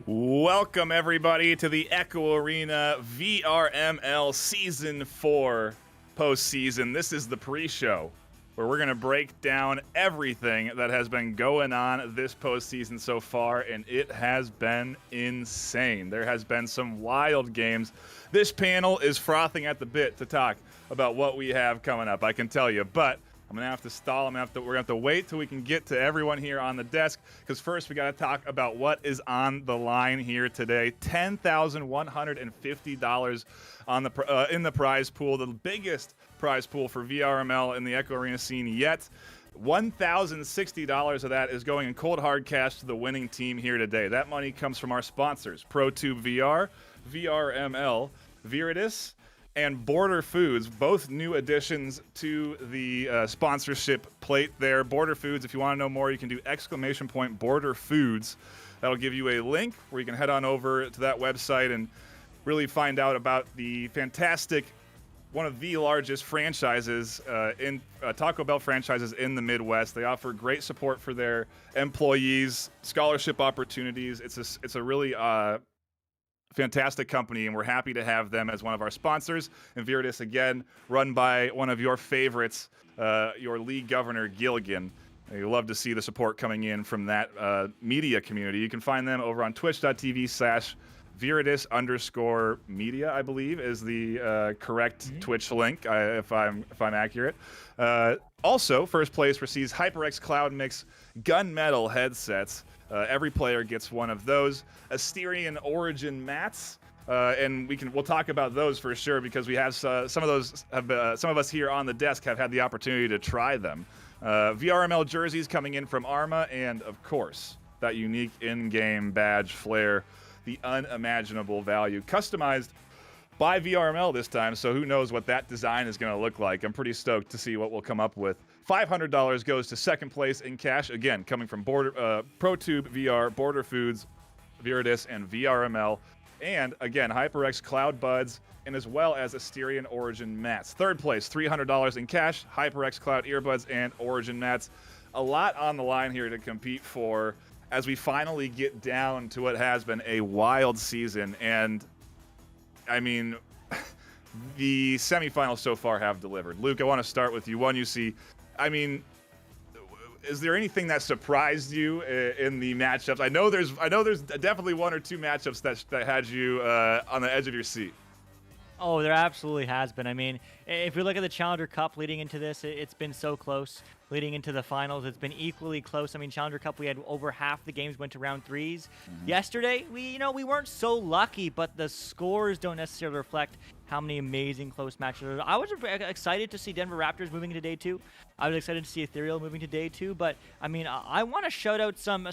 Welcome, everybody, to the Echo Arena VRML Season 4 Postseason. This is the pre-show where we're going to break down everything that has been going on this postseason so far, and it has been insane. There has been some wild games. This panel is frothing at the bit to talk about what we have coming up, I can tell you, but I'm gonna have to stall. We're gonna have to wait till we can get to everyone here on the desk, because first we gotta talk about what is on the line here today. $10,150 on the in the prize pool, the biggest prize pool for VRML in the Echo Arena scene yet. $1,060 of that is going in cold hard cash to the winning team here today. That money comes from our sponsors: ProTube VR, VRML, Viridis, and Border Foods, both new additions to the sponsorship plate there. Border Foods, if you want to know more, you can do !Border Foods. That'll give you a link where you can head on over to that website and really find out about the fantastic, one of the largest franchises Taco Bell franchises in the Midwest. They offer great support for their employees, scholarship opportunities. It's a really fantastic company, and we're happy to have them as one of our sponsors. And Viridis, again, run by one of your favorites, your league governor, Gilligan. You love to see the support coming in from that media community. You can find them over on twitch.tv/Viridis_media, I believe, is the correct Twitch link, if I'm accurate. Also, first place receives HyperX Cloud Mix gunmetal headsets. Every player gets one of those. Asterian Origin mats, and we'll talk about those for sure, because we have some of those. Some of us here on the desk have had the opportunity to try them. VRML jerseys coming in from Arma, and of course that unique in-game badge flair, the unimaginable value, customized by VRML this time. So who knows what that design is going to look like? I'm pretty stoked to see what we'll come up with. $500 goes to second place in cash, again, coming from ProTube VR, Border Foods, Viridis, and VRML. And again, HyperX Cloud Buds, and as well as Asterian Origin mats. Third place, $300 in cash, HyperX Cloud earbuds, and Origin mats. A lot on the line here to compete for as we finally get down to what has been a wild season. And I mean, the semifinals so far have delivered. Luke, I want to start with you. One, you see, I mean, is there anything that surprised you in the matchups? I know there's definitely one or two matchups that had you on the edge of your seat. Oh, there absolutely has been. I mean, if we look at the Challenger Cup leading into this, it's been so close. Leading into the finals, it's been equally close. I mean, Challenger Cup, we had over half the games went to round threes. Yesterday, we weren't so lucky, but the scores don't necessarily reflect how many amazing close matches. I was excited to see Denver Raptors moving into day two. I was excited to see Ethereal moving to day two. But I mean, I want to shout out some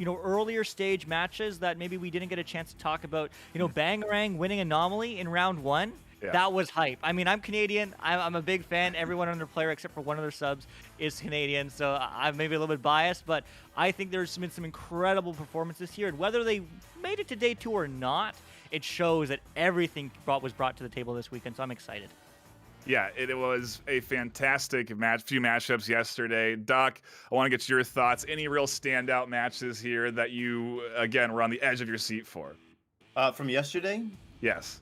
earlier stage matches that maybe we didn't get a chance to talk about. Bangarang winning Anomaly in round one. Yeah. That was hype. I mean, I'm Canadian. I'm a big fan. Everyone on their player, except for one of their subs, is Canadian. So I'm maybe a little bit biased, but I think there's been some incredible performances here. And whether they made it to day two or not, it shows that everything was brought to the table this weekend. So I'm excited. Yeah, it was a fantastic few matchups yesterday. Doc, I want to get your thoughts. Any real standout matches here that you, again, were on the edge of your seat for? From yesterday? Yes.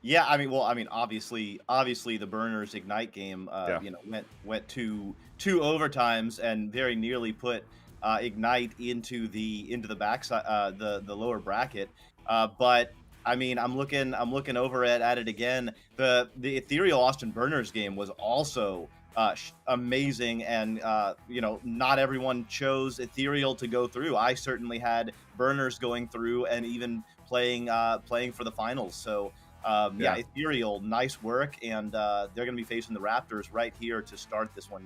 Yeah, obviously the Burners Ignite game, went to two overtimes and very nearly put Ignite into the backside, the lower bracket. But I mean, I'm looking over at it again. The Ethereal Austin Burners game was also amazing, and not everyone chose Ethereal to go through. I certainly had Burners going through and even playing for the finals. So. Ethereal, nice work, and they're going to be facing the Raptors right here to start this one.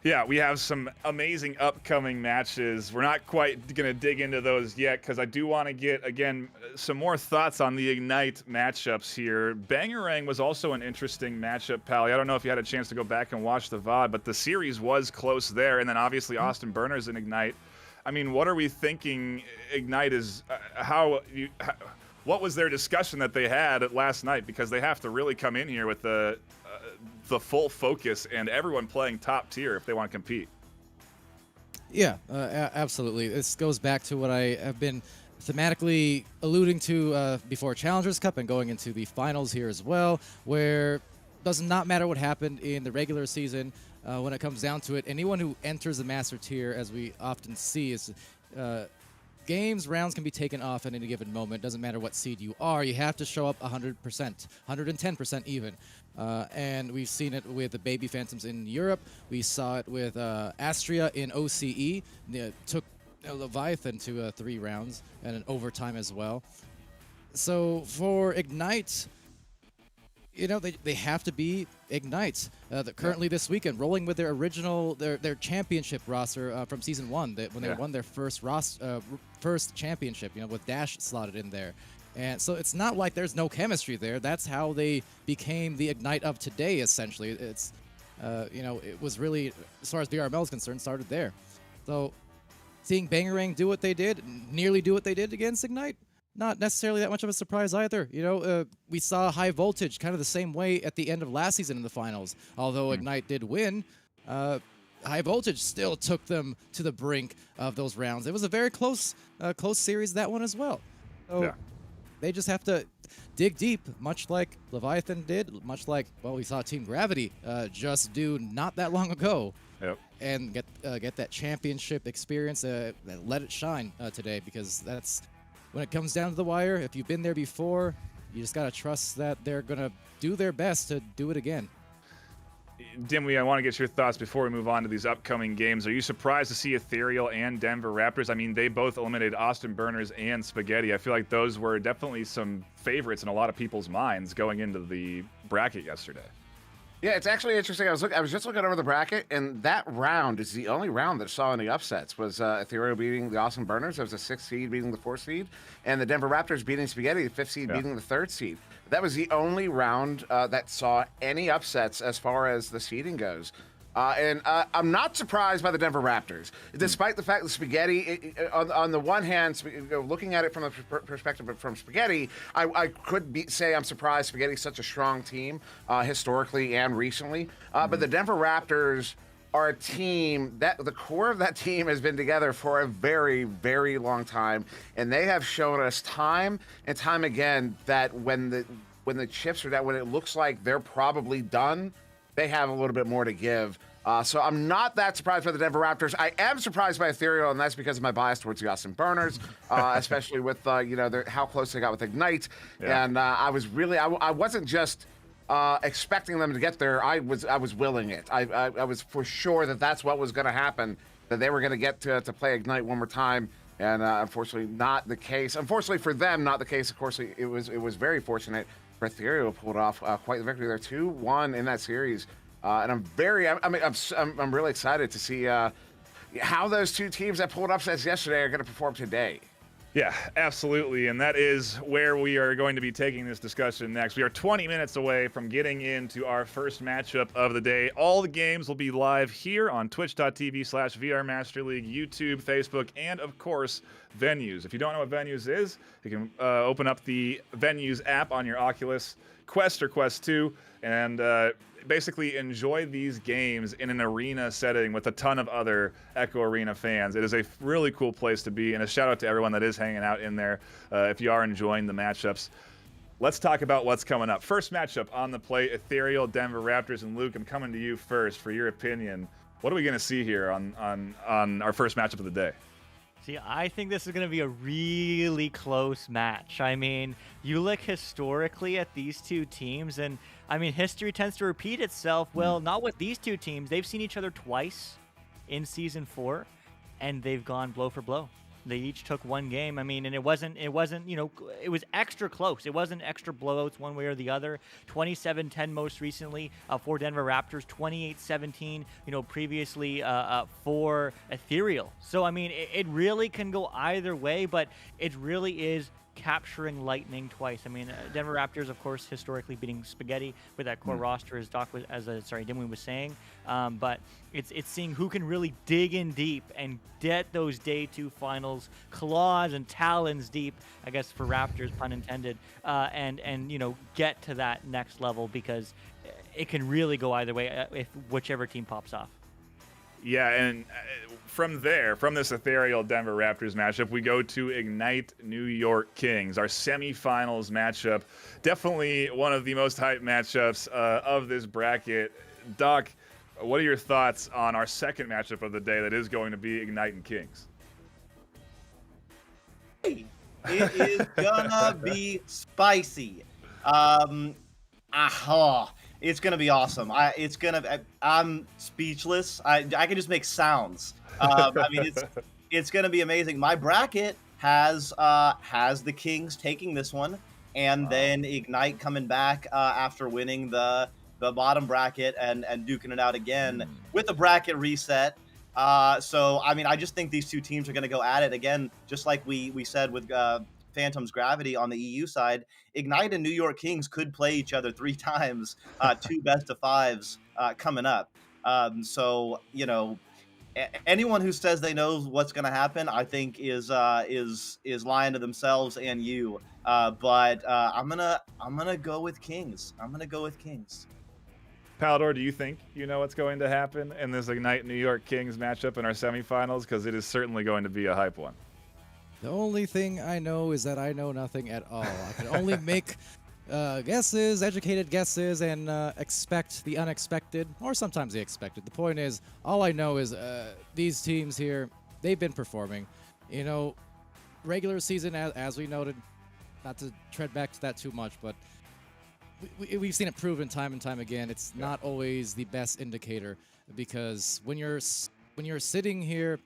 Yeah, we have some amazing upcoming matches. We're not quite going to dig into those yet, because I do want to get, again, some more thoughts on the Ignite matchups here. Bangarang was also an interesting matchup, Pally. I don't know if you had a chance to go back and watch the VOD, but the series was close there, and then obviously Austin Burners and Ignite. I mean, what are we thinking Ignite is, what was their discussion that they had last night? Because they have to really come in here with the full focus and everyone playing top tier if they want to compete. Yeah, absolutely. This goes back to what I have been thematically alluding to before Challengers Cup and going into the finals here as well, where it does not matter what happened in the regular season. When it comes down to it, anyone who enters the Master Tier, as we often see, is rounds can be taken off at any given moment. Doesn't matter what seed you are. You have to show up 100%, 110% even. And we've seen it with the Baby Phantoms in Europe. We saw it with Astria in OCE. Took Leviathan to 3 rounds and an overtime as well. So for Ignite, they have to be Ignite. Currently this weekend, rolling with their original, their championship roster from Season 1, when they won their first championship, with Dash slotted in there. And so it's not like there's no chemistry there. That's how they became the Ignite of today, essentially. It's, it was really, as far as VRML is concerned, started there. So seeing Bangarang do what they did, nearly do what they did against Ignite, not necessarily that much of a surprise either. We saw High Voltage kind of the same way at the end of last season in the finals. Although Ignite did win, High Voltage still took them to the brink of those rounds. It was a very close series, that one as well. So they just have to dig deep, much like Leviathan did, much like, we saw Team Gravity just do not that long ago. Yep. And get that championship experience, let it shine today, because that's, when it comes down to the wire, if you've been there before, you just got to trust that they're going to do their best to do it again. Dimwee, I want to get your thoughts before we move on to these upcoming games. Are you surprised to see Ethereal and Denver Raptors? I mean, they both eliminated Austin Burners and Spaghetti. I feel like those were definitely some favorites in a lot of people's minds going into the bracket yesterday. Yeah, it's actually interesting. I was just looking over the bracket, and that round is the only round that saw any upsets. Was Ethereal beating the Austin Burners? It was a 6th seed beating the 4th seed, and the Denver Raptors beating Spaghetti, the 5th seed beating the 3rd seed. That was the only round that saw any upsets as far as the seeding goes. And I'm not surprised by the Denver Raptors, despite the fact that Spaghetti, on the one hand, looking at it from the perspective from Spaghetti, I could say I'm surprised Spaghetti's such a strong team historically and recently. But the Denver Raptors are a team that the core of that team has been together for a very, very long time, and they have shown us time and time again that when the chips are down, when it looks like they're probably done, they have a little bit more to give. So I'm not that surprised by the Denver Raptors. I am surprised by Ethereal, and that's because of my bias towards the Austin Burners, especially with how close they got with Ignite. Yeah. And I wasn't just expecting them to get there. I was willing it. I was for sure that that's what was going to happen, that they were going to get to play Ignite one more time. And unfortunately, not the case. Unfortunately for them, not the case. Of course, it was very fortunate for Ethereal pulled off quite the victory there, 2-1 in that series, and I'm really excited to see how those two teams that pulled upsets yesterday are going to perform today. Yeah, absolutely, and that is where we are going to be taking this discussion next. We are 20 minutes away from getting into our first matchup of the day. All the games will be live here on twitch.tv/VRMasterLeague, YouTube, Facebook, and of course, Venues. If you don't know what Venues is, you can open up the Venues app on your Oculus Quest or Quest 2 and basically enjoy these games in an arena setting with a ton of other Echo Arena fans. It is a really cool place to be, and a shout out to everyone that is hanging out in there if you are enjoying the matchups. Let's talk about what's coming up. First matchup on the plate, Ethereal, Denver Raptors, and Luke, I'm coming to you first for your opinion. What are we going to see here on our first matchup of the day? See, I think this is going to be a really close match. I mean, you look historically at these two teams, and I mean, history tends to repeat itself. Well, not with these two teams. They've seen each other twice in Season 4, and they've gone blow for blow. They each took one game. I mean, and it wasn't, it was extra close. It wasn't extra blowouts one way or the other. 27-10 most recently for Denver Raptors, 28-17, previously for Ethereal. So, I mean, it really can go either way, but it really is capturing lightning twice. I mean, Denver Raptors, of course, historically beating Spaghetti with that core roster, as Dimwee was saying. But it's seeing who can really dig in deep and get those day 2 finals claws and talons deep, I guess for Raptors, pun intended, and get to that next level, because it can really go either way if whichever team pops off. Yeah, and from there, from this Ethereal Denver Raptors matchup, we go to Ignite New York Kings, our semifinals matchup. Definitely one of the most hyped matchups of this bracket. Doc, what are your thoughts on our second matchup of the day that is going to be Ignite and Kings? It is gonna be spicy. It's gonna be awesome. I'm speechless. I can just make sounds. I mean, it's gonna be amazing. My bracket has the Kings taking this one, and then Ignite coming back after winning the bottom bracket and duking it out again with the bracket reset. So I mean, I just think these two teams are gonna go at it again, just like we said with Phantom's Gravity on the EU side. Ignite and New York Kings could play each other 3 times, 2 best of 5s coming up. So, you know, anyone who says they know what's going to happen, I think is lying to themselves and you. But I'm gonna go with Kings. I'm gonna go with Kings. Palador, do you think you know what's going to happen in this Ignite New York Kings matchup in our semifinals? Because it is certainly going to be a hype one. The only thing I know is that I know nothing at all. I can only make guesses, educated guesses, and expect the unexpected, or sometimes the expected. The point is, all I know is these teams here, they've been performing. You know, regular season, as we noted, not to tread back to that too much, but we've seen it proven time and time again. It's not always the best indicator, because when you're sitting here,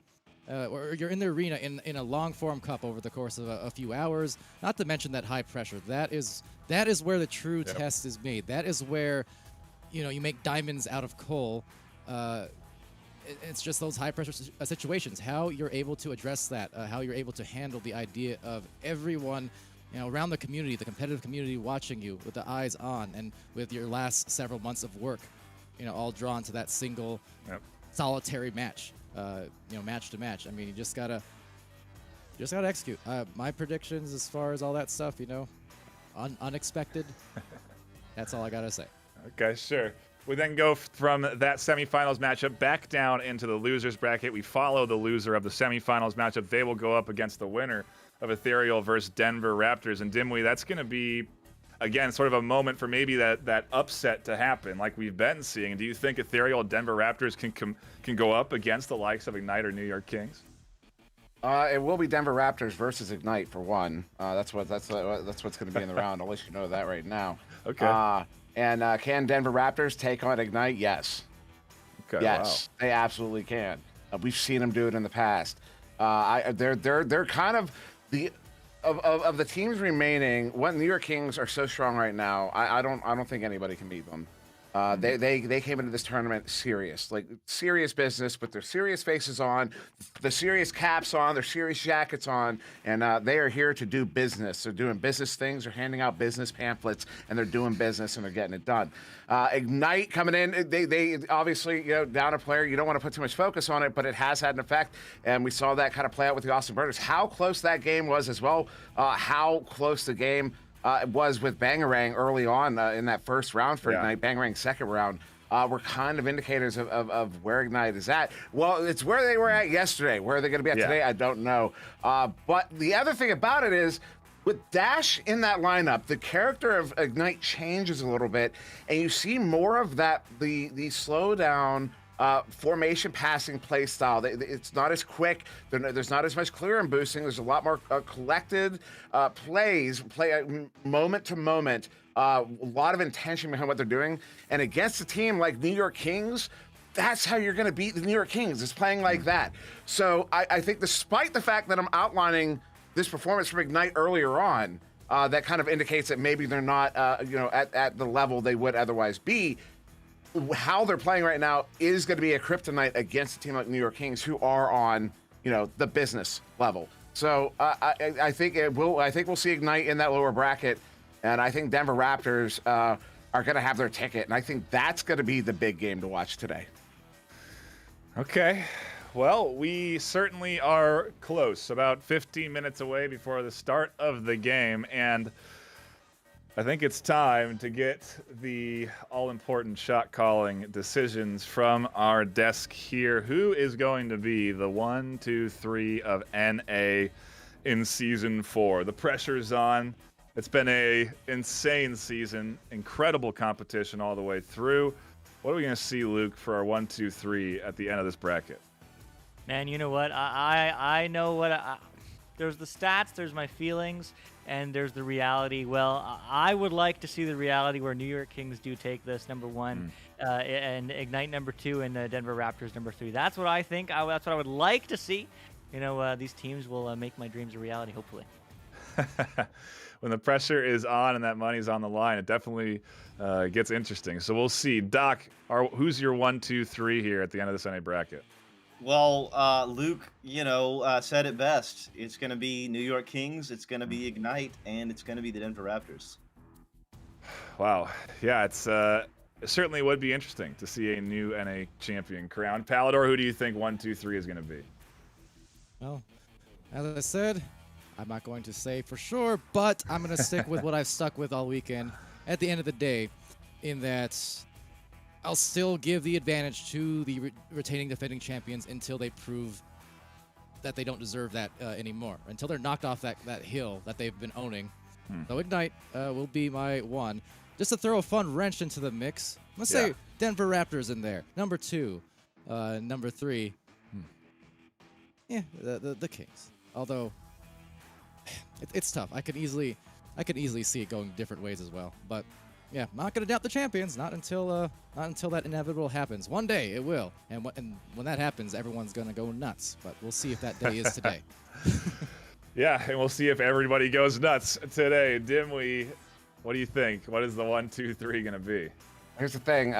or you're in the arena in a long-form cup over the course of a few hours, not to mention that high pressure, that is where the true test is made. That is where, you know, you make diamonds out of coal. It's just those high-pressure situations, how you're able to address that, how you're able to handle the idea of everyone, you know, around the community, the competitive community watching you with the eyes on, and with your last several months of work, you know, all drawn to that single solitary match. You know, match to match. I mean, you just gotta execute. My predictions as far as all that stuff, you know, unexpected. That's all I gotta say. Okay, sure. We then go from that semifinals matchup back down into the losers bracket. We follow the loser of the semifinals matchup. They will go up against the winner of Ethereal versus Denver Raptors. And Dimwee, that's going to be, again, sort of a moment for maybe that upset to happen, like we've been seeing. Do you think Ethereal and Denver Raptors can go up against the likes of Ignite or New York Kings? It will be Denver Raptors versus Ignite for one. That's what's going to be in the round. I'll let you know that right now. Okay. And can Denver Raptors take on Ignite? Yes. Okay. Yes, wow. They absolutely can. We've seen them do it in the past. They're kind of the. Of the teams remaining, what New York Kings are so strong right now, I don't think anybody can beat them. They came into this tournament serious business, with their serious faces on, the serious caps on, their serious jackets on, and they are here to do business. They're doing business things. They're handing out business pamphlets, and they're doing business, and they're getting it done. Ignite coming in, they obviously, you know, down a player. You don't want to put too much focus on it, but it has had an effect, and we saw that kind of play out with the Austin Burners. How close that game was as well. How close the game was with Bangarang early on in that first round for Ignite. Bangarang's second round were kind of indicators of where Ignite is at. Well, it's where they were at yesterday. Where are they going to be at today? I don't know. But the other thing about it is, with Dash in that lineup, the character of Ignite changes a little bit, and you see more of that the slow down formation passing play style. It's not as quick. There's not as much clear and boosting. There's a lot more collected plays, moment to moment. A lot of intention behind what they're doing. And against a team like New York Kings, that's how you're going to beat the New York Kings, is playing like that. So I think, despite the fact that I'm outlining this performance from Ignite earlier on, that kind of indicates that maybe they're not at the level they would otherwise be. How they're playing right now is going to be a kryptonite against a team like New York Kings, who are on, you know, the business level. So I think we'll see Ignite in that lower bracket, and I think Denver Raptors are going to have their ticket, and I think that's going to be the big game to watch today. Okay. Well, we certainly are close, about 15 minutes away before the start of the game, and I think it's time to get the all-important shot calling decisions from our desk here. Who is going to be the 1, 2, 3 of NA in Season 4? The pressure's on. It's been a insane season, incredible competition all the way through. What are we going to see, Luke, for our 1, 2, 3 at the end of this bracket? Man, you know what? I know what there's the stats, there's my feelings, and there's the reality. Well, I would like to see the reality where New York Kings do take this number 1, and Ignite number 2, and Denver Raptors number 3. That's what I think. That's what I would like to see. You know, these teams will make my dreams a reality, hopefully. When the pressure is on and that money's on the line, it definitely gets interesting. So we'll see. Doc, who's your 1, 2, 3 here at the end of this NA bracket? Well, Luke, said it best. It's going to be New York Kings, it's going to be Ignite, and it's going to be the Denver Raptors. Wow. Yeah, it certainly would be interesting to see a new NA champion crowned. Palador, who do you think 1, 2, 3 is going to be? Well, as I said, I'm not going to say for sure, but I'm going to stick with what I've stuck with all weekend at the end of the day, in that I'll still give the advantage to the retaining defending champions until they prove that they don't deserve that anymore, until they're knocked off that hill that they've been owning. So Ignite will be my 1. Just to throw a fun wrench into the mix, let's say Denver Raptors in there. Number 2, number 3. Yeah, the Kings. Although it's tough. I could easily see it going different ways as well. But yeah, I'm not gonna doubt the champions. Not until that inevitable happens. One day it will, and when that happens, everyone's gonna go nuts. But we'll see if that day is today. Yeah, and we'll see if everybody goes nuts today. Dimwee, what do you think? What is the 1, 2, 3 gonna be? Here's the thing.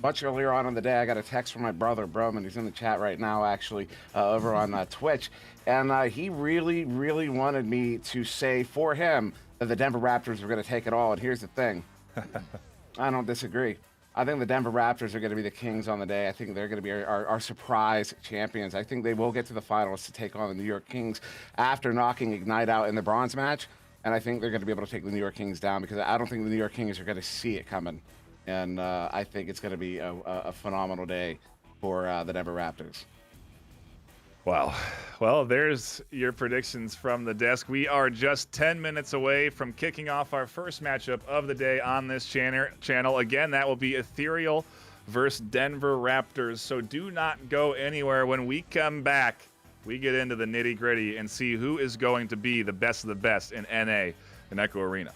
Much earlier on in the day, I got a text from my brother, Broman. He's in the chat right now, actually, over on Twitch. And he really, really wanted me to say for him that the Denver Raptors were going to take it all. And here's the thing. I don't disagree. I think the Denver Raptors are going to be the Kings on the day. I think they're going to be our surprise champions. I think they will get to the finals to take on the New York Kings after knocking Ignite out in the bronze match. And I think they're going to be able to take the New York Kings down, because I don't think the New York Kings are going to see it coming. And I think it's going to be a phenomenal day for the Denver Raptors. Wow. Well, there's your predictions from the desk. We are just 10 minutes away from kicking off our first matchup of the day on this channel. Again, that will be Ethereal versus Denver Raptors. So do not go anywhere. When we come back, we get into the nitty-gritty and see who is going to be the best of the best in NA in Echo Arena.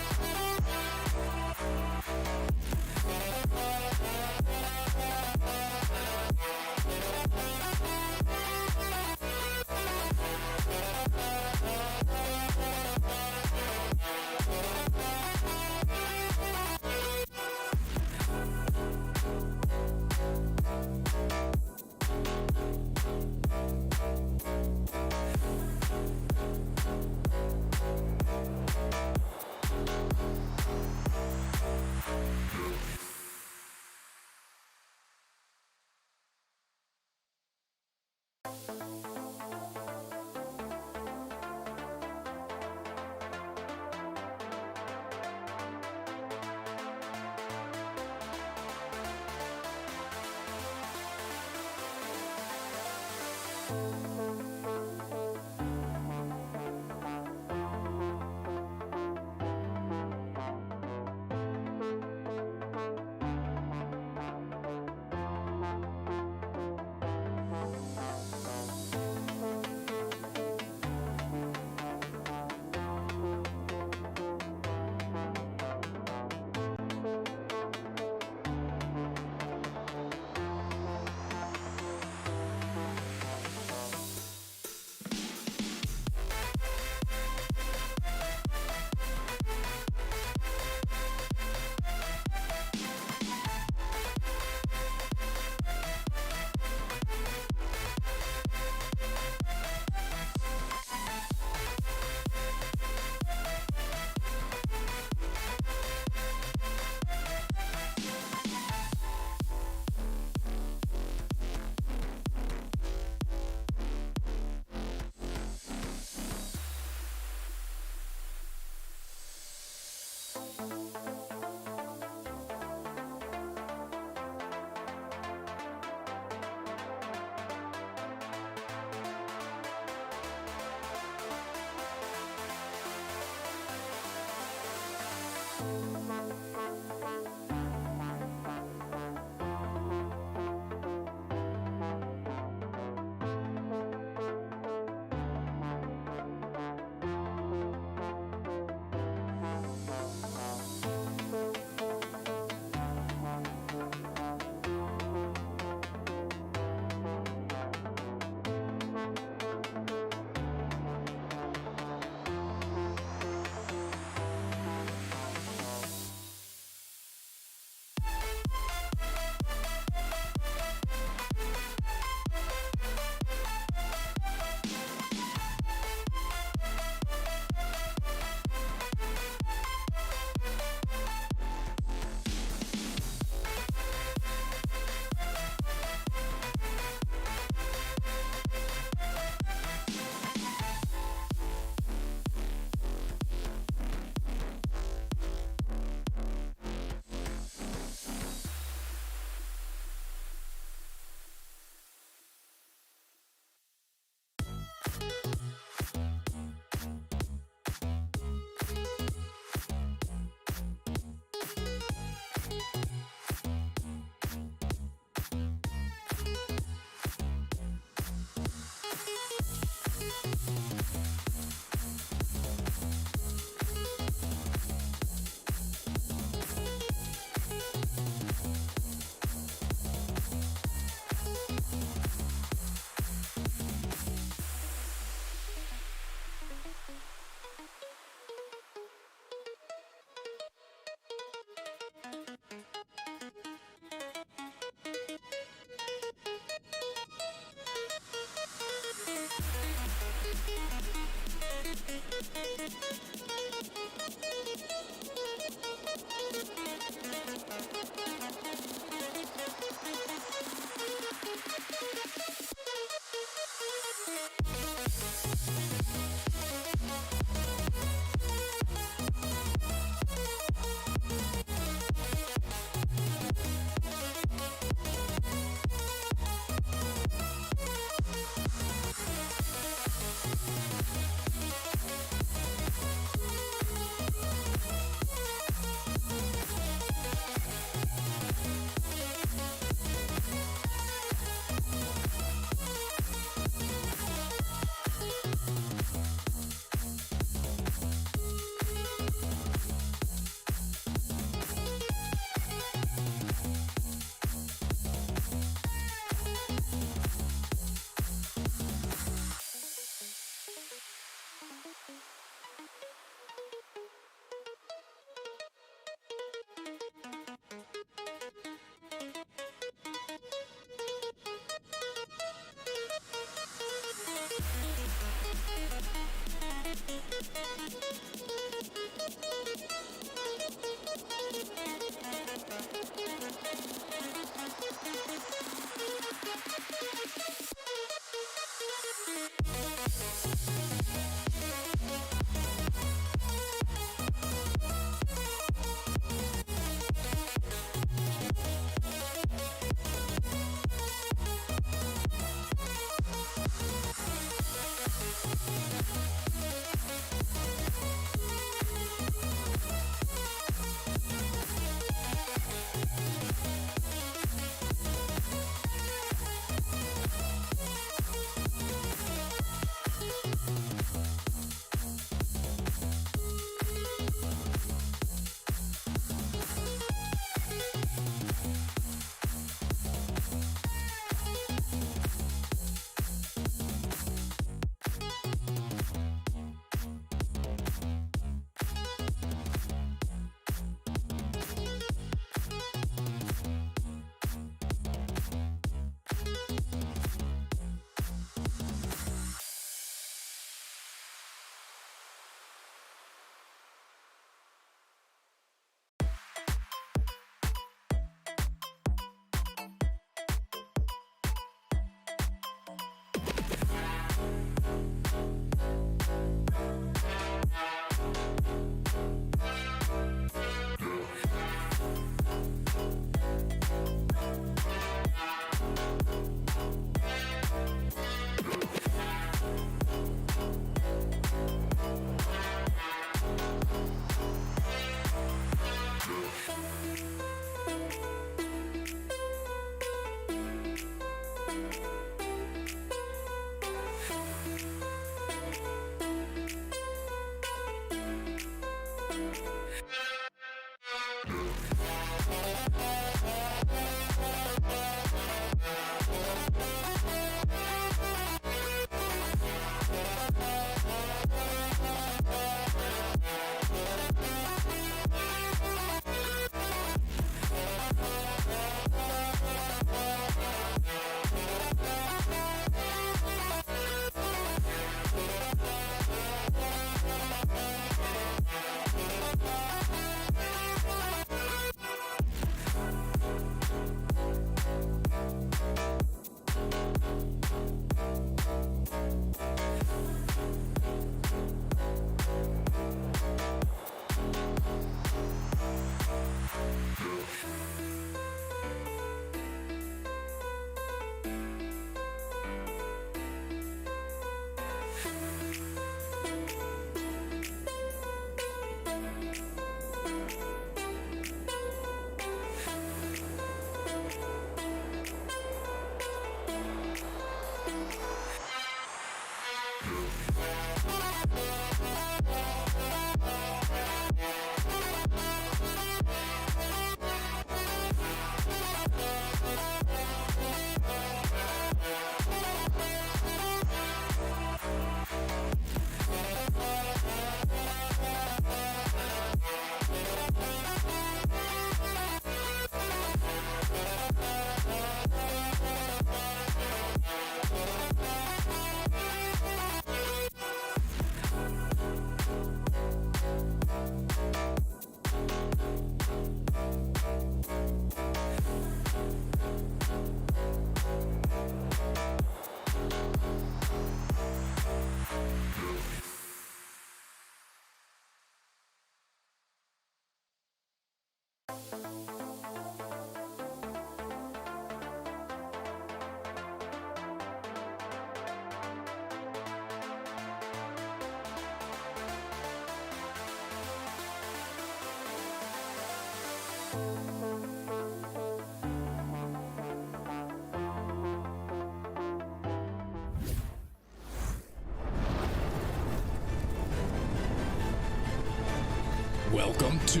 Welcome to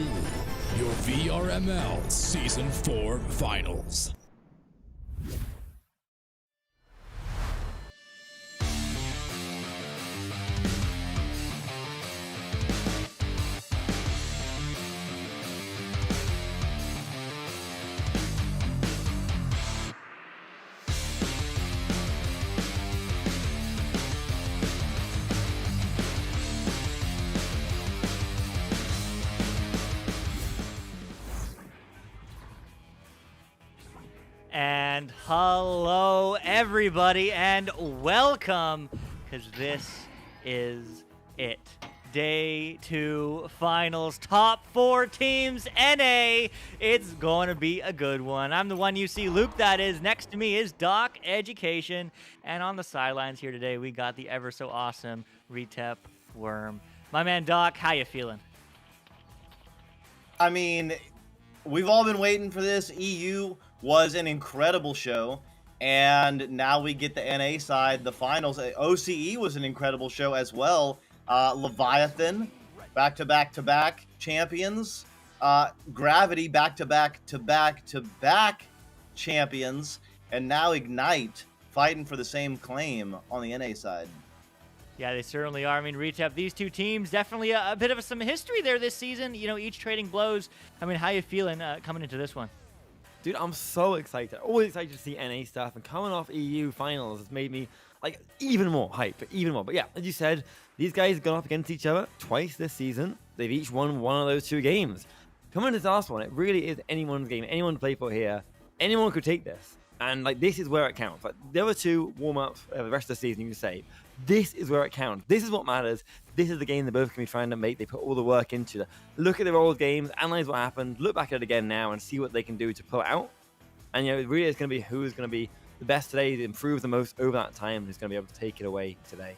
your VRML Season 4 Finals. And hello, everybody, and welcome, because this is it. Day 2 finals, top 4 teams, NA. It's going to be a good one. I'm the one you see, Luke, that is. Next to me is Doc Education. And on the sidelines here today, we got the ever so awesome Retep Worm. My man, Doc, how you feeling? I mean, we've all been waiting for this. EU was an incredible show, and now we get the NA side, the finals. OCE was an incredible show as well. Leviathan, back-to-back-to-back champions. Gravity, back-to-back-to-back-to-back champions. And now Ignite, fighting for the same claim on the NA side. Yeah, they certainly are. I mean, Retep, these two teams, definitely a bit of some history there this season. You know, each trading blows. I mean, how you feeling coming into this one? Dude, I'm so excited. Always excited to see NA stuff, and coming off EU finals has made me like even more hyped, even more. But yeah, as you said, these guys have gone up against each other twice this season. They've each won one of those 2 games. Coming into this last one, it really is anyone's game. Anyone to play for here. Anyone could take this. And like this is where it counts. Like the other 2 warm-ups the rest of the season, you can say, this is where it counts. This is what matters. This is the game they both can be trying to make. They put all the work into it. Look at their old games, analyze what happened, look back at it again now, and see what they can do to pull it out. And you know, it really is going to be who's going to be the best today, to improve the most over that time, who's going to be able to take it away today.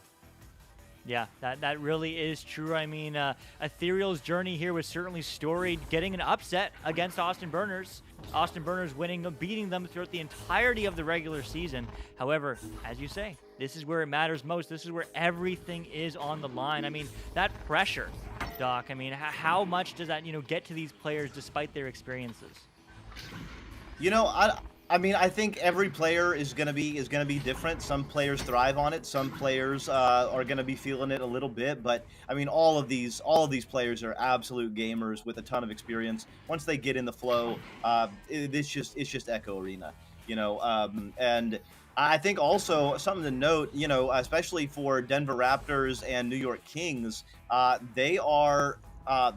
Yeah, that really is true. I mean, Ethereal's journey here was certainly storied, getting an upset against Austin Burners. Austin Burners beating them throughout the entirety of the regular season. However, as you say, this is where it matters most. This is where everything is on the line. I mean, that pressure, Doc, I mean, how much does that, get to these players despite their experiences? I mean, I think every player is gonna be different. Some players thrive on it. Some players are gonna be feeling it a little bit. But I mean, all of these players are absolute gamers with a ton of experience. Once they get in the flow, it's just Echo Arena, And I think also something to note, especially for Denver Raptors and New York Kings, they are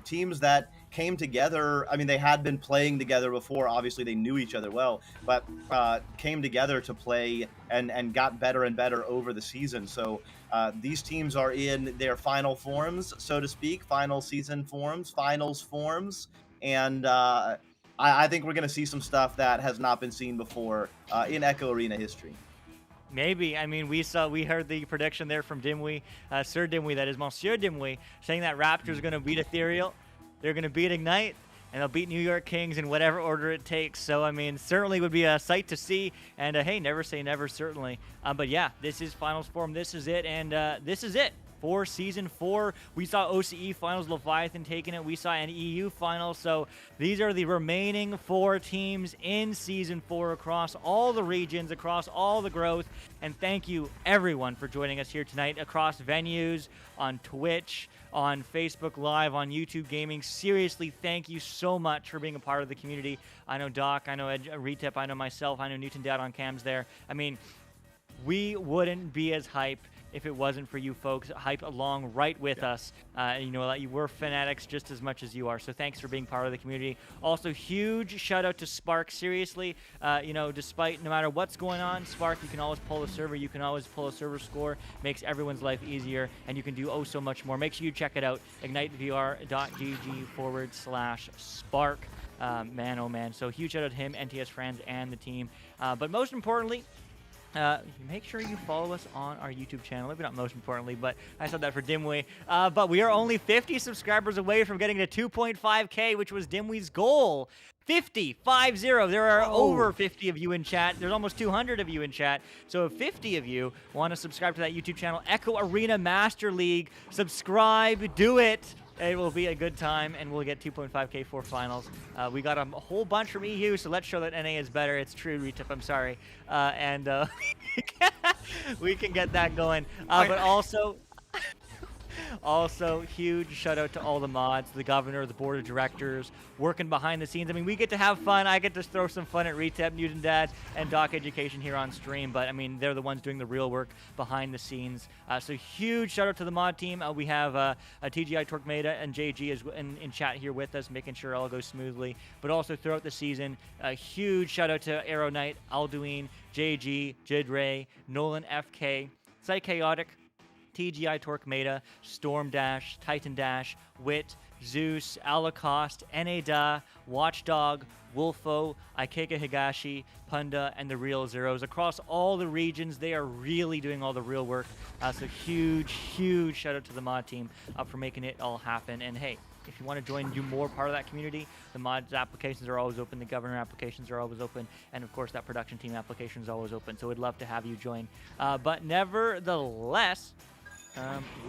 teams that came together. I mean, they had been playing together before. Obviously, they knew each other well, but came together to play and got better and better over the season. So these teams are in their final forms, so to speak, final season forms, finals forms. And I think we're going to see some stuff that has not been seen before in Echo Arena history. Maybe. I mean, we heard the prediction there from Dimwee, Sir Dimwee, that is Monsieur Dimwee, saying that Raptors are going to beat Ethereal. They're going to beat Ignite, and they'll beat New York Kings in whatever order it takes. So, I mean, certainly would be a sight to see. And, hey, never say never, certainly. But, yeah, this is Finals Form. This is it, and this is it for Season 4. We saw OCE Finals, Leviathan taking it. We saw an EU Finals. So these are the remaining 4 teams in Season 4 across all the regions, across all the growth. And thank you, everyone, for joining us here tonight across venues, on Twitch, on Facebook Live, on YouTube Gaming. Seriously, thank you so much for being a part of the community. I know Doc, I know Retep, I know myself, I know Newton Dad on cams there. I mean, we wouldn't be as hype if it wasn't for you folks hype along right with us. You know, we're fanatics just as much as you are. So thanks for being part of the community. Also, huge shout out to Spark. Seriously, you know, despite no matter what's going on, Spark, you can always pull a server. You can always pull a server score. Makes everyone's life easier, and you can do so much more. Make sure you check it out. IgniteVR.gg/Spark. Man, oh man. So huge shout out to him, NTS Friends, and the team. But most importantly, make sure you follow us on our YouTube channel. Maybe not most importantly, but I said that for Dimwee. But we are only 50 subscribers away from getting to 2.5K, which was Dimwee's goal. 50. There are over 50 of you in chat. There's almost 200 of you in chat. So if 50 of you want to subscribe to that YouTube channel, Echo Arena Master League, subscribe, do it. It will be a good time, and we'll get 2.5K for finals. We got a whole bunch from EU, so let's show that NA is better. It's true, Retip, I'm sorry. And we can get that going. But also, huge shout out to all the mods, the governor, the board of directors, working behind the scenes. I mean, we get to have fun. I get to throw some fun at Retep, Newton Dad, and Doc Education here on stream. But I mean, they're the ones doing the real work behind the scenes. So huge shout out to the mod team. We have TGI Torquemada and JG is in chat here with us, making sure it all goes smoothly. But also throughout the season, a huge shout out to Arrow Knight, Alduin, JG, Jidray, Nolan FK, Psychaotic, TGI Torquemada, Storm Dash, Titan Dash, Wit, Zeus, Alacost, Eneda, Watchdog, Wolfo, Ikeka Higashi, Punda, and the Real Zeros. Across all the regions, they are really doing all the real work. So huge shout out to the mod team for making it all happen. And hey, if you want to join and do more part of that community, the mods applications are always open, the governor applications are always open, and of course that production team application is always open. So we'd love to have you join. But nevertheless,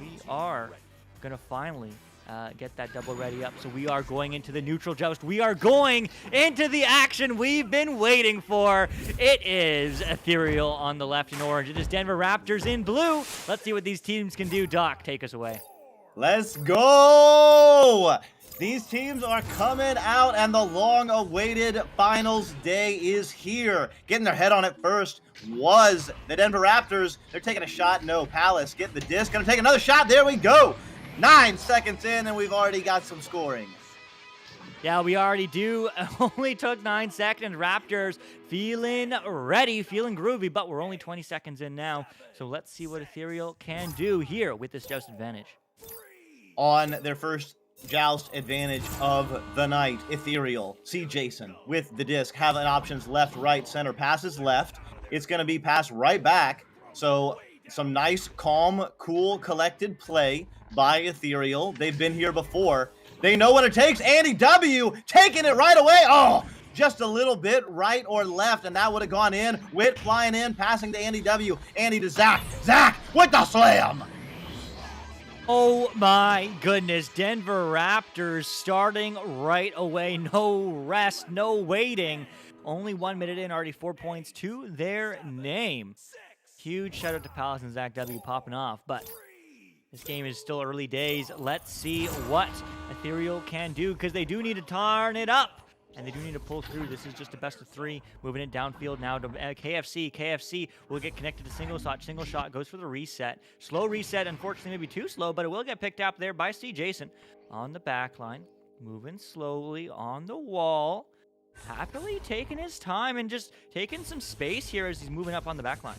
we are going to finally get that double ready up. So we are going into the neutral joust. We are going into the action we've been waiting for. It is Ethereal on the left in orange. It is Denver Raptors in blue. Let's see what these teams can do. Doc, take us away. Let's go! These teams are coming out, and the long-awaited finals day is here. Getting their head on it first was the Denver Raptors. They're taking a shot. No, Palace getting the disc. Gonna take another shot. There we go. 9 seconds in, and we've already got some scoring. Yeah, we already do. Only took 9 seconds. Raptors feeling ready, feeling groovy, but we're only 20 seconds in now. So let's see what Ethereal can do here with this joust advantage. On their first joust advantage of the night, Ethereal, see Jason with the disc, having options left, right, center, passes left. It's going to be passed right back. So some nice, calm, cool, collected play by Ethereal. They've been here before. They know what it takes. Andy W taking it right away. Oh, just a little bit right or left, and that would have gone in. Wit flying in, passing to Andy W. Andy to Zach. Zach with the slam. Oh my goodness, Denver Raptors starting right away. No rest, no waiting. Only 1 minute in, already 4 points to their name. Huge shout out to Palace and Zach W popping off, but this game is still early days. Let's see what Ethereal can do, because they do need to turn it up. And they do need to pull through. This is just a best of 3. Moving it downfield now to KFC. KFC will get connected to single shot. Single shot goes for the reset. Slow reset. Unfortunately, maybe too slow, but it will get picked up there by C. Jason on the back line. Moving slowly on the wall. Happily taking his time and just taking some space here as he's moving up on the back line.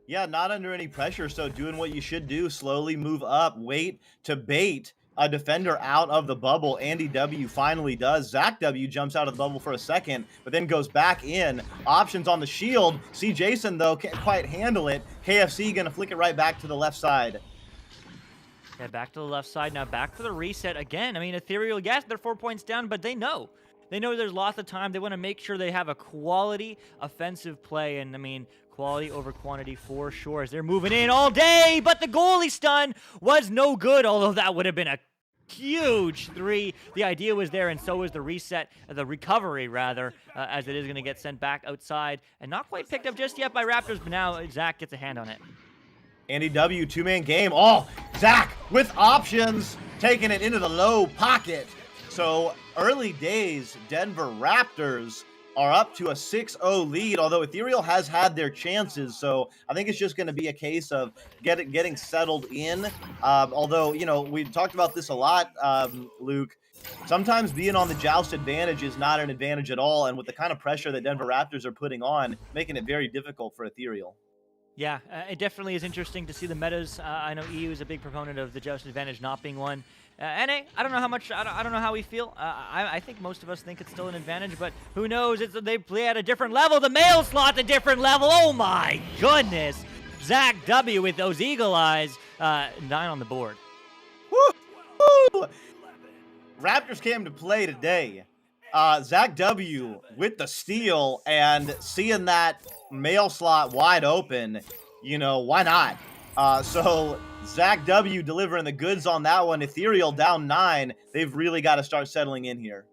Yeah, not under any pressure. So doing what you should do. Slowly move up. Wait to bait a defender out of the bubble. Andy W finally does. Zach W jumps out of the bubble for a second, but then goes back in. Options on the shield. See Jason, though, can't quite handle it. KFC going to flick it right back to the left side. Yeah, back to the left side. Now back for the reset again. I mean, Ethereal, yes, they're 4 points down, but they know. They know there's lots of time. They want to make sure they have a quality offensive play. And, I mean, quality over quantity for sure as they're moving in all day. But the goalie stun was no good, although that would have been a huge 3. The idea was there, and so was the reset, the recovery, rather, as it is going to get sent back outside. And not quite picked up just yet by Raptors, but now Zach gets a hand on it. Andy W, two-man game. Oh, Zach with options, taking it into the low pocket. So early days, Denver Raptors are up to a 6-0 lead, although Ethereal has had their chances. So I think it's just going to be a case of getting settled in. Although, you know, we talked about this a lot, Luke. Sometimes being on the Joust advantage is not an advantage at all. And with the kind of pressure that Denver Raptors are putting on, making it very difficult for Ethereal. Yeah, it definitely is interesting to see the metas. I know EU is a big proponent of the Joust advantage not being one. NA, I don't know how much, I don't know how we feel. I think most of us think it's still an advantage, but who knows? They play at a different level. The male slot's a different level. Oh my goodness. Zach W with those eagle eyes. 9 on the board. Woo! Raptors came to play today. Zach W with the steal, and seeing that male slot wide open, you know, why not? So Zach W delivering the goods on that one. Ethereal down 9. They've really got to start settling in here.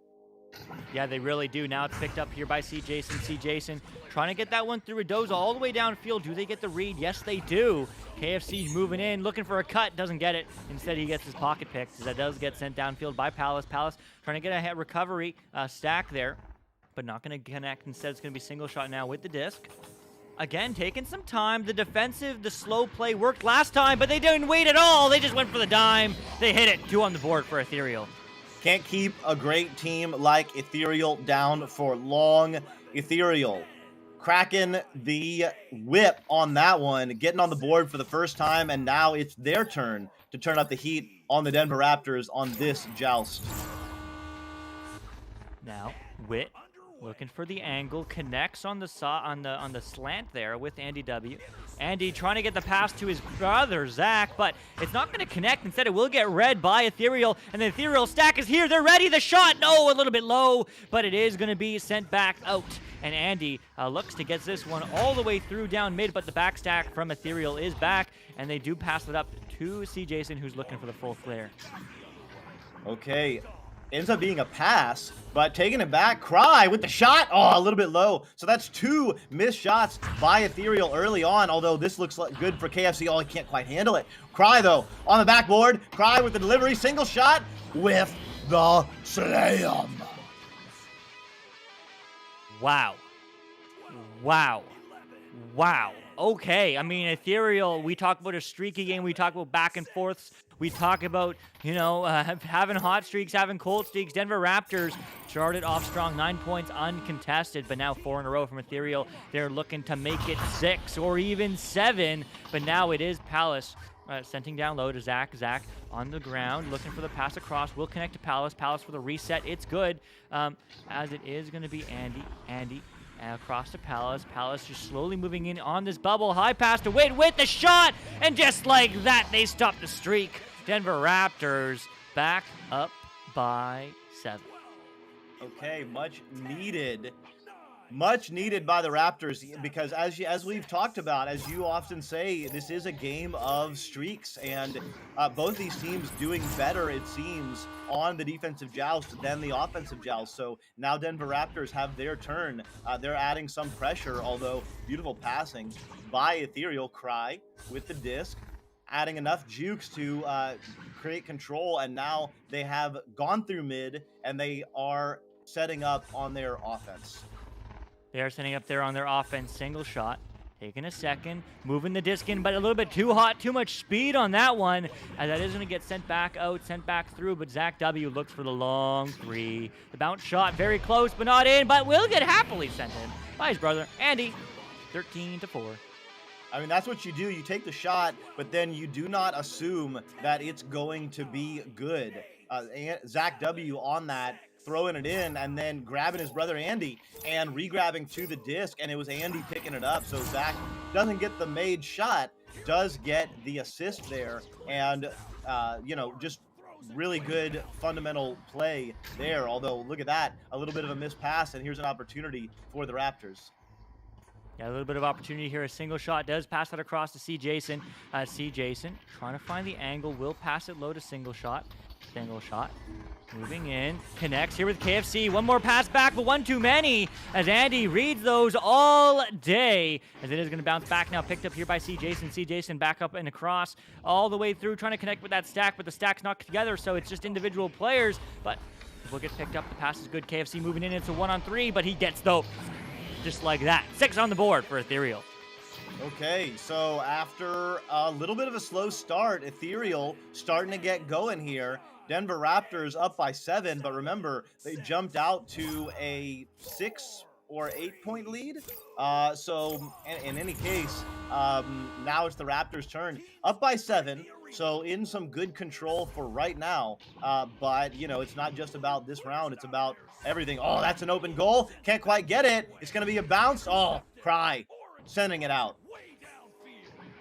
Yeah, they really do. Now it's picked up here by C. Jason trying to get that one through Adoza all the way downfield. Do they get the read? Yes, they do. KFC moving in, looking for a cut, doesn't get it. Instead, he gets his pocket picked. That does get sent downfield by Palace. Palace trying to get a recovery stack there, but not going to connect. Instead, it's going to be single shot now with the disc. Again, taking some time. The defensive, the slow play worked last time, but they didn't wait at all. They just went for the dime. They hit it. 2 on the board for Ethereal. Can't keep a great team like Ethereal down for long. Ethereal cracking the whip on that one, getting on the board for the first time, and now it's their turn to turn up the heat on the Denver Raptors on this joust. Now, Wit looking for the angle, connects on the slant there with Andy W. Andy trying to get the pass to his brother, Zach, but it's not going to connect. Instead, it will get read by Ethereal, and the Ethereal stack is here. They're ready. The shot, no, a little bit low, but it is going to be sent back out. And Andy looks to get this one all the way through down mid, but the back stack from Ethereal is back, and they do pass it up to C. Jason, who's looking for the full flare. Okay. Ends up being a pass, but taking it back. Cry with the shot. Oh, a little bit low. So that's 2 missed shots by Ethereal early on, although this looks like good for KFC. Oh, he can't quite handle it. Cry, though, on the backboard. Cry with the delivery. Single shot with the slam. Wow. Wow. Wow. Okay, I mean, Ethereal, we talk about a streaky game. We talk about back and forths. We talk about, you know, having hot streaks, having cold streaks. Denver Raptors started off strong, 9 points uncontested, but now 4 in a row from Ethereal. They're looking to make it 6 or even 7, but now it is Palace sending down low to Zach. Zach on the ground, looking for the pass across. Will connect to Palace. Palace for the reset. It's good, as it is going to be Andy. Across to Palace. Palace just slowly moving in on this bubble. High pass to Wade with the shot. And just like that, they stop the streak. Denver Raptors back up by 7. Okay, much needed by the Raptors, because as we've talked about, as you often say, this is a game of streaks, and both these teams doing better, it seems, on the defensive joust than the offensive joust. So now Denver Raptors have their turn. They're adding some pressure, although beautiful passing by Ethereal. Cry with the disc, adding enough jukes to create control, and now they have gone through mid, and they are setting up on their offense. They are setting up there on their offense. Single shot. Taking a second. Moving the disc in, but a little bit too hot. Too much speed on that one. And that is going to get sent back out, sent back through. But Zach W looks for the long 3. The bounce shot very close, but not in. But will get happily sent in by his brother, Andy. 13-4. I mean, that's what you do. You take the shot, but then you do not assume that it's going to be good. Zach W on that, throwing it in, and then grabbing his brother Andy and re-grabbing to the disc, and it was Andy picking it up. So Zach doesn't get the made shot, does get the assist there, and just really good fundamental play there. Although, look at that, a little bit of a missed pass, and here's an opportunity for the Raptors. Yeah, a little bit of opportunity here. A single shot does pass that across to C. Jason. C. Jason trying to find the angle, will pass it low to single shot. Single shot. Moving in, connects here with KFC. One more pass back, but one too many as Andy reads those all day. As it is going to bounce back now, picked up here by C. Jason. C. Jason back up and across all the way through, trying to connect with that stack, but the stack's not together, so it's just individual players. But Will get picked up. The pass is good. KFC moving in. It's a 1-on-3, but he gets though. Just like that. 6 on the board for Ethereal. Okay, so after a little bit of a slow start, Ethereal starting to get going here. Denver Raptors up by 7, but remember, they jumped out to a 6 or 8 point lead. So in any case, now it's the Raptors' turn. Up by 7, so in some good control for right now. But, you know, it's not just about this round. It's about everything. Oh, that's an open goal. Can't quite get it. It's going to be a bounce. Oh, cry. Sending it out.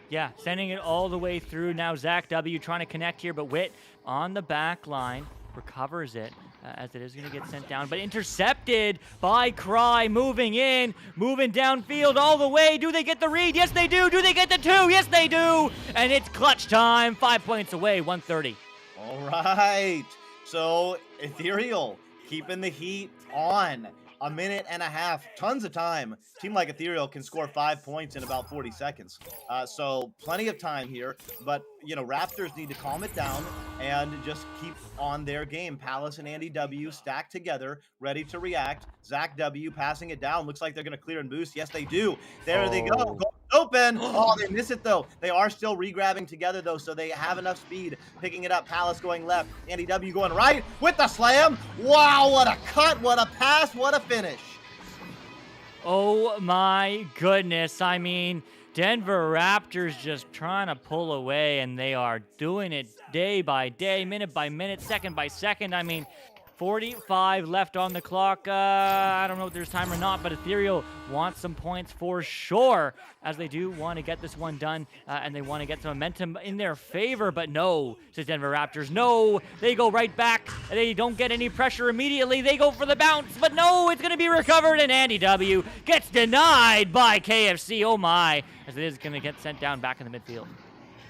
Yeah, sending it all the way through. Now Zach W trying to connect here, but Witt on the back line recovers it as it is going to get sent down, but intercepted by Cry, moving in, moving downfield all the way. Do they get the read? Yes, they do. Do they get the 2? Yes, they do. And it's clutch time. 5 points away, 130. All right. So Ethereal keeping the heat on. A minute and a half, tons of time. Team like Ethereal can score 5 points in about 40 seconds. So plenty of time here, but you know, Raptors need to calm it down and just keep on their game. Palace and Andy W stacked together, ready to react. Zach W passing it down. Looks like they're going to clear and boost. Yes, they do. There they go. Goal open. Oh, they miss it though. They are still regrabbing together though, so they have enough speed. Picking it up. Palace going left. Andy W going right with the slam. Wow, what a cut. What a pass. What a finish. Oh my goodness. I mean, Denver Raptors just trying to pull away, and they are doing it day by day, minute by minute, second by second. I mean, 45 left on the clock. I don't know if there's time or not, but Ethereal wants some points for sure, as they do want to get this one done, and they want to get some momentum in their favor. But no, says Denver Raptors. No, they go right back. They don't get any pressure immediately. They go for the bounce, but no, it's going to be recovered, and Andy W gets denied by KFC. Oh my, as it is going to get sent down back in the midfield.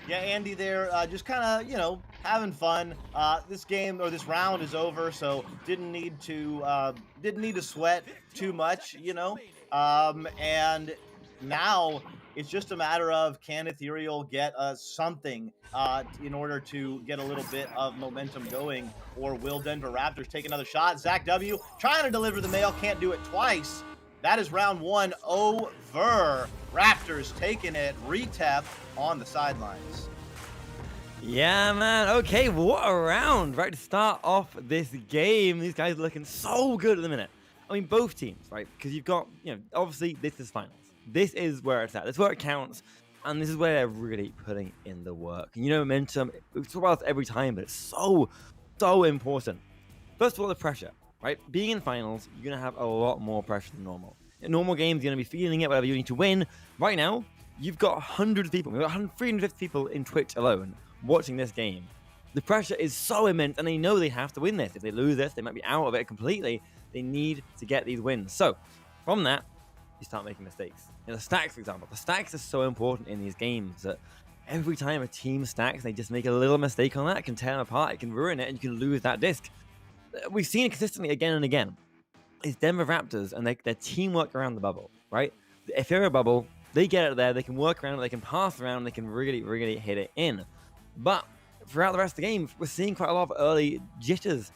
Yeah, Andy there, just kind of, you know, having fun. This game or this round is over, so didn't need to sweat too much, you know. And now it's just a matter of, can Ethereal get something in order to get a little bit of momentum going, or will Denver Raptors take another shot? Zach W trying to deliver the mail, can't do it twice. That is round 1 over. Raptors taking it. Retep on the sidelines. Yeah, man. Okay, what a round, right? To start off this game, these guys are looking so good at the minute. I mean, both teams, right? Because you've got, you know, obviously this is finals. This is where it's at. This is where it counts. And this is where they're really putting in the work. And you know, momentum, we talk about this every time, but it's so important. First of all, the pressure, right? Being in finals, you're going to have a lot more pressure than normal. In normal games, you're going to be feeling it, whatever, you need to win. Right now, you've got hundreds of people. We've got 350 people in Twitch alone watching this game. The pressure is so immense, and they know they have to win this. If they lose this, they might be out of it completely. They need to get these wins. So, from that, you start making mistakes. You know, the stacks, for example. The stacks are so important in these games that every time a team stacks, they just make a little mistake on that. It can tear them apart, it can ruin it, and you can lose that disc. We've seen it consistently again and again. It's Denver Raptors and their teamwork around the bubble, right? The Ethereal bubble, they get it there, they can work around it, they can pass around, they can really, really hit it in. But throughout the rest of the game, we're seeing quite a lot of early jitters,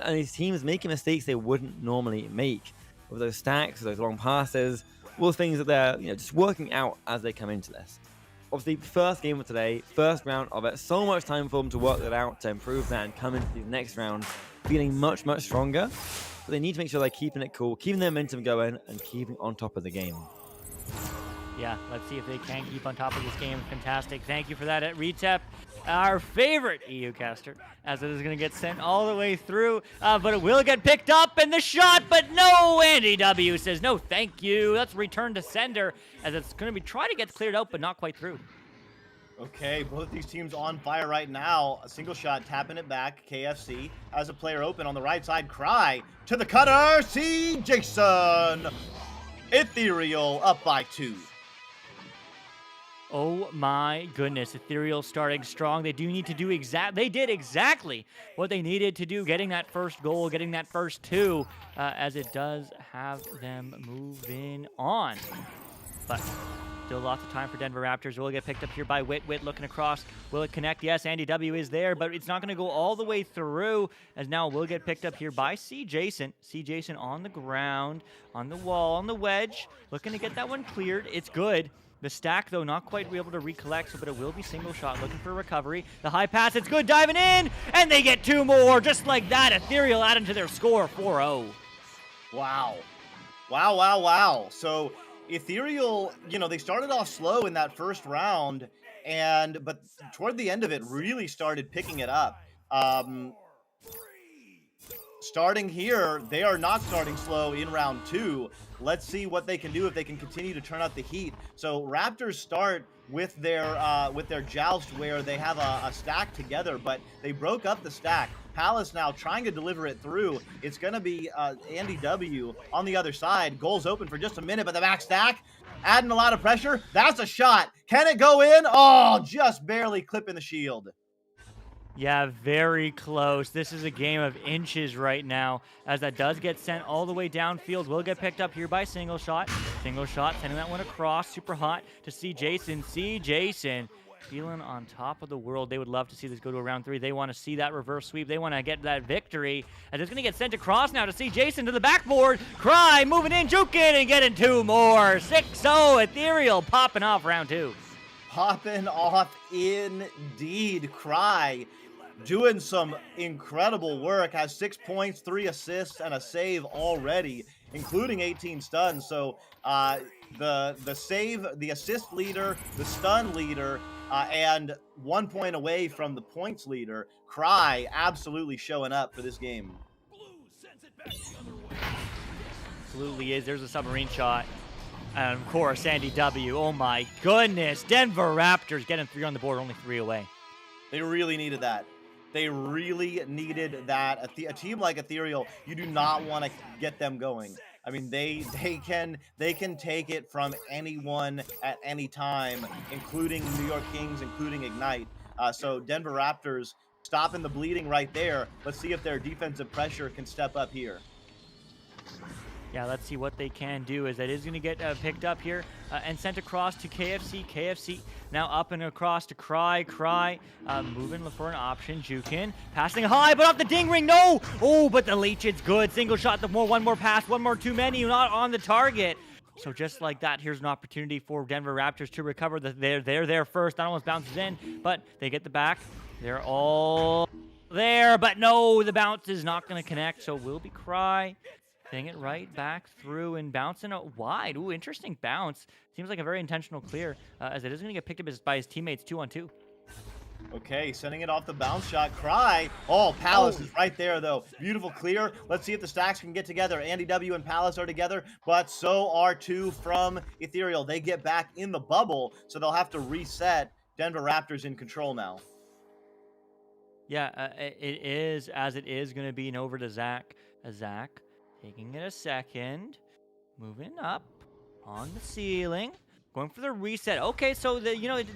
and these teams making mistakes they wouldn't normally make with those stacks, those long passes, all the things that they're, you know, just working out as they come into this. Obviously, first game of today, first round of it, so much time for them to work that out, to improve that, and come into the next round feeling much, much stronger. But they need to make sure they're keeping it cool, keeping their momentum going, and keeping on top of the game. Yeah, let's see if they can keep on top of this game. Fantastic. Thank you for that at Retep, our favorite EU caster, as it is going to get sent all the way through. But it will get picked up, and the shot, but no, Andy W says, no, thank you. Let's return to sender, as it's going to be trying to get cleared out, but not quite through. Okay, both these teams on fire right now. A single shot, tapping it back. KFC has a player open on the right side. Cry to the cutter. See Jason. Ethereal up by 2. Oh my goodness, Ethereal starting strong. They do need to do they did exactly what they needed to do, getting that first goal, getting that first 2, as it does have them moving on. but still lots of time for Denver Raptors. Will it get picked up here by Wit? Wit looking across. Will it connect? Yes, Andy W is there, but it's not going to go all the way through, as now will get picked up here by C. Jason. C. Jason on the ground, on the wall, on the wedge, looking to get that one cleared. It's good. The stack, though, not quite able to recollect, so, but it will be single shot, looking for a recovery. The high pass, it's good, diving in, and they get 2 more, just like that. Ethereal adding to their score, 4-0. Wow. Wow, wow, wow. So Ethereal, you know, they started off slow in that first round, but toward the end of it really started picking it up. Starting here, they are not starting slow in round 2. Let's see what they can do if they can continue to turn out the heat. So Raptors start with their joust where they have a stack together, but they broke up the stack. Palace now trying to deliver it through. It's going to be Andy W on the other side. Goal's open for just a minute, but the back stack adding a lot of pressure. That's a shot. Can it go in? Oh, just barely clipping the shield. Yeah, very close. This is a game of inches right now, as that does get sent all the way downfield. Will get picked up here by single shot. Single shot, sending that one across. Super hot to C. Jason. C. Jason feeling on top of the world. They would love to see this go to a round 3. They want to see that reverse sweep. They want to get that victory. And it's going to get sent across now to C. Jason to the backboard. Cry moving in, juking, and getting 2 more. 6-0. Ethereal popping off round 2. Popping off indeed. Cry doing some incredible work, has 6 points, 3 assists, and a save already, including 18 stuns. So the save, the assist leader, the stun leader, and 1 point away from the points leader. Cry absolutely showing up for this game. Absolutely is. There's a submarine shot. And of course, Andy W. Oh my goodness. Denver Raptors getting 3 on the board, only 3 away. They really needed that. They really needed that. A team like Ethereal, you do not want to get them going. I mean, they can take it from anyone at any time, including New York Kings, including Ignite. So Denver Raptors stopping the bleeding right there. Let's see if their defensive pressure can step up here. Yeah, let's see what they can do, as that is going to get picked up here and sent across to KFC. KFC now up and across to Cry. Cry moving for an option. Jukin passing high, but off the ding ring. No! Oh, but the leech is good. Single shot. One more pass. One more too many. Not on the target. So just like that, here's an opportunity for Denver Raptors to recover. They're there first. That almost bounces in, but they get the back. They're all there, but no, the bounce is not going to connect. So will be Cry. Getting it right back through and bouncing out wide. Ooh, interesting bounce. Seems like a very intentional clear, as it is going to get picked up by his teammates 2-on-2. Okay, sending it off the bounce shot. Cry. Oh, Palace is right there, though. Beautiful clear. Let's see if the stacks can get together. Andy W and Palace are together, but so are 2 from Ethereal. They get back in the bubble, so they'll have to reset. Denver Raptors in control now. Yeah, it is, as it is going to be an over to Zach. Zach taking it a second, moving up on the ceiling, going for the reset. Okay, so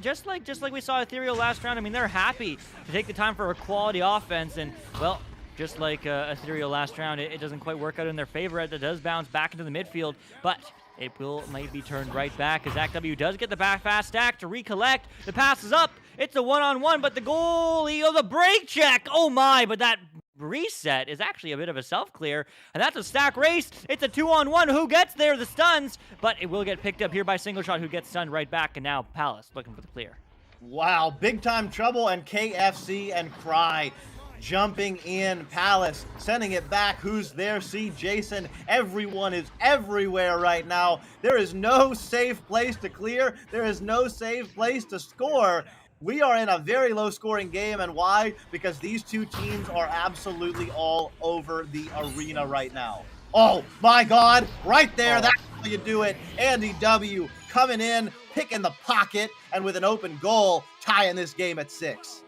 just like we saw Ethereal last round. I mean, they're happy to take the time for a quality offense, and well, just like Ethereal last round, it doesn't quite work out in their favor. It does bounce back into the midfield, but it might be turned right back, as Zach W does get the back fast stack to recollect. The pass is up. It's a 1-on-1, but the goalie, the break check. Oh my, but that reset is actually a bit of a self-clear, and that's a stack race. It's a 2-on-1. Who gets there? The stuns, but it will get picked up here by single shot, who gets stunned right back, and now Palace looking for the clear. Wow, big time trouble, and KFC and Cry jumping in. Palace sending it back. Who's there? See Jason. Everyone is everywhere right now. There is no safe place to clear. There is no safe place to score. We are in a very low-scoring game, and why? Because these 2 teams are absolutely all over the arena right now. Oh, my God. Right there. That's how you do it. Andy W coming in, picking the pocket, and with an open goal, tying this game at 6.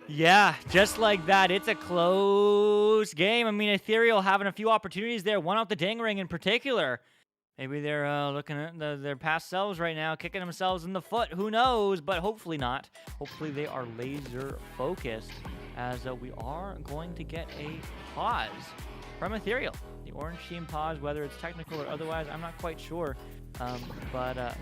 Yeah, just like that. It's a close game. I mean, Ethereal having a few opportunities there. One out the ding ring in particular. Maybe they're looking at their past selves right now, kicking themselves in the foot. Who knows? But hopefully not. Hopefully they are laser focused, as we are going to get a pause from Ethereal. The orange team pause, whether it's technical or otherwise, I'm not quite sure.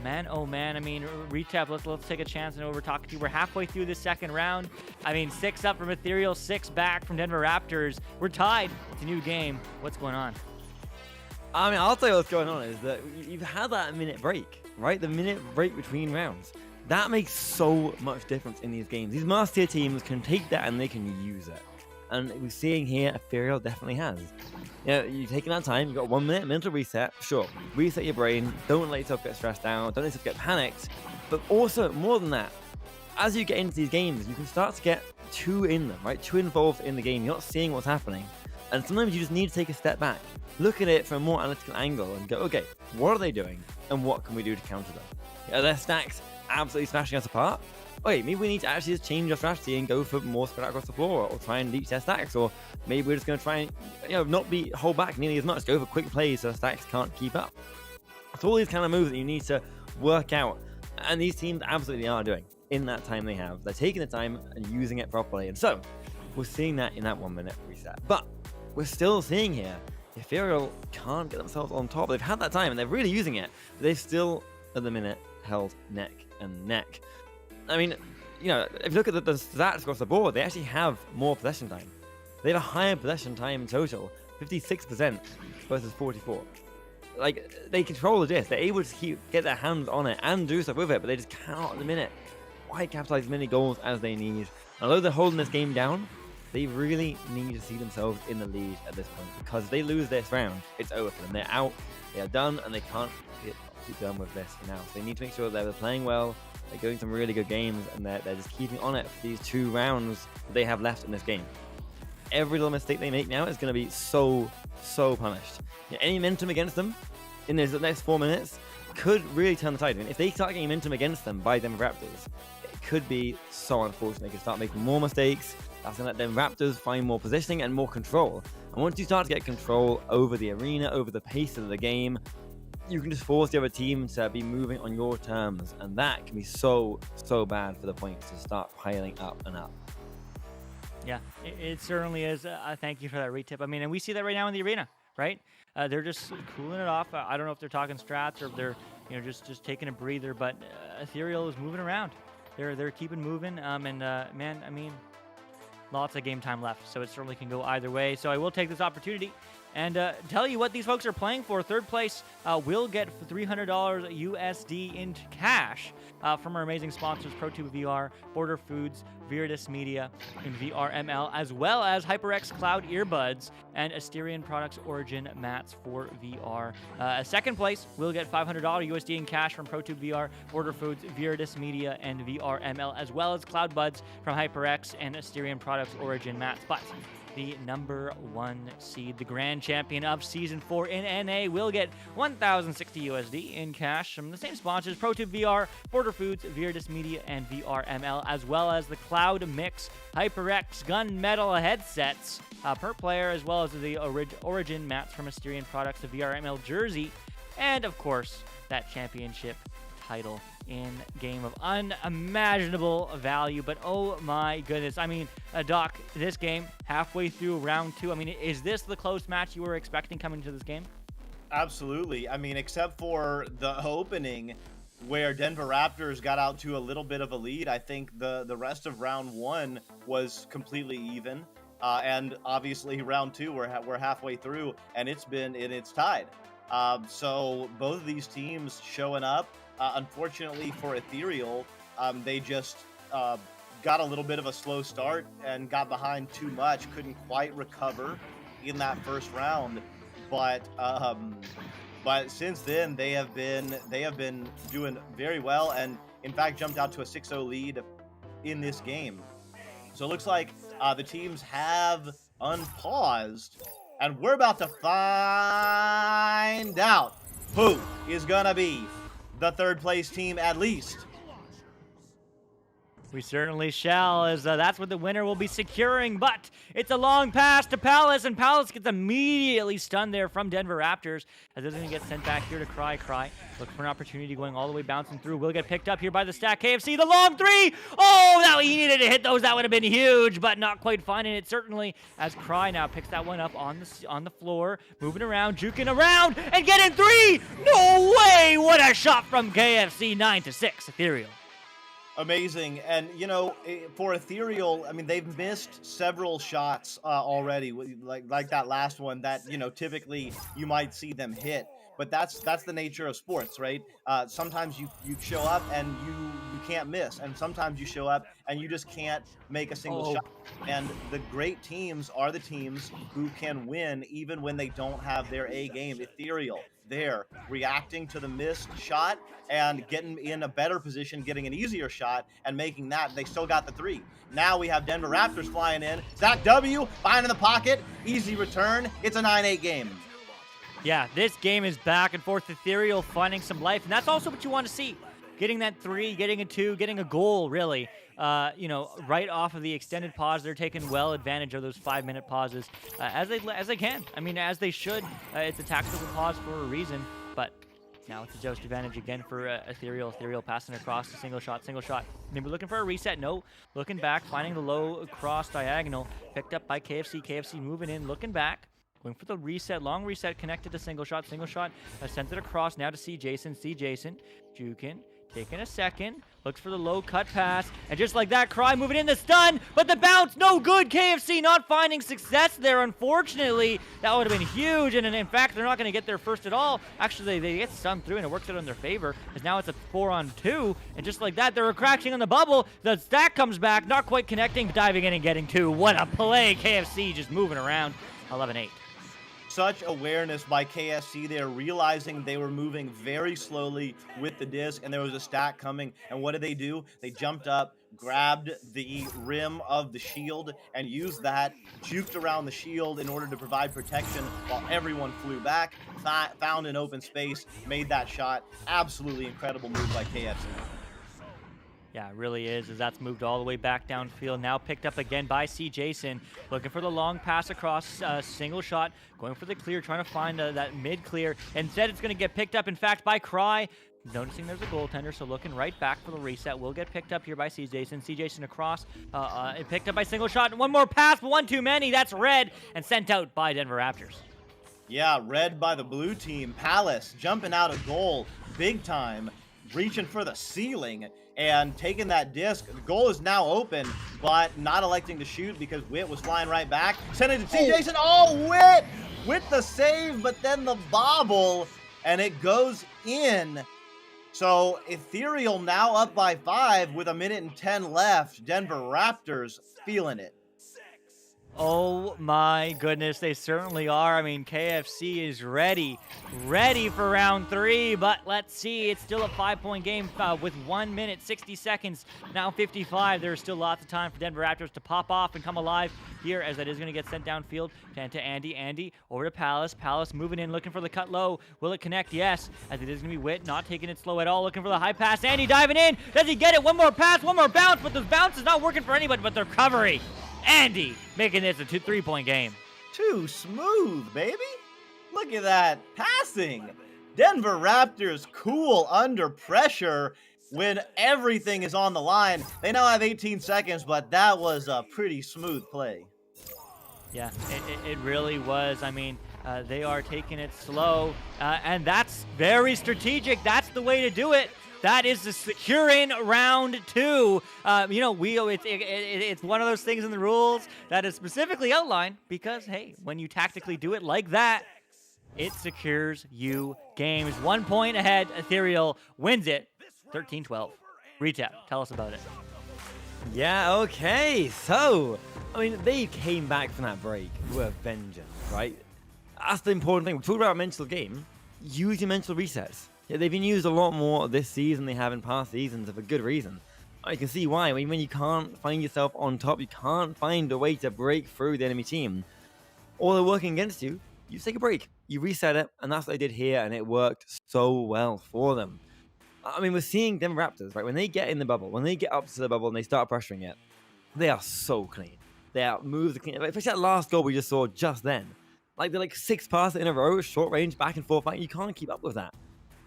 Man, oh man, I mean, Retap, let's take a chance and over talk to you. We're halfway through the second round. I mean, 6 up from Ethereal, 6 back from Denver Raptors. We're tied. It's a new game. What's going on? I mean, I'll tell you what's going on is that you've had that minute break, right? The minute break between rounds. That makes so much difference in these games. These master tier teams can take that and they can use it. And we're seeing here, Ethereal definitely has. You know, you're taking that time, you've got 1 minute mental reset, sure. Reset your brain, don't let yourself get stressed out, don't let yourself get panicked. But also, more than that, as you get into these games, you can start to get too in them, right? Too involved in the game, you're not seeing what's happening. And sometimes you just need to take a step back, look at it from a more analytical angle and go, okay, what are they doing? And what can we do to counter them? Are their stacks absolutely smashing us apart? Okay, maybe we need to actually just change our strategy and go for more spread out across the floor, or try and leech their stacks, or maybe we're just going to try and, you know, not hold back nearly as much, go for quick plays so the stacks can't keep up. It's all these kind of moves that you need to work out, and these teams absolutely are doing in that time they have. They're taking the time and using it properly, and so we're seeing that in that 1 minute reset. But we're still seeing here, Ethereal can't get themselves on top. They've had that time and they're really using it, but they've still at the minute held neck and neck. I mean, you know, if you look at the stats across the board, they actually have more possession time. They have a higher possession time in total, 56% versus 44. Like, they control the disc. They're able to get their hands on it and do stuff with it, but they just cannot at the minute quite capitalize as many goals as they need. Although they're holding this game down, they really need to see themselves in the lead at this point, because if they lose this round, it's over for them. They're out, they are done, and they can't keep done with this for now. So they need to make sure that they're playing well, they're going some really good games, and they're just keeping on it for these 2 rounds that they have left in this game. Every little mistake they make now is going to be so punished. You know, any momentum against them in the next 4 minutes could really turn the tide. I mean, if they start getting momentum against them by Denver Raptors, it could be so unfortunate. They could start making more mistakes. That's going to let Denver Raptors find more positioning and more control. And once you start to get control over the arena, over the pace of the game, you can just force the other team to be moving on your terms, and that can be so bad for the points to start piling up and up. Yeah, it certainly is. Thank you for that retip. I mean, and we see that right now in the arena, right? They're just cooling it off. I don't know if they're talking strats or if they're, you know, just taking a breather, but Ethereal is moving around. They're keeping moving. Man, I mean, lots of game time left, so it certainly can go either way. So I will take this opportunity and tell you what these folks are playing for. Third place will get $300 USD in cash from our amazing sponsors, ProTube VR, Border Foods, Viridis Media, and VRML, as well as HyperX Cloud earbuds and Asterion Products Origin mats for VR. Second place will get $500 USD in cash from ProTube VR, Border Foods, Viridis Media, and VRML, as well as Cloud Buds from HyperX and Asterion Products Origin mats. But the number 1 seed, the grand champion of Season 4 in NA, will get 1,060 USD in cash from the same sponsors, ProTube VR, Border Foods, Viridis Media, and VRML, as well as the Cloud Mix HyperX Gunmetal headsets per player, as well as the Origin mats from Asterion Products, the VRML jersey, and of course, that championship title in game of unimaginable value. But oh my goodness, I mean, Doc, this game halfway through round 2, I mean, is this the close match you were expecting coming to this game? Absolutely. I mean, except for the opening where Denver Raptors got out to a little bit of a lead, I think the rest of round 1 was completely even. And obviously round 2, we're halfway through, and it's tied. So both of these teams showing up. Unfortunately for Ethereal, they just got a little bit of a slow start and got behind too much, couldn't quite recover in that first round. But since then they have been doing very well, and in fact jumped out to a 6-0 lead in this game. So it looks like the teams have unpaused, and we're about to find out who is gonna be the third place team, at least We certainly shall, as that's what the winner will be securing. But it's a long pass to Palace, and Palace gets immediately stunned there from Denver Raptors, as it's going to get sent back here to Cry. Look for an opportunity going all the way, bouncing through. Will get picked up here by the Stack KFC. The long three! Oh, that he needed to hit those. That would have been huge, but not quite finding it, certainly, as Cry now picks that one up on the floor, moving around, juking around, and getting three! No way! What a shot from KFC, 9-6, Ethereal. Amazing. And, you know, for Ethereal, I mean, they've missed several shots already, like that last one that, you know, typically you might see them hit. But that's the nature of sports, right? Sometimes you show up and you can't miss. And sometimes you show up and you just can't make a single shot. And the great teams are the teams who can win even when they don't have their A game. Ethereal, they're reacting to the missed shot and getting in a better position, getting an easier shot and making that. They still got the three. Now we have Denver Raptors flying in. Zach W, finding the pocket, easy return. It's a 9-8 game. Yeah, this game is back and forth. Ethereal finding some life, and that's also what you want to see. Getting that three, getting a two, getting a goal, really. You know, right off of the extended pause, they're taking well advantage of those 5-minute pauses as they can. I mean, as they should. It's a tactical pause for a reason, but now it's a Joust advantage again for Ethereal. Ethereal passing across the single shot. Maybe looking for a reset. No, looking back, finding the low cross diagonal, picked up by KFC. KFC moving in, looking back. Going for the reset, long reset, connected to single shot, sends it across now to C. Jason, juking, taking a second, looks for the low cut pass, and just like that, Cry moving in the stun, but the bounce, no good. KFC not finding success there, unfortunately. That would have been huge, and in fact, they're not going to get there first at all. Actually, they get stunned through, and it works out in their favor, as now it's a 4-on-2, and just like that, they're crashing on the bubble. The Stack comes back, not quite connecting, diving in and getting two. What a play. KFC just moving around. 11-8. Such awareness by KFC there, realizing they were moving very slowly with the disc and there was a stack coming. And what did they do? They jumped up, grabbed the rim of the shield and used that, juked around the shield in order to provide protection while everyone flew back, found an open space, made that shot. Absolutely incredible move by KFC. Yeah, it really is, as that's moved all the way back downfield. Now picked up again by C. Jason, looking for the long pass across, single shot, going for the clear, trying to find that mid-clear. Instead, it's going to get picked up, in fact, by Cry. Noticing there's a goaltender, so looking right back for the reset. Will get picked up here by C. Jason. C. Jason across, picked up by single shot. And one more pass, but one too many. That's red, and sent out by Denver Raptors. Yeah, red by the blue team. Palace jumping out of goal big time, reaching for the ceiling and taking that disc. The goal is now open, but not electing to shoot because Witt was flying right back. Send it to C. Jason. Oh, Witt with the save, but then the bobble, and it goes in. So Ethereal now up by 5 with 1:10 left. Denver Raptors feeling it. Oh my goodness, they certainly are. I mean, KFC is ready for round 3, but let's see. It's still a 5-point game with 1 minute, 60 seconds, now 55. There's still lots of time for Denver Raptors to pop off and come alive here, as that is going to get sent downfield to Andy. Andy over to Palace. Palace moving in, looking for the cut low. Will it connect? Yes, as it is going to be Witt, not taking it slow at all, looking for the high pass. Andy diving in. Does he get it? One more pass, one more bounce, but the bounce is not working for anybody but the recovery. Andy making this a 3-point game. Too smooth, baby. Look at that passing. Denver Raptors cool under pressure when everything is on the line. They now have 18 seconds, but that was a pretty smooth play. Yeah, it really was. I mean, they are taking it slow, and that's very strategic. That's the way to do it. That is the securing round 2. You know, it's one of those things in the rules that is specifically outlined because, hey, when you tactically do it like that, it secures you games. 1 point ahead. Ethereal wins it 13-12. Retap, tell us about it. Yeah, okay. So, I mean, they came back from that break with a vengeance, right? That's the important thing. We talked about a mental game. Use your mental resets. Yeah, they've been used a lot more this season than they have in past seasons for good reason. You can see why. When you can't find yourself on top, you can't find a way to break through the enemy team, or they're working against you, you take a break. You reset it, and that's what they did here, and it worked so well for them. I mean, we're seeing them Raptors, right? When they get in the bubble, when they get up to the bubble and they start pressuring it, they are so clean. They are moves clean. Especially that last goal we just saw just then. Like, they're like 6 passes in a row, short range, back and forth fight. You can't keep up with that.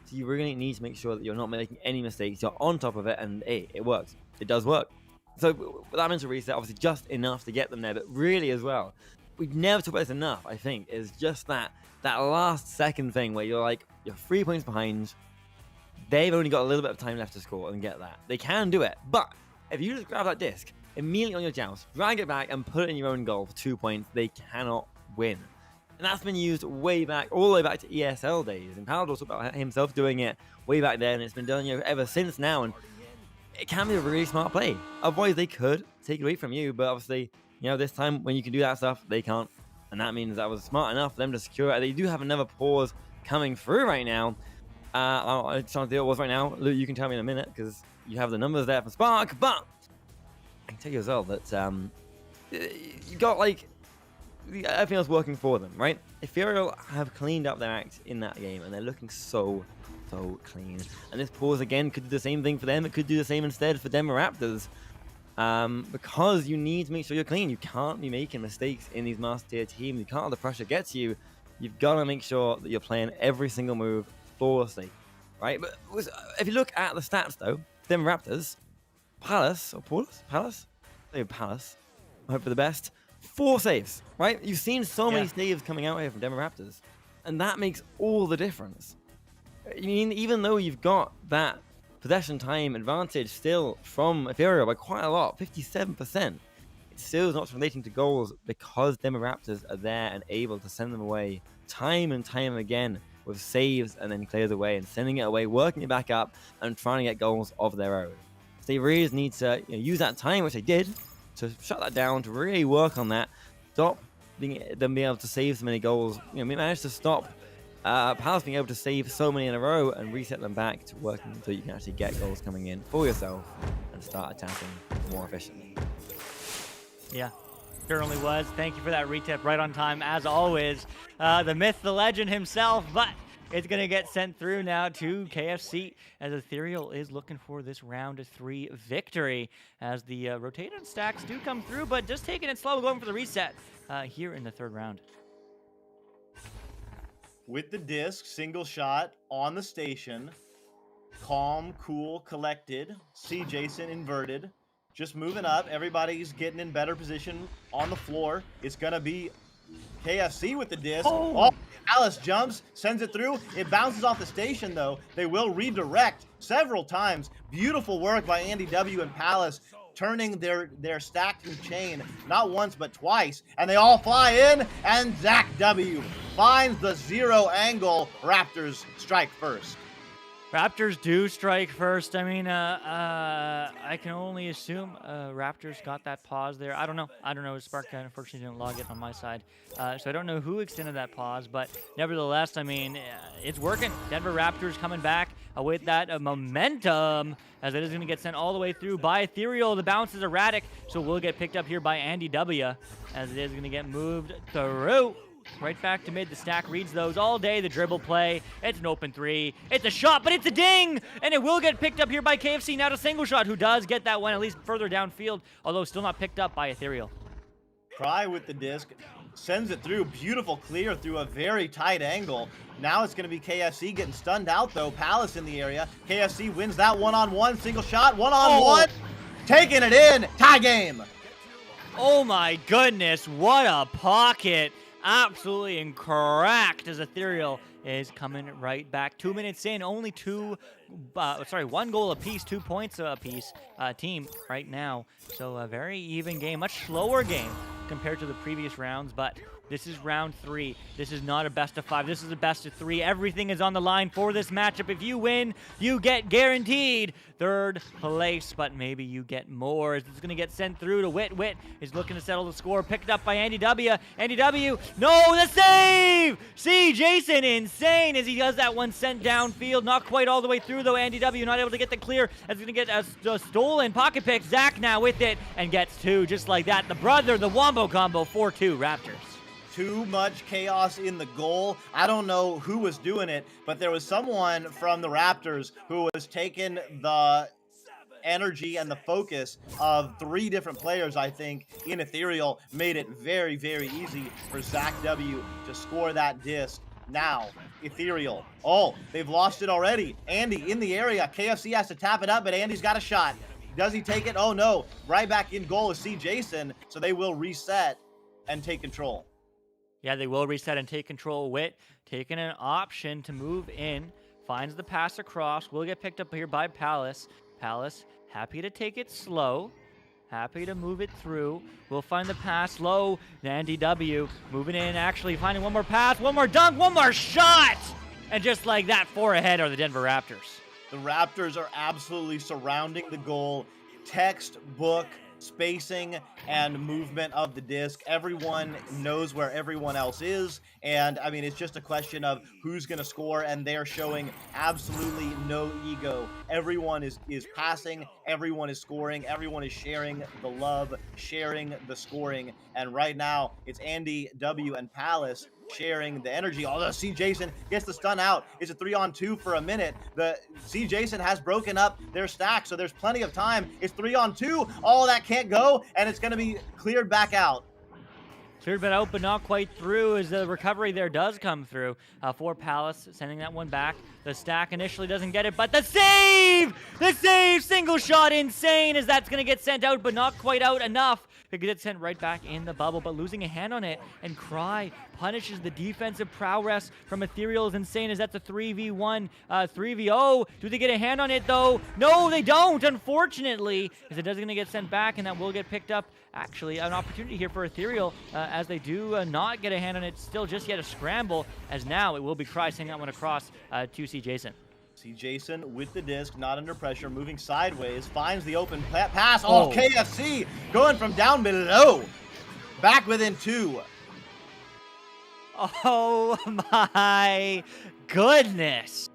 So you really need to make sure that you're not making any mistakes. You're on top of it, and hey, it works. It does work. So with that mental reset, obviously just enough to get them there, but really as well, we've never talked about this enough, I think, is just that last second thing where you're like, you're 3 points behind. They've only got a little bit of time left to score and get that. They can do it, but if you just grab that disc immediately on your joust, drag it back and put it in your own goal for 2 points, they cannot win. And that's been used way back, all the way back to ESL days. And Palador talked about himself doing it way back then, and it's been done ever since now. And it can be a really smart play. Otherwise, they could take it away from you, but obviously, this time when you can do that stuff, they can't. And that means that was smart enough for them to secure it. They do have another pause coming through right now. I'm trying to deal with right now. Luke, you can tell me in a minute because you have the numbers there for Spark. But I can tell you as well that you got everything else working for them, right? Ethereal have cleaned up their act in that game, and they're looking so clean. And this pause again could do the same thing for them. It could do the same instead for Denver Raptors. Because you need to make sure you're clean. You can't be making mistakes in these master tier teams. You can't let the pressure get to you. You've got to make sure that you're playing every single move flawlessly, right? But if you look at the stats, though, Denver Raptors, Palace, I hope for the best. 4 saves, right? You've seen so many saves coming out here from Denver Raptors, and that makes all the difference. I mean, even though you've got that possession time advantage still from Ethereal by quite a lot, 57%, it still is not relating to goals because Denver Raptors are there and able to send them away time and time again with saves and then clears away and sending it away, working it back up and trying to get goals of their own. So they really need to use that time, which they did, to shut that down, to really work on that, stop them being able to save so many goals. We managed to stop Palace being able to save so many in a row and reset them back to working so you can actually get goals coming in for yourself and start attacking more efficiently. Yeah, certainly was. Thank you for that retip right on time, as always. The myth, the legend himself, but it's going to get sent through now to KFC as Ethereal is looking for this round 3 victory as the rotated stacks do come through, but just taking it slow, going for the reset here in the 3rd round. With the disc, single shot on the station. Calm, cool, collected. See Jason inverted. Just moving up. Everybody's getting in better position on the floor. It's going to be KFC with the disc. Oh, Alice jumps, sends it through. It bounces off the station, though. They will redirect several times. Beautiful work by Andy W. and Palace, turning their stacking chain not once but twice. And they all fly in, and Zach W. finds the 0 angle. Raptors strike first. Raptors do strike first. I mean, I can only assume Raptors got that pause there. I don't know. Spark unfortunately didn't log it on my side, so I don't know who extended that pause. But nevertheless, I mean, it's working. Denver Raptors coming back with that momentum, as it is going to get sent all the way through by Ethereal. The bounce is erratic, so will get picked up here by Andy W, as it is going to get moved through. Right back to mid. The stack reads those all day. The dribble play. It's an open 3. It's a shot, but it's a ding! And it will get picked up here by KFC. Now to single shot, who does get that one at least further downfield, although still not picked up by Ethereal. Cry with the disc. Sends it through. Beautiful clear through a very tight angle. Now it's going to be KFC getting stunned out, though. Palace in the area. KFC wins that one-on-one. Single shot. One-on-one. Taking it in. Tie game. Oh, my goodness. What a pocket. Absolutely incorrect as Ethereal is coming right back. 2 minutes in, only 1 goal apiece, 2 points apiece team right now. So a very even game, much slower game compared to the previous rounds, but this is round 3. This is not a best of 5. This is a best of 3. Everything is on the line for this matchup. If you win, you get guaranteed 3rd place, but maybe you get more. It's going to get sent through to Wit. Wit is looking to settle the score. Picked up by Andy W. Andy W. No, the save! See, Jason, insane as he does that one sent downfield. Not quite all the way through, though. Andy W. not able to get the clear. As going to get a stolen pocket pick. Zach now with it and gets 2 just like that. The brother, the wombo combo, 4-2 Raptors. Too much chaos in the goal. I don't know who was doing it, but there was someone from the Raptors who was taking the energy and the focus of 3 different players, I think, in Ethereal, made it very, very easy for Zach W to score that disc. Now, Ethereal. Oh, they've lost it already. Andy in the area. KFC has to tap it up, but Andy's got a shot. Does he take it? Oh, no. Right back in goal is C. Jason, so they will reset and take control. Yeah, they will reset and take control. Wit taking an option to move in. Finds the pass across. Will get picked up here by Palace. Palace happy to take it slow. Happy to move it through. We'll find the pass low. Andy W moving in, actually finding one more pass, one more dunk, one more shot! And just like that, 4 ahead are the Denver Raptors. The Raptors are absolutely surrounding the goal. Textbook spacing and movement of the disc. Everyone knows where everyone else is. And I mean, it's just a question of who's going to score, and they're showing absolutely no ego. Everyone is passing, everyone is scoring, everyone is sharing the love, sharing the scoring. And right now, it's Andy W and Palace sharing the energy. Although C. Jason gets the stun out. It's a 3-on-2 for a minute. The C. Jason has broken up their stack, so there's plenty of time. It's 3-on-2. All that can't go, and it's going to be cleared back out. Cleared it out, but not quite through as the recovery there does come through for Palace, sending that one back. The stack initially doesn't get it, but the save! The save! Single shot, insane, as that's going to get sent out, but not quite out enough to get sent right back in the bubble, but losing a hand on it, and Cry punishes the defensive prowess from Ethereal is insane, as that's a 3v1, 3v0. Do they get a hand on it, though? No, they don't, unfortunately, as it does going to get sent back, and that will get picked up. Actually, an opportunity here for Ethereal, as they do not get a hand on it, still just yet a scramble, as now it will be Cry sending that one across to C. Jason. See Jason with the disc, not under pressure, moving sideways, finds the open pass. Oh, KFC going from down below, back within 2. Oh my goodness.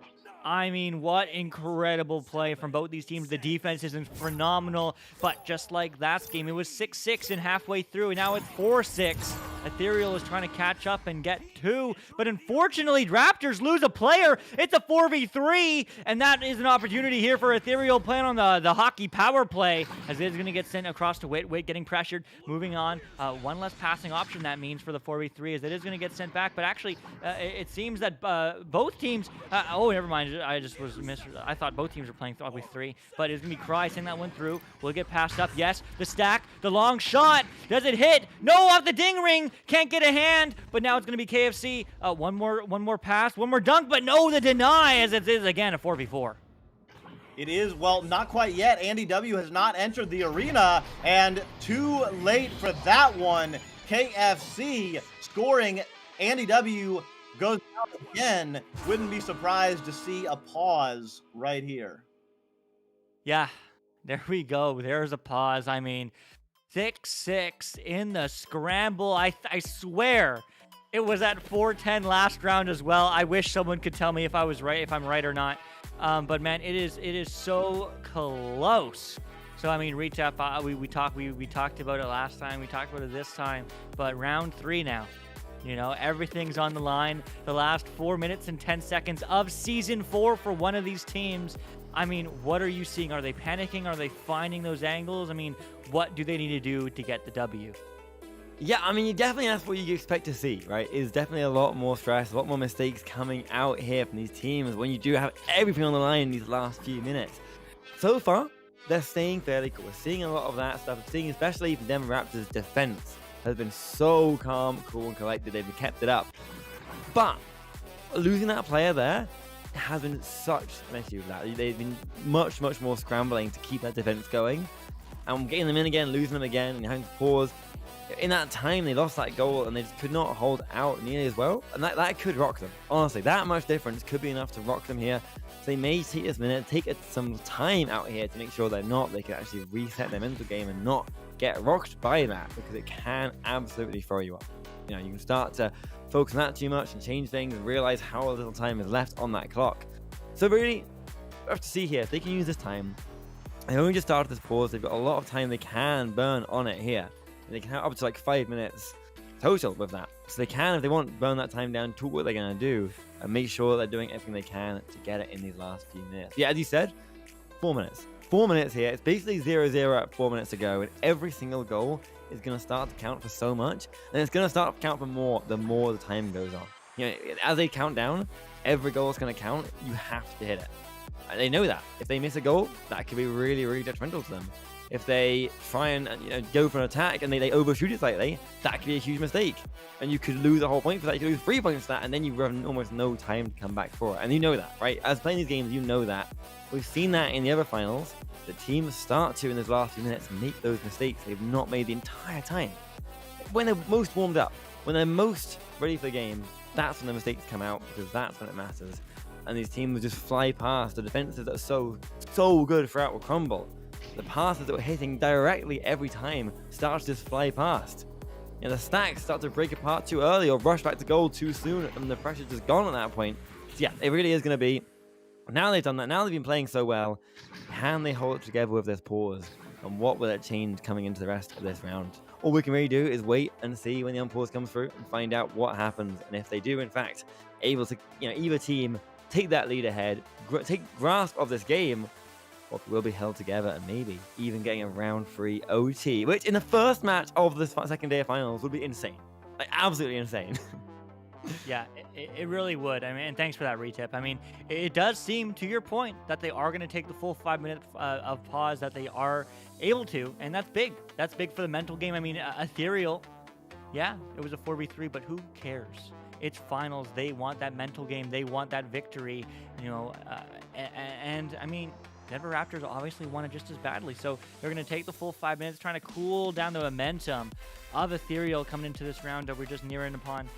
I mean, what incredible play from both these teams. The defense isn't phenomenal, but just like last game, it was 6-6 and halfway through, and now it's 4-6. Ethereal is trying to catch up and get 2, but unfortunately, Raptors lose a player. It's a 4v3, and that is an opportunity here for Ethereal playing on the hockey power play, as it is going to get sent across to Wit. Wit getting pressured, moving on. One less passing option that means for the 4v3, as it is going to get sent back, but actually, it seems that both teams, oh, never mind. I just was I thought both teams were playing 3v3, but it's gonna be Cry sending that one through. Will it get passed up? Yes. The stack, the long shot. Does it hit? No, off the ding ring. Can't get a hand. But now it's gonna be KFC. One more pass, one more dunk, but no, the deny, as it is again a 4v4. It is, well, not quite yet. Andy W has not entered the arena, and too late for that one. KFC scoring. Andy W goes down again. Wouldn't be surprised to see a pause right here. Yeah, there we go. There's a pause. I mean, 6-6 in the scramble. I swear it was at 4-10 last round as well. I wish someone could tell me if I was right, if I'm right or not. But man, it is so close. So I mean, recap. We talked about it last time. We talked about it this time. But round 3 now. You know, everything's on the line. The last 4 minutes and 10 seconds of Season 4 for one of these teams. I mean, what are you seeing? Are they panicking? Are they finding those angles? I mean, what do they need to do to get the W? Yeah, I mean, definitely that's what you expect to see, right? Is definitely a lot more stress, a lot more mistakes coming out here from these teams when you do have everything on the line in these last few minutes. So far, they're staying fairly cool. We're seeing a lot of that stuff. We're seeing especially the Denver Raptors' defense has been so calm, cool, and collected. They've kept it up. But losing that player there has been such an issue with that. They've been much, much more scrambling to keep that defense going. And getting them in again, losing them again, and having to pause. In that time, they lost that goal, and they just could not hold out nearly as well. And that could rock them. Honestly, that much difference could be enough to rock them here. So they may take this minute, take some time out here to make sure they can actually reset their mental game and not get rocked by that, because it can absolutely throw you off. You know, you can start to focus on that too much and change things and realize how little time is left on that clock. So really, we have to see here if they can use this time. They only just started this pause. They've got a lot of time they can burn on it here. They can have up to like 5 minutes total with that. So they can, if they want, burn that time down, to what they're going to do, and make sure they're doing everything they can to get it in these last few minutes. Yeah, as you said, 4 minutes. 4 minutes here. It's basically 0-0 at 4 minutes to go, and every single goal is going to start to count for so much, and it's going to start to count for more the more the time goes on. You know, as they count down, every goal is going to count. You have to hit it. And they know that. If they miss a goal, that could be really, really detrimental to them. If they try and go for an attack and they overshoot it slightly, that could be a huge mistake. And you could lose a whole point for that. You could lose 3 points for that, and then you have almost no time to come back for it. And you know that, right? As playing these games, you know that. We've seen that in the other finals. The teams start to, in those last few minutes, make those mistakes they've not made the entire time. When they're most warmed up, when they're most ready for the game, that's when the mistakes come out, because that's when it matters. And these teams just fly past. The defenses that are so good throughout will crumble. The passes that were hitting directly every time start to just fly past. You know, the stacks start to break apart too early or rush back to goal too soon, and the pressure's just gone at that point. So yeah, it really is going to be, now they've done that, now they've been playing so well, can they hold it together with this pause? And what will it change coming into the rest of this round? All we can really do is wait and see when the unpause comes through and find out what happens. And if they do, in fact, able to, either team take that lead ahead, take grasp of this game, or will be held together and maybe even getting a round 3 OT, which in the first match of the second day of finals would be insane. Like, absolutely insane. Yeah, it really would. I mean, and thanks for that retip. I mean, it does seem, to your point, that they are going to take the full 5 minutes of pause, that they are able to, and that's big. That's big for the mental game. I mean, Ethereal, yeah, it was a 4v3, but who cares? It's finals. They want that mental game. They want that victory, and I mean, Denver Raptors obviously want it just as badly. So they're going to take the full 5 minutes, trying to cool down the momentum of Ethereal coming into this round. We're just nearing upon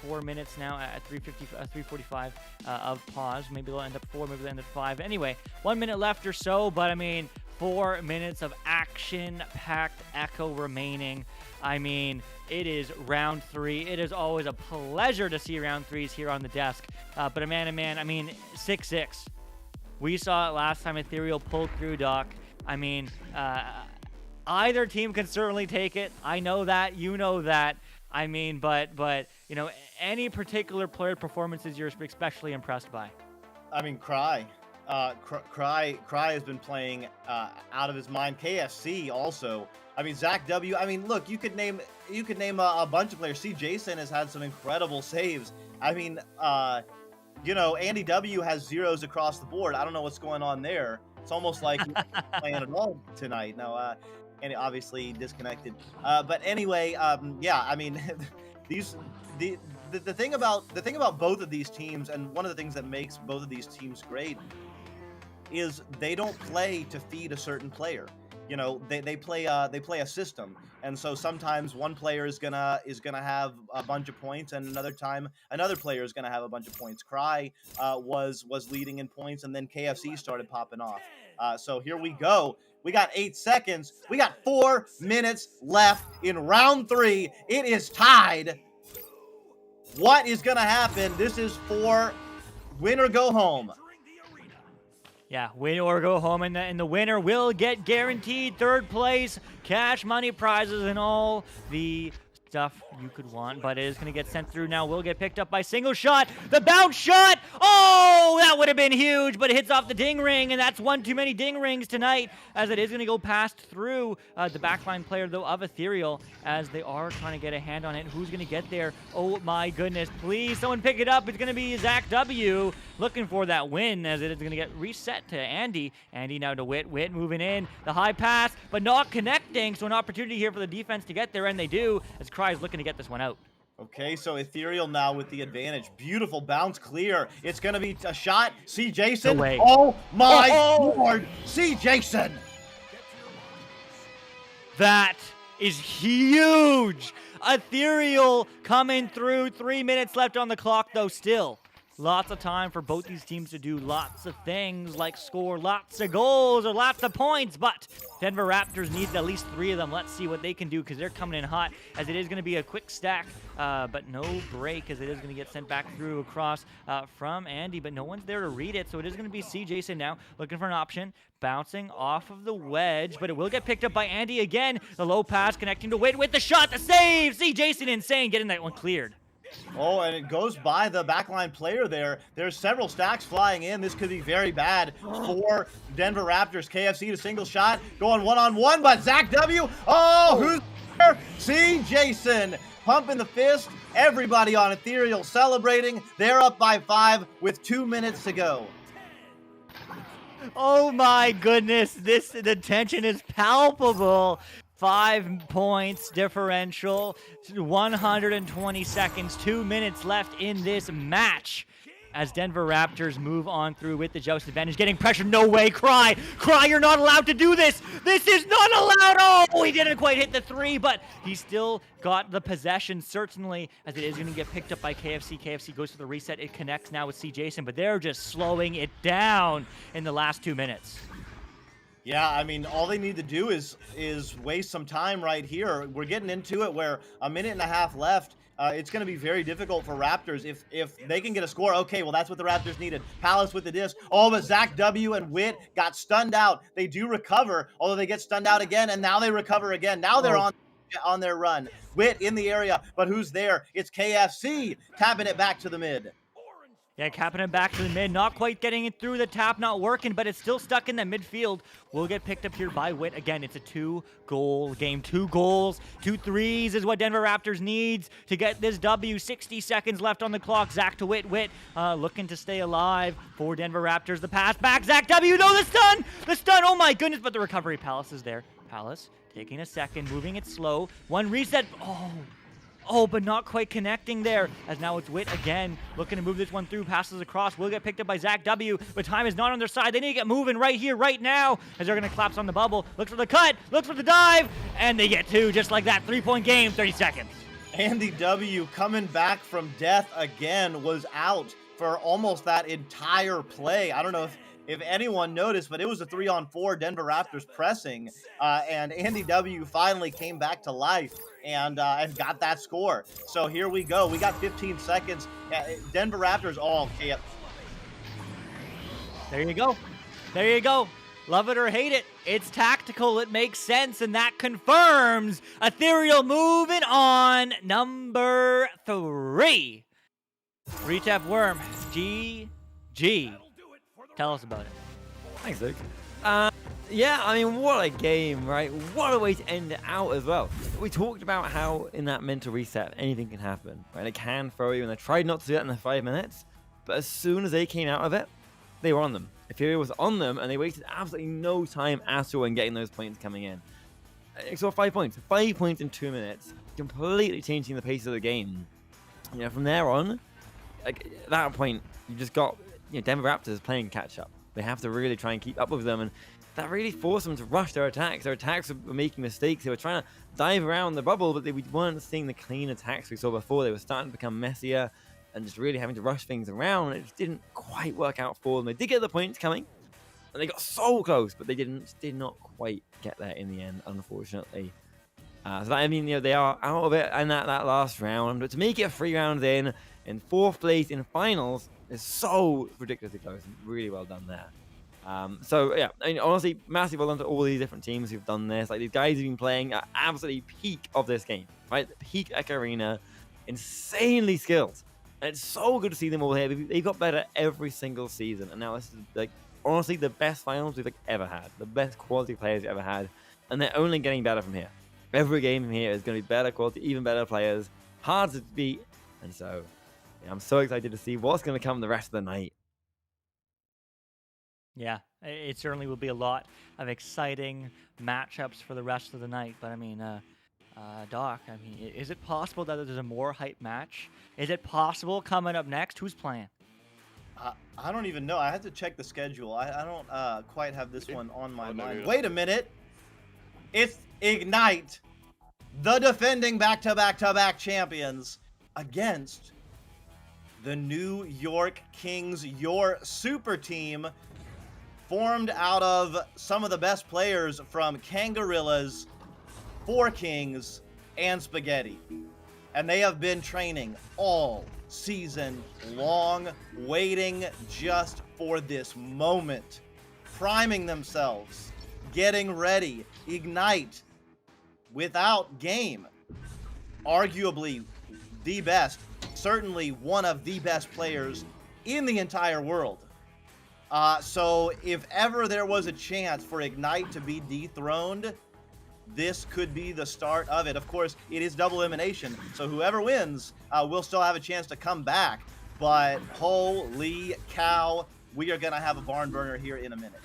4 minutes now at 3:45 of pause. Maybe they'll end up 4, maybe they'll end up 5. Anyway, 1 minute left or so, but I mean, 4 minutes of action-packed echo remaining. I mean, it is round 3. It is always a pleasure to see round 3s here on the desk. But man, I mean, 6-6. We saw it last time Ethereal pulled through, Doc. I mean, either team can certainly take it. I know that. You know that. I mean, but any particular player performances you're especially impressed by? I mean, Cry. Cry has been playing out of his mind. KFC also. I mean, Zach W. I mean, look, you could name a bunch of players. See, Jason has had some incredible saves. I mean, Andy W has zeros across the board. I don't know what's going on there. It's almost like he's not playing at all tonight. No, and obviously disconnected. But anyway, yeah. I mean, the thing about both of these teams, and one of the things that makes both of these teams great, is they don't play to feed a certain player. They play a system, and so sometimes one player is gonna have a bunch of points, and another time another player is gonna have a bunch of points. Cry was leading in points, and then KFC started popping off. So here we go. We got 8 seconds. We got 4 minutes left in round 3. It is tied. What is gonna happen? This is for win or go home. Yeah, win or go home, and the winner will get guaranteed 3rd place, cash money prizes, and all the stuff you could want, but it is going to get sent through now. Will get picked up by single shot. The bounce shot. Oh, that would have been huge, but it hits off the ding ring, and that's one too many ding rings tonight, as it is going to go past through the backline player, though, of Ethereal, as they are trying to get a hand on it. Who's going to get there? Oh, my goodness. Please, someone pick it up. It's going to be Zach W. looking for that win, as it is going to get reset to Andy. Andy now to Wit. Wit moving in. The high pass, but not connecting, so an opportunity here for the defense to get there, and they do, as Cry is looking to get this one out. Okay, so Ethereal now with the advantage. Beautiful bounce clear. It's going to be a shot. See Jason. No way. Oh, my Lord. See Jason. That is huge. Ethereal coming through. 3 minutes left on the clock, though, still. Lots of time for both these teams to do lots of things like score lots of goals or lots of points, but Denver Raptors needs at least 3 of them. Let's see what they can do because they're coming in hot as it is going to be a quick stack, but no break as it is going to get sent back through across from Andy, but no one's there to read it, so it is going to be Jason now looking for an option. Bouncing off of the wedge, but it will get picked up by Andy again. The low pass connecting to Witt with the shot, the save! Jason insane getting that one cleared. Oh, and it goes by the backline player there. There's several stacks flying in. This could be very bad for Denver Raptors. KFC to single shot, going one-on-one, but Zach W. Oh, who's there? Jason pumping the fist. Everybody on Ethereal celebrating. They're up by 5 with 2 minutes to go. Oh my goodness, the tension is palpable. 5 points differential, 120 seconds, 2 minutes left in this match. As Denver Raptors move on through with the joust advantage, getting pressure. No way, Cry, you're not allowed to do this. This is not allowed. Oh, he didn't quite hit the 3, but he still got the possession, certainly, as it is going to get picked up by KFC. KFC goes for the reset. It connects now with Jason, but they're just slowing it down in the last 2 minutes. Yeah, I mean, all they need to do is waste some time right here. We're getting into it where a minute and a half left. It's going to be very difficult for Raptors if they can get a score. Okay, well, that's what the Raptors needed. Palace with the disc. Oh, but Zach W. and Witt got stunned out. They do recover, although they get stunned out again, and now they recover again. Now they're on their run. Witt in the area, but who's there? It's KFC tapping it back to the mid. Yeah, capping it back to the mid, not quite getting it through the tap, not working, but it's still stuck in the midfield. Will get picked up here by Witt. Again, it's a 2-goal game. 2 goals, 2 threes is what Denver Raptors needs to get this W. 60 seconds left on the clock. Zach to Witt. Witt looking to stay alive for Denver Raptors. The pass back. Zach W. No, the stun! The stun! Oh my goodness, but the recovery. Palace is there. Palace taking a second, moving it slow. One reset. Oh, but not quite connecting there, as now it's Witt again, looking to move this one through, passes across, will get picked up by Zach W, but time is not on their side. They need to get moving right here, right now, as they're going to collapse on the bubble. Looks for the cut, looks for the dive, and they get 2, just like that. 3-point game, 30 seconds. Andy W. coming back from death again was out for almost that entire play. I don't know if anyone noticed, but it was a 3-on-4 Denver Raptors pressing, and Andy W. finally came back to life and got that score. So here we go. We got 15 seconds. Denver Raptors all can't. There you go. There you go. Love it or hate it, it's tactical, it makes sense, and that confirms Ethereal moving on. Number 3. Retap Worm, GG. Tell us about it. Thanks, Luke. Yeah, I mean, what a game, right? What a way to end it out as well. We talked about how in that mental reset, anything can happen, right? It can throw you, and they tried not to do that in the 5 minutes, but as soon as they came out of it, they were on them. Ethereal was on them, and they wasted absolutely no time at all in getting those points coming in. They saw 5 points. 5 points in 2 minutes, completely changing the pace of the game. You know, from there on, like, at that point, you just got, you know, Denver Raptors playing catch-up. They have to really try and keep up with them, and that really forced them to rush their attacks. Their attacks were making mistakes. They were trying to dive around the bubble, but we weren't seeing the clean attacks we saw before. They were starting to become messier and just really having to rush things around. It just didn't quite work out for them. They did get the points coming, and they got so close, but they did not quite get there in the end, unfortunately. So that, I mean, you know, they are out of it in that last round, but to make it 3 rounds in 4th place in finals is so ridiculously close. Really well done there. So yeah, I mean, honestly, massive well done to all these different teams who've done this. Like, these guys have been playing at absolutely peak of this game, right? Peak Echo Arena, insanely skilled. And it's so good to see them all here. They've got better every single season, and now this is, like, honestly the best finals we've ever had, the best quality players we've ever had, and they're only getting better from here. Every game from here is going to be better quality, even better players, hard to beat, and so yeah, I'm so excited to see what's going to come the rest of the night. Yeah, it certainly will be a lot of exciting matchups for the rest of the night. But I mean, Doc, I mean, is it possible that there's a more hype match? Is it possible coming up next? Who's playing? I don't even know. I had to check the schedule. I don't quite have this one on my mind. Wait a minute. It's Ignite, the defending back-to-back-to-back champions, against the New York Kings, your super team, formed out of some of the best players from Kangarillas, 4Kings, and Spaghetti. And they have been training all season long, waiting just for this moment, priming themselves, getting ready. Ignite, without game, arguably the best, certainly one of the best players in the entire world. So if ever there was a chance for Ignite to be dethroned, this could be the start of it. Of course, it is double elimination, so whoever wins will still have a chance to come back. But holy cow, we are going to have a barn burner here in a minute.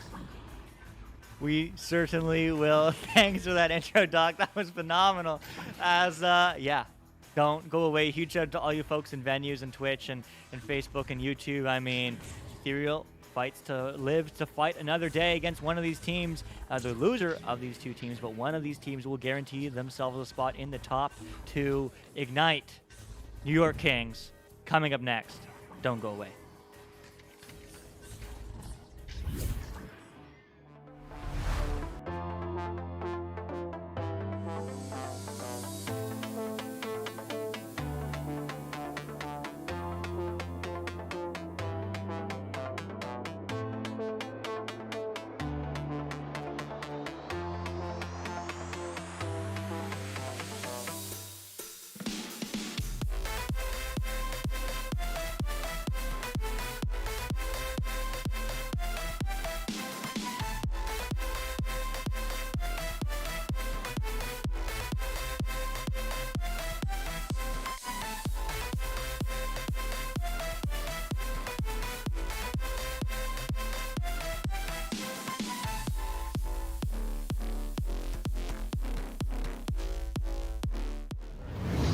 We certainly will. Thanks for that intro, Doc. That was phenomenal. As, yeah, don't go away. Huge shout out to all you folks in venues and Twitch and Facebook and YouTube. I mean, Ethereal fights to live to fight another day against one of these teams, the loser of these two teams, but one of these teams will guarantee themselves a spot in the top 2. Ignite, New York Kings, coming up next. Don't go away.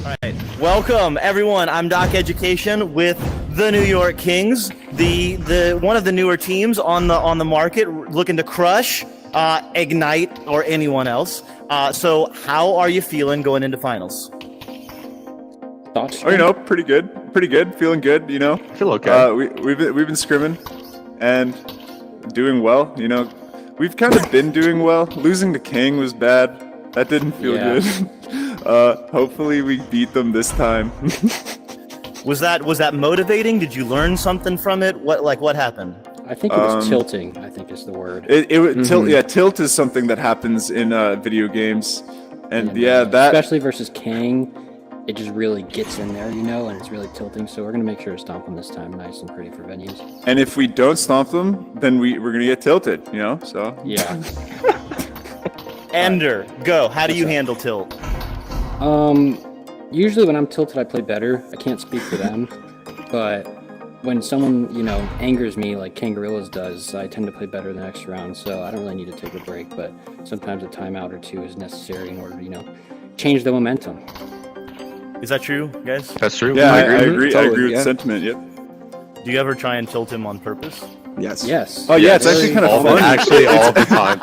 All right, welcome everyone. I'm Doc Education with the New York Kings, the one of the newer teams on the market, looking to crush Ignite or anyone else. So how are you feeling going into finals? Thoughts? Oh, you know, pretty good, feeling good. You know, I feel okay. We've been scrimming and doing well. You know, we've kind of been doing well. Losing to King was bad. That didn't feel good. Hopefully we beat them this time. Was that motivating? Did you learn something from it? What happened? I think it was tilting, I think is the word. Tilt. Yeah, tilt is something that happens in video games, and that especially versus Kang, it just really gets in there, you know, and it's really tilting. So we're gonna make sure to stomp them this time, nice and pretty for venues. And if we don't stomp them, then we're gonna get tilted, you know. So yeah. Ender, go. How do you handle tilt? Usually when I'm tilted, I play better. I can't speak for them, but when someone, you know, angers me like Kangarillas does, I tend to play better the next round. So I don't really need to take a break, but sometimes a timeout or two is necessary in order to, you know, change the momentum. Is that true, guys? That's true. Yeah, I agree. Totally, I agree with the sentiment. Yep. Do you ever try and tilt him on purpose? Yes. Yes. Oh yeah, it's actually kind of fun. Actually, all the time.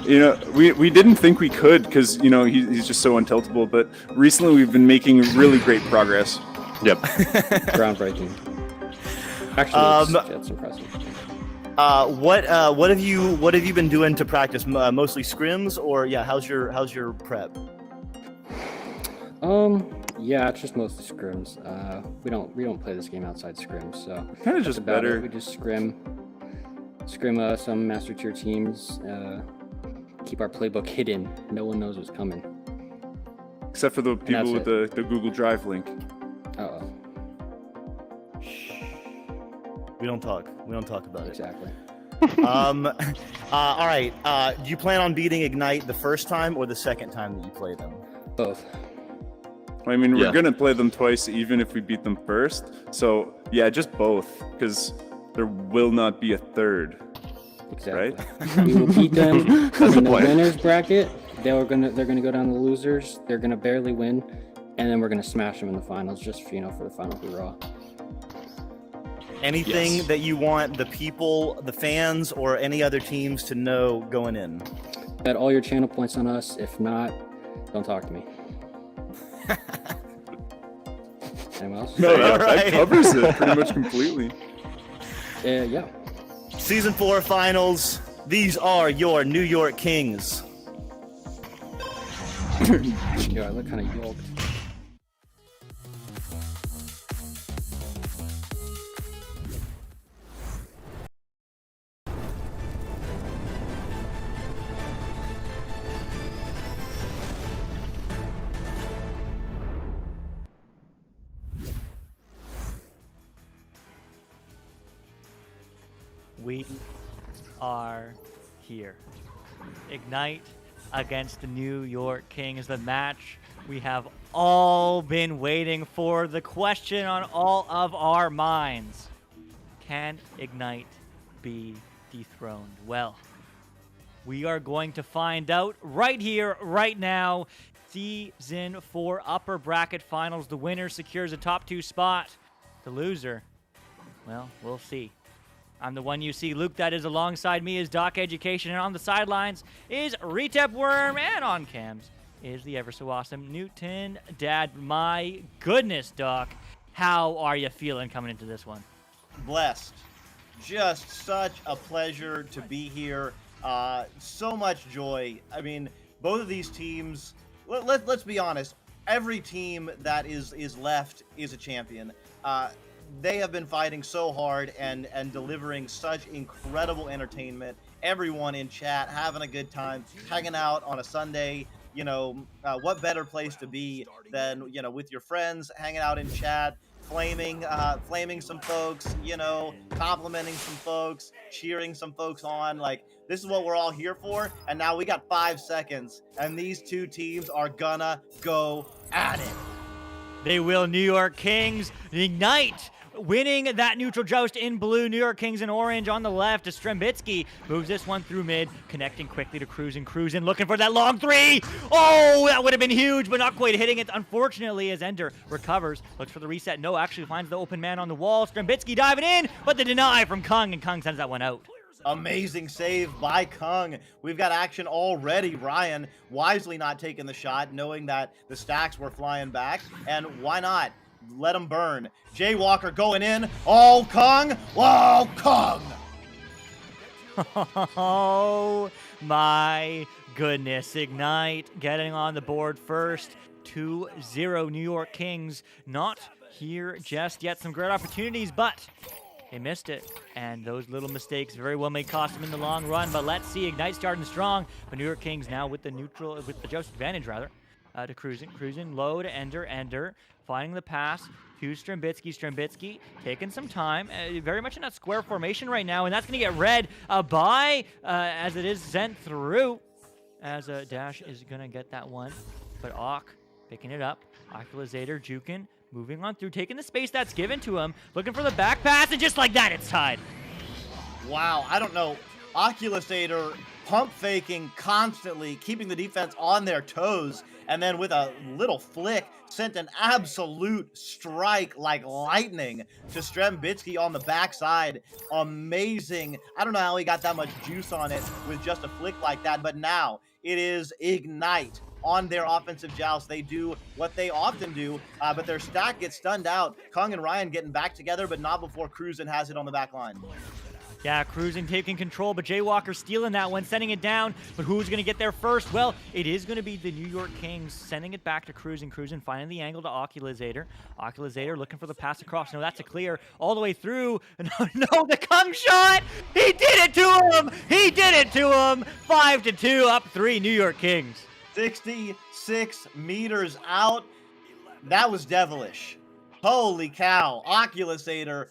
You know, we didn't think we could because you know he's just so untiltable. But recently we've been making really great progress. Yep. Groundbreaking. Actually, that's impressive. What have you been doing to practice? Mostly scrims, or how's your prep? Yeah, it's just mostly scrims. We don't play this game outside scrims, so Kind of just better. We just scrim some master tier teams. Keep our playbook hidden. No one knows what's coming. Except for the people with the Google Drive link. Uh-oh. We don't talk about it. Exactly. All right. Do you plan on beating Ignite the first time or the second time that you play them? Both. I mean, we're gonna play them twice, even if we beat them first. So yeah, just both, because there will not be a third. Exactly. Right? We will beat them in the winners bracket. They're gonna go down to the losers. They're gonna barely win, and then we're gonna smash them in the finals, just for the final hurrah. Anything that you want the people, the fans, or any other teams to know going in? Bet all your channel points on us. If not, don't talk to me. Anyone else? No, that Alright. covers it pretty much completely. Yeah. Season 4 finals. These are your New York Kings. Yo, I look kind of yoked. We are here. Ignite against the New York Kings, the match we have all been waiting for, the question on all of our minds. Can Ignite be dethroned? Well, we are going to find out right here, right now. Season 4 upper bracket finals. The winner secures a top 2 spot. The loser, well, we'll see. I'm the one you see. Luke, that is alongside me, is Doc Education, and on the sidelines is Retep Worm, and on cams is the ever so awesome Newton Dad. My goodness, Doc, how are you feeling coming into this one? Blessed. Just such a pleasure to be here. So much joy. I mean, both of these teams, let's be honest, every team that is left is a champion. They have been fighting so hard and delivering such incredible entertainment. Everyone in chat having a good time, hanging out on a Sunday. You know, what better place to be than, you know, with your friends, hanging out in chat, flaming some folks, you know, complimenting some folks, cheering some folks on. Like, this is what we're all here for. And now we got 5 seconds, and these two teams are gonna go at it. They will. New York Kings Ignite, winning that neutral joust in blue. New York Kings in orange on the left. Strembitsky moves this one through mid, connecting quickly to Cruisin', looking for that long 3. Oh, that would have been huge, but not quite hitting it, unfortunately, as Ender recovers, looks for the reset. No, actually finds the open man on the wall. Strembitsky diving in, but the deny from Kung, and Kung sends that one out. Amazing save by Kung. We've got action already. Ryan wisely not taking the shot, knowing that the stacks were flying back. And why not? Let them burn. Jay Walker going in. Oh, Kung. Oh, Kung. Oh, my goodness. Ignite getting on the board first. 2-0 New York Kings. Not here just yet. Some great opportunities, but they missed it, and those little mistakes very well may cost them in the long run. But let's see, Ignite starting strong, but New York Kings now with the joust advantage rather, to Cruisin', low to Ender, finding the pass to Strembitsky taking some time, very much in that square formation right now, and that's going to get read by, as it is sent through, as Dash is going to get that one, but Ock picking it up, Oculazator juking, moving on through, taking the space that's given to him, looking for the back pass, and just like that, it's tied. Wow, I don't know. Oculasator pump faking constantly, keeping the defense on their toes, and then with a little flick, sent an absolute strike like lightning to Strembitsky on the backside. Amazing. I don't know how he got that much juice on it with just a flick like that, but now it is Ignite on their offensive joust. They do what they often do, but their stack gets stunned out. Kung and Ryan getting back together, but not before Cruisin' has it on the back line. Yeah, Cruisin' taking control, but Jay Walker stealing that one, sending it down. But who's going to get there first? Well, it is going to be the New York Kings sending it back to Cruisin', finding the angle to Oculazator. Oculazator looking for the pass across. No, that's a clear all the way through. No, the Kung shot! He did it to him! He did it to him! 5-2, up 3, New York Kings. 66 meters out. That was devilish. Holy cow. Oculasator,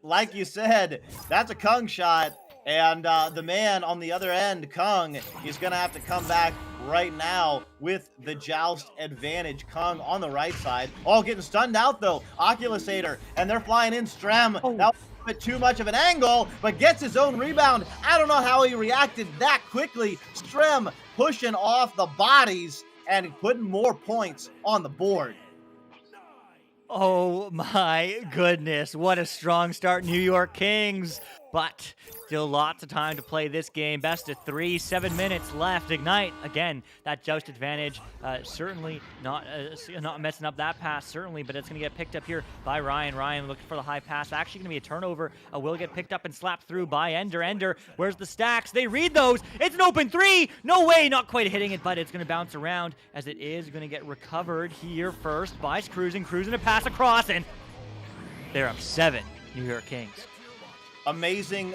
like you said, that's a Kung shot. And the man on the other end, Kung, is going to have to come back right now with the joust advantage. Kung on the right side. All getting stunned out, though. Oculasator, and they're flying in. Strem, that was a bit too much of an angle, but gets his own rebound. I don't know how he reacted that quickly. Strem pushing off the bodies and putting more points on the board. Oh my goodness, what a strong start, New York Kings. but still lots of time to play this game. Best of 3, 7 minutes left. Ignite, again, that joust advantage, certainly not messing up that pass, certainly, but it's going to get picked up here by Ryan. Ryan looking for the high pass. Actually going to be a turnover. Will get picked up and slapped through by Ender. Ender, where's the stacks? They read those. It's an open 3. No way, not quite hitting it, but it's going to bounce around as it is going to get recovered here first by Cruising. Cruising to pass across, and they're up 7, New York Kings. Amazing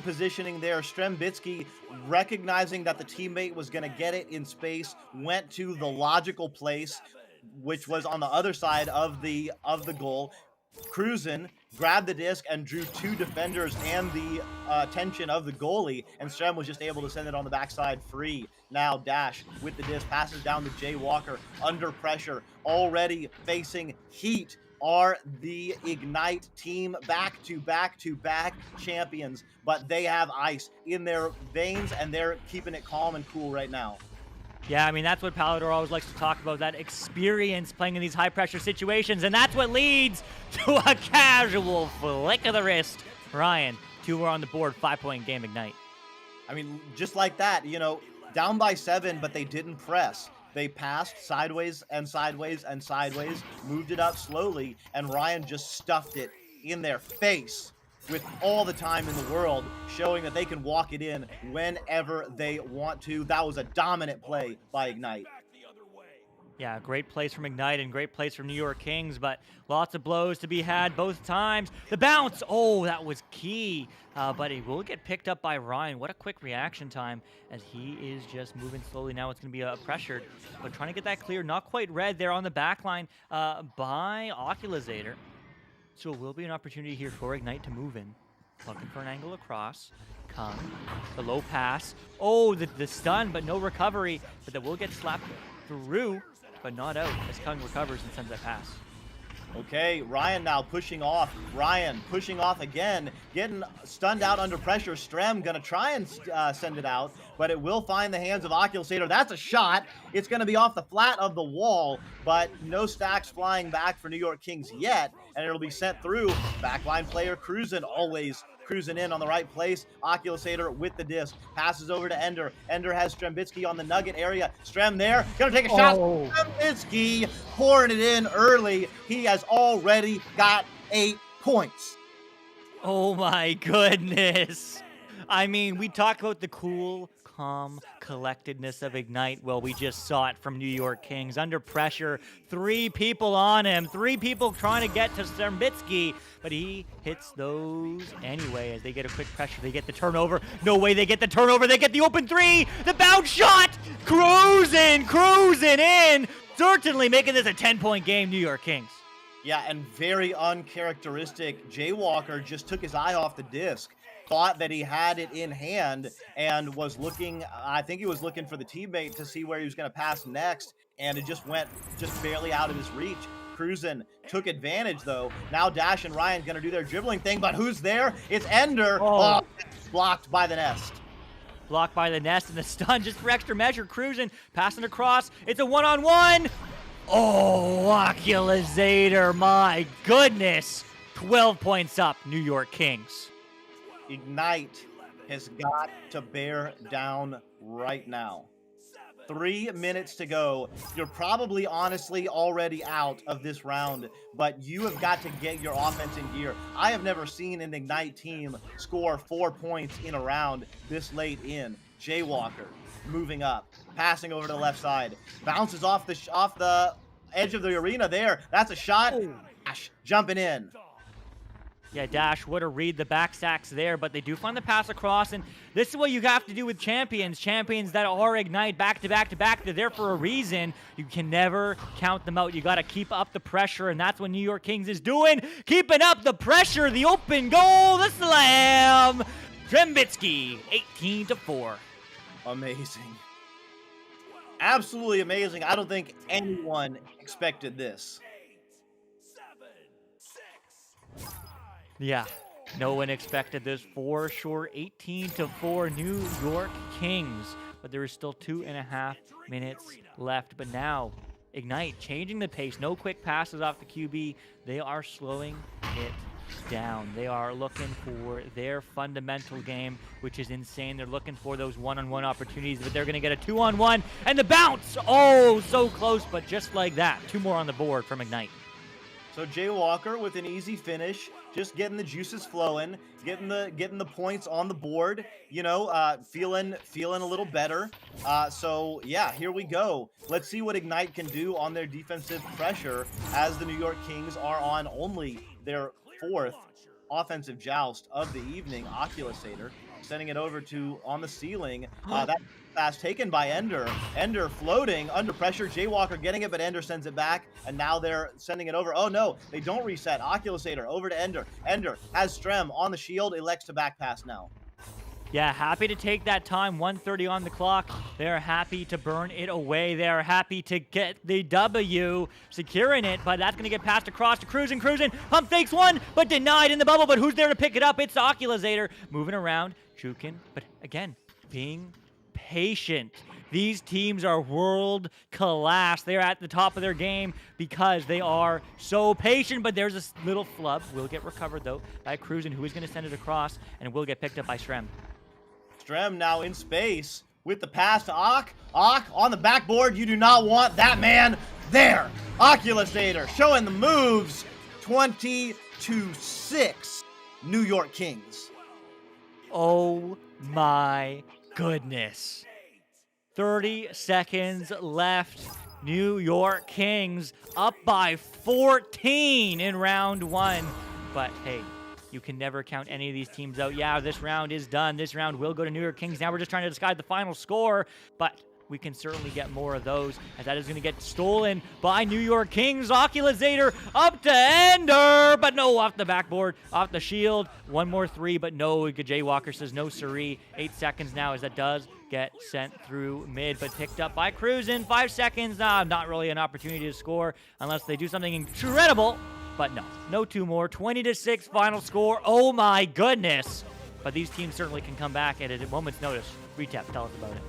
positioning there. Strembitsky, recognizing that the teammate was going to get it in space, went to the logical place, which was on the other side of the goal. Cruisin grabbed the disc and drew 2 defenders and the attention of the goalie, and Strem was just able to send it on the backside free. Now Dash with the disc passes down to Jay Walker under pressure, already facing heat. Are the Ignite team back-to-back champions, but they have ice in their veins, and they're keeping it calm and cool right now. Yeah, I mean, that's what Palador always likes to talk about, that experience playing in these high-pressure situations, and that's what leads to a casual flick of the wrist. Ryan, 2 are on the board, 5-point game Ignite. I mean, just like that, down by 7, but they didn't press. They passed sideways and sideways and sideways, moved it up slowly, and Ryan just stuffed it in their face with all the time in the world, showing that they can walk it in whenever they want to. That was a dominant play by Ignite. Yeah, great plays from Ignite and great plays from New York Kings, but lots of blows to be had both times. The bounce, oh, that was key, but it will get picked up by Ryan. What a quick reaction time as he is just moving slowly. Now it's going to be pressured, but trying to get that clear. Not quite red there on the back line by Oculazator. So it will be an opportunity here for Ignite to move in. Looking for an angle across. Come. The low pass. Oh, the stun, but no recovery. But that will get slapped through, but not out as Kung recovers and sends that pass. Okay, Ryan now pushing off. Ryan pushing off again, getting stunned out under pressure. Strem gonna try and send it out, but it will find the hands of Oculasator. That's a shot. It's gonna be off the flat of the wall, but no stacks flying back for New York Kings yet, and it'll be sent through. Backline player Cruisin, always cruising in on the right place. Oculasator with the disc. Passes over to Ender. Ender has Strembitsky on the nugget area. Strem there. Gonna take a shot. Strembitsky pouring it in early. He has already got 8 points. Oh my goodness. I mean, we talk about the cool, calm collectedness of Ignite. Well, we just saw it from New York Kings. Under pressure, 3 people on him, 3 people trying to get to Strembitsky, but he hits those anyway as they get a quick pressure. They get the turnover. No way they get the turnover. They get the open 3. The bounce shot. Cruising in. Certainly making this a 10-point game, New York Kings. Yeah, and very uncharacteristic. Jay Walker just took his eye off the disc. Thought that he had it in hand and was looking, I think he was looking for the teammate to see where he was going to pass next, and it just went just barely out of his reach. Cruisin took advantage, though. Now Dash and Ryan going to do their dribbling thing, but who's there? It's Ender. Oh, blocked by the nest. Blocked by the nest, and the stun just for extra measure. Cruisin passing across. It's a one-on-one. Oh, Oculasator, my goodness. 12 points up, New York Kings. Ignite has got to bear down right now. 3 minutes to go. You're probably honestly already out of this round, but you have got to get your offense in gear. I have never seen an Ignite team score 4 points in a round this late in. Jay Walker moving up, passing over to the left side, bounces off the edge of the arena there. That's a shot. Dash jumping in. Yeah, Dash would have read the back stacks there, but they do find the pass across, and this is what you have to do with champions that are Ignite back to back to back. They're there for a reason. You can never count them out. You got to keep up the pressure, and that's what New York Kings is doing. Keeping up the pressure, the open goal, the slam. Strembitsky, 18-4. Amazing. Absolutely amazing. I don't think anyone expected this. Yeah, no one expected this for sure. 18-4 New York Kings. But there is still 2.5 minutes left. But now, Ignite changing the pace. No quick passes off the QB. They are slowing it down. They are looking for their fundamental game, which is insane. They're looking for those one-on-one opportunities, but they're going to get a 2-on-1, and the bounce! Oh, so close, but just like that. 2 more on the board from Ignite. So Jay Walker with an easy finish, just getting the juices flowing, getting the points on the board, you know, feeling a little better. So yeah, here we go. Let's see what Ignite can do on their defensive pressure as the New York Kings are on only their 4th offensive joust of the evening. Oculusator sending it over to on the ceiling. That pass taken by Ender. Ender floating under pressure. Jay Walker getting it, but Ender sends it back, and now they're sending it over. Oh no, they don't reset. Oculusator over to Ender. Ender has Strem on the shield, elects to back pass now. Yeah, happy to take that time. 1:30 on the clock. They're happy to burn it away. They're happy to get the W, securing it, but that's going to get passed across to Cruising. Pump fakes one, but denied in the bubble, but who's there to pick it up? It's Oculusator moving around, juking, but again, being patient. These teams are world class. They're at the top of their game because they are so patient, but there's a little flub. Will get recovered, though, by Cruising, who is going to send it across, and will get picked up by Strem. Strem now in space with the pass to Ock. Ock on the backboard. You do not want that man there. Oculusator showing the moves. 20-6 New York Kings. Oh my goodness. 30 seconds left. New York Kings up by 14 in round 1. But hey, you can never count any of these teams out. Yeah, this round is done. This round will go to New York Kings. Now we're just trying to decide the final score, but we can certainly get more of those, as that is going to get stolen by New York Kings. Oculusator up to Ender, but no, off the backboard, off the shield. One more 3, but no. Jay Walker says no siree. 8 seconds now as that does get sent through mid, but picked up by Cruisin'. 5 seconds. Not really an opportunity to score unless they do something incredible. But no 2 more. 20-6 final score. Oh my goodness. But these teams certainly can come back at a moment's notice. Retap, tell us about it.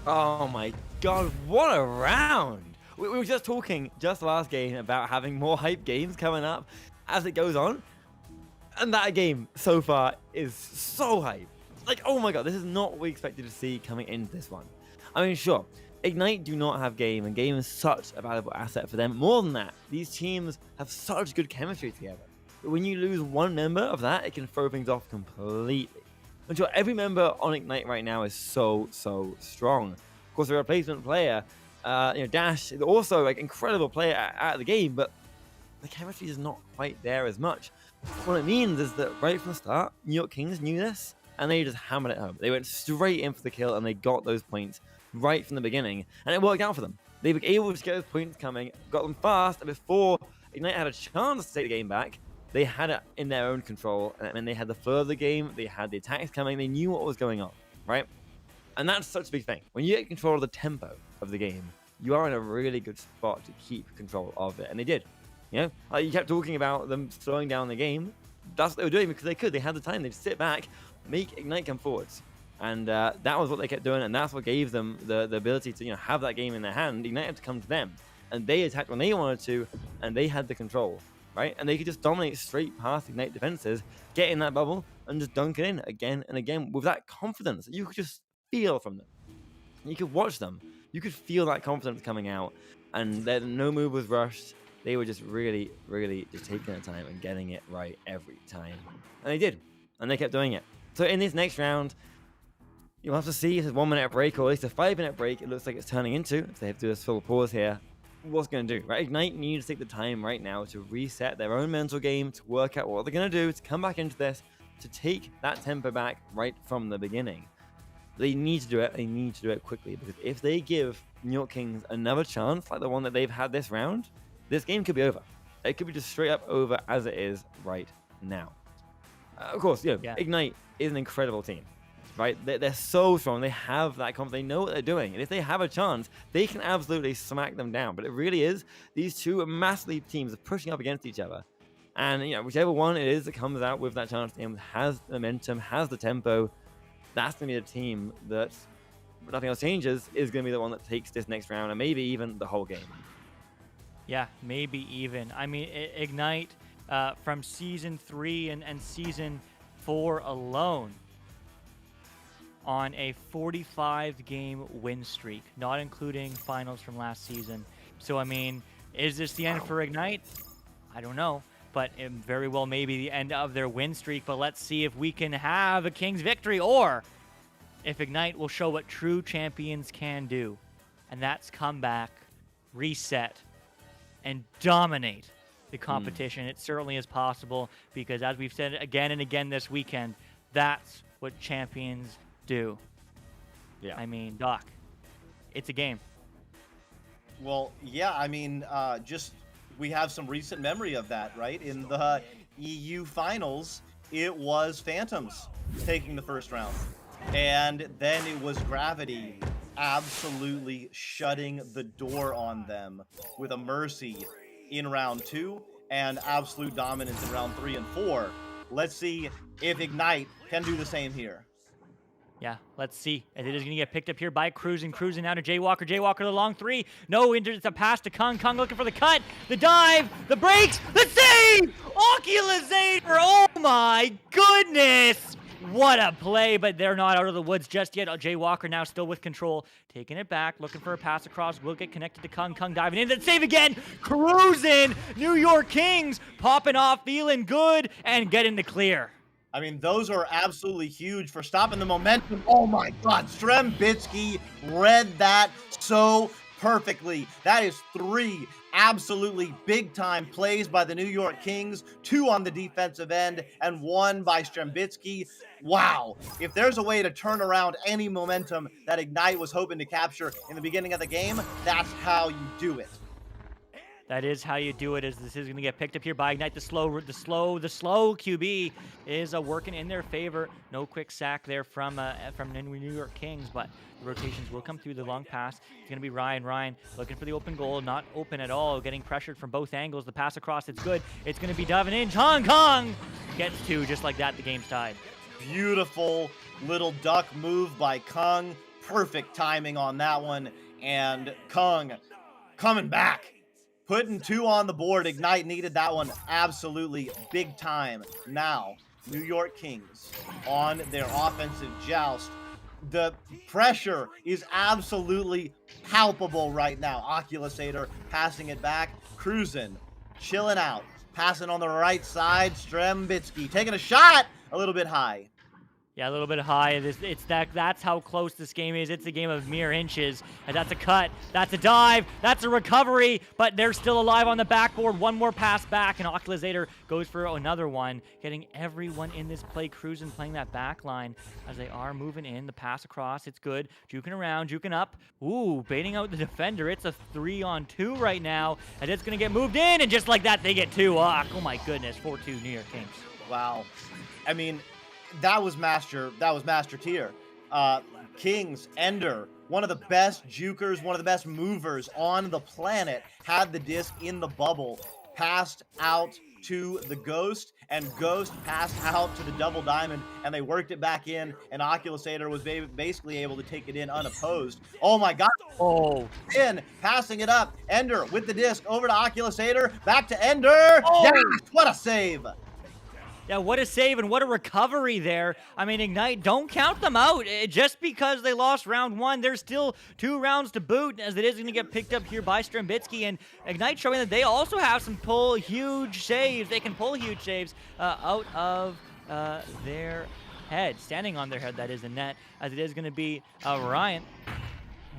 Oh my god, what a round! We were just talking just last game about having more hype games coming up as it goes on. And that game so far is so hype. Like, oh my god, this is not what we expected to see coming into this one. I mean, sure, Ignite do not have game, and game is such a valuable asset for them. More than that, these teams have such good chemistry together. But when you lose one member of that, it can throw things off completely. I'm sure every member on Ignite right now is so strong. Of course, the replacement player, Dash, is also like incredible player at the game, but the chemistry is not quite there as much. What it means is that right from the start, New York Kings knew this, and they just hammered it home. They went straight in for the kill, and they got those points right from the beginning, and it worked out for them. They were able to get those points coming, got them fast, and before Ignite had a chance to take the game back, they had it in their own control, and then they had the flow of the game, they had the attacks coming, they knew what was going on, right? And that's such a big thing. When you get control of the tempo of the game, you are in a really good spot to keep control of it, and they did. You know, like you kept talking about them slowing down the game. That's what they were doing because they could. They had the time. They'd sit back, make Ignite come forwards. And that was what they kept doing, and that's what gave them the ability to have that game in their hand. Ignite had to come to them, and they attacked when they wanted to, and they had the control, right? And they could just dominate straight past Ignite defenses, get in that bubble, and just dunk it in again and again with that confidence that you could just feel from them. You could watch them. You could feel that confidence coming out, and no move was rushed. They were just really just taking their time and getting it right every time. And they did, and they kept doing it. So in this next round, you'll have to see if it's a 1 minute break or at least a 5 minute break. It looks like it's turning into, if they have to do a full pause here, what's going to do, right? Ignite needs to take the time right now to reset their own mental game, to work out what they're going to do, to come back into this, to take that tempo back right from the beginning. They need to do it. They need to do it quickly, because if they give New York Kings another chance like the one that they've had this round, this game could be over. It could be just straight up over as it is right now. Of course, Ignite is an incredible team, right? They're so strong. They have that confidence. They know what they're doing. And if they have a chance, they can absolutely smack them down. But it really is, these two massive teams are pushing up against each other. And, whichever one it is that comes out with that chance, has the momentum, has the tempo, that's going to be the team that, if nothing else changes, is going to be the one that takes this next round and maybe even the whole game. Yeah, maybe even. I mean, Ignite, from Season 3 and Season 4 alone on a 45-game win streak, not including finals from last season. So, I mean, is this the end for Ignite? I don't know, but it very well may be the end of their win streak. But let's see if we can have a King's victory, or if Ignite will show what true champions can do. And that's come back, reset, and dominate the competition. It certainly is possible, because as we've said again and again this weekend, that's what champions do. Yeah. I mean, Doc, it's a game. Well, yeah, I mean, just we have some recent memory of that, right? In the EU finals, it was Phantoms taking the first round. And then it was Gravity absolutely shutting the door on them with a Mercy in round 2 and absolute dominance in round 3 and 4. Let's see if Ignite can do the same here. Yeah, let's see. And it is going to get picked up here by Cruising now to Jaywalker. Jaywalker, the long 3. No, it's a pass to Kung. Kung looking for the cut, the dive, the breaks, the save! Oculasator! Oh my goodness! What a play, but they're not out of the woods just yet. Jaywalker now still with control. Taking it back, looking for a pass across. Will get connected to Kung. Kung diving in, then save again! Cruising! New York Kings popping off, feeling good, and getting the clear. I mean, those are absolutely huge for stopping the momentum. Oh my God, Strembitsky read that so perfectly. That is 3 absolutely big-time plays by the New York Kings, 2 on the defensive end, and 1 by Strembitsky. Wow. If there's a way to turn around any momentum that Ignite was hoping to capture in the beginning of the game, that's how you do it. That is how you do it. As this is going to get picked up here by Ignite. The slow QB is working in their favor. No quick sack there from the New York Kings, but the rotations will come through. The long pass. It's going to be Ryan. Ryan looking for the open goal. Not open at all. Getting pressured from both angles. The pass across. It's good. It's going to be diving in. Hong Kong gets 2. Just like that, the game's tied. Beautiful little duck move by Kung. Perfect timing on that one. And Kung coming back. Putting 2 on the board. Ignite needed that one absolutely big time. Now, New York Kings on their offensive joust. The pressure is absolutely palpable right now. Oculasator passing it back. Cruising, chilling out. Passing on the right side. Strembitsky taking a shot a little bit high. Yeah, a little bit high. That's how close this game is. It's a game of mere inches. And that's a cut. That's a dive. That's a recovery. But they're still alive on the backboard. One more pass back, and Oculasator goes for another one. Getting everyone in this play. Cruising, playing that back line as they are moving in. The pass across. It's good. Juking around. Juking up. Ooh, baiting out the defender. It's a 3-on-2 right now. And it's going to get moved in. And just like that, they get 2. Oh, my goodness. 4-2 New York Kings. Wow. I mean, that was master tier. Kings, Ender, one of the best jukers, one of the best movers on the planet, had the disc in the bubble, passed out to the Ghost, and Ghost passed out to the Double Diamond, and they worked it back in, and Oculasator was basically able to take it in unopposed. Oh my God. Oh. In, passing it up. Ender with the disc over to Oculasator, back to Ender. Oh. Yes, what a save. Yeah, what a save and what a recovery there. I mean, Ignite, don't count them out. Just because they lost round 1, there's still 2 rounds to boot, as it is going to get picked up here by Strembitsky. And Ignite showing that they also have some huge saves. They can pull huge saves out of their head. Standing on their head, that is the net, as it is going to be Ryan.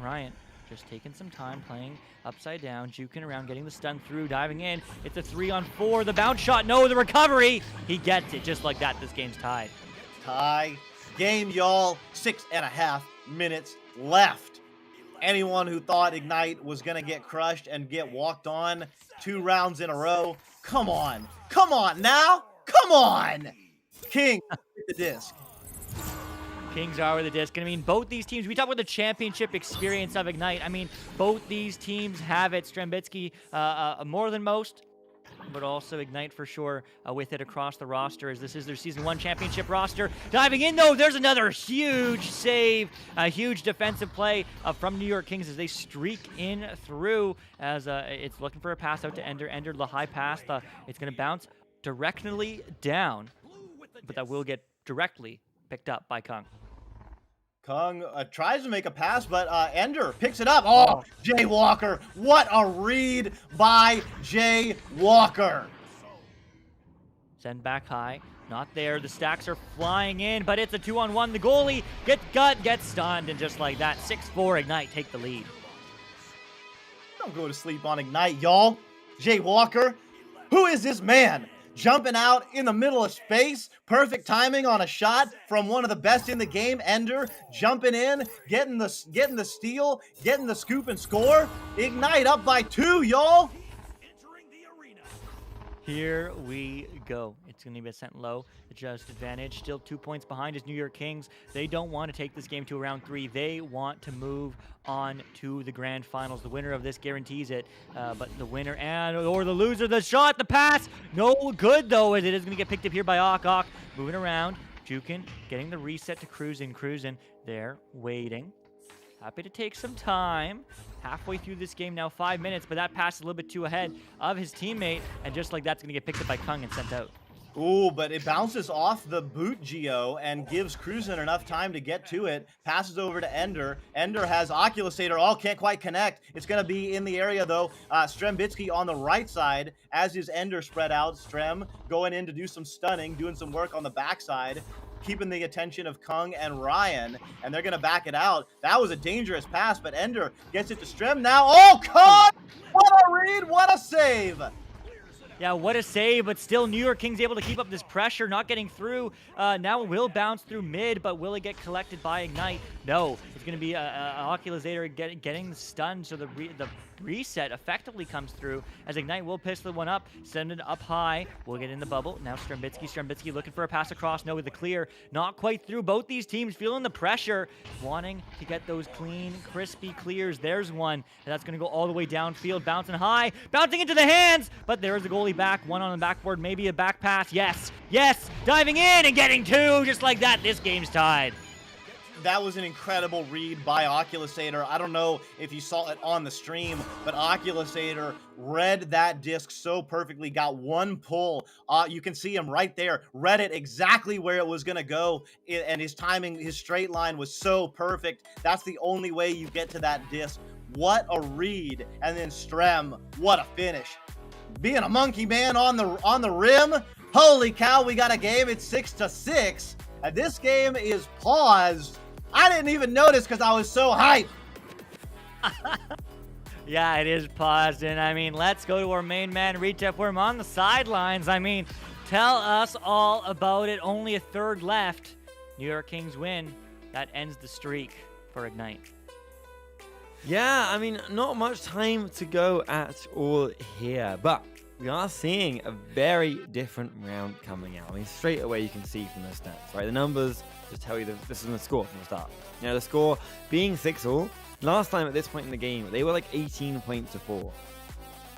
Ryan just taking some time playing upside down, juking around, getting the stun through, diving in. It's a 3-on-4. The bounce shot, no, the recovery. He gets it. Just like that, this game's tied. Tie game, y'all. 6.5 minutes left. Anyone who thought Ignite was going to get crushed and get walked on 2 rounds in a row, come on. Come on now. Come on. King with the disc. Kings are with the disc. And I mean, both these teams, we talk about the championship experience of Ignite. I mean, both these teams have it. Strembitsky more than most, but also Ignite for sure with it across the roster, as this is their Season 1 championship roster. Diving in, though, there's another huge save, a huge defensive play from New York Kings as they streak in through, as it's looking for a pass out to Ender. Ender, the high pass. It's going to bounce directionally down, but that will get directly picked up by Kung. Kung tries to make a pass, but Ender picks it up. Oh, Jay Walker. What a read by Jay Walker. Send back high. Not there. The stacks are flying in, but it's a 2-on-1. The goalie gets stunned, and just like that, 6-4 Ignite take the lead. Don't go to sleep on Ignite, y'all. Jay Walker. Who is this man? Jumping out in the middle of space. Perfect timing on a shot from one of the best in the game, Ender. Jumping in, getting the steal, getting the scoop and score. Ignite up by 2, y'all. Here we go. It's going to be a cent low. Adjust advantage. Still 2 points behind his New York Kings. They don't want to take this game to round 3. They want to move on to the grand finals. The winner of this guarantees it. But the winner or the loser, the shot, the pass, no good though, as it is going to get picked up here by Ok. Moving around, juking, getting the reset to cruising. There, waiting. Happy to take some time. Halfway through this game now, 5 minutes, but that pass is a little bit too ahead of his teammate, and just like that's going to get picked up by Kung and sent out. Ooh, but it bounces off the boot Geo and gives Cruzen enough time to get to it. Passes over to Ender. Ender has Oculusator. Oh, can't quite connect. It's going to be in the area, though. Strembitsky on the right side, as is Ender spread out. Strem going in to do some stunning, doing some work on the backside, keeping the attention of Kung and Ryan, and they're going to back it out. That was a dangerous pass, but Ender gets it to Strem now. Oh, Kung! What a read! What a save! Yeah, what a save, but still New York Kings able to keep up this pressure, not getting through. Now it will bounce through mid, but will it get collected by Ignite? No, it's going to be an Oculusator getting stunned, so the reset effectively comes through as Ignite will pistol one up, send it up high. We'll get in the bubble. Now Strembitsky looking for a pass across. No, with the clear. Not quite through. Both these teams feeling the pressure, wanting to get those clean, crispy clears. There's one, and that's going to go all the way downfield, bouncing high, bouncing into the hands, but there's the goalie back. One on the backboard, maybe a back pass. Yes, diving in and getting 2, just like that. This game's tied. That was an incredible read by Oculusator. I don't know if you saw it on the stream, but Oculusator read that disc so perfectly, got one pull. You can see him right there, read it exactly where it was going to go, and his timing, his straight line was so perfect. That's the only way you get to that disc. What a read. And then Strem, what a finish. Being a monkey man on the rim. Holy cow, we got a game. It's 6-6. And this game is paused. I didn't even notice because I was so hyped. Yeah, it is paused. And I mean, let's go to our main man, Retef Worm, on the sidelines. I mean, tell us all about it. Only a third left. New York Kings win. That ends the streak for Ignite. Yeah, I mean, not much time to go at all here, but we are seeing a very different round coming out. I mean, straight away you can see from the stats, right? The numbers just tell you that this is the score from the start. You know, the score being 6-all. Last time at this point in the game, they were like 18 points to 4.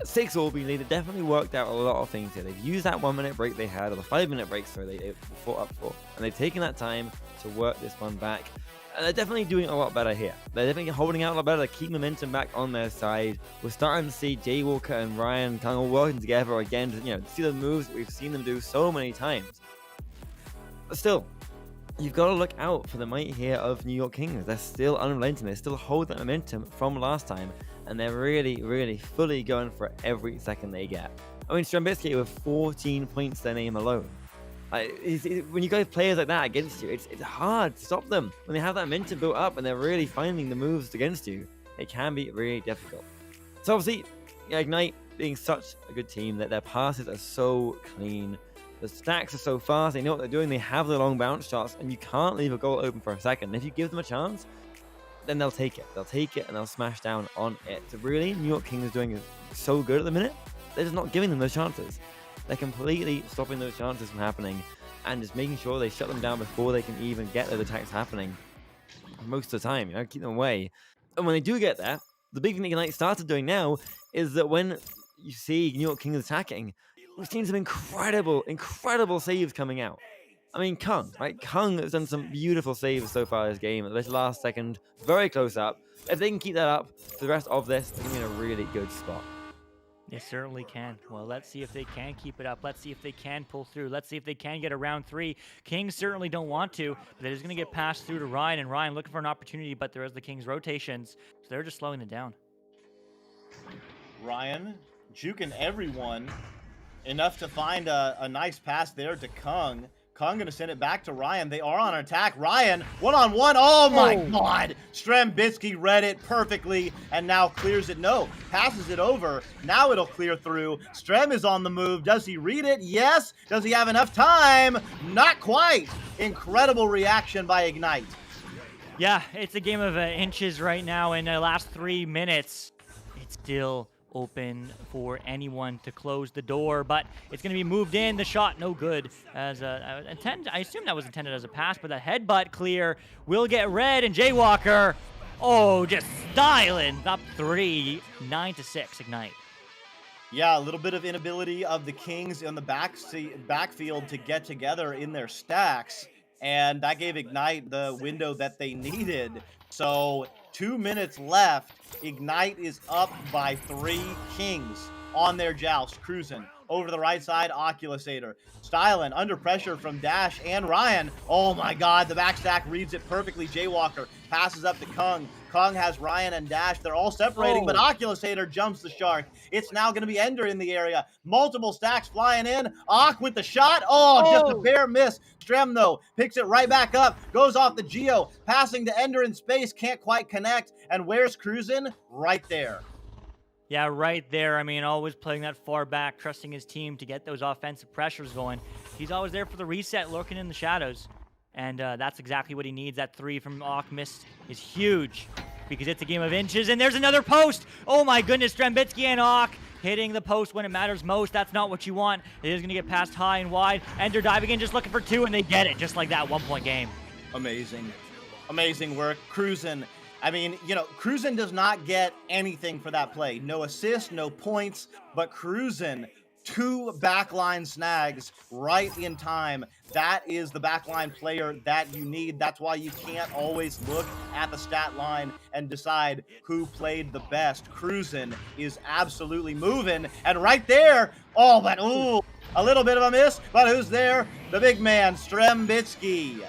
6-all being lead, it definitely worked out a lot of things here. They've used that 1 minute break they had, or the 5 minute break, sorry, they fought up for. And they've taken that time to work this one back. And they're definitely doing a lot better here. They're definitely holding out a lot better. They keep momentum back on their side. We're starting to see Jay Walker and Ryan Kung all working together again to, you know, see the moves that we've seen them do so many times. But still, you've got to look out for the might here of New York Kings. They're still unrelenting. They still hold that momentum from last time. And they're really, really fully going for every second they get. I mean, Strembitsky with 14 points to their name alone. When you got players like that against you, it's hard to stop them. When they have that momentum built up and they're really finding the moves against you, it can be really difficult. So obviously, Ignite being such a good team that their passes are so clean. The stacks are so fast, they know what they're doing, they have the long bounce shots, and you can't leave a goal open for a second. And if you give them a chance, then they'll take it. They'll take it and they'll smash down on it. So really, New York Kings is doing so good at the minute, they're just not giving them those chances. They're completely stopping those chances from happening and just making sure they shut them down before they can even get those attacks happening most of the time, you know, keep them away. And when they do get there, the big thing Ignite started doing now is that when you see New York Kings attacking, we've seen some incredible saves coming out. I mean, Kung, right? Kung has done some beautiful saves so far this game. This last second, very close up. If they can keep that up for the rest of this, they're going to be in a really good spot. They certainly can. Well, let's see if they can keep it up. Let's see if they can pull through. Let's see if they can get a round 3. Kings certainly don't want to, but they're just going to get passed through to Ryan, and Ryan looking for an opportunity, but there is the Kings rotations, so they're just slowing it down. Ryan juking everyone enough to find a nice pass there to Kung. Kung going to send it back to Ryan. They are on attack. Ryan, one-on-one. Oh, my God. Strembitsky read it perfectly and now clears it. No, passes it over. Now it'll clear through. Strem is on the move. Does he read it? Yes. Does he have enough time? Not quite. Incredible reaction by Ignite. Yeah, it's a game of inches right now. In the last 3 minutes, it's still open for anyone to close the door, but it's going to be moved in. The shot no good. As I assume that was intended as a pass, but the headbutt clear will get red, and Jaywalker, just styling up 3, 9-6 Ignite. Yeah, a little bit of inability of the Kings in the backfield to get together in their stacks, and that gave Ignite the window that they needed. So 2 minutes left. Ignite is up by 3. Kings on their joust, cruising over to the right side. Oculusator styling under pressure from Dash and Ryan. Oh my God, the backstack reads it perfectly. Jaywalker passes up to Kung. Kung has Ryan and Dash. They're all separating, but Oculusator jumps the shark. It's now going to be Ender in the area. Multiple stacks flying in. Ock with the shot. Just a bare miss. Strem, though, picks it right back up. Goes off the Geo. Passing to Ender in space. Can't quite connect. And where's Cruisin'? Right there. Yeah, right there. I mean, always playing that far back, trusting his team to get those offensive pressures going. He's always there for the reset, lurking in the shadows. And that's exactly what he needs. That 3 from Ock missed is huge because it's a game of inches. And there's another post. Oh, my goodness. Strembitsky and Ock hitting the post when it matters most. That's not what you want. It is going to get passed high and wide. Ender diving in, just looking for 2, and they get it. Just like that 1-point game. Amazing. Amazing work. Cruisin'. I mean, Cruisin' does not get anything for that play. No assist, no points, but Cruisin', 2 backline snags right in time. That is the backline player that you need. That's why you can't always look at the stat line and decide who played the best. Cruisin' is absolutely moving. And right there, a little bit of a miss, but who's there? The big man, Strembitsky.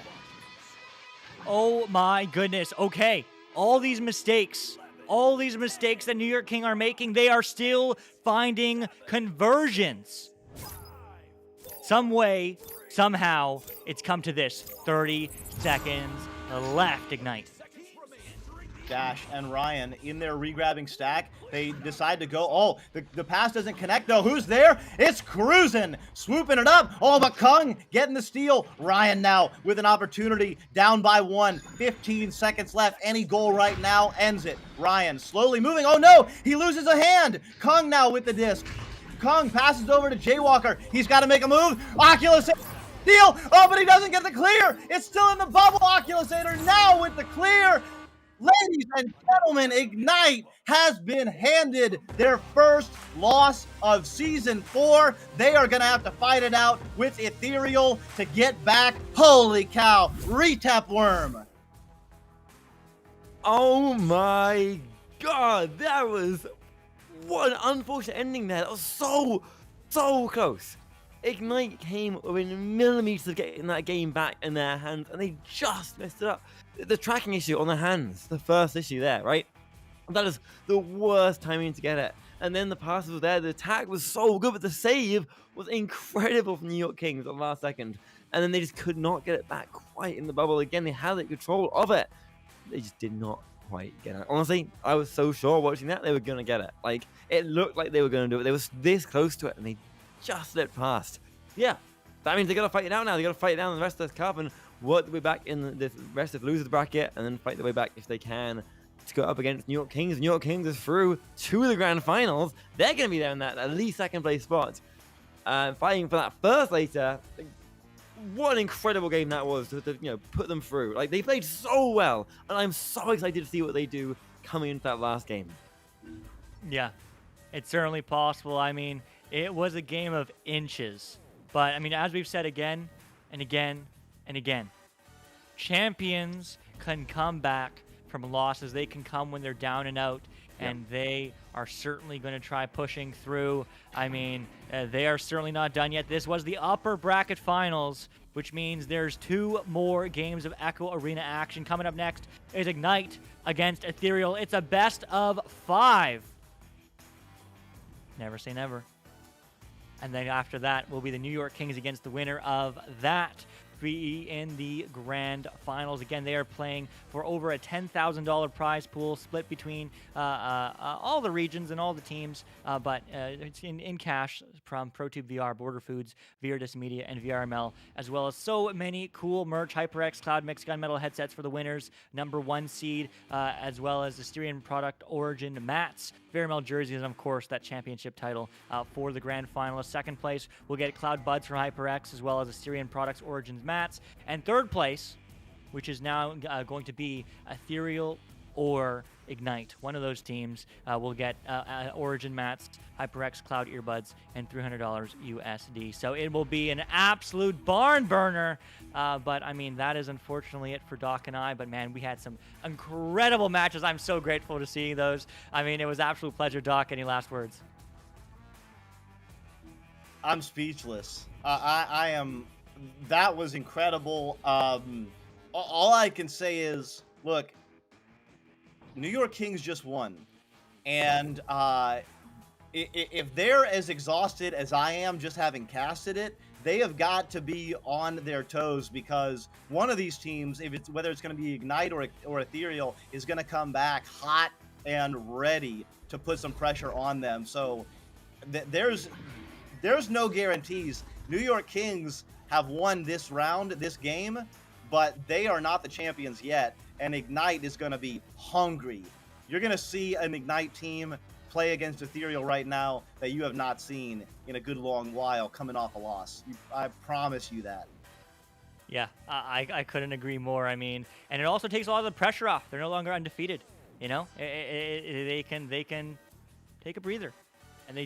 Oh my goodness. Okay. All these mistakes that New York King are making, they are still finding conversions. Some way, somehow, it's come to this. 30 seconds left, Ignite. Dash and Ryan in their regrabbing stack. They decide to go. The pass doesn't connect, though. Who's there? It's Cruisin', swooping it up. But Kung getting the steal. Ryan now with an opportunity, down by 1. 15 seconds left. Any goal right now ends it. Ryan slowly moving. Oh, no, he loses a hand. Kung now with the disc. Kung passes over to Jaywalker. He's got to make a move. Oculus steal. But he doesn't get the clear. It's still in the bubble. Oculusator now with the clear. Ladies and gentlemen, Ignite has been handed their first loss of Season 4. They are going to have to fight it out with Ethereal to get back. Holy cow. Retap Worm. Oh my God. That was one unfortunate ending there. That was so close. Ignite came within millimeters of getting that game back in their hands, and they just messed it up. The tracking issue on the hands, the first issue there, right? That is the worst timing to get it. And then the pass was there. The attack was so good, but the save was incredible from New York Kings at the last second. And then they just could not get it back quite in the bubble. Again, they had the control of it. They just did not quite get it. Honestly, I was so sure watching that they were going to get it. Like, it looked like they were going to do it. They were this close to it, and they just slipped past. Yeah, that means they got to fight it out now. They got to fight it down in the rest of this cup and work their way back in the rest of the losers bracket, and then fight their way back if they can to go up against New York Kings. New York Kings is through to the grand finals. They're going to be there in that at least second place spot, fighting for that first later. What an incredible game that was to put them through. Like, they played so well, and I'm so excited to see what they do coming into that last game. Yeah, it's certainly possible. I mean, it was a game of inches. But, I mean, as we've said again and again and again, champions can come back from losses. They can come when they're down and out and they are certainly going to try pushing through. I mean, they are certainly not done yet. This was the upper bracket finals, which means there's 2 more games of Echo Arena action. Coming up next is Ignite against Ethereal. It's a best of 5. Never say never. And then after that will be the New York Kings against the winner of that in the grand finals. Again, they are playing for over a $10,000 prize pool split between all the regions and all the teams, but it's in cash from ProTube VR, Border Foods, Viridis Media, and VRML, as well as so many cool merch, HyperX Cloud Mix Gunmetal headsets for the winners, #1 seed, as well as the Styrian product Origin mats, VRML jerseys, and of course that championship title for the grand finalists. Second place will get Cloud Buds for HyperX, as well as the Styrian products Origins mats. And third place, which is now going to be Ethereal or Ignite. One of those teams will get Origin mats, HyperX Cloud earbuds, and $300 USD. So it will be an absolute barn burner. But I mean, that is unfortunately it for Doc and I. But man, we had some incredible matches. I'm so grateful to see those. I mean, it was an absolute pleasure. Doc, any last words? I'm speechless. I am. That was incredible. All I can say is, look, New York Kings just won. And if they're as exhausted as I am just having casted it, they have got to be on their toes, because one of these teams, whether it's going to be Ignite or Ethereal, is going to come back hot and ready to put some pressure on them. So there's no guarantees. New York Kings have won this round, this game, but they are not the champions yet, and Ignite is going to be hungry. You're going to see an Ignite team play against Ethereal right now that you have not seen in a good long while, coming off a loss. I promise you that. Yeah, I couldn't agree more. I mean, and it also takes a lot of the pressure off. They're no longer undefeated. You know, they can take a breather. And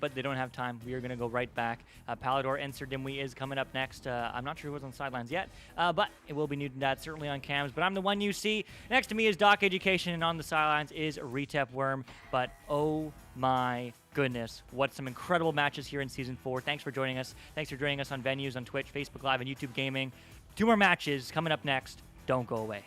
but they don't have time. We are going to go right back. Palador and Sir Dimwee is coming up next. I'm not sure who's on the sidelines yet, but it will be Newton Dad, certainly on cams. But I'm the one you see. Next to me is Doc Education, and on the sidelines is Retep Worm. But oh my goodness, what some incredible matches here in Season 4. Thanks for joining us. Thanks for joining us on venues, on Twitch, Facebook Live, and YouTube Gaming. 2 more matches coming up next. Don't go away.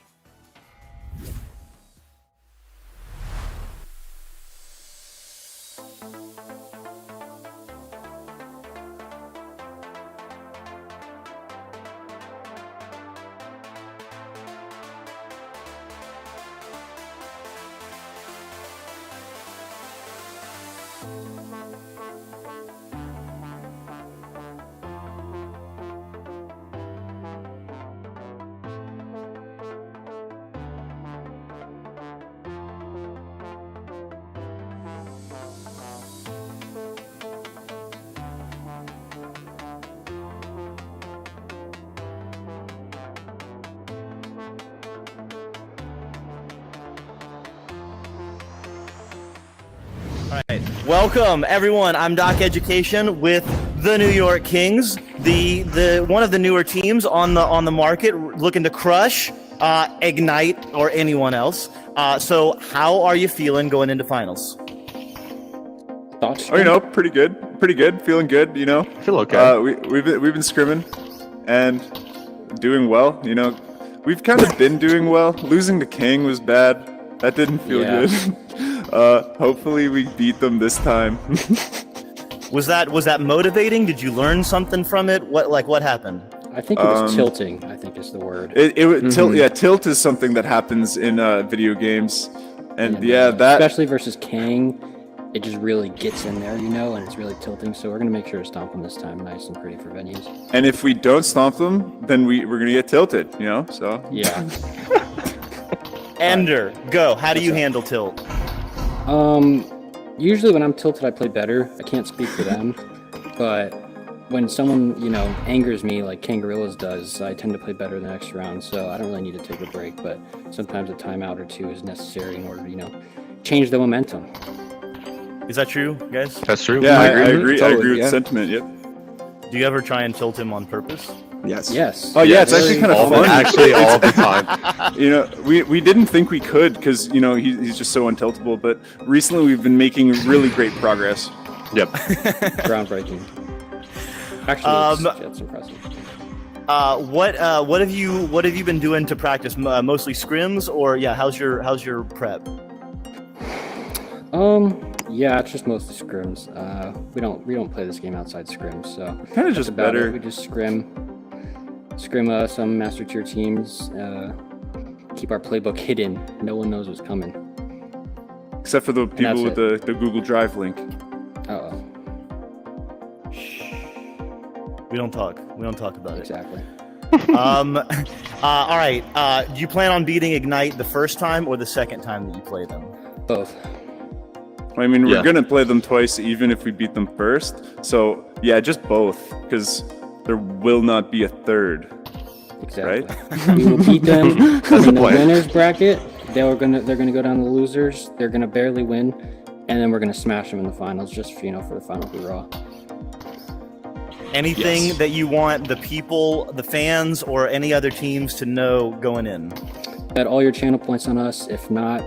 All right, welcome everyone. I'm Doc Education with the New York Kings, the one of the newer teams on the market, looking to crush Ignite or anyone else. So how are you feeling going into finals? Thoughts? Oh, you know, pretty good, feeling good. You know, I feel okay. We've been scrimming and doing well. You know, we've kind of been doing well. Losing to King was bad. That didn't feel good. Hopefully we beat them this time. Was that motivating? Did you learn something from it? What happened? I think it was tilting, I think is the word. Tilt. Yeah, tilt is something that happens in video games, and that especially versus Kang, it just really gets in there, you know, and it's really tilting. So we're gonna make sure to stomp them this time, nice and pretty for venues. And if we don't stomp them, then we're gonna get tilted, you know. So yeah. Ender, go. How do you handle tilt? Usually when I'm tilted, I play better. I can't speak for them, but when someone, you know, angers me like Kangarillas does, I tend to play better the next round. So I don't really need to take a break, but sometimes a timeout or 2 is necessary in order to, you know, change the momentum. Is that true, guys? That's true. Yeah, I agree. Totally, I agree with the sentiment. Yep. Do you ever try and tilt him on purpose? Yes. Yes. Oh yeah, it's actually kind of fun. Actually, all the time. You know, we didn't think we could because you know he's just so untiltable. But recently we've been making really great progress. Yep. Groundbreaking. Actually, that's impressive. What have you been doing to practice? Mostly scrims, or yeah? How's your prep? Yeah, it's just mostly scrims. We don't play this game outside scrims, so Kind of just better. We just scrim some master tier teams. Keep our playbook hidden. No one knows what's coming. Except for the people with the Google Drive link. Uh-oh. We don't talk about it. Exactly. All right. Do you plan on beating Ignite the first time or the second time that you play them? Both. I mean, we're gonna play them twice, even if we beat them first. So yeah, just both, because there will not be a third. Exactly. Right? We will beat them in the winners bracket. They're gonna go down the losers. They're gonna barely win, and then we're gonna smash them in the finals, just for the final hurrah. Anything that you want the people, the fans, or any other teams to know going in? Bet all your channel points on us. If not,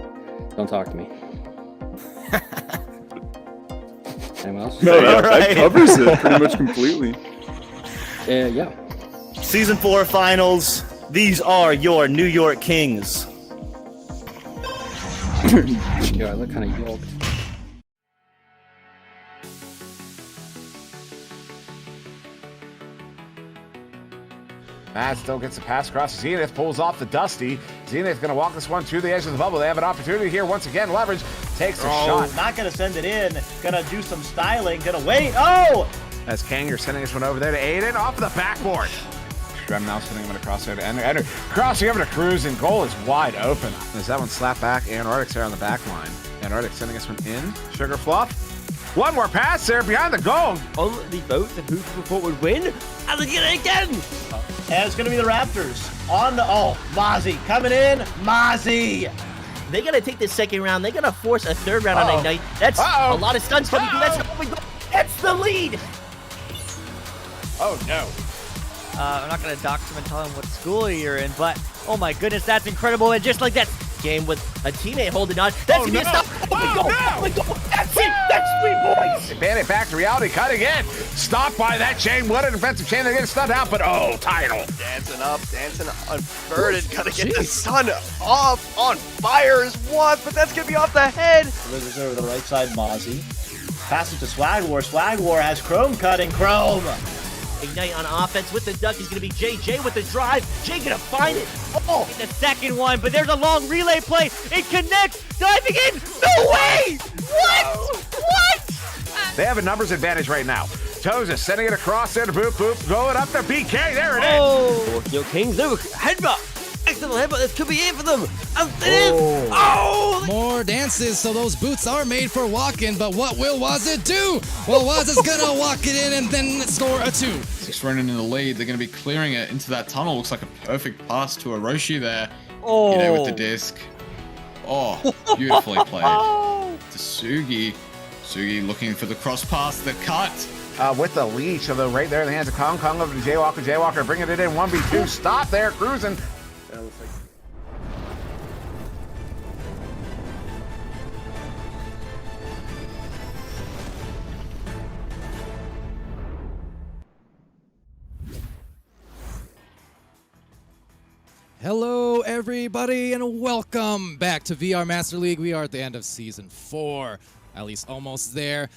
don't talk to me. Anyone else? No, that covers it pretty much completely. Yeah. Season 4 finals. These are your New York Kings. Yo, I look kind of yoked. Matt still gets a pass across. Zenith pulls off the Dusty. Zenith's going to walk this one to the edge of the bubble. They have an opportunity here once again. Leverage takes the shot. Not going to send it in. Going to do some styling. Going to wait. Oh! As Kanger sending this one over there to Aiden off the backboard. Shrem now sending him across there to Ender. Crossing over to Cruz, and goal is wide open. As that one slapped back, Antarctic's there on the back line. Antarctic sending this one in. Sugar Fluff. One more pass there behind the goal. Only vote that who people thought would win, and they get it again. And it's going to be the Raptors on the... Oh, Mozzie coming in. Mozzie. They got to take this second round. They got to force a third round on Ignite. That's a lot of stuns coming through. That's the lead. Oh, no. I'm not going to dox him and tell him what school you're in, but oh my goodness, that's incredible. And just like that game with a teammate holding on. That's going to be a stop. Oh, my God. That's it. That's 3 points. Bandit back to reality. Cutting in. Stopped by that chain. What a defensive chain. They're getting stunned out, but title. Dancing up, dancing inverted. Gotta get the sun off on fire is one, but that's going to be off the head. Delivers over the right side, Mozzie. Passes to Swag War. Swag War has Chrome cutting. Chrome. Ignite on offense with the duck is going to be JJ with the drive. Jay going to find it. Oh, the second one, but there's a long relay play. It connects, diving in. No way! What? They have a numbers advantage right now. Toza sending it across there to Boop Boop. Going up to BK. There it is. Oh, your Kings. Look, headbutt. Excellent headbutt. This could be it for them. And it is. Oh! More dances, so those boots are made for walking, but what will Wazit do? Well, Wazit's gonna walk it in and then score a 2. Six running in the lead. They're going to be clearing it into that tunnel. Looks like a perfect pass to Orochi there. Oh. With the disc. Oh, beautifully played. To Sugi. Sugi looking for the cross pass, the cut. With the leash, so right there in the hands of Kong. Kong over to Jaywalker. Jaywalker bringing it in. 1v2. Stop there, cruising. Hello, everybody, and welcome back to VR Master League. We are at the end of Season 4, at least almost there.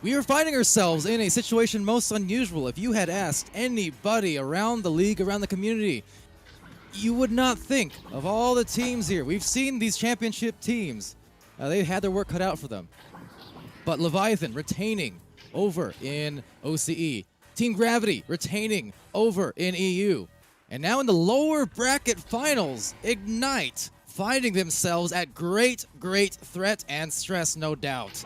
We are finding ourselves in a situation most unusual. If you had asked anybody around the league, around the community, you would not think of all the teams here. We've seen these championship teams. They had their work cut out for them. But Leviathan retaining over in OCE. Team Gravity retaining over in EU. And now in the lower bracket finals, Ignite finding themselves at great threat and stress, no doubt.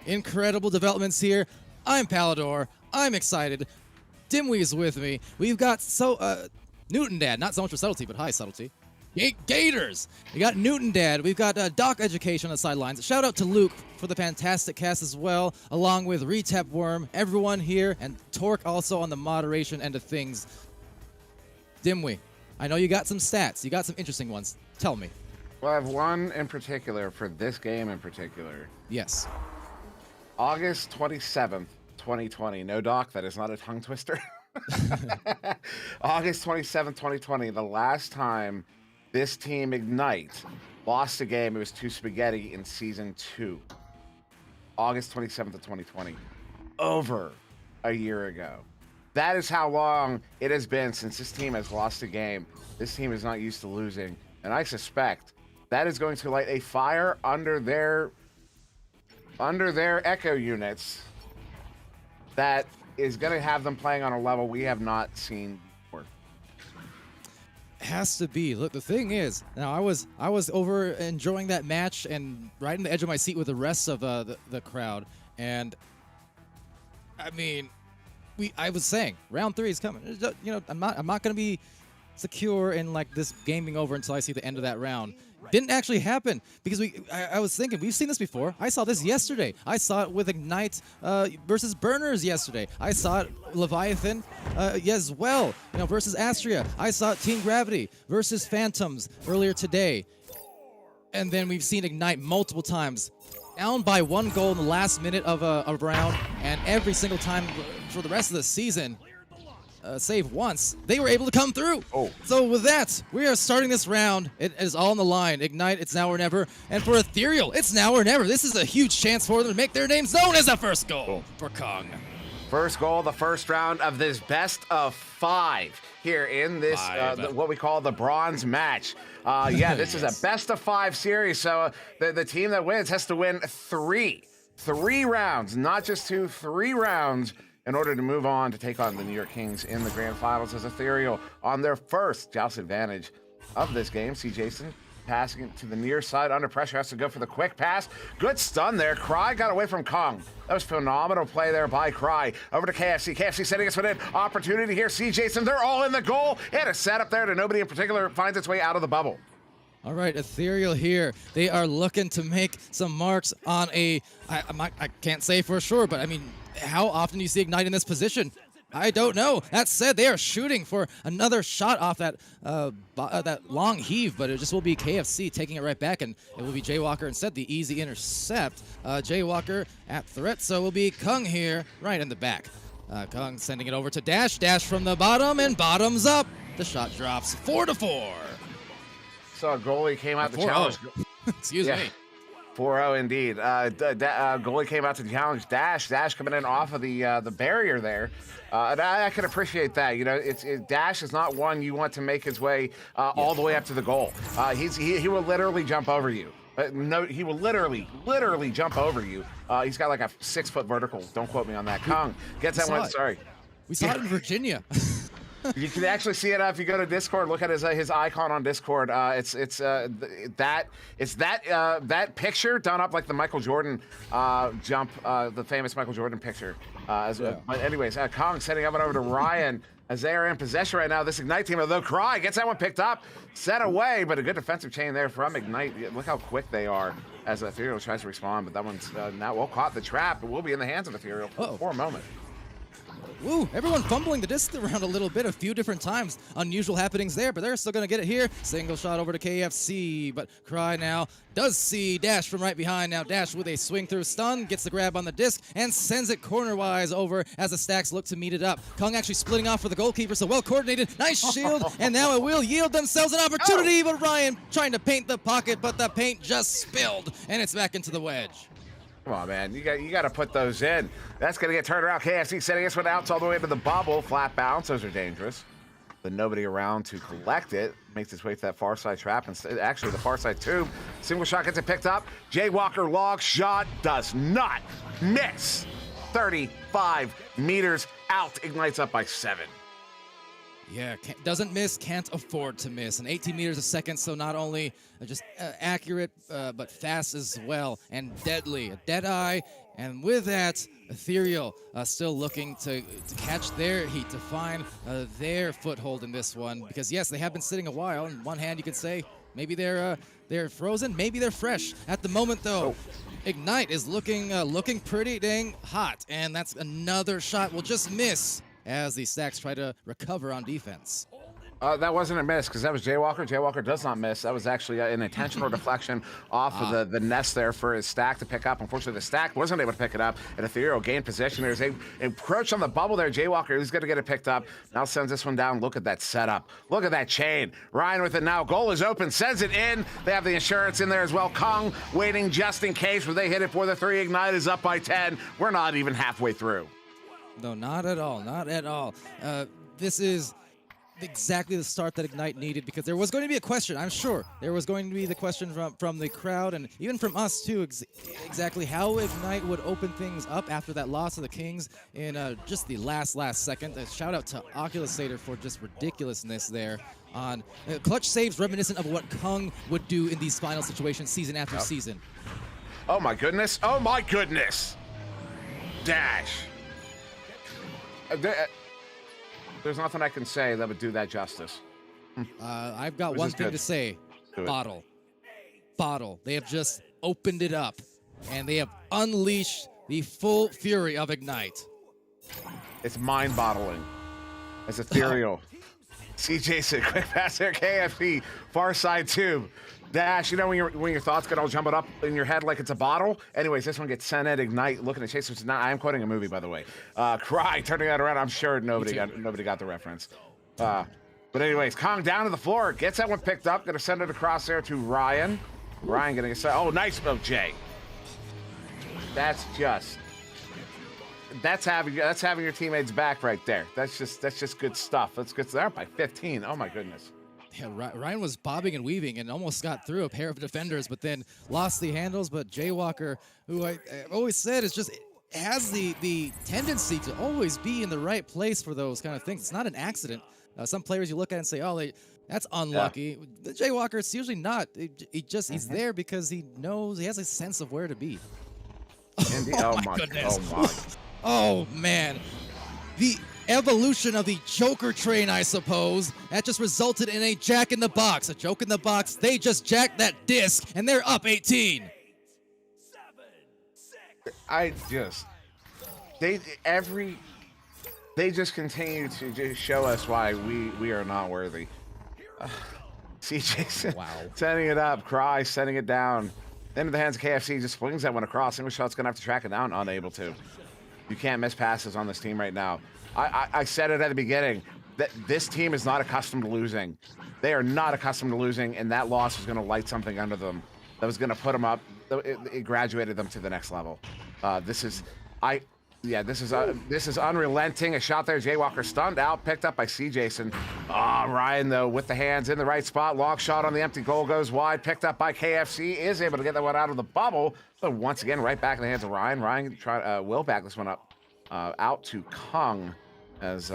Incredible developments here. I'm Palador. I'm excited. Dimwee is with me. We've got Newton Dad, not so much for subtlety, but high subtlety. Gators. We got Newton Dad. We've got Doc Education on the sidelines. Shout out to Luke for the fantastic cast as well, along with Retap Worm, everyone here, and Torque also on the moderation end of things. Dimwee, I know you got some stats. You got some interesting ones. Tell me. Well, I have one in particular for this game in particular. Yes. August 27th, 2020. No, Doc, that is not a tongue twister. August 27th, 2020, the last time this team, Ignite, lost a game. It was to Spaghetti in Season 2. August 27th of 2020. Over a year ago. That is how long it has been since this team has lost a game. This team is not used to losing. And I suspect that is going to light a fire under their Echo units that is going to have them playing on a level we have not seen before. Has to be. Look, the thing is, now I was over enjoying that match and right in the edge of my seat with the rest of the crowd, and I mean, I was saying round 3 is coming. You know, I'm not gonna be secure in like this game being over until I see the end of that round. Didn't actually happen because I was thinking we've seen this before. I saw this yesterday. I saw it with Ignite versus Burners yesterday. I saw it Leviathan as well, you know, versus Astria. I saw it Team Gravity versus Phantoms earlier today. And then we've seen Ignite multiple times, down by 1 goal in the last minute of a round, and every single time for the rest of the season, save once, they were able to come through. So with that, we are starting this round. It is all on the line. Ignite, it's now or never. And for Ethereal, it's now or never. This is a huge chance for them to make their names known as the first goal for Kong. First goal, the first round of this best of 5 here in this, what we call the bronze match. Yeah, this is a best of 5 series. So the team that wins has to win 3 rounds, not just 2, 3 rounds, in order to move on to take on the New York Kings in the grand finals as Ethereal on their first joust advantage of this game. See Jason passing it to the near side under pressure, has to go for the quick pass. Good stun there. Cry got away from Kong. That was phenomenal play there by Cry. Over to KFC. KFC setting us with an opportunity here. See Jason, they're all in the goal. And a setup there to nobody in particular finds its way out of the bubble. All right, Ethereal here. They are looking to make some marks on I can't say for sure, but I mean, how often do you see Ignite in this position? I don't know. That said, they are shooting for another shot off that that long heave, but it just will be KFC taking it right back, and it will be Jaywalker instead, the easy intercept. Jaywalker at threat, so it will be Kung here, right in the back. Kung sending it over to Dash. Dash from the bottom, and bottoms up. The shot drops 4-4. So a goalie came out to challenge. Excuse me. 4-0 indeed. Goalie came out to challenge Dash. Dash coming in off of the barrier there. And I can appreciate that. You know, Dash is not one you want to make his way all the way up to the goal. He will literally jump over you. No, he will literally jump over you. He's got like a 6-foot vertical. Don't quote me on that. Kong gets that one. Sorry. We saw it in Virginia. You can actually see it if you go to Discord. Look at his icon on Discord. That picture done up like the Michael Jordan jump, the famous Michael Jordan picture. But anyways, Kong sending up and over to Ryan as they are in possession right now. This Ignite team, although Cry gets that one picked up, set away, but a good defensive chain there from Ignite. Look how quick they are as Ethereal tries to respond, but that one's now well caught the trap. It will be in the hands of Ethereal for a moment. Woo, everyone fumbling the disc around a little bit a few different times. Unusual happenings there, but they're still going to get it here. Single shot over to KFC, but Cry now does see Dash from right behind. Now Dash with a swing through stun, gets the grab on the disc, and sends it corner-wise over as the Stacks look to meet it up. Kong actually splitting off for the goalkeeper, so well-coordinated. Nice shield, and now it will yield themselves an opportunity, but Ryan trying to paint the pocket, but the paint just spilled, and it's back into the wedge. Come on, man. You got to put those in. That's going to get turned around. KFC setting us one out all the way into the bubble. Flat bounce. Those are dangerous. But nobody around to collect it. Makes its way to that far side trap. And actually, the far side tube. Single shot gets it picked up. Jaywalker log shot does not miss. 35 meters out. Ignites up by 7. Yeah, doesn't miss, can't afford to miss. And 18 meters a second, so not only just accurate, but fast as well, and deadly. A dead eye, and with that, Ethereal still looking to catch their heat, to find their foothold in this one. Because yes, they have been sitting a while. On one hand, you could say maybe they're frozen, maybe they're fresh. At the moment, though, Ignite is looking pretty dang hot, and that's another shot will just miss as the Stacks try to recover on defense. That wasn't a miss because that was Jaywalker. Jaywalker does not miss. That was actually an intentional deflection off of the nest there for his stack to pick up. Unfortunately, the stack wasn't able to pick it up, and Ethereal gained position. There's a encroach on the bubble there. Jaywalker, he's going to get it picked up. Now sends this one down. Look at that setup. Look at that chain. Ryan with it now. Goal is open. Sends it in. They have the insurance in there as well. Kong waiting just in case where they hit it for the 3. Ignite is up by 10. We're not even halfway through. No, not at all. Not at all. This is exactly the start that Ignite needed, because there was going to be a question, I'm sure. There was going to be the question from the crowd and even from us too, exactly how Ignite would open things up after that loss of the Kings in just the last second. A shout out to Oculus Sater for just ridiculousness there on clutch saves reminiscent of what Kung would do in these final situations season after season. Oh my goodness. Oh my goodness. Dash. There's nothing I can say that would do that justice. I've got one thing to say. Bottle. Bottle. They have just opened it up, and they have unleashed the full fury of Ignite. It's mind-boggling. It's Ethereal. CJ, quick pass there, KFP, far side tube. Dash, you know when your thoughts get all jumbled up in your head like it's a bottle? Anyways, this one gets sent at Ignite, looking at Chase, which is not, I am quoting a movie, by the way. Cry, turning that around. I'm sure nobody got the reference. But anyways, Kong down to the floor, gets that one picked up, gonna send it across there to Ryan. Ryan getting a set. Oh, nice move, Jay. That's having your teammates back right there. That's just good stuff. That's good. They're up by 15. Oh my goodness. Yeah, Ryan was bobbing and weaving and almost got through a pair of defenders, but then lost the handles. But Jaywalker, who I've always said is just has the tendency to always be in the right place for those kind of things. It's not an accident. Some players you look at and say, oh, that's unlucky. Yeah. The Jaywalker, it's usually not. He's there because he knows, he has a sense of where to be. Oh my goodness. Oh my. Oh man. The evolution of the Joker train, I suppose, that just resulted in a jack in the box. A joke in the box. They just jacked that disc, and they're up 18. They just continue to just show us why we are not worthy. CJ setting it up, Cry setting it down. Into the hands of KFC, just swings that one across. Single shot's gonna have to track it down, unable to. You can't miss passes on this team right now. I said it at the beginning that this team is not accustomed to losing. They are not accustomed to losing, and that loss was going to light something under them that was going to put them up. It graduated them to the next level. This is unrelenting. A shot there, Jaywalker stunned out, picked up by CJason. Ryan though with the hands in the right spot. Long shot on the empty goal goes wide, picked up by KFC. Is able to get that one out of the bubble. But once again, right back in the hands of Ryan. Ryan will back this one up out to Kong. As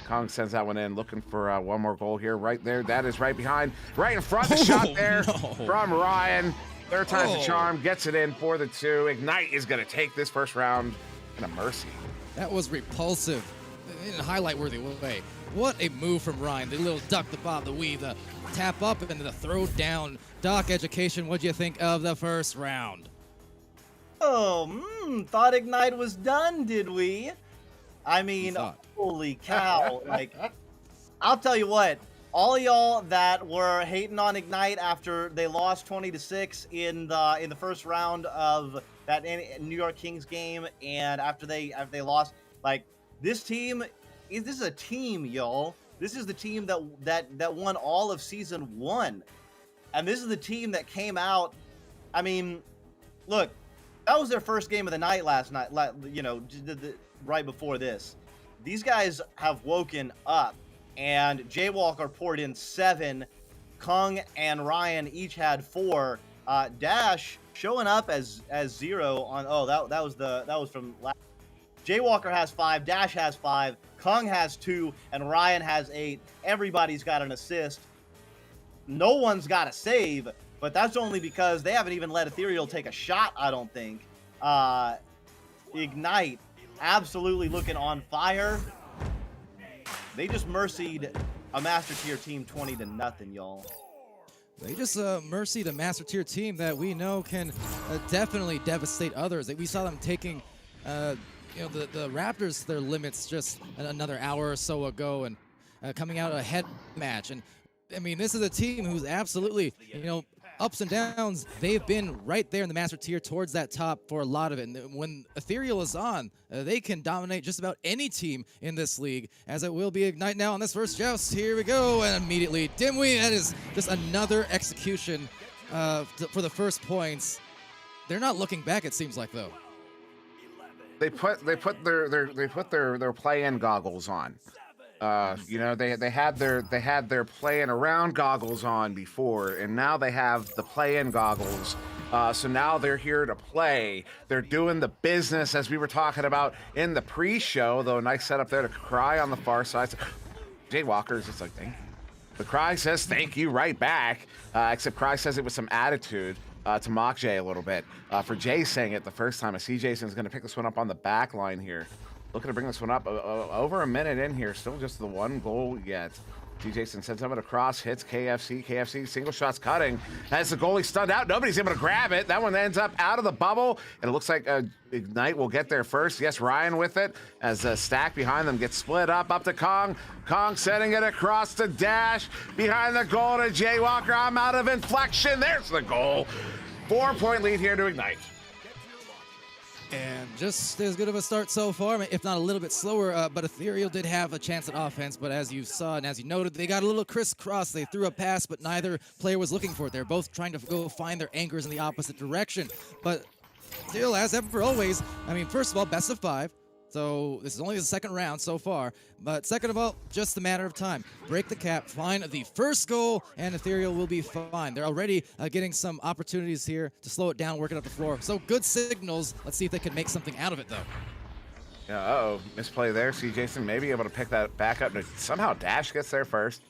Kong sends that one in, looking for one more goal here. Right there, that is right behind, right in front. The shot there from Ryan. Third time's the charm, gets it in for the 2. Ignite is going to take this first round in a mercy. That was repulsive in a highlight-worthy way. What a move from Ryan. The little duck, the bob, the weave, the tap up, and the throw down. Doc Education, what do you think of the first round? Thought Ignite was done, did we? I mean, holy cow. Like, I'll tell you what, all y'all that were hating on Ignite after they lost 20-6 in the first round of that New York Kings game, and after they lost, like, this is a team, y'all. This is the team that won all of season 1. And this is the team that came out. I mean, look, that was their first game of the night last night, you know, right before this. These guys have woken up, and Jaywalker poured in 7. Kung and Ryan each had 4. Dash showing up as 0 on. That was from last. Jaywalker has 5. Dash has 5. Kung has 2, and Ryan has 8. Everybody's got an assist. No one's got a save, but that's only because they haven't even let Ethereal take a shot, I don't think. Ignite, absolutely looking on fire. They just mercied a Master Tier team 20-0, y'all. They just mercied a Master Tier team that we know can definitely devastate others. We saw them taking, the Raptors to their limits just another hour or so ago, and coming out ahead match. And I mean, this is a team who's absolutely, ups and downs. They've been right there in the Master Tier towards that top for a lot of it. And when Ethereal is on, they can dominate just about any team in this league, as it will be Ignite now on this first joust. Here we go, and immediately Dimwee, that is just another execution for the first points. They're not looking back, it seems like, though. They put their play-in goggles on. They had their playing around goggles on before, and now they have the play-in goggles. So now they're here to play. They're doing the business, as we were talking about in the pre-show. Though, nice setup there to Cry on the far side. Jay Walker's just like, thank you. But Cry says thank you right back. Except Cry says it with some attitude to mock Jay a little bit. For Jay saying it the first time, I see Jason's going to pick this one up on the back line here. Looking to bring this one up over a minute in here. Still just the one goal yet. T. Jason sends him across, hits KFC. KFC single shots cutting. As the goalie stunned out, nobody's able to grab it. That one ends up out of the bubble, and it looks like Ignite will get there first. Yes, Ryan with it as Stack behind them gets split up to Kong. Kong sending it across to Dash. Behind the goal to Jay Walker. I'm out of inflection. There's the goal. 4-point lead here to Ignite. And just as good of a start so far, if not a little bit slower, but Ethereal did have a chance at offense, but as you saw and as you noted, they got a little crisscross. They threw a pass, but neither player was looking for it. They're both trying to go find their anchors in the opposite direction. But still, as ever, always, I mean, first of all, best of 5. So this is only the second round so far. But second of all, just a matter of time. Break the cap, find the first goal, and Ethereal will be fine. They're already getting some opportunities here to slow it down, work it up the floor. So good signals. Let's see if they can make something out of it, though. Yeah, misplay there. See Jason maybe able to pick that back up. Somehow Dash gets there first.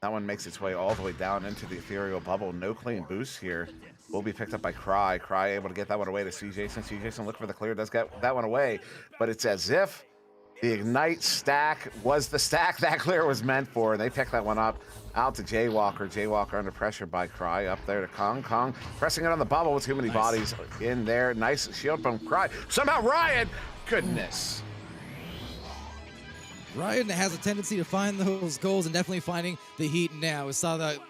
That one makes its way all the way down into the Ethereal bubble. No clean boost here. Will be picked up by Cry. Cry able to get that one away to C. Jason. C. Jason looking for the clear. Does get that one away. But it's as if the Ignite stack was the stack that clear was meant for. And they pick that one up out to Jay Walker. Jay Walker under pressure by Cry. Up there to Kong. Kong pressing it on the bubble with too many bodies in there. Nice shield from Cry. Somehow Ryan. Goodness. Ryan has a tendency to find those goals and definitely finding the heat now. We saw the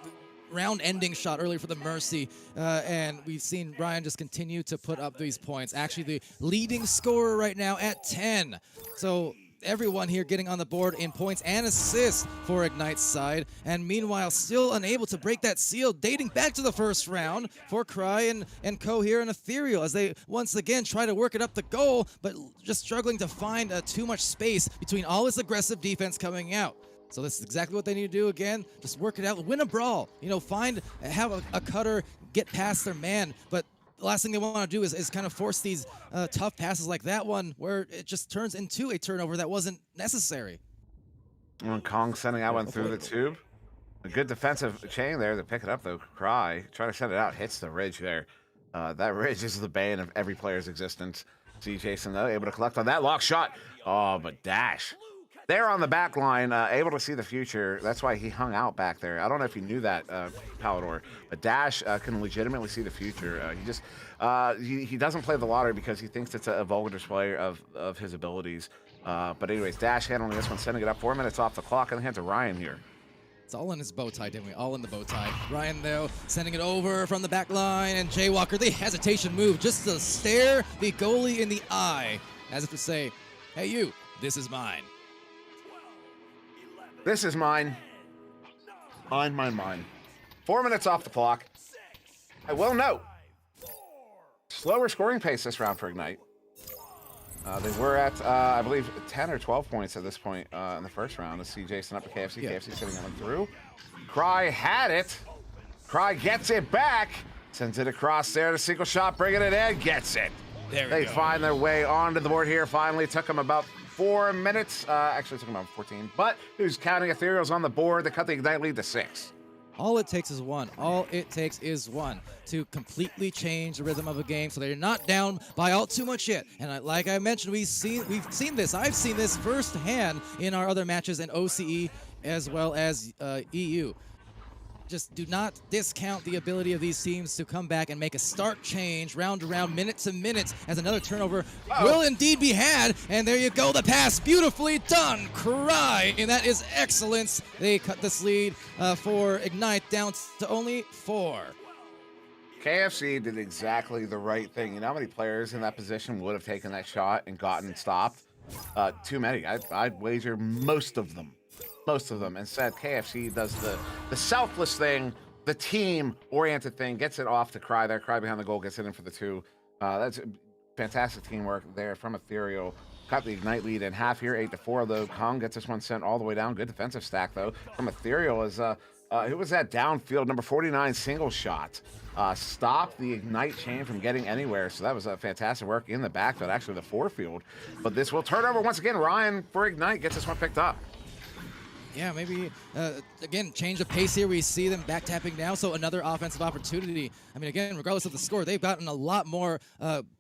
round-ending shot earlier for the Mercy, and we've seen Ryan just continue to put up these points. Actually, the leading scorer right now at 10. So everyone here getting on the board in points and assists for Ignite's side, and meanwhile still unable to break that seal dating back to the first round for Cry and Co here in Ethereal as they once again try to work it up the goal, but just struggling to find too much space between all this aggressive defense coming out. So this is exactly what they need to do again. Just work it out, win a brawl, have a cutter, get past their man, but the last thing they want to do is kind of force these tough passes like that one where it just turns into a turnover that wasn't necessary. And Kong sending that one through the tube. A good defensive chain there to pick it up, though. Cry, trying to send it out, hits the ridge there. That ridge is the bane of every player's existence. See Jason, though, able to collect on that lock shot. Oh, but Dash. There on the back line, able to see the future. That's why he hung out back there. I don't know if you knew that, Palador, but Dash can legitimately see the future. He just he doesn't play the lottery because he thinks it's a vulgar display of his abilities. But anyways, Dash handling this one, sending it up 4 minutes off the clock in the hands of Ryan here. It's all in his bow tie, didn't we? All in the bow tie. Ryan, though, sending it over from the back line, and Jay Walker, the hesitation move, just to stare the goalie in the eye, as if to say, hey, you, this is mine. This is mine. Mine. 4 minutes off the clock. I will note, slower scoring pace this round for Ignite. They were at, I believe, 10 or 12 points at this point in the first round. Let's see Jason up to KFC. Yeah. KFC sitting on through. Cry had it. Cry gets it back. Sends it across there to single shot, bringing it in. Gets it. They find their way onto the board here. Finally, took them about 4 minutes. Actually, it took them about 14. But who's counting? Ethereal's on the board. They cut the Ignite lead to 6. All it takes is one. All it takes is one to completely change the rhythm of a game so they're not down by all too much yet. And like I mentioned, we've seen this. I've seen this firsthand in our other matches in OCE as well as EU. just do not discount the ability of these teams to come back and make a stark change round to round, minute to minute, as another turnover will indeed be had. And there you go, the pass, beautifully done, Cry, and that is excellence. They cut this lead for Ignite down to only 4. KFC did exactly the right thing. You know how many players in that position would have taken that shot and gotten stopped? Too many. I'd wager most of them. Instead, KFC does the selfless thing, the team-oriented thing, gets it off to Cry there. Cry behind the goal, gets it in for the 2. That's fantastic teamwork there from Ethereal. Got the Ignite lead in half here, 8-4, though. Kong gets this one sent all the way down. Good defensive stack, though, from Ethereal. Who was that downfield? Number 49 single shot. Stopped the Ignite chain from getting anywhere. So that was fantastic work in the backfield, actually the forefield. But this will turn over once again. Ryan for Ignite gets this one picked up. Yeah, maybe, again, change of pace here. We see them back tapping now, so another offensive opportunity. I mean, again, regardless of the score, they've gotten a lot more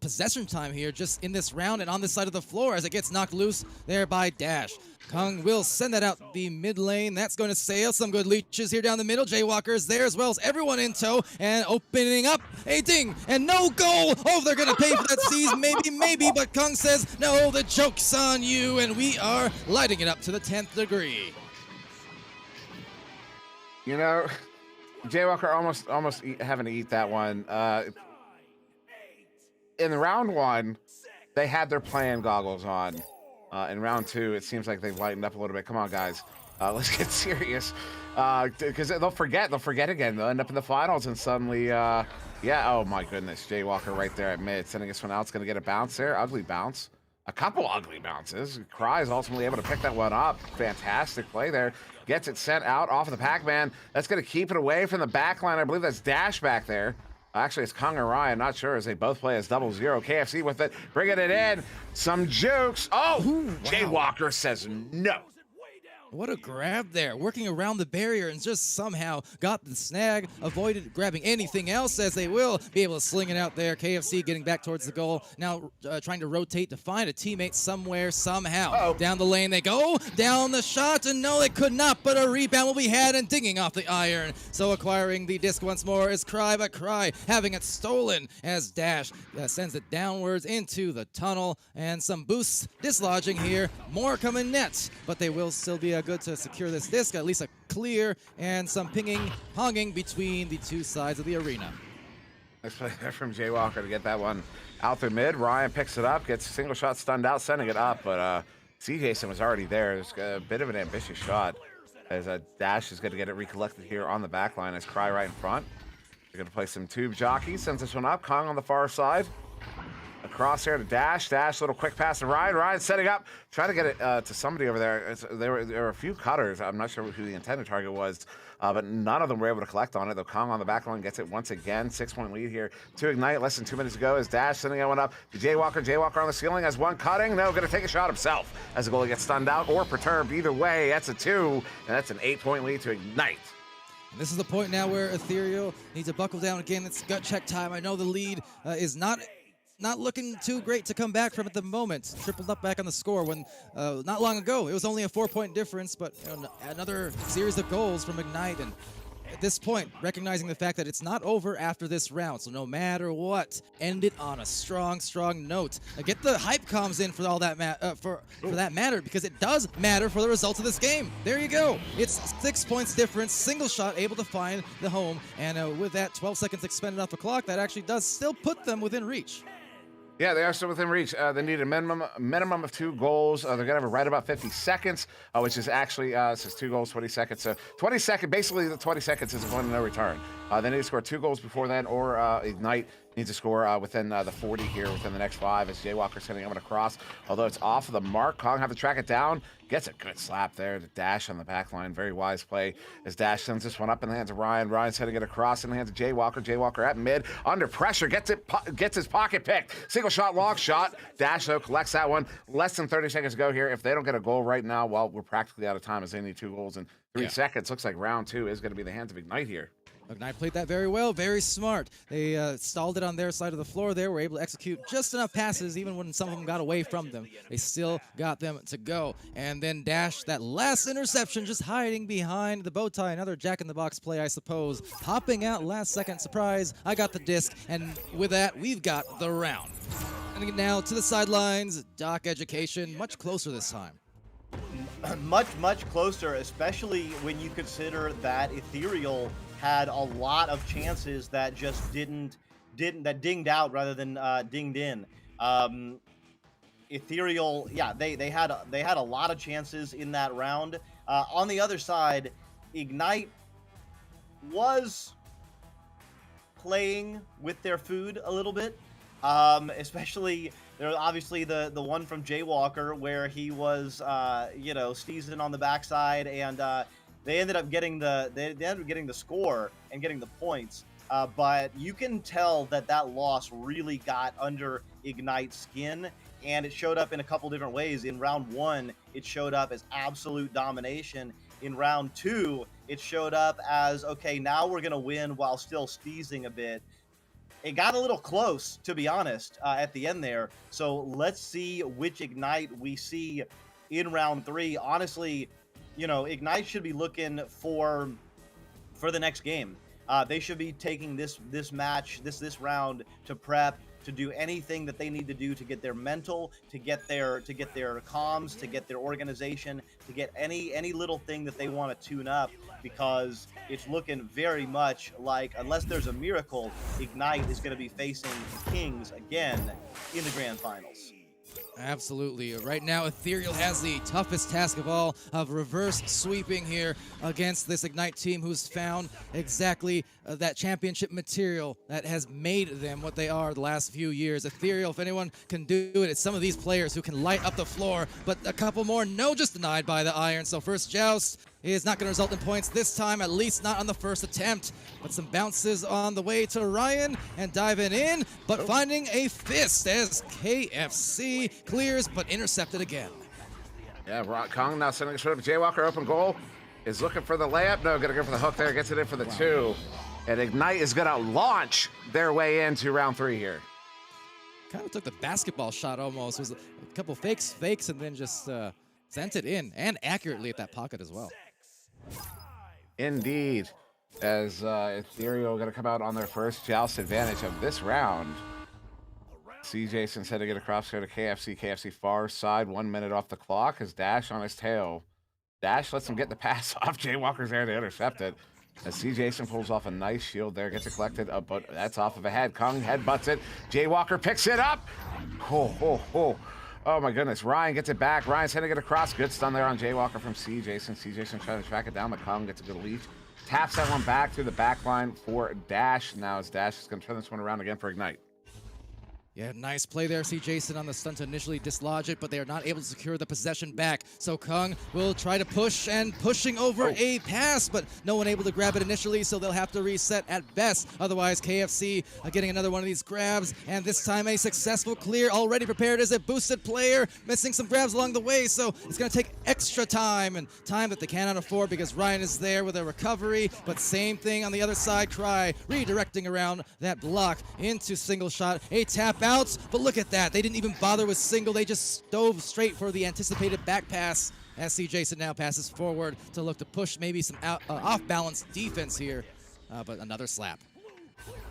possession time here just in this round and on this side of the floor as it gets knocked loose there by Dash. Kung will send that out the mid lane. That's going to sail some good leeches here down the middle. Jaywalker's there as well as everyone in tow and opening up a ding and no goal. Oh, they're going to pay for that seize. Maybe, but Kung says, no, the joke's on you, and we are lighting it up to the 10th degree. You know, Jaywalker almost having to eat that one. In round 1, they had their playing goggles on. In round 2, it seems like they've lightened up a little bit. Come on, guys. Let's get serious. Because they'll forget again. They'll end up in the finals and suddenly, yeah, oh my goodness. Jaywalker right there at mid. Sending this one out. It's going to get a bounce there. Ugly bounce. A couple ugly bounces. Cry is ultimately able to pick that one up. Fantastic play there. Gets it sent out off of the Pac-Man. That's going to keep it away from the back line. I believe that's Dash back there. Actually, it's Kung and Ryan. Not sure as they both play as 0-0. KFC with it. Bringing it in. Some jukes. Oh, ooh, wow. Jaywalker says no. What a grab there, working around the barrier and just somehow got the snag, avoided grabbing anything else as they will be able to sling it out there. KFC getting back towards the goal, now trying to rotate to find a teammate somewhere, somehow. Down the lane they go, down the shot, and no, they could not, but a rebound will be had and dinging off the iron. So acquiring the disc once more is Cry, but Cry having it stolen as Dash sends it downwards into the tunnel, and some boosts dislodging here. More coming nets, but they will still be good to secure this disc, at least a clear and some ponging between the two sides of the arena. Nice play there from Jaywalker to get that one out through mid. Ryan picks it up, gets a single shot stunned out, sending it up, but CJson was already there. There's a bit of an ambitious shot as Dash is going to get it recollected here on the back line as Cry right in front. They're going to play some tube jockey, sends this one up. Kong on the far side. Across here to Dash. Dash, little quick pass to Ryan. Ryan setting up, trying to get it to somebody over there. There were a few cutters. I'm not sure who the intended target was, but none of them were able to collect on it. Though Kong on the back line gets it once again. 6-point lead here to Ignite. Less than 2 minutes ago as Dash sending that one up to Jaywalker. Jaywalker on the ceiling has one cutting. No, going to take a shot himself as the goalie gets stunned out or perturbed. Either way, that's a 2, and that's an 8-point lead to Ignite. And this is the point now where Ethereal needs to buckle down again. It's gut check time. I know the lead is not looking too great to come back from at the moment. Tripled up back on the score when not long ago it was only a 4-point difference, but another series of goals from Ignite. And at this point, recognizing the fact that it's not over after this round, so no matter what, end it on a strong note. Get the hype comms in for all that for that matter, because it does matter for the results of this game. There you go. It's 6 points difference, single shot, able to find the home, and with that 12 seconds expended off the clock, that actually does still put them within reach. Yeah, they are still within reach. They need a minimum of 2 goals. They're going to have right about 50 seconds, which is actually, it says 2 goals, 20 seconds. So 20 seconds, basically the 20 seconds is a point of no return. They need to score 2 goals before then, or Ignite needs to score within the 40 here within the next 5 as Jaywalker sending him across. Although it's off of the mark, Kong have to track it down. Gets a good slap there to Dash on the back line. Very wise play as Dash sends this one up in the hands of Ryan. Ryan sending it across in the hands of Jaywalker. Jaywalker at mid, under pressure, gets his pocket picked. Single shot, long shot. Dash, though, collects that one. Less than 30 seconds to go here. If they don't get a goal right now, well, we're practically out of time as they need 2 goals in 3 seconds. Looks like round 2 is going to be the hands of Ignite here. Ignite played that very well, very smart. They stalled it on their side of the floor there, were able to execute just enough passes, even when some of them got away from them. They still got them to go. And then Dash, that last interception, just hiding behind the bow tie. Another jack-in-the-box play, I suppose. Popping out last second, surprise, I got the disc, and with that, we've got the round. And now to the sidelines, Doc Education, much closer this time. Much closer, especially when you consider that Ethereal had a lot of chances that just that dinged out rather than dinged in. Ethereal, yeah, they had a lot of chances in that round. On the other side, Ignite was playing with their food a little bit, especially there. Obviously, the one from Jaywalker where he was, steezing on the backside, and they ended up getting the score and getting the points. But you can tell that loss really got under Ignite's skin, and it showed up in a couple different ways. In round 1, it showed up as absolute domination. In round 2, it showed up as, okay, now we're going to win while still steezing a bit. It got a little close, to be honest, at the end there. So let's see which Ignite we see in round 3. Honestly, Ignite should be looking for the next game. They should be taking this match, this round to prep, to do anything that they need to do to get their mental, to get their comms, to get their organization, to get any little thing that they want to tune up, because it's looking very much like, unless there's a miracle, Ignite is going to be facing Kings again in the grand finals. Absolutely. Right now, Ethereal has the toughest task of all of reverse sweeping here against this Ignite team who's found exactly that championship material that has made them what they are the last few years. Ethereal, if anyone can do it, it's some of these players who can light up the floor, but a couple more, no, just denied by the Iron. So first joust is not going to result in points this time, at least not on the first attempt. But some bounces on the way to Ryan and diving in, but finding a fist as KFC clears, but intercepted again. Yeah, Kong now sending a straight up. Jaywalker open goal is looking for the layup. No, gonna go for the hook there. Gets it in for the 2. And Ignite is gonna launch their way into round 3 here. Kind of took the basketball shot almost. It was a couple fakes, and then just sent it in, and accurately at that pocket as well. Indeed. As Ethereal going to come out on their first joust advantage of this round. CJson said to get across here to KFC. KFC far side, 1 minute off the clock. As Dash on his tail. Dash lets him get the pass off. Jaywalker's there to intercept it. As CJson pulls off a nice shield there, gets it collected, but that's off of a head. Kong headbutts it. Jaywalker picks it up. Oh my goodness. Ryan gets it back. Ryan's hitting it across. Good stun there on Jaywalker from CJson. CJson trying to track it down. McCong gets a good lead. Taps that one back through the back line for Dash. Now as Dash is going to turn this one around again for Ignite. Yeah, nice play there. CJson on the stunt to initially dislodge it, but they are not able to secure the possession back. So Kung will try to push, and pushing over a pass, but no one able to grab it initially, so they'll have to reset at best. Otherwise, KFC getting another one of these grabs, and this time a successful clear, already prepared as a boosted player, missing some grabs along the way, so it's going to take extra time, and time that they cannot afford because Ryan is there with a recovery, but same thing on the other side. Cry redirecting around that block into single shot, a tap out, but look at that. They didn't even bother with single. They just stove straight for the anticipated back pass as CJson now passes forward to look to push maybe some off-balance defense here, but another slap.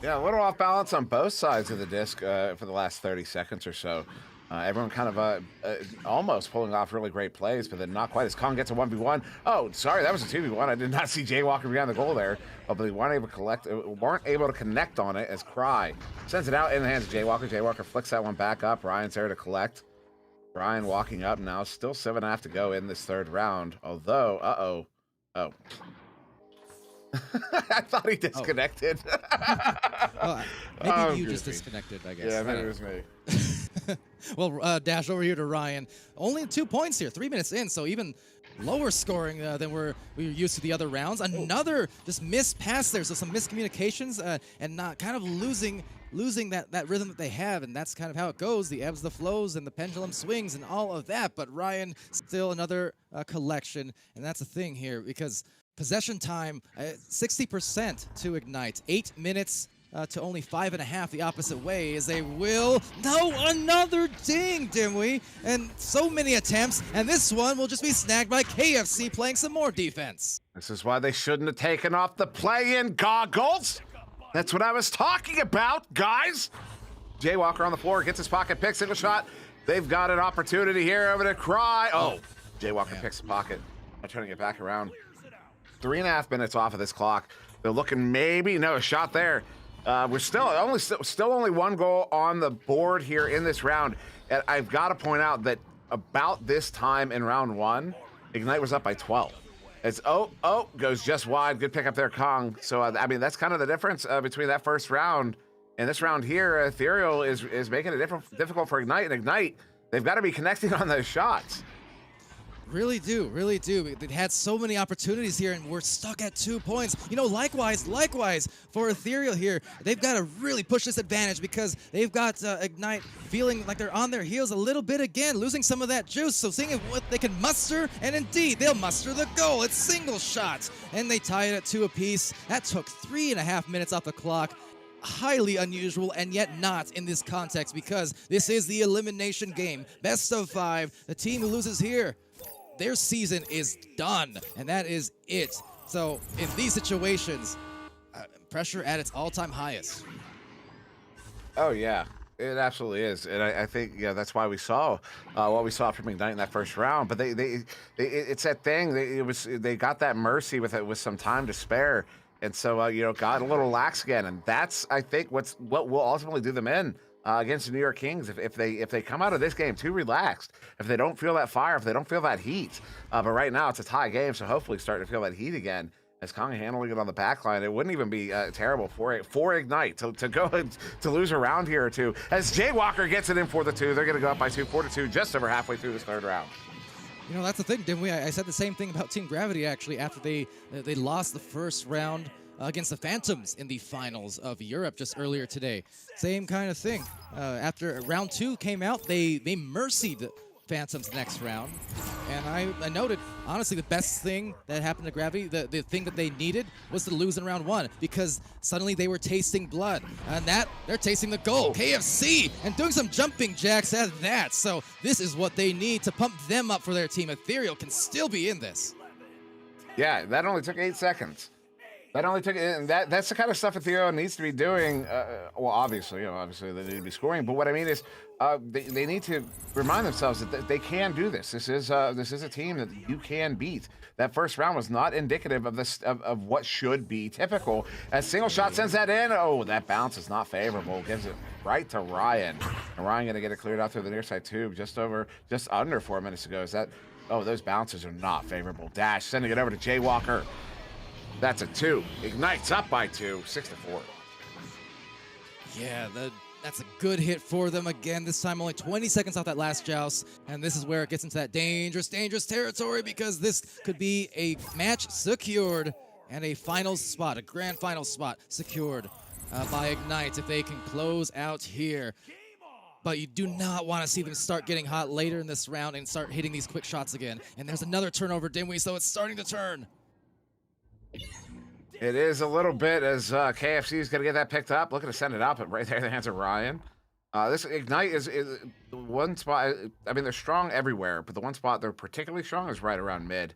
Yeah, a little off balance on both sides of the disc for the last 30 seconds or so. Everyone kind of almost pulling off really great plays, but then not quite as Kong gets a 1v1. Oh, sorry, that was a 2v1. I did not see Jaywalker behind the goal there, but they weren't able to connect on it as Cry sends it out in the hands of Jaywalker. Jaywalker flicks that one back up. Ryan's there to collect. Ryan walking up now. Still 7.5 to go in this third round, although, oh. I thought he disconnected. Well, maybe you just disconnected, I guess. Yeah, maybe it was me. Well, Dash over here to Ryan. Only 2 points here, 3 minutes in, so even lower scoring than we were used to the other rounds. Another just missed pass there, so some miscommunications and not kind of losing that rhythm that they have, and that's kind of how it goes, the ebbs, the flows, and the pendulum swings and all of that. But Ryan, still another collection, and that's the thing here, because possession time, 60% to Ignite. 8 minutes to only 5.5 the opposite way as they will. No, another ding, Dimwee. And so many attempts, and this one will just be snagged by KFC playing some more defense. This is why they shouldn't have taken off the play-in goggles. That's what I was talking about, guys. Jay Walker on the floor, gets his pocket pick, single shot. They've got an opportunity here over to Cry. Oh, Jay Walker picks the pocket. I'm turning it back around. 3.5 minutes off of this clock. They're looking maybe, no, a shot there. We're still only one goal on the board here in this round. And I've got to point out that about this time in round 1, Ignite was up by 12. It's goes just wide. Good pick up there, Kong. So I mean, that's kind of the difference between that first round and this round here. Ethereal is making it difficult for Ignite, and Ignite, they've got to be connecting on those shots. Really do. They've had so many opportunities here, and we're stuck at 2 points. You know, likewise for Ethereal here, they've got to really push this advantage because they've got Ignite feeling like they're on their heels a little bit again, losing some of that juice. So seeing what they can muster, and indeed, they'll muster the goal. It's single shots, and they tie it at 2 apiece. That took 3.5 minutes off the clock. Highly unusual, and yet not in this context because this is the elimination game. Best of 5. The team who loses here, their season is done, and that is it. So in these situations, pressure at its all-time highest. Oh yeah, it absolutely is, and I think that's why we saw what we saw from Ignite in that first round. But it's that thing. They got that mercy with some time to spare, and so got a little lax again, and that's I think what will ultimately do them in. Against the New York Kings, if they come out of this game too relaxed, if they don't feel that fire, if they don't feel that heat, but right now it's a tie game, so hopefully starting to feel that heat again. As Kong handling it on the back line, it wouldn't even be terrible for Ignite to go to lose a round here or two. As Jay Walker gets it in for the 2, they're going to go up by 4-2, just over halfway through this third round. You know, that's the thing, didn't we? I said the same thing about Team Gravity actually after they lost the first round against the Phantoms in the finals of Europe just earlier today. Same kind of thing. After round 2 came out, they mercied Phantoms next round. And I noted, honestly, the best thing that happened to Gravity, the thing that they needed was to lose in round 1 because suddenly they were tasting blood. And they're tasting the goal. KFC and doing some jumping jacks at that. So this is what they need to pump them up for their team. Ethereal can still be in this. Yeah, that only took 8 seconds. That only took, and that's the kind of stuff Ethereal needs to be doing. Well, obviously they need to be scoring. But what I mean is, they need to remind themselves that they can do this. This is a team that you can beat. That first round was not indicative of this of what should be typical. As single shot sends that in. Oh, that bounce is not favorable. Gives it right to Ryan, and Ryan gonna get it cleared out through the near side tube just under 4 minutes ago. Is that? Oh, those bounces are not favorable. Dash sending it over to Jay Walker. That's a 2. Ignite's up by 2, 6-4. Yeah, that's a good hit for them again. This time only 20 seconds off that last joust. And this is where it gets into that dangerous territory because this could be a match secured and a finals spot, a grand final spot secured by Ignite if they can close out here. But you do not want to see them start getting hot later in this round and start hitting these quick shots again. And there's another turnover, Dimwee, so it's starting to turn. It is a little bit as KFC is going to get that picked up. Looking to send it up, but right there in the hands of Ryan. This Ignite is the one spot. I mean, they're strong everywhere, but the one spot they're particularly strong is right around mid.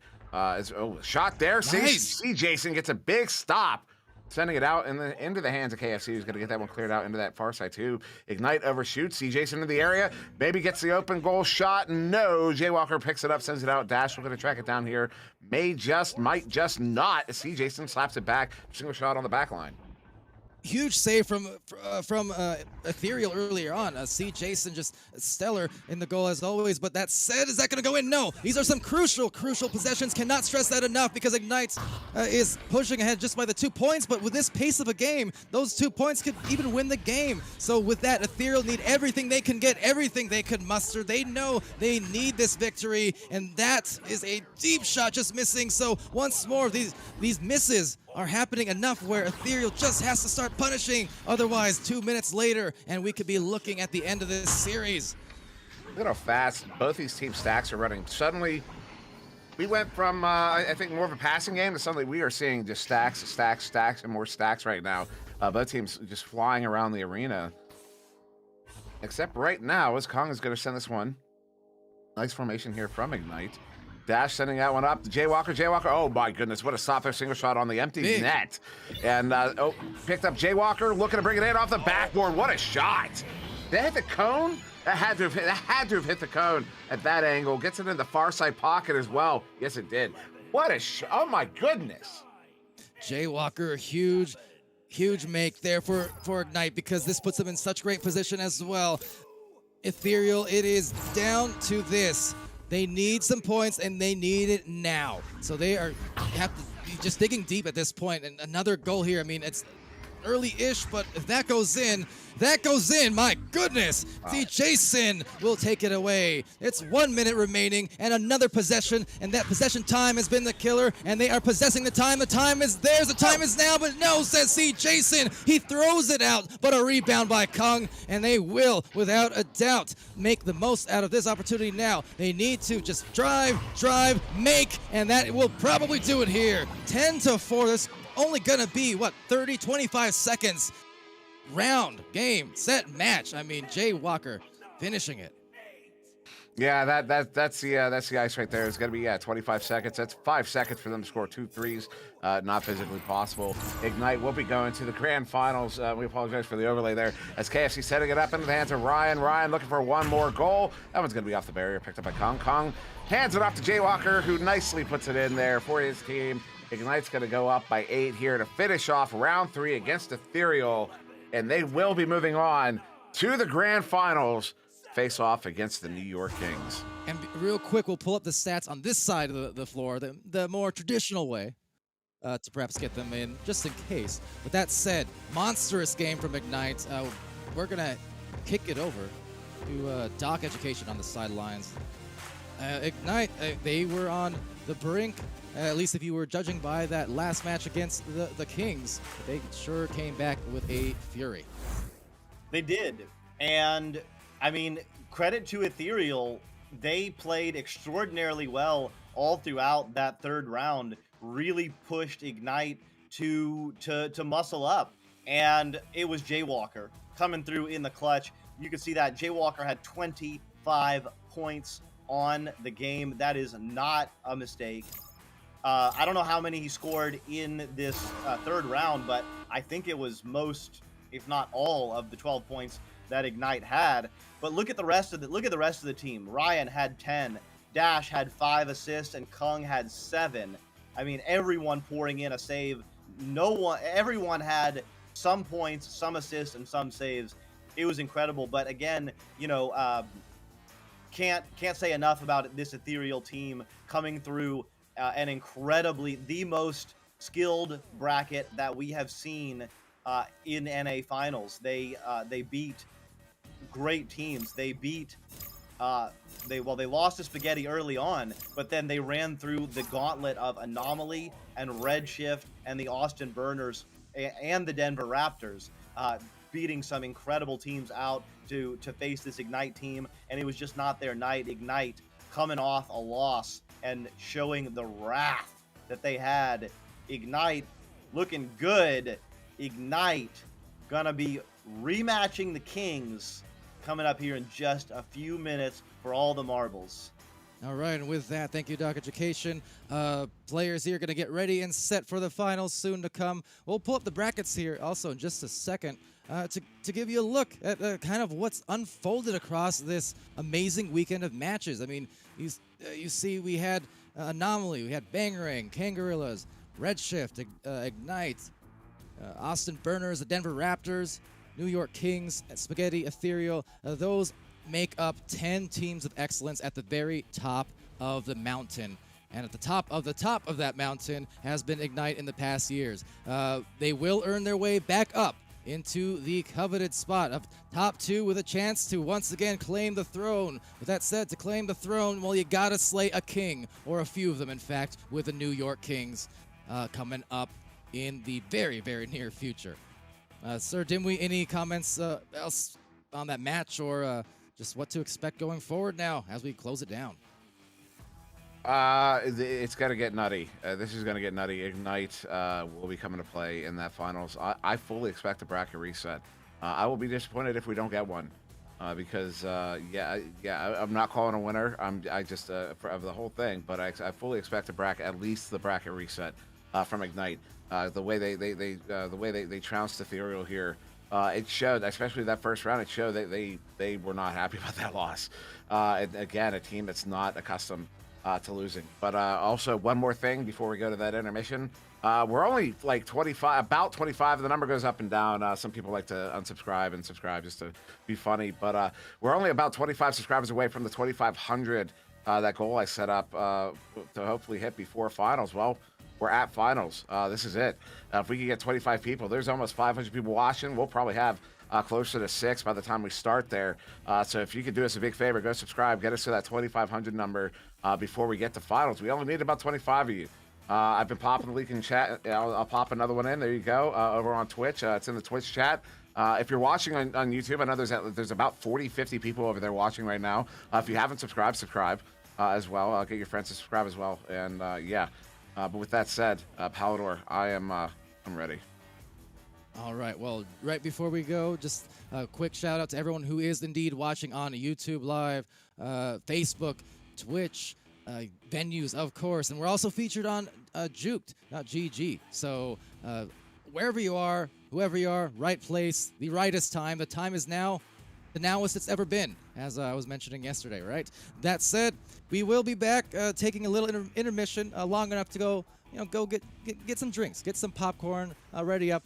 Shot there. Nice. See Jason gets a big stop. Sending it out into the hands of KFC, who's going to get that one cleared out into that far side too. Ignite overshoots. See Jason in the area. Maybe gets the open goal shot. No. Jay Walker picks it up, sends it out. Dash, we're going to track it down here. Might just not. See Jason slaps it back. Single shot on the back line. Huge save from Ethereal earlier on. See Jason just stellar in the goal as always. But that said, is that going to go in? No. These are some crucial possessions. Cannot stress that enough because Ignite is pushing ahead just by the 2 points. But with this pace of a game, those 2 points could even win the game. So with that, Ethereal need everything they can get, everything they could muster. They know they need this victory, and that is a deep shot just missing. So once more, these misses are happening enough where Ethereal just has to start punishing. Otherwise, 2 minutes later, and we could be looking at the end of this series. Look at how fast both these team stacks are running. Suddenly, We went from, I think, more of a passing game to suddenly we are seeing just stacks, and more stacks right now. Both teams just flying around the arena. Except right now, as Kong is going to send this one. Nice formation here from Ignite. Dash sending that one up to Jaywalker. Oh my goodness, what a stop there. Single shot on the empty net. And, picked up Jaywalker, looking to bring it in off the backboard. What a shot. Did that hit the cone? That had to have hit the cone at that angle. Gets it in the far side pocket as well. Yes, it did. What a oh my goodness. Jaywalker, huge make there for Ignite, because this puts them in such great position as well. Ethereal, it is down to this. They need some points, and they need it now. So they have to be just digging deep at this point. And another goal here. I mean, it's early-ish, but if that goes in, my goodness. See, Jason will take it away. It's 1 minute remaining and another possession, and that possession time has been the killer, and they are possessing the time. The time is theirs. The time is now, but no, says C. Jason. He throws it out, but a rebound by Kung, and they will, without a doubt, make the most out of this opportunity now. They need to just drive, make, and that will probably do it here. 10-4. This only gonna be, what, 30, 25 seconds. Round, game, set, match. I mean, Jaywalker finishing it. Yeah, that's the ice right there. It's gonna be 25 seconds. That's 5 seconds for them to score 2 threes. Not physically possible. Ignite will be going to the grand finals. We apologize for the overlay there. As KFC setting it up into the hands of Ryan. Ryan looking for one more goal. That one's gonna be off the barrier, picked up by Kong. Kong hands it off to Jaywalker, who nicely puts it in there for his team. Ignite's gonna go up by 8 here to finish off round 3 against Ethereal. And they will be moving on to the grand finals, face off against the New York Kings. And real quick, we'll pull up the stats on this side of the floor, the more traditional way, to perhaps get them in, just in case. With that said, monstrous game from Ignite. We're going to kick it over to Doc Education on the sidelines. Ignite, they were on the brink, at least if you were judging by that last match against the Kings. They sure came back with a fury. They did. And, I mean, credit to Ethereal. They played extraordinarily well all throughout that third round, really pushed Ignite to muscle up. And it was Jaywalker coming through in the clutch. You can see that Jaywalker had 25 points on the game. That is not a mistake. I don't know how many he scored in this third round, but I think it was most, if not all, of the 12 points that Ignite had. But look at the rest of the team. Ryan had 10, Dash had 5 assists, and Kung had 7. I mean, everyone pouring in a save. Everyone had some points, some assists, and some saves. It was incredible. But again, you know, can't say enough about this Ethereal team coming through. And incredibly, the most skilled bracket that we have seen in NA finals. They beat great teams. They beat they lost to Spaghetti early on, but then they ran through the gauntlet of Anomaly and Redshift and the Austin Burners and the Denver Raptors, beating some incredible teams out to face this Ignite team, and it was just not their night. Ignite coming off a loss and showing the wrath that they had. Ignite looking good. Ignite gonna be rematching the Kings coming up here in just a few minutes for all the marbles. All right, and with that, thank you, Doc Education. Players here going to get ready and set for the finals soon to come. We'll pull up the brackets here also in just a second to give you a look at kind of what's unfolded across this amazing weekend of matches. I mean, you see we had Anomaly, we had Bangarang, Kangarillas, Redshift, Ignite, Austin Burners, the Denver Raptors, New York Kings, Spaghetti, Ethereal. Those make up 10 teams of excellence at the very top of the mountain. And at the top of that mountain has been Ignite in the past years. They will earn their way back up into the coveted spot of top 2 with a chance to once again claim the throne. With that said, to claim the throne, well, you gotta slay a king, or a few of them, in fact, with the New York Kings coming up in the very, very near future. Sir Dimwee, any comments else on that match, or just what to expect going forward now as we close it down? It's gonna get nutty. This is gonna get nutty. Ignite will be coming to play in that finals. I fully expect a bracket reset. I will be disappointed if we don't get one, because I'm not calling a winner. I just of the whole thing, but I fully expect a bracket, at least the bracket reset from Ignite. The way they trounced Ethereal here. It showed, especially that first round. It showed that they were not happy about that loss. And again, a team that's not accustomed to losing. But also, one more thing before we go to that intermission. We're only like 25, about 25. The number goes up and down. Some people like to unsubscribe and subscribe just to be funny. But we're only about 25 subscribers away from the 2,500, that goal I set up to hopefully hit before finals. Well, we're at finals. This is it. If we can get 25 people, there's almost 500 people watching. We'll probably have closer to 6 by the time we start there. So if you could do us a big favor, go subscribe, get us to that 2,500 number before we get to finals. We only need about 25 of you. I've been popping the link in chat. I'll pop another one in. There you go. Over on Twitch. It's in the Twitch chat. If you're watching on YouTube, I know there's about 40, 50 people over there watching right now. If you haven't subscribed, subscribe as well. Get your friends to subscribe as well. And yeah. But with that said, Palador, I'm ready. All right. Well, right before we go, just a quick shout out to everyone who is indeed watching on YouTube Live, Facebook, Twitch, venues, of course. And we're also featured on Juked, not GG. So wherever you are, whoever you are, right place, the rightest time. The time is now. The nowest it's ever been, as I was mentioning yesterday, right? That said, we will be back taking a little intermission, long enough to go, go get some drinks, get some popcorn ready up,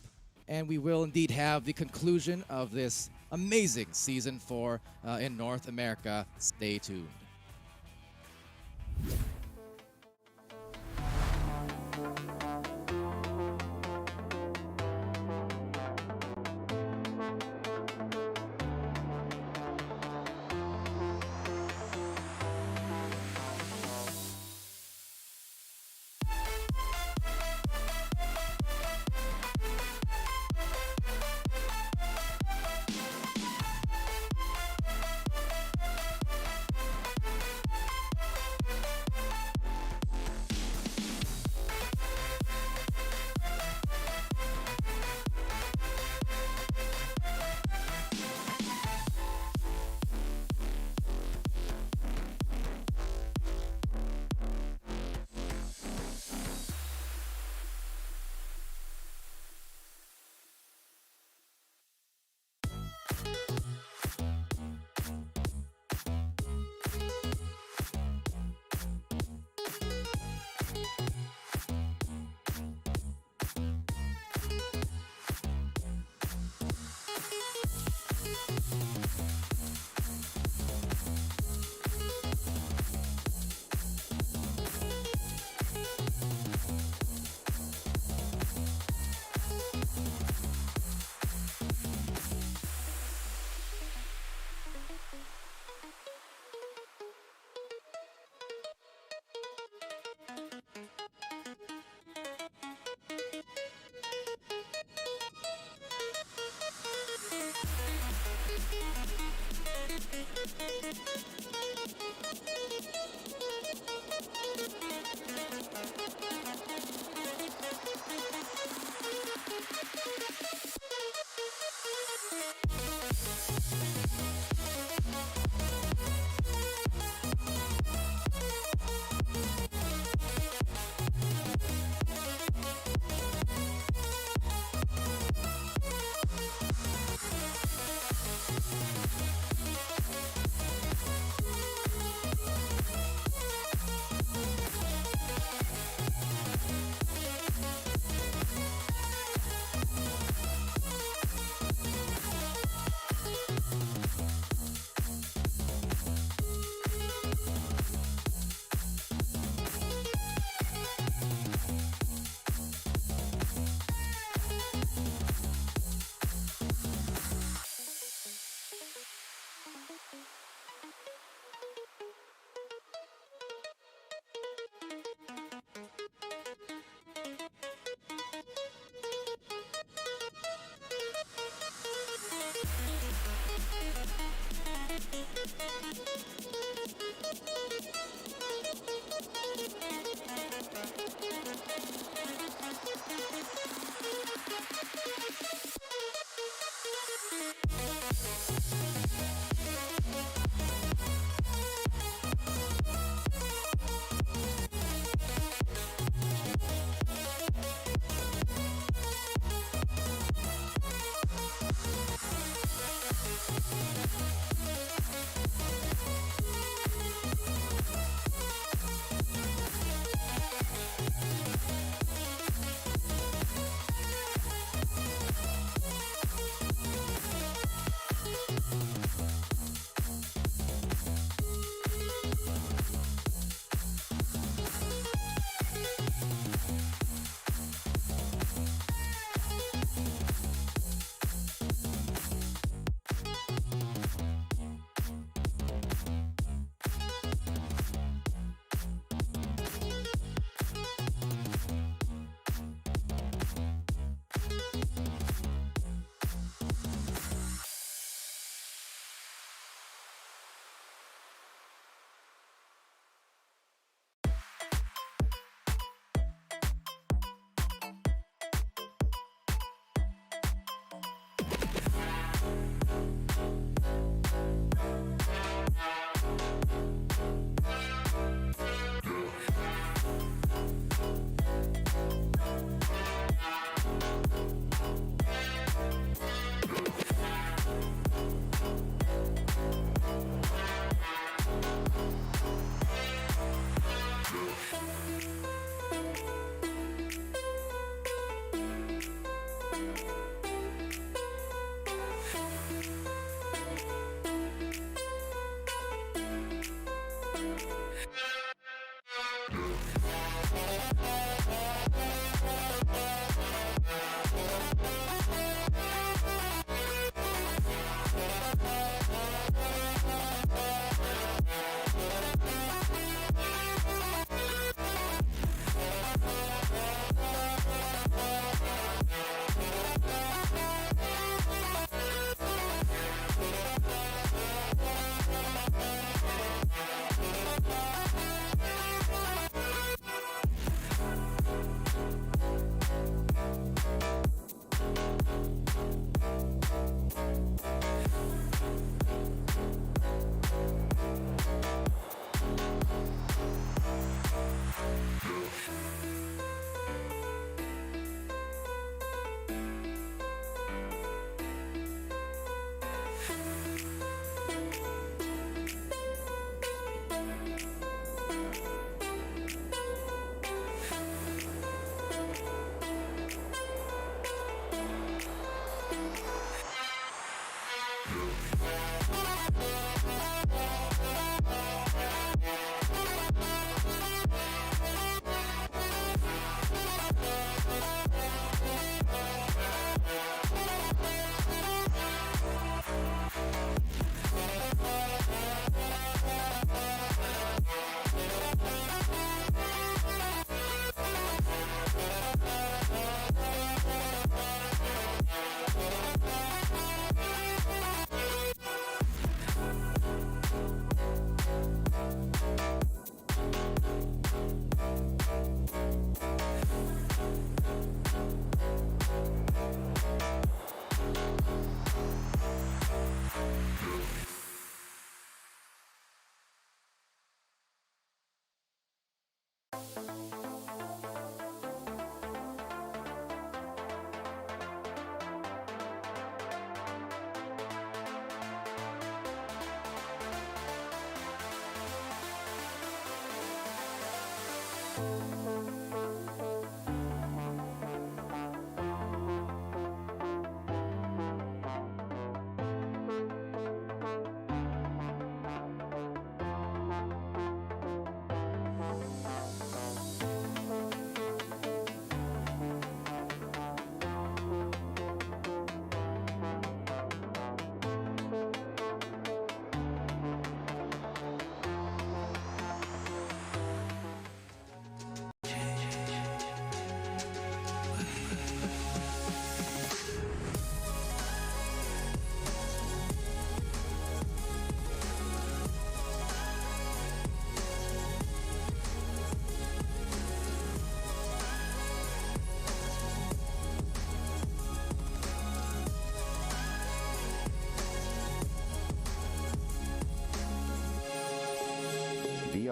and we will indeed have the conclusion of this amazing Season 4 in North America. Stay tuned.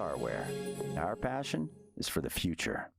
VRware. Our passion is for the future.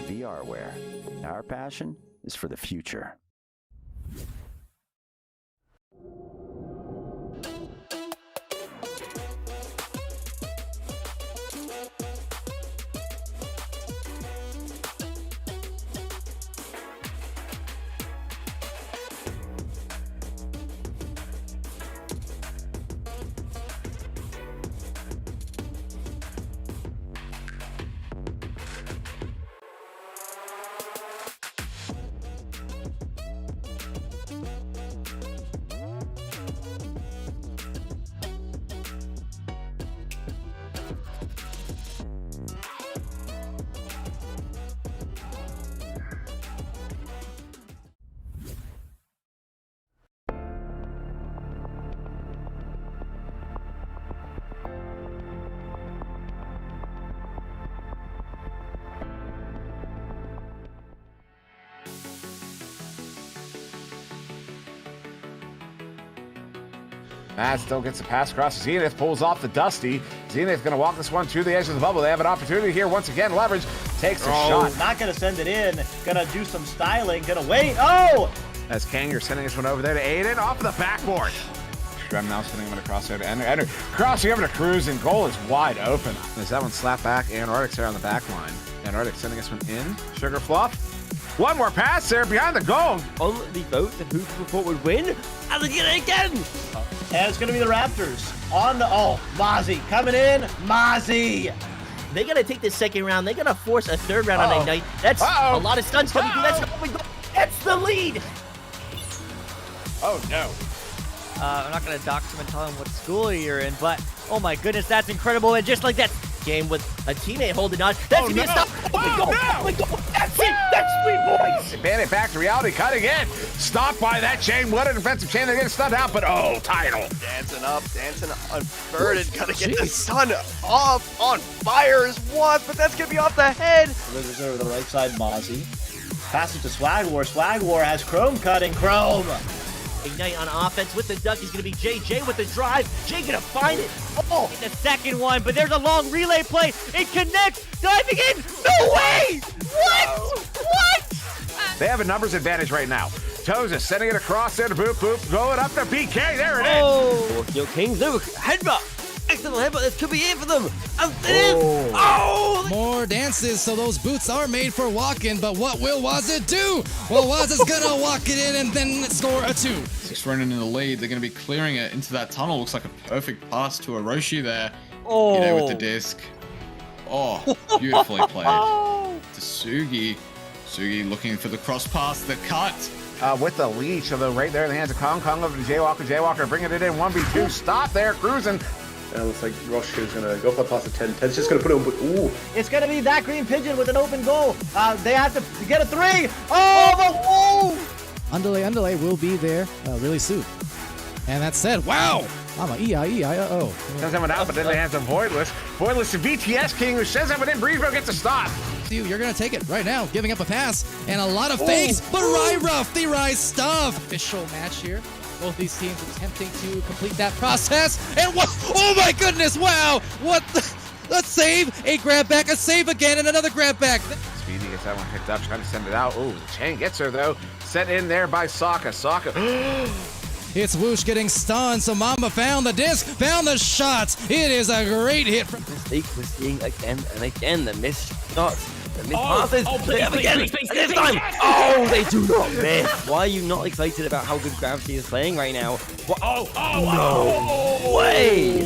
VRware. Our passion is for the future. Matt still gets a pass across. Zenith pulls off the Dusty. Zenith going to walk this one to the edge of the bubble. They have an opportunity here once again. Leverage takes the shot. Not going to send it in. Going to do some styling. Going to wait. Oh! As Kanger sending this one over there to Aiden off the backboard. Shrem now sending him across there to Ender. Crossing over to Cruz, and goal is wide open. As that one slapped back, Antarctic's there on the back line. Antarctic sending this one in. Sugar Fluff. One more pass there behind the goal. On the vote that who people thought would win, and they get it again. And it's going to be the Raptors on the... Oh, Mozzie coming in. Mozzie. They got to take this second round. They got to force a third round on Ignite. That's a lot of stuns coming through. That's the lead. Oh, no. I'm not going to dox him and tell him what school you're in, but oh my goodness, that's incredible. And just like that game with a teammate holding on. That's going to be a stop. Oh my God. That's it. That's 3 points. Bandit back to reality. Cutting in. Stopped by that chain. What a defensive chain. They're getting stunned out, but title. Dancing up, dancing inverted. Gotta get the sun off on fire as once, but that's going to be off the head. Delivers over the right side, Mozzie. Passes to Swag War. Swag War has Chrome cutting. Chrome. Ignite on offense with the duck is going to be JJ with the drive. Jay going to find it. Oh, the second one, but there's a long relay play. It connects, diving in. No way! What? They have a numbers advantage right now. Toza sending it across there to Boop Boop. Going up to BK. There it is. Yo, Kings, look. Headbutt. accidental headbutt. This could be it for them. And it is. Oh! More dances, so those boots are made for walking, but what will Wazit do? Well, Wazit's gonna walk it in and then score a 2. 6 running in the lead. They're going to be clearing it into that tunnel. Looks like a perfect pass to Orochi there. Oh. There with the disc. Oh, beautifully played. To Sugi. Sugi looking for the cross pass, the cut. With the leash, although right there in the hands of Kong. Kong over to Jaywalker. Jaywalker bringing it in 1v2. Stop there, cruising. And it looks like Rosh is going to go for the pass of 10. 10's just going to put it on, ooh. It's going to be that green pigeon with an open goal. They have to get a 3. Oh, the whoa! Underlay will be there really soon. And that said, wow! I'm a E-I-E-I-O. Sends him out, but then they have some Voidless. Voidless to VTS King, who sends him, but then Breezebro gets a stop. You're going to take it right now, giving up a pass. And a lot of fakes, but Ryruff, the Rise stuff. Official match here. Both these teams attempting to complete that process. And what? Oh my goodness, wow! What the? A save, a grab back, a save again, and another grab back. Speedy gets that one picked up, trying to send it out. Oh, the chain gets her, though. Set in there by Sokka. Sokka. It's Whoosh getting stunned, so Mamba found the disc, found the shots. It is a great hit. Mistake we're seeing again and again. The missed shots, the missed passes. Please, this time. Oh, they do not miss. Why are you not excited about how good Gravity is playing right now? What? No way.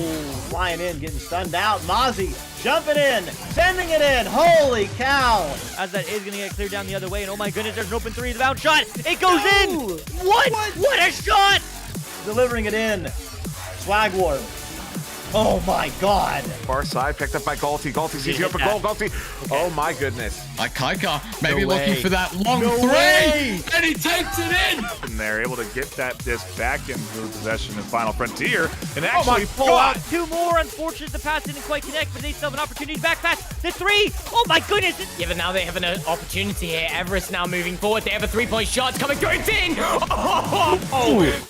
Flying in, getting stunned out. Mozzie jumping in, sending it in. Holy cow. As that is going to get cleared down the other way. And oh my goodness, there's an open 3. The bounce shot. It goes in. What? What a shot. Delivering it in. Swag War. Oh my god. Far side picked up by Galti. Galti sees you up a goal. Galti. Oh my goodness. Like Kaika, maybe looking for that long 3. And he takes it in. And they're able to get that disc back into possession in Final Frontier and actually pull out 2 more. Unfortunate the pass didn't quite connect, but they still have an opportunity to back pass. The 3. Oh my goodness. Yeah, but now they have an opportunity here. Everest now moving forward. They have a 3-point shot. It's coming through. It's in. Oh.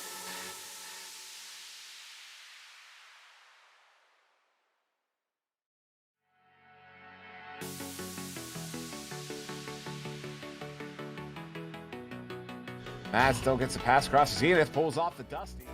Matt still gets a pass across. Zenith pulls off the Dusty.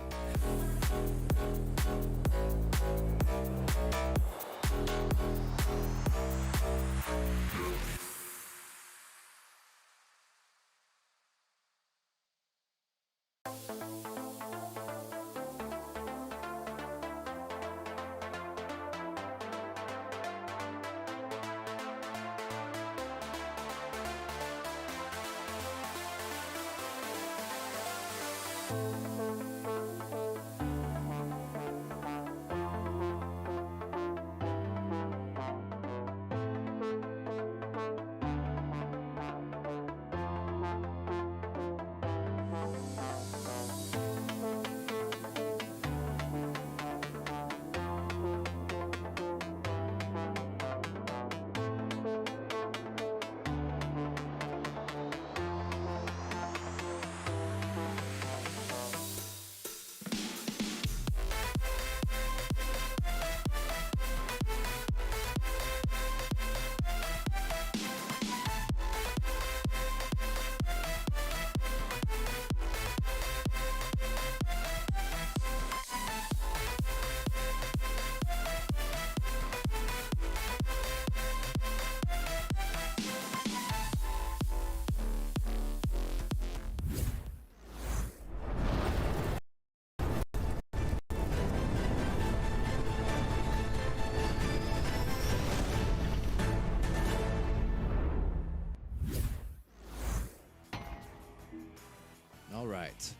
All right.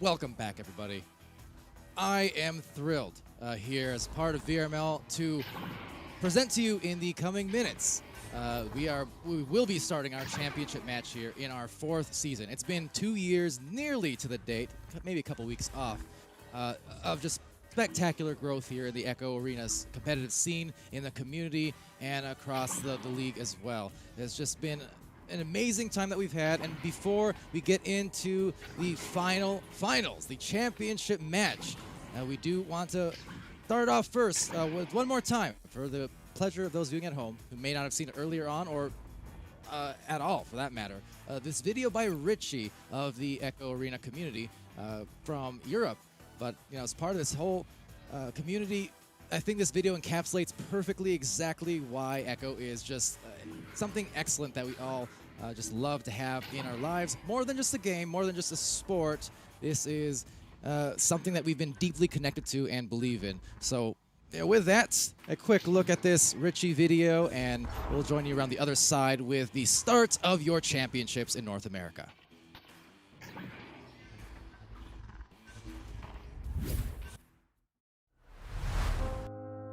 Welcome back, everybody. I am thrilled here as part of VRML to present to you in the coming minutes. We will be starting our championship match here in our 4th season. It's been 2 years nearly to the date, maybe a couple weeks off, of just spectacular growth here in the Echo Arena's competitive scene, in the community, and across the league as well. It's just been an amazing time that we've had, and before we get into the finals, the championship match, we do want to start off first with one more time for the pleasure of those viewing at home who may not have seen it earlier on or at all for that matter. This video by Richie of the Echo Arena community from Europe, but as part of this whole community I think this video encapsulates perfectly exactly why Echo is just something excellent that we all just love to have in our lives. More than just a game, more than just a sport, this is something that we've been deeply connected to and believe in. So with that, a quick look at this Richie video, and we'll join you around the other side with the start of your championships in North America.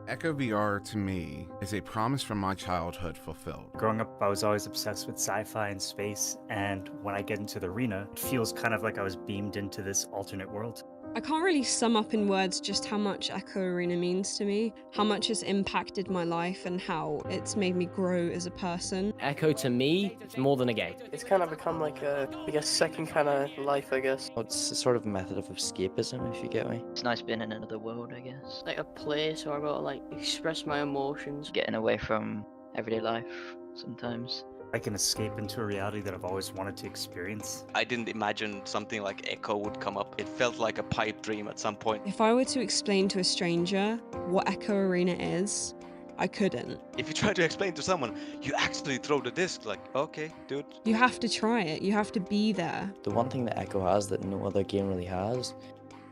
Echo VR to me is a promise from my childhood fulfilled. Growing up, I was always obsessed with sci-fi and space, and when I get into the arena, it feels kind of like I was beamed into this alternate world. I can't really sum up in words just how much Echo Arena means to me, how much it's impacted my life and how it's made me grow as a person. Echo to me, it's more than a game. It's kind of become like a second kind of life, I guess. It's a sort of method of escapism, if you get me. It's nice being in another world, I guess. Like a place where I gotta like express my emotions. Getting away from everyday life sometimes. I can escape into a reality that I've always wanted to experience. I didn't imagine something like Echo would come up. It felt like a pipe dream at some point. If I were to explain to a stranger what Echo Arena is, I couldn't. If you try to explain to someone, you actually throw the disc like, okay, dude. You have to try it. You have to be there. The one thing that Echo has that no other game really has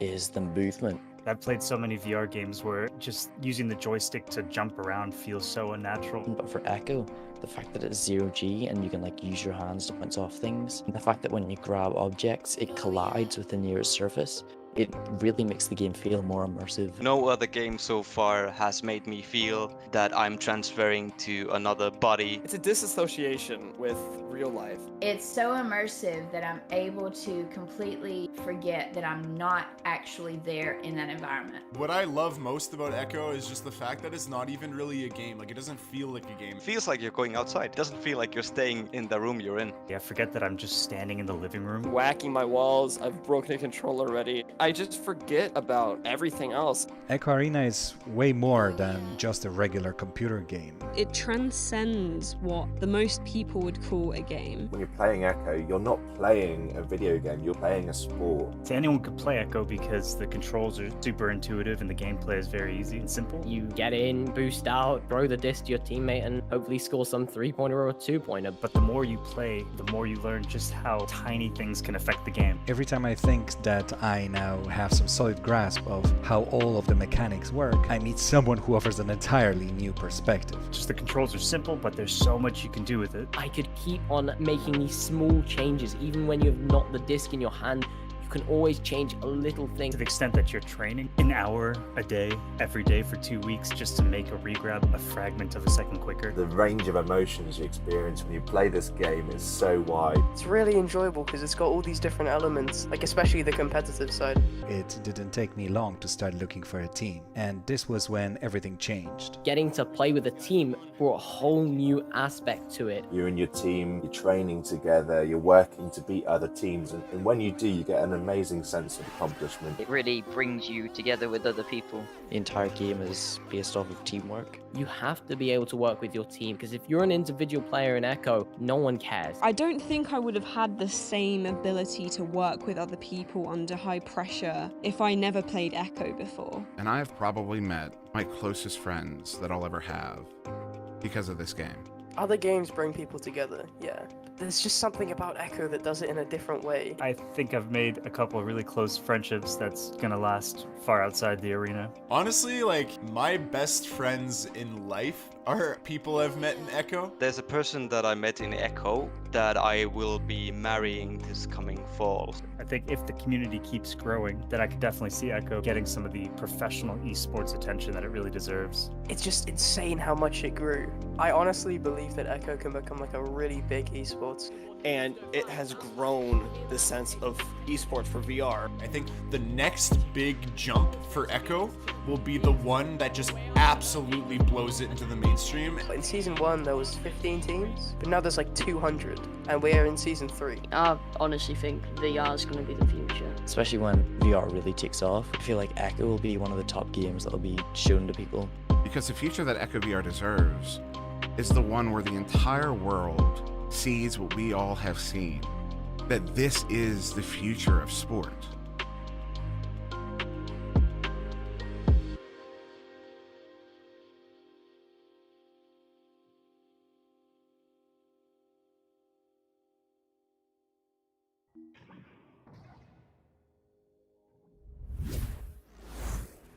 is the movement. I've played so many VR games where just using the joystick to jump around feels so unnatural. But for Echo, the fact that it's 0G and you can like use your hands to bounce off things, and the fact that when you grab objects, it collides with the nearest surface, it really makes the game feel more immersive. No other game so far has made me feel that I'm transferring to another body. It's a disassociation with real life. It's so immersive that I'm able to completely forget that I'm not actually there in that environment. What I love most about Echo is just the fact that it's not even really a game. Like, it doesn't feel like a game. It feels like you're going outside. It doesn't feel like you're staying in the room you're in. Yeah, forget that I'm just standing in the living room. Whacking my walls, I've broken a controller already. I just forget about everything else. Echo Arena is way more than just a regular computer game. It transcends what the most people would call a game. When you're playing Echo, you're not playing a video game, you're playing a sport. So anyone could play Echo because the controls are super intuitive and the gameplay is very easy and simple. You get in, boost out, throw the disc to your teammate, and hopefully score some 3-pointer or a 2-pointer. But the more you play, the more you learn just how tiny things can affect the game. Every time I think that I now have some solid grasp of how all of the mechanics work, I meet someone who offers an entirely new perspective. Just the controls are simple, but there's so much you can do with it. I could keep on making these small changes, even when you have not the disc in your hand. You can always change a little thing. To the extent that you're training an hour a day, every day for 2 weeks just to make a regrab a fragment of a second quicker. The range of emotions you experience when you play this game is so wide. It's really enjoyable because it's got all these different elements, like especially the competitive side. It didn't take me long to start looking for a team, and this was when everything changed. Getting to play with a team brought a whole new aspect to it. You and your team, you're training together, you're working to beat other teams, and when you do, you get an amazing sense of accomplishment. It really brings you together with other people. The entire game is based off of teamwork. You have to be able to work with your team, because if you're an individual player in Echo, no one cares. I don't think I would have had the same ability to work with other people under high pressure if I never played Echo before. And I have probably met my closest friends that I'll ever have because of this game. Other games bring people together, yeah. There's just something about Echo that does it in a different way. I think I've made a couple of really close friendships that's gonna last far outside the arena. Honestly, like, my best friends in life are people I've met in Echo. There's a person that I met in Echo that I will be marrying this coming fall. I think if the community keeps growing, then I could definitely see Echo getting some of the professional esports attention that it really deserves. It's just insane how much it grew. I honestly believe that Echo can become like a really big esports. And it has grown the sense of esports for VR. I think the next big jump for Echo will be the one that just absolutely blows it into the mainstream. In Season 1 there was 15 teams, but now there's like 200, and we're in Season 3. I honestly think VR is going to be the future. Especially when VR really takes off. I feel like Echo will be one of the top games that will be shown to people. Because the future that Echo VR deserves is the one where the entire world sees what we all have seen, that this is the future of sport.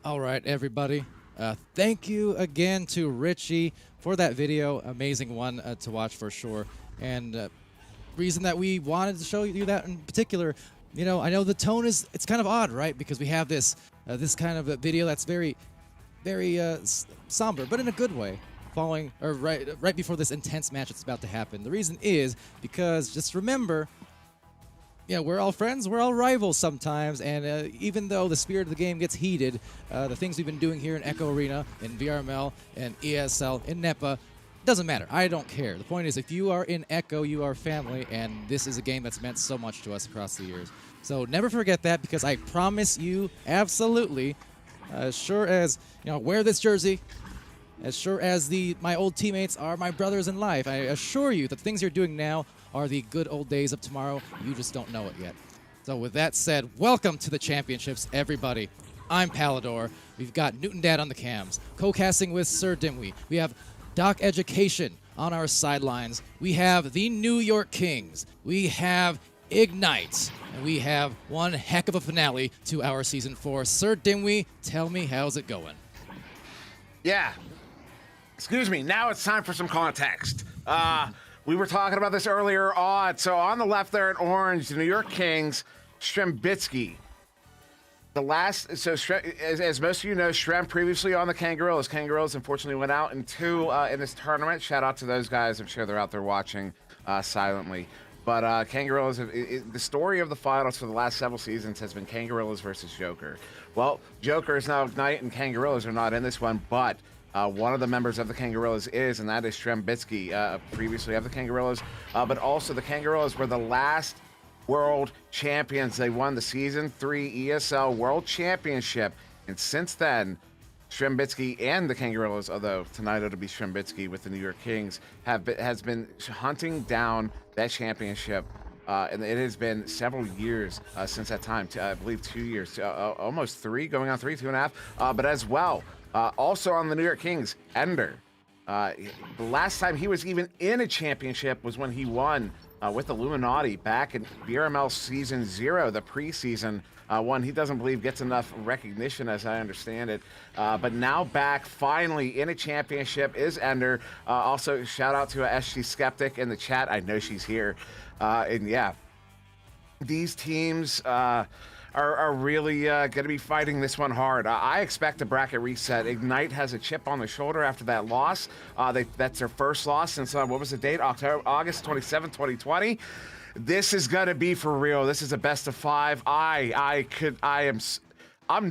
All right, everybody. Thank you again to Richie for that video. Amazing one to watch for sure. And reason that we wanted to show you that in particular, you know, I know the tone it's kind of odd, right? Because we have this this kind of a video that's very somber, but in a good way. Following or right before this intense match that's about to happen. The reason is because just remember, yeah, we're all friends, we're all rivals sometimes, and even though the spirit of the game gets heated, the things we've been doing here in Echo Arena, in VRML, and ESL, in NEPA, doesn't matter. I don't care. The point is, if you are in Echo, you are family, and this is a game that's meant so much to us across the years. So never forget that, because I promise you, absolutely, as sure as, you know, wear this jersey, as sure as my old teammates are my brothers in life, I assure you that the things you're doing now are the good old days of tomorrow. You just don't know it yet. So with that said, welcome to the championships, everybody. I'm Palador. We've got Newton Dad on the cams, co-casting with Sir Dimwee. We have Doc Education on our sidelines. We have the New York Kings. We have Ignite. And we have one heck of a finale to our Season 4. Sir Dimwee, tell me, how's it going? Yeah. Excuse me. Now it's time for some context. We were talking about this earlier on. So on the left there in orange, the New York Kings, Strembitsky. As most of you know, Strem previously on the Kangaroos. Kangaroos unfortunately went out in this tournament. Shout out to those guys. I'm sure they're out there watching silently. But Kangaroos, the story of the finals for the last several seasons has been Kangaroos versus Joker. Well, Joker is now Ignite and Kangaroos are not in this one, but one of the members of the Kangaroos is, and that is Strembitsky, previously of the Kangaroos. But also the Kangaroos were the last world champions. They won the Season 3 ESL World Championship. And since then, Strembitsky and the Kangaroos, although tonight it'll be Strembitsky with the New York Kings, has been hunting down that championship. And it has been several years since that time. I believe 2 years, almost 3, going on 3, 2.5. But as well, also on the New York Kings, Ender. The last time he was even in a championship was when he won with Illuminati back in VRML Season 0, the preseason one. He doesn't believe gets enough recognition, as I understand it. But now back, finally, in a championship is Ender. Also, shout out to SG Skeptic in the chat. I know she's here. And yeah, these teams are really going to be fighting this one hard. I expect a bracket reset. Ignite has a chip on the shoulder after that loss. That's their first loss since, what was the date? August 27, 2020. This is going to be for real. This is a best of 5. I'm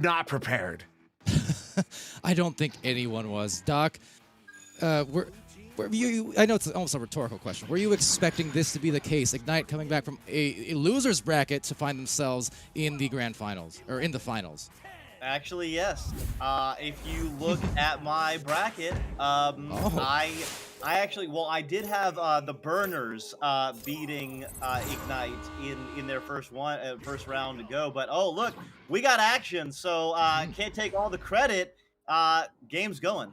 not prepared. I don't think anyone was. Doc, I know it's almost a rhetorical question. Were you expecting this to be the case? Ignite coming back from a loser's bracket to find themselves in the grand finals, or in the finals? Actually, yes. If you look at my bracket, I did have the Burners beating Ignite in their first round to go. But oh look, we got action, so can't take all the credit. Game's going.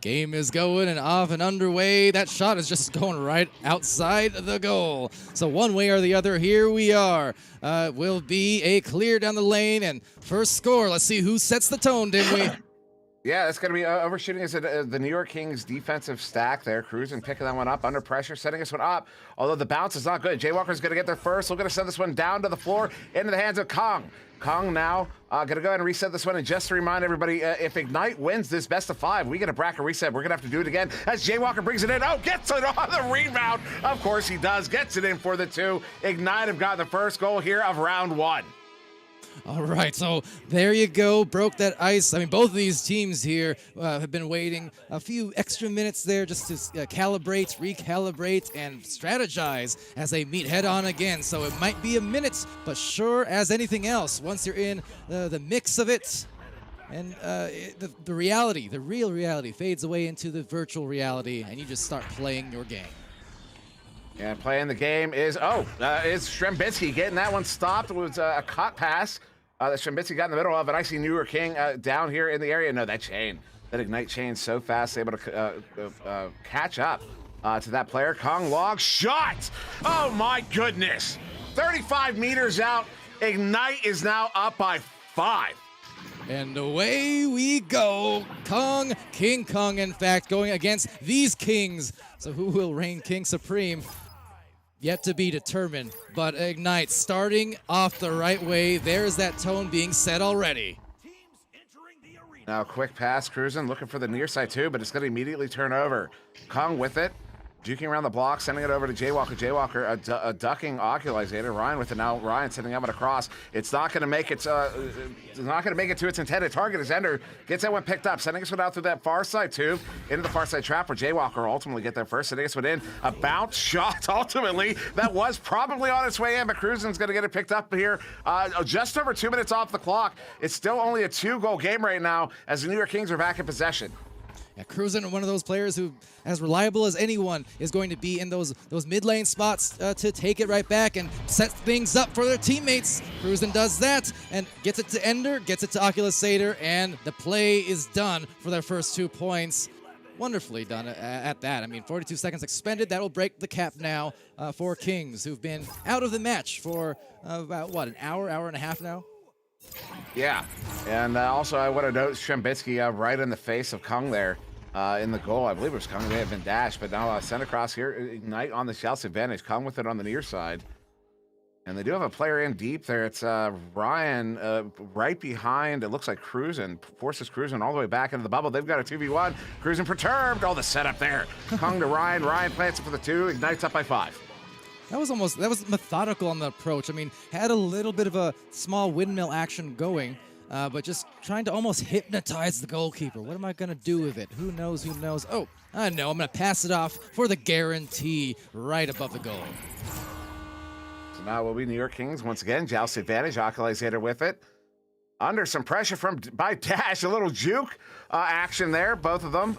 Game is going and off and underway. That shot is just going right outside the goal. So one way or the other, here we are. Will be a clear down the lane and first score. Let's see who sets the tone, Dimwee. Yeah, that's going to be overshooting is the New York Kings defensive stack there. Cruising, picking that one up under pressure, setting this one up. Although the bounce is not good. Jaywalker's going to get there first. We're going to send this one down to the floor into the hands of Kong. Kong now going to go ahead and reset this one. And just to remind everybody, if Ignite wins this best of 5, we get a bracket reset. We're going to have to do it again as Jaywalker brings it in. Oh, gets it on the rebound. Of course he does. Gets it in for the 2. Ignite have got the first goal here of round 1. All right, so there you go. Broke that ice. I mean, both of these teams here have been waiting a few extra minutes there just to calibrate, recalibrate, and strategize as they meet head-on again. So it might be a minute, but sure as anything else, once you're in the mix of it, and the reality, the real reality, fades away into the virtual reality, and you just start playing your game. And playing the game is Strembitsky getting that one stopped. It was a cut pass that Strembitsky got in the middle of, and I see New York King down here in the area. No, that Ignite chain so fast, able to catch up to that player. Kong Log shot! Oh my goodness! 35 meters out. Ignite is now up by 5. And away we go. King Kong, in fact, going against these kings. So who will reign king supreme? Yet to be determined. But Ignite starting off the right way. There's that tone being set already. Now, quick pass, cruising, looking for the near side too, but it's going to immediately turn over. Kong with it. Juking around the block, sending it over to Jaywalker. Jaywalker, a ducking Oculizator. Ryan with it now. Ryan sending him across. It's not going to make it. It's not going to make it to its intended target. As Ender gets that one picked up, sending us one out through that far side tube into the far side trap where Jaywalker ultimately get there first. Sending us one in. A bounce shot ultimately that was probably on its way in, but Cruisen's going to get it picked up here. Just over 2 minutes off the clock. It's still only a 2-goal game right now as the New York Kings are back in possession. Yeah, Cruisin, one of those players who, as reliable as anyone, is going to be in those mid lane spots to take it right back and set things up for their teammates. Cruisin does that and gets it to Ender, gets it to Oculizator, and the play is done for their first 2 points. Wonderfully done at that. I mean, 42 seconds expended. That'll break the cap now for Kings, who've been out of the match for about, what, an hour and a half now? Yeah, and also I want to note Strembitsky right in the face of Kung there in the goal. I believe it was Kung. May have been dashed, but now sent across here. Ignite on the Chelsea advantage. Kung with it on the near side. And they do have a player in deep there. It's Ryan right behind. It looks like Cruisin. Forces Cruisin all the way back into the bubble. They've got a 2v1. Cruisin perturbed. All the setup there. Kung to Ryan. Ryan plants it for the 2. Ignites up by 5. That was methodical on the approach. I mean, had a little bit of a small windmill action going, but just trying to almost hypnotize the goalkeeper. What am I going to do with it? Who knows? Oh, I know. I'm going to pass it off for the guarantee right above the goal. So now will be New York Kings once again. Joust advantage. Oculizator with it. Under some pressure by Dash. A little juke action there. Both of them.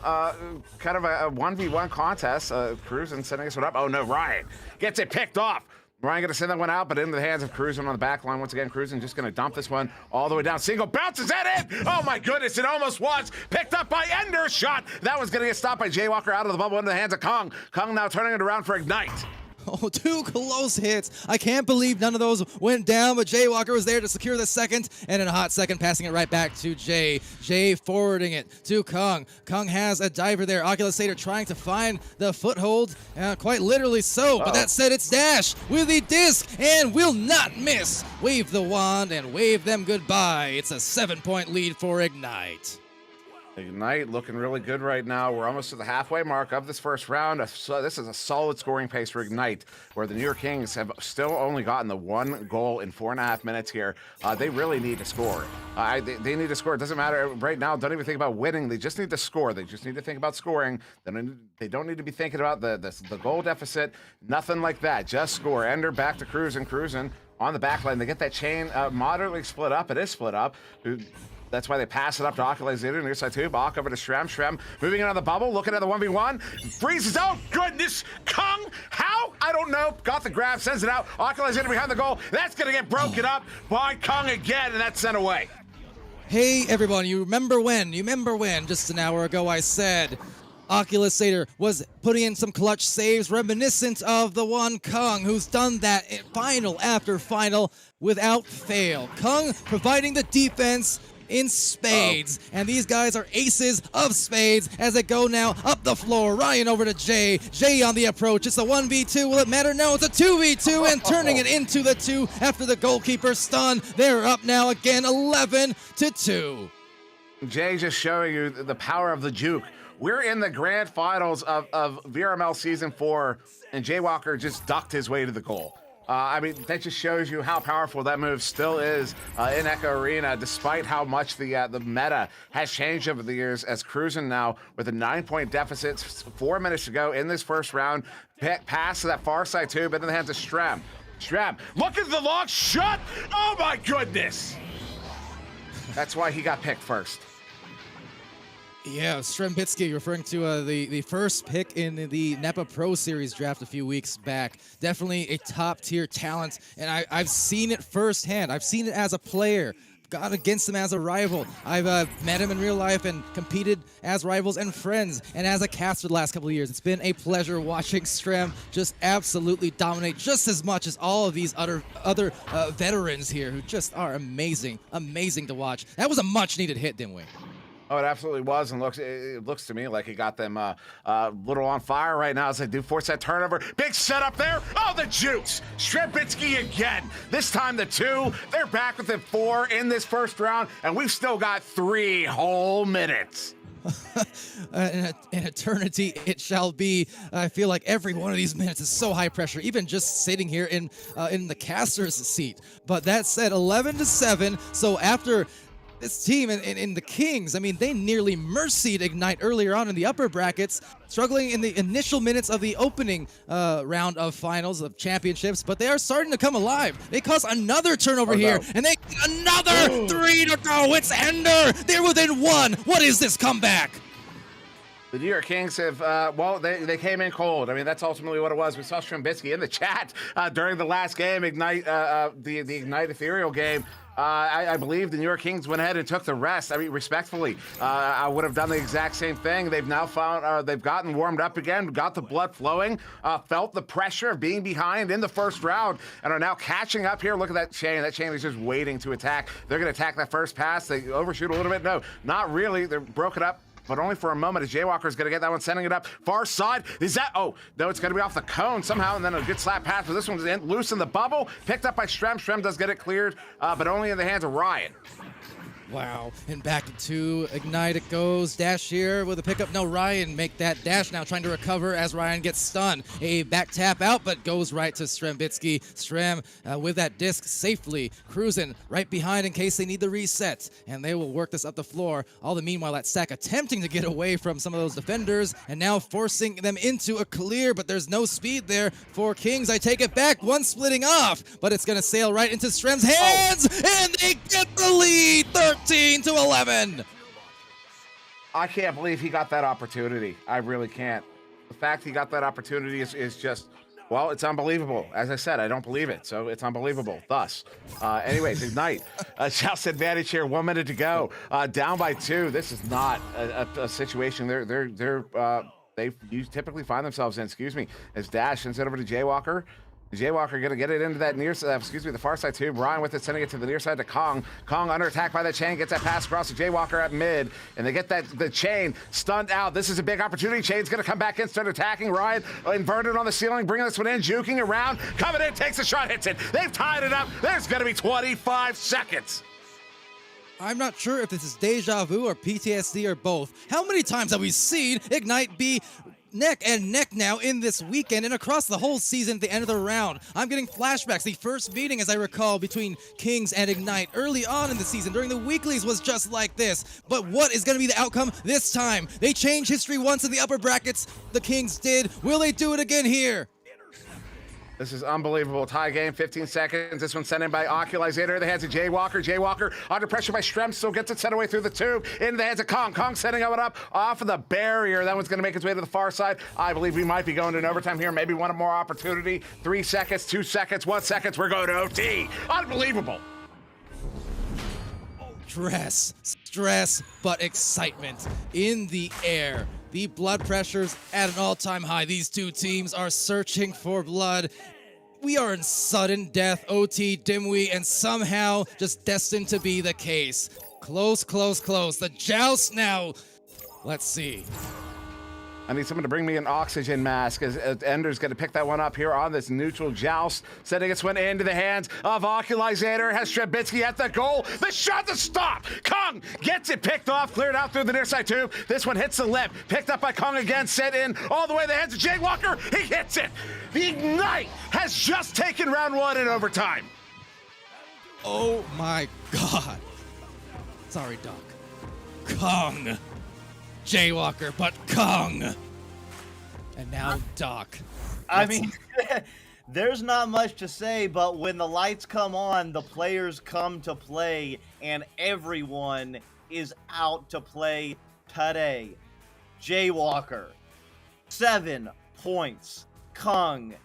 Kind of a 1v1 contest. Cruisin sending us one up. Oh, no. Ryan gets it picked off. Ryan going to send that one out, but into the hands of Cruisin on the back line. Once again, Cruisin just going to dump this one all the way down. Single bounces that in. Oh, my goodness. It almost was. Picked up by Ender. Shot. That was going to get stopped by Jaywalker out of the bubble into the hands of Kong. Kong now turning it around for Ignite. Oh, 2 close hits. I can't believe none of those went down, but Jaywalker was there to secure the second, and in a hot second, passing it right back to Jay. Jay forwarding it to Kong. Kong has a diver there. Oculizator trying to find the foothold, quite literally so. But that said, it's Dash with the disc, and will not miss. Wave the wand and wave them goodbye. It's a 7-point lead for Ignite. Ignite looking really good right now. We're almost to the halfway mark of this first round. So this is a solid scoring pace for Ignite, where the New York Kings have still only gotten the 1 goal in 4.5 minutes here. They really need to score. They need to score. It doesn't matter right now. Don't even think about winning. They just need to score. They just need to think about scoring. They don't need to be thinking about the goal deficit. Nothing like that. Just score. Ender back to Cruisin on the back line. They get that chain moderately split up. It is split up. That's why they pass it up to Oculizator, near side 2. Bach over to Shrem. Shrem moving into the bubble, looking at the 1v1. Freezes out. Goodness. Kung. How? I don't know. Got the grab, sends it out. Oculizator behind the goal. That's going to get broken up by Kung again, and that's sent away. Hey, everyone. You remember when? Just an hour ago I said Oculizator was putting in some clutch saves reminiscent of the one Kung, who's done that in final after final without fail. Kung providing the defense in spades, and these guys are aces of spades as they go now up the floor. Ryan over to Jay. Jay on the approach. It's a 1v2. Will it matter? No, it's a 2v2, and turning it into the 2 after the goalkeeper stun. They're up now again, 11-2. Jay just showing you the power of the juke. We're in the grand finals of VRML Season 4, and Jaywalker just ducked his way to the goal. I mean, that just shows you how powerful that move still is in Echo Arena, despite how much the meta has changed over the years, as Cruisin now with a 9-point deficit, 4 minutes to go in this first round, pass to that far side tube into the hands of Strem. Strem, look at the long shot! Oh my goodness! That's why he got picked first. Yeah, Strembitsky referring to the first pick in the NEPA Pro Series draft a few weeks back. Definitely a top-tier talent, and I've seen it firsthand. I've seen it as a player. gone against him as a rival. I've met him in real life and competed as rivals and friends. And as a caster the last couple of years, it's been a pleasure watching Strem just absolutely dominate just as much as all of these other veterans here who just are amazing to watch. That was a much-needed hit, Dimway. Oh, it absolutely was, and it looks to me like he got them a little on fire right now as they do force that turnover. Big setup there. Oh, the juice. Strebitsky again. This time the 2. They're back within 4 in this first round, and we've still got 3 whole minutes. An eternity it shall be. I feel like every one of these minutes is so high pressure, even just sitting here in the caster's seat. But that said, 11-7. So after this team in the Kings, I mean, they nearly mercied Ignite earlier on in the upper brackets, struggling in the initial minutes of the opening round of finals of championships, but they are starting to come alive. They cause another turnover here, and they get another 3 to go. It's Ender. They're within 1. What is this comeback? The New York Kings have, well, they came in cold. I mean, that's ultimately what it was. We saw Strembitsky in the chat during the last game, Ignite, the Ignite Ethereal game. I believe the New York Kings went ahead and took the rest. I mean, respectfully, I would have done the exact same thing. They've now found, they've gotten warmed up again, got the blood flowing, felt the pressure of being behind in the first round, and are now catching up here. Look at that chain. That chain is just waiting to attack. They're going to attack that first pass. They overshoot a little bit. No, not really. They're broken up, but only for a moment as Jaywalker is going to get that one, sending it up far side. Is that, oh, no, it's going to be off the cone somehow, and then a good slap pass, but this one's loose in the bubble, picked up by Strem. Strem does get it cleared, but only in the hands of Ryan. Wow, and back to 2, Ignite it goes, dash here with a pickup, no, Ryan make that dash now, trying to recover as Ryan gets stunned. A back tap out, but goes right to Strembitsky. Strem with that disc safely, cruising right behind in case they need the reset, and they will work this up the floor. All the meanwhile, that Stack attempting to get away from some of those defenders, and now forcing them into a clear, but there's no speed there for Kings. I take it back, one splitting off, but it's gonna sail right into Strem's hands, and they get the lead, 13-11. I can't believe he got that opportunity. I really can't. The fact he got that opportunity is just, well, it's unbelievable. As I said, I don't believe it, so it's unbelievable. Thus, anyways, Ignite. Joust advantage here, 1 minute to go. Down by 2. This is not a situation they typically find themselves in. Excuse me. As Dash sends it over to Jaywalker. Jaywalker going to get it into that the far side too. Brian with it, sending it to the near side to Kong. Kong under attack by the chain, gets that pass across to Jaywalker at mid, and they get the chain stunned out. This is a big opportunity. Chain's going to come back in, start attacking Ryan. Inverted on the ceiling, bringing this one in, juking around, coming in, takes a shot, hits it. They've tied it up. There's going to be 25 seconds. I'm not sure if this is deja vu or PTSD or both. How many times have we seen Ignite be neck and neck now in this weekend and across the whole season at the end of the round? I'm getting flashbacks. The first meeting, as I recall, between Kings and Ignite early on in the season during the weeklies was just like this. But what is going to be the outcome this time? They changed history once in the upper brackets. The Kings did. Will they do it again here? This is unbelievable. Tie game, 15 seconds. This one sent in by Oculizator. The hands of Jaywalker. Jaywalker under pressure by Strem. Still gets it sent away through the tube. Into the hands of Kong. Kong setting it up off of the barrier. That one's going to make its way to the far side. I believe we might be going to an overtime here. Maybe one more opportunity. 3 seconds, 2 seconds, 1 second. We're going to OT. Unbelievable. Stress, but excitement in the air. The blood pressure's at an all-time high. These two teams are searching for blood. We are in sudden death, OT, Dimwee, and somehow just destined to be the case. Close. The joust now. Let's see. I need someone to bring me an oxygen mask as Ender's going to pick that one up here on this neutral joust. Sending its one into the hands of Oculizator. Has Strebitsky at the goal. The shot to stop. Kong gets it picked off, cleared out through the near side tube. This one hits the lip. Picked up by Kong again, sent in all the way to the hands of Jaywalker. He hits it. The Ignite has just taken round 1 in overtime. Oh my God. Sorry, Doc. Kong. Jaywalker, but Kong. And now Doc. I mean, there's not much to say, but when the lights come on, the players come to play, and everyone is out to play today. Jaywalker, 7 points. Kong,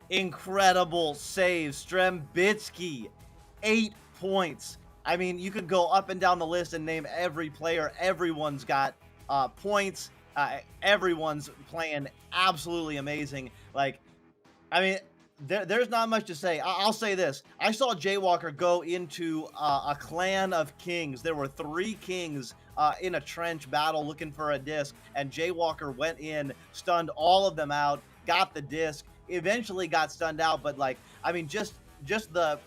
incredible save. Strembitsky, 8 points. I mean, you could go up and down the list and name every player. Everyone's got points. Everyone's playing absolutely amazing. Like, I mean, there's not much to say. I'll say this. I saw Jaywalker go into a clan of kings. There were 3 kings in a trench battle looking for a disc, and Jaywalker went in, stunned all of them out, got the disc, eventually got stunned out, but like, I mean, just the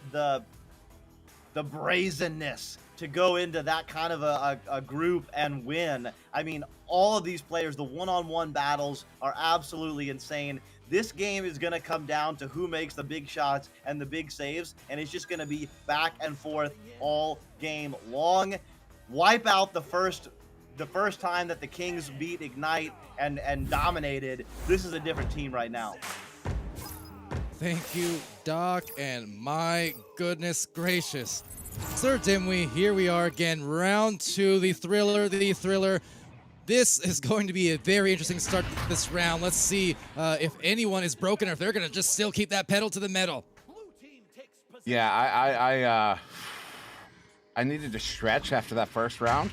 brazenness to go into that kind of a group and win. I mean, all of these players, the one-on-one battles are absolutely insane. This game is going to come down to who makes the big shots and the big saves, and it's just going to be back and forth all game long. Wipe out the first time that the Kings beat Ignite and dominated. This is a different team right now. Thank you, Doc, and my goodness gracious. Sir Dimwee, here we are again, round 2, the thriller. This is going to be a very interesting start to this round. Let's see if anyone is broken or if they're going to just still keep that pedal to the metal. Yeah, I needed to stretch after that first round.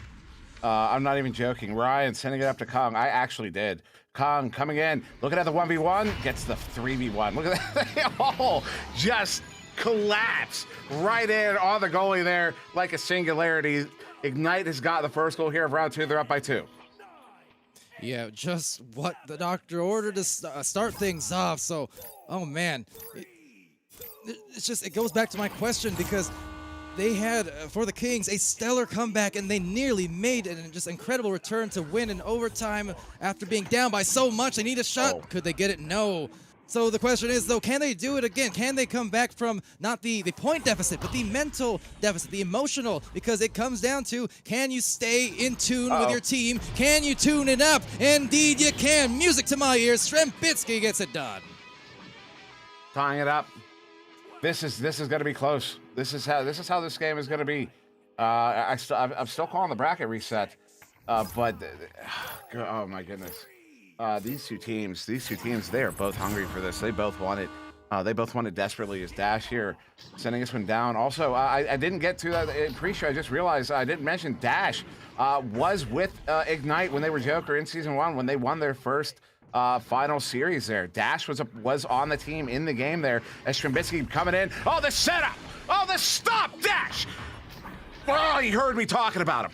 I'm not even joking. Ryan sending it up to Kong. I actually did. Kong coming in, looking at the 1v1, gets the 3v1. Look at that. They all just collapse right in on the goalie there like a singularity. Ignite has got the first goal here of round 2. They're up by 2. Yeah, just what the doctor ordered to start things off. So, oh man, it goes back to my question, because they had, for the Kings, a stellar comeback, and they nearly made an just incredible return to win in overtime after being down by so much. They need a shot. Oh. Could they get it? No. So the question is, though, can they do it again? Can they come back from not the point deficit, but the mental deficit, the emotional? Because it comes down to, can you stay in tune with your team? Can you tune it up? Indeed you can. Music to my ears. Strempitsky gets it done. Tying it up. This is going to be close. This is how this game is going to be. I'm still calling the bracket reset, but oh my goodness. These two teams, they are both hungry for this. They both want it. They both want it desperately. As Dash here sending this one down. Also, I didn't get to that in pre-show. I just realized I didn't mention Dash was with Ignite when they were Joker in Season 1 when they won their first final series there. Dash was on the team in the game there as Strembitsky coming in. Oh, the setup! Oh, the stop! Dash! Oh, you heard me talking about him.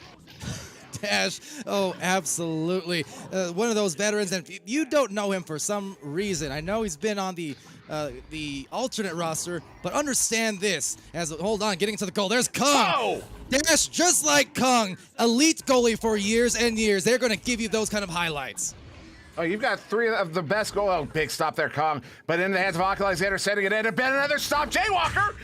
Dash, oh, absolutely. One of those veterans, and if you don't know him for some reason, I know he's been on the alternate roster, but understand this. Hold on, getting to the goal. There's Kong. Oh! Dash, just like Kong, elite goalie for years and years. They're going to give you those kind of highlights. Oh, you've got 3 of the best goal. Oh, big stop there, Kong. But in the hands of Oculizzator, sending it in. And Ben, another stop. Jaywalker.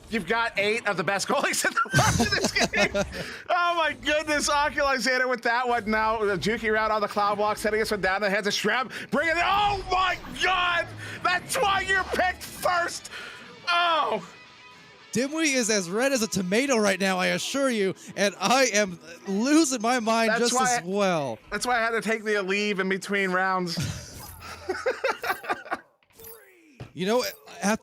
You've got 8 of the best goalies in the world in this game. Oh, my goodness. Oculizzator with that one now. Juki around on the cloud block, setting us one down in the hands of Shrem. Bringing it. Oh, my God. That's why you're picked first. Oh. Dimwee is as red as a tomato right now, I assure you, and I am losing my mind as well. That's why I had to take the leave in between rounds. You know,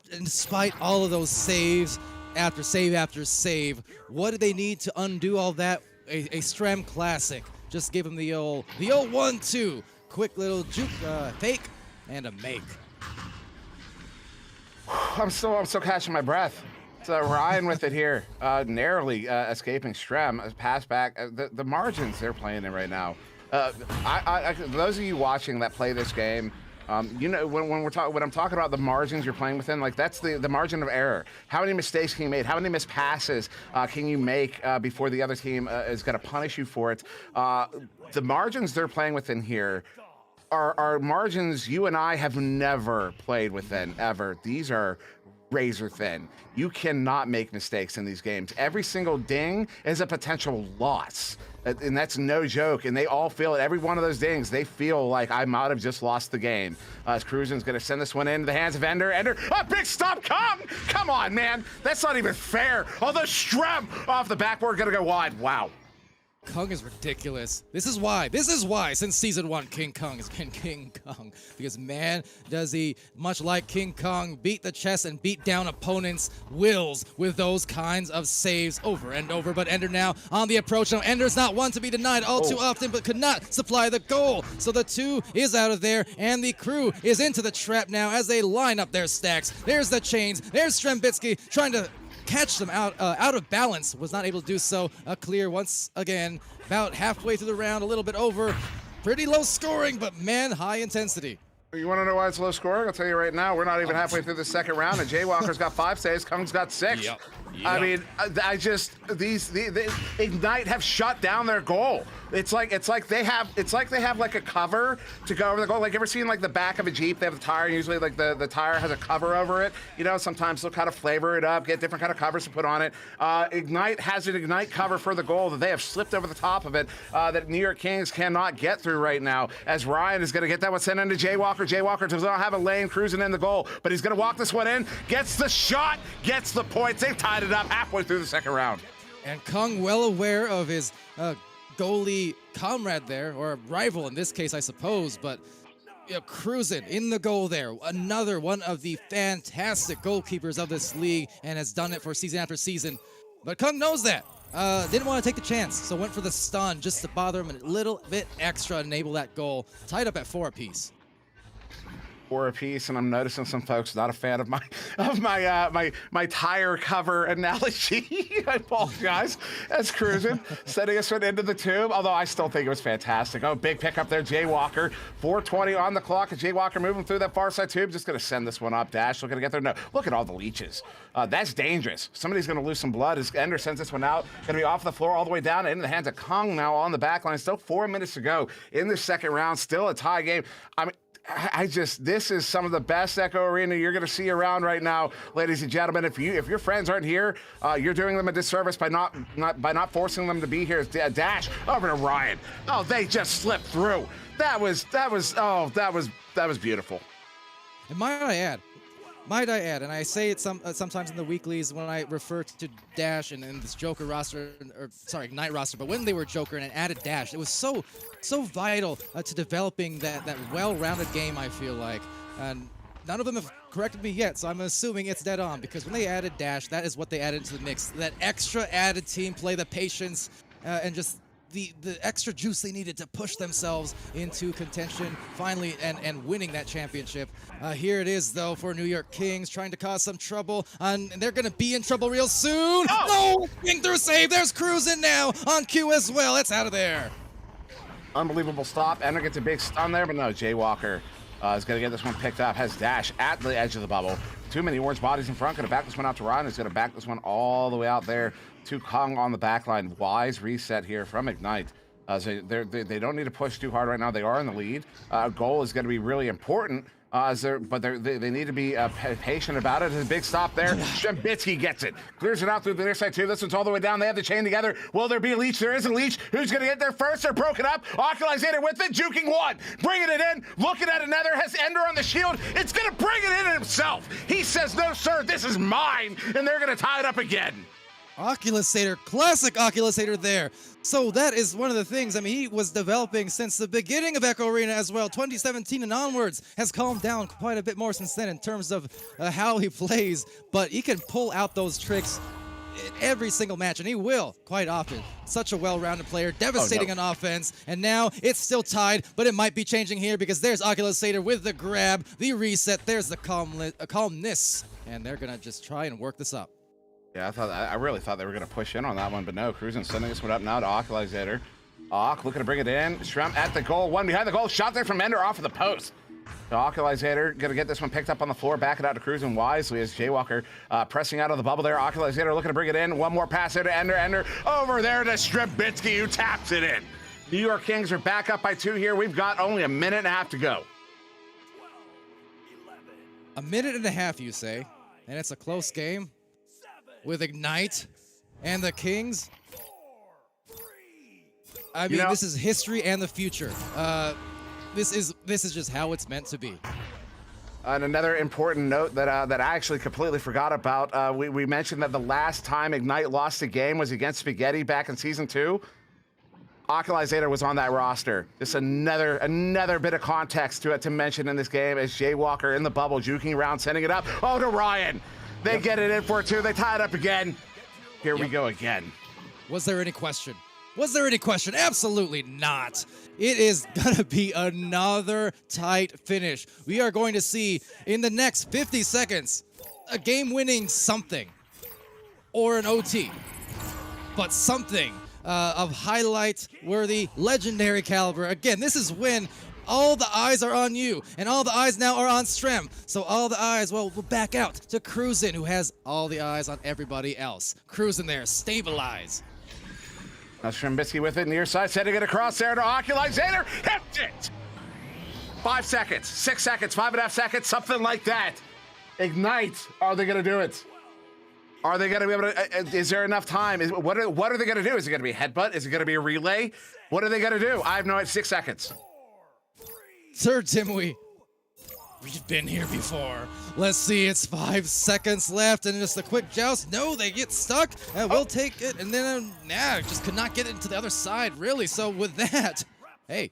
despite all of those saves, after save after save, what do they need to undo all that? A Strem classic. Just give them the old 1-2. Quick little juke, fake, and a make. I'm still catching my breath. Ryan with it here, narrowly escaping Strem. Pass back. The margins they're playing in right now. Those of you watching that play this game, you know when I'm talking about the margins you're playing within, like that's the margin of error. How many mistakes can you make? How many missed passes can you make before the other team is going to punish you for it? The margins they're playing within here are margins you and I have never played within ever. These are razor thin. You cannot make mistakes in these games. Every single ding is a potential loss. And that's no joke. And they all feel it. Every one of those dings, they feel like I might have just lost the game. As Cruisen's going to send this one into the hands of Ender. Ender, oh, big stop. Come on, man. That's not even fair. Although Strem off the backboard going to go wide. Wow. Kung is ridiculous. This is why, since season 1, King Kong has been King Kong. Because man, does he, much like King Kong, beat the chest and beat down opponents' wills with those kinds of saves over and over. But Ender now on the approach. Now Ender's not one to be denied all too often, but could not supply the goal. So the 2 is out of there, and the crew is into the trap now as they line up their stacks. There's the chains, there's Strembitsky trying to catch them out of balance, was not able to do so. A clear once again, about halfway through the round, a little bit over. Pretty low scoring, but man, high intensity. You want to know why it's low scoring? I'll tell you right now, we're not even halfway through the second round, and Jaywalker's got 5 saves, Kung's got 6. Yep. I mean, the Ignite have shut down their goal. It's like they have like a cover to go over the goal. Like, ever seen like the back of a Jeep? They have the tire, and usually like the tire has a cover over it. You know, sometimes they'll kind of flavor it up, get different kind of covers to put on it. Ignite has an Ignite cover for the goal that they have slipped over the top of it, that New York Kings cannot get through right now. As Ryan is going to get that one sent into Jaywalker. Jaywalker does not have a lane cruising in the goal, but he's going to walk this one in, gets the shot, gets the points. They've tied it up halfway through the second round. And Kung, well aware of his goalie comrade there, or rival in this case, I suppose, but cruising in the goal there. Another one of the fantastic goalkeepers of this league, and has done it for season after season. But Kung knows that. Didn't want to take the chance, so went for the stun just to bother him a little bit extra, enable that goal. Tied up at 4 apiece. 4 apiece, and I'm noticing some folks not a fan of my tire cover analogy. I apologize. That's cruising, sending us into the tube. Although I still think it was fantastic. Oh, big pickup there, Jaywalker. 4:20 on the clock. And Jaywalker moving through that far side tube, just gonna send this one up. Dash looking to get there. No, look at all the leeches. That's dangerous. Somebody's gonna lose some blood as Ender sends this one out. Gonna be off the floor all the way down into the hands of Kung now on the back line. Still 4 minutes to go in the second round. Still a tie game. I mean, this is some of the best Echo Arena you're going to see around right now, ladies and gentlemen. If your friends aren't here, you're doing them a disservice by not forcing them to be here. Dash over to Ryan. Oh, they just slipped through. That was beautiful. And might I add, and I say it sometimes in the weeklies when I refer to Dash and this Joker roster, or sorry, Ignite roster, but when they were Joker and added Dash, it was so vital to developing that well-rounded game, I feel like. And none of them have corrected me yet, so I'm assuming it's dead on, because when they added Dash, that is what they added to the mix. That extra added team play, the patience, and just the extra juice they needed to push themselves into contention finally and winning that championship. Here it is, though, for New York Kings, trying to cause some trouble, and they're going to be in trouble real soon. No! Swing through save. There's Cruisin' now on cue as well. It's out of there. Unbelievable stop. Ender gets a big stun there, but no, Jaywalker is going to get this one picked up. Has Dash at the edge of the bubble. Too many orange bodies in front. Going to back this one out to Ryan. He's going to back this one all the way out there to Kung on the back line. Wise reset here from Ignite. So they don't need to push too hard right now. They are in the lead. Goal is going to be really important. But they need to be patient about it. There's a big stop there. Strembitsky gets it. Clears it out through the near side too. This one's all the way down. They have the chain together. Will there be a leech? There is a leech. Who's going to get there first? They're broken up. Oculazator with it. Juking one. Bringing it in. Looking at another. Has Ender on the shield. It's going to bring it in himself. He says, no, sir, this is mine. And they're going to tie it up again. Oculazator, classic Oculazator there. So that is one of the things, I mean, he was developing since the beginning of Echo Arena as well. 2017 and onwards has calmed down quite a bit more since then in terms of how he plays, but he can pull out those tricks in every single match, and he will quite often. Such a well-rounded player, devastating on offense, and now it's still tied, but it might be changing here because there's Oculazator with the grab, the reset, there's the calmness, and they're gonna just try and work this up. Yeah, I really thought they were going to push in on that one, but no. Cruisin' sending this one up now to Oculazator. Looking to bring it in. Shrem at the goal. One behind the goal. Shot there from Ender off of the post. The Oculazator going to get this one picked up on the floor. Back it out to Cruisin' wisely as Jaywalker pressing out of the bubble there. Oculazator looking to bring it in. One more pass there to Ender. Ender over there to Strembitsky, who taps it in. New York Kings are back up by 2 here. We've got only a minute and a half to go. A minute and a half, you say? And it's a close game? With Ignite and the Kings. I mean, this is history and the future. This is just how it's meant to be. And another important note that I actually completely forgot about. We mentioned that the last time Ignite lost a game was against Spaghetti back in Season 2. Occulizator was on that roster. Just another bit of context to mention in this game as Jaywalker in the bubble, juking around, sending it up. Oh, to Ryan. They get it in for 2. They tie it up again. Here we go again. Was there any question? Was there any question? Absolutely not. It is going to be another tight finish. We are going to see in the next 50 seconds a game-winning something or an OT, but something of highlight-worthy, legendary caliber. Again, this is when all the eyes are on you, and all the eyes now are on Strem. So all the eyes, well, will back out to Cruisin', who has all the eyes on everybody else. Cruisin' there, stabilize. Now Strembitsky with it near side, setting it across there to Occulizator. Hit it! 5 seconds, 6 seconds, 5.5 seconds, something like that. Ignite. Are they going to do it? Are they going to be able to? Is there enough time? What are they going to do? Is it going to be a headbutt? Is it going to be a relay? What are they going to do? I have no idea. 6 seconds. Sir Timmy, we've been here before. Let's see, it's 5 seconds left and just a quick joust. No, they get stuck. We'll take it, and then just could not get it to the other side, really. So with that, hey,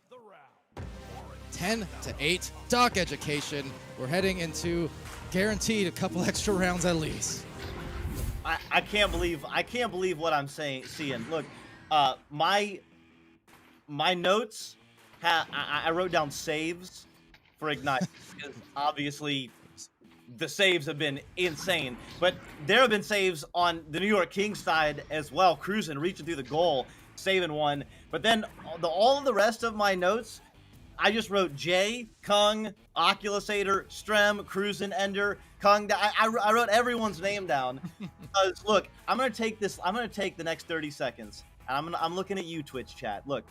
10-8, Doc Education. We're heading into guaranteed a couple extra rounds at least. I can't believe what I'm seeing. Look, my notes. I wrote down saves for Ignite because obviously the saves have been insane. But there have been saves on the New York Kings side as well. Cruising, reaching through the goal, saving one. But then all of the rest of my notes, I just wrote Jay, Kung, Occulisator, Strem, Cruisin', Ender, Kung. I wrote everyone's name down because look, I'm gonna take the next 30 seconds, and I'm looking at you, Twitch chat. Look,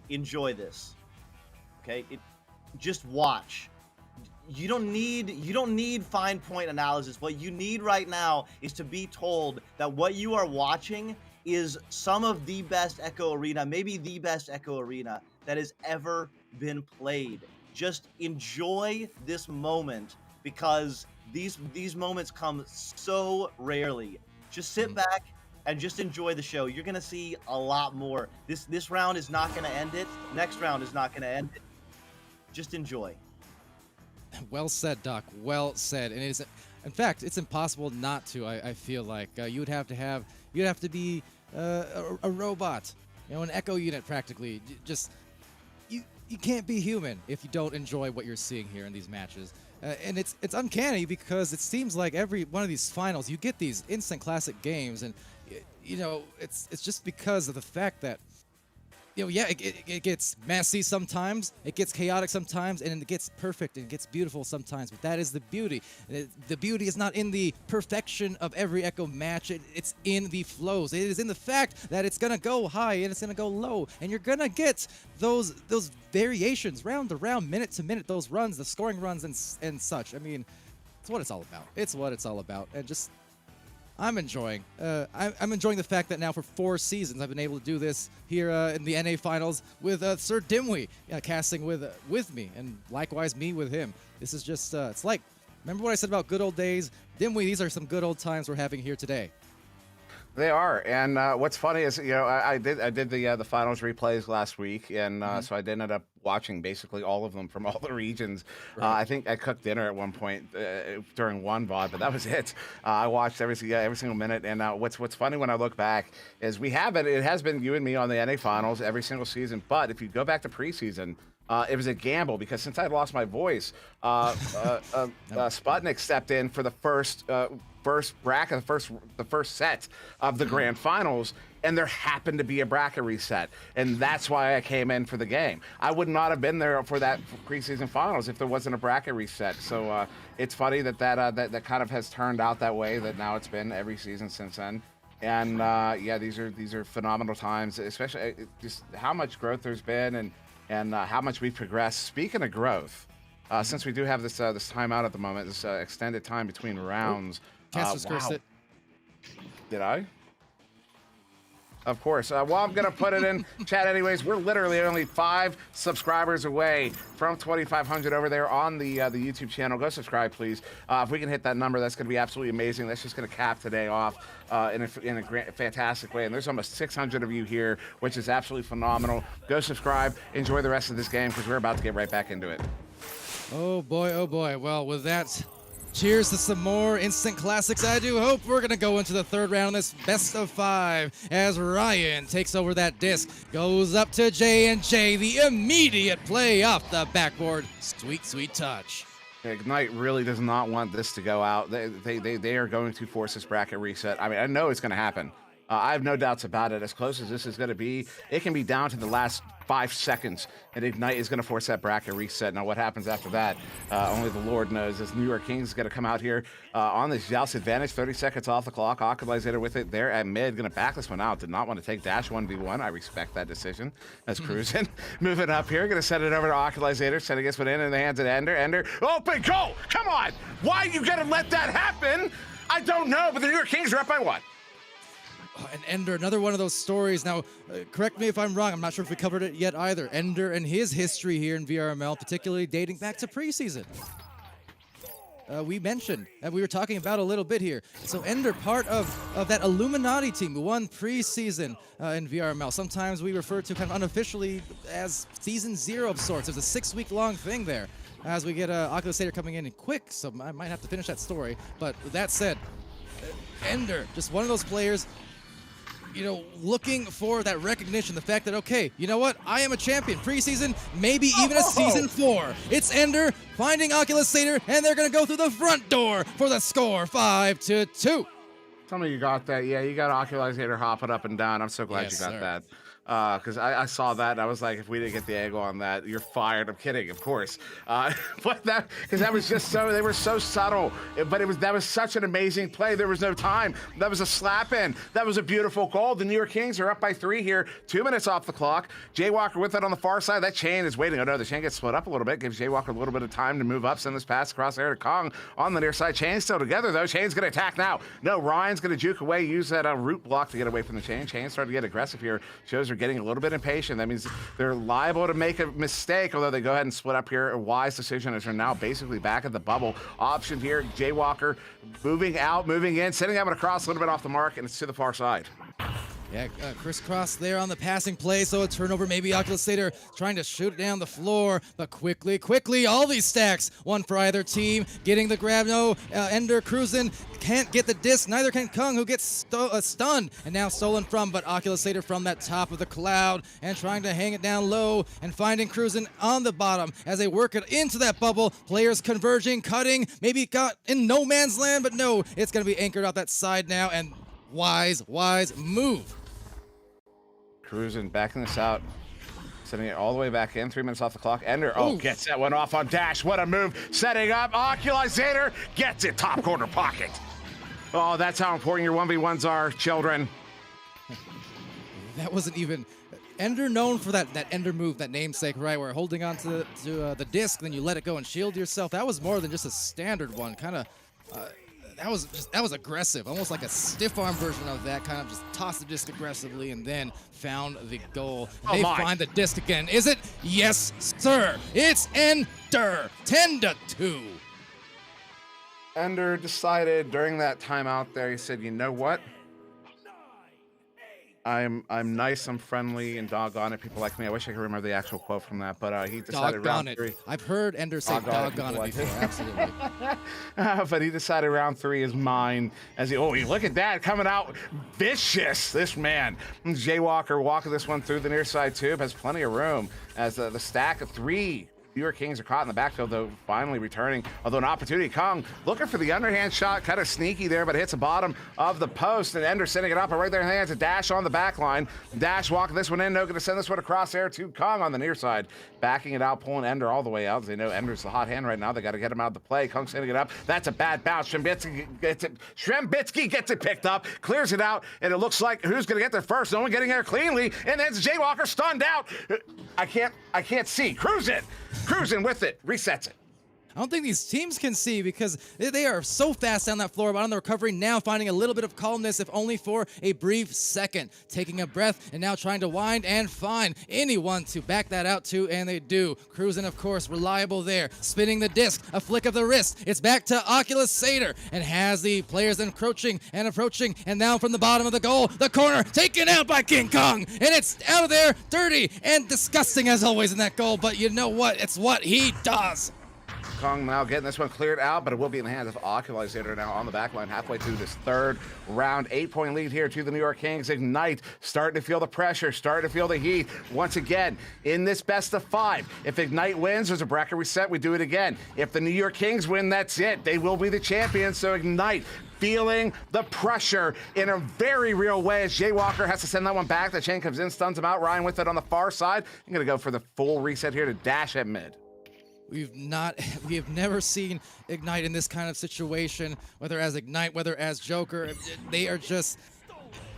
enjoy this, okay? Just watch. You don't need fine point analysis. What you need right now is to be told that what you are watching is some of the best Echo Arena, maybe the best Echo Arena that has ever been played. Just enjoy this moment because these moments come so rarely. Just sit back and just enjoy the show. You're gonna see a lot more. This round is not gonna end it. Next round is not gonna end it. Just enjoy. Well said, Doc. Well said. And it is, in fact, it's impossible not to. I feel like you'd have to be a robot, an Echo unit practically. You can't be human if you don't enjoy what you're seeing here in these matches. And it's uncanny because it seems like every one of these finals you get these instant classic games, and it's just because of the fact that it gets messy sometimes, it gets chaotic sometimes, and it gets perfect and it gets beautiful sometimes. But that is the beauty. The beauty is not in the perfection of every Echo match. It's in the flows. It is in the fact that it's gonna go high and it's gonna go low, and you're gonna get those variations round to round, minute to minute. Those runs, the scoring runs and such. I mean, it's what it's all about. It's what it's all about, and just. I'm enjoying the fact that now for 4 seasons I've been able to do this here in the NA Finals with Sir Dimwee casting with me, and likewise me with him. This is just it's like, remember what I said about good old days? Dimwee, these are some good old times we're having here today. They are, and what's funny is I did the finals replays last week, and so I did end up watching basically all of them from all the regions. Right. I think I cooked dinner at one point during one VOD, but that was it. I watched every single minute, and what's funny when I look back is it has been you and me on the NA Finals every single season, but if you go back to preseason. It was a gamble because since I lost my voice, Sputnik stepped in for the first bracket, the first set of the grand finals, and there happened to be a bracket reset, and that's why I came in for the game. I would not have been there for that preseason finals if there wasn't a bracket reset. So it's funny that kind of has turned out that way. That now it's been every season since then. And these are phenomenal times, especially just how much growth there's been and how much we've progressed. Speaking of growth, since we do have this timeout at the moment, this extended time between rounds. Caster's cursed it. Did I? Of course. Well, I'm going to put it in chat anyways. We're literally only 5 subscribers away from 2,500 over there on the YouTube channel. Go subscribe, please. If we can hit that number, that's going to be absolutely amazing. That's just going to cap today off in a fantastic way. And there's almost 600 of you here, which is absolutely phenomenal. Go subscribe. Enjoy the rest of this game because we're about to get right back into it. Oh boy, oh boy. Well, with that, cheers to some more instant classics. I do hope we're going to go into the third round in this best of 5 as Ryan takes over that disc, goes up to J&J, the immediate play off the backboard. Sweet, sweet touch. Ignite really does not want this to go out. They are going to force this bracket reset. I mean, I know it's going to happen. I have no doubts about it. As close as this is going to be, it can be down to the last 5 seconds, and Ignite is going to force that bracket reset. Now, what happens after that, only the Lord knows. As New York Kings is going to come out here on this Joust advantage, 30 seconds off the clock. Ocularizer with it there at mid, going to back this one out. Did not want to take dash 1v1. I respect that decision. As Cruisin moving up here, going to send it over to Ocularizer, sending this one in the hands of Ender. Ender, open goal! Come on! Why you got to let that happen? I don't know, but the New York Kings are up by 1. And Ender, another one of those stories. Now, correct me if I'm wrong. I'm not sure if we covered it yet either. Ender and his history here in VRML, particularly dating back to preseason. We mentioned, and we were talking about a little bit here. So Ender, part of that Illuminati team who won preseason in VRML. Sometimes we refer to kind of unofficially as season 0 of sorts. There's a 6-week-long thing there. As we get Ocularizer coming in quick, so I might have to finish that story. But with that said, Ender, just one of those players, you know, looking for that recognition, the fact that, okay, you know what, I am a champion. Preseason, maybe even a season 4. It's Ender finding Ocularizer, and they're going to go through the front door for the score, 5-2. Some of you got that. Yeah, you got Ocularizer hopping up and down. I'm so glad you got that. Because I saw that and I was like, if we didn't get the angle on that, you're fired. I'm kidding, of course. But that, because that was just so, they were so subtle. But that was such an amazing play. There was no time. That was a slap in. That was a beautiful goal. The New York Kings are up by 3 here. 2 minutes off the clock. Jay Walker with it on the far side. That chain is waiting. Oh no, the chain gets split up a little bit. Gives Jay Walker a little bit of time to move up. Send this pass across there to Kong on the near side. Chain's still together though. Chain's going to attack now. No, Ryan's going to juke away. Use that root block to get away from the chain. Chain's starting to get aggressive here. Shows are getting a little bit impatient. That means they're liable to make a mistake, although they go ahead and split up here. A wise decision as they're now basically back at the bubble. Option here, Jay Walker moving out, moving in, sending out across a little bit off the mark, and it's to the far side. Yeah, crisscross there on the passing play, so a turnover, maybe Ocularizer trying to shoot it down the floor, but quickly, all these stacks, one for either team, getting the grab, no, Ender cruising, can't get the disc, neither can Kung, who gets stunned, and now stolen from, but Ocularizer from that top of the cloud, and trying to hang it down low, and finding cruising on the bottom, as they work it into that bubble, players converging, cutting, maybe got in no man's land, but no, it's going to be anchored off that side now, and wise move. Cruising, backing this out, sending it all the way back in. 3 minutes off the clock. Ender, gets that one off on dash. What a move. Setting up. Ocularizer gets it. Top corner pocket. Oh, that's how important your 1v1s are, children. That wasn't even... Ender known for that Ender move, that namesake, right, where holding on to the disc, then you let it go and shield yourself. That was more than just a standard one. Kind of... That was aggressive, almost like a stiff arm version of that. Kind of just tossed the disc aggressively and then found the goal. They find the disc again. Is it? Yes, sir. It's Ender. 10-2. Ender decided during that timeout there. He said, "You know what? I'm nice, I'm friendly, and doggone it, people like me." I wish I could remember the actual quote from that, but he decided round 3. I've heard Ender say doggone it before, absolutely. But he decided round 3 is mine. As he, look at that, coming out vicious, this man. Jay Walker walking this one through the near side tube, has plenty of room as the stack of 3 New York Kings are caught in the backfield, though, finally returning. Although an opportunity, Kong looking for the underhand shot, kind of sneaky there, but hits the bottom of the post, and Ender sending it up, and right there in the hands of Dash on the back line. Dash walking this one in, no, going to send this one across there to Kong on the near side, backing it out, pulling Ender all the way out. They know Ender's the hot hand right now. They got to get him out of the play. Kong sending it up. That's a bad bounce. Shembitsky gets it picked up, clears it out, and it looks like who's going to get there first? No one getting there cleanly, and then Jay Walker stunned out. I can't see. Cruising with it, resets it. I don't think these teams can see because they are so fast down that floor, but on the recovery now, finding a little bit of calmness, if only for a brief second. Taking a breath and now trying to wind and find anyone to back that out to, and they do. Cruising, of course, reliable there. Spinning the disc, a flick of the wrist. It's back to Oculus Satyr and has the players encroaching and approaching, and now from the bottom of the goal, the corner taken out by King Kong, and it's out of there, dirty and disgusting as always in that goal, but you know what? It's what he does. Kong now getting this one cleared out, but it will be in the hands of Oculizator now on the back line halfway through this third round. 8-point lead here to the New York Kings. Ignite starting to feel the pressure, starting to feel the heat. Once again, in this best of 5, if Ignite wins, there's a bracket reset, we do it again. If the New York Kings win, that's it. They will be the champions, so Ignite feeling the pressure in a very real way as Jay Walker has to send that one back. The chain comes in, stuns him out. Ryan with it on the far side. I'm going to go for the full reset here to dash at mid. We have never seen Ignite in this kind of situation, whether as Ignite, whether as Joker.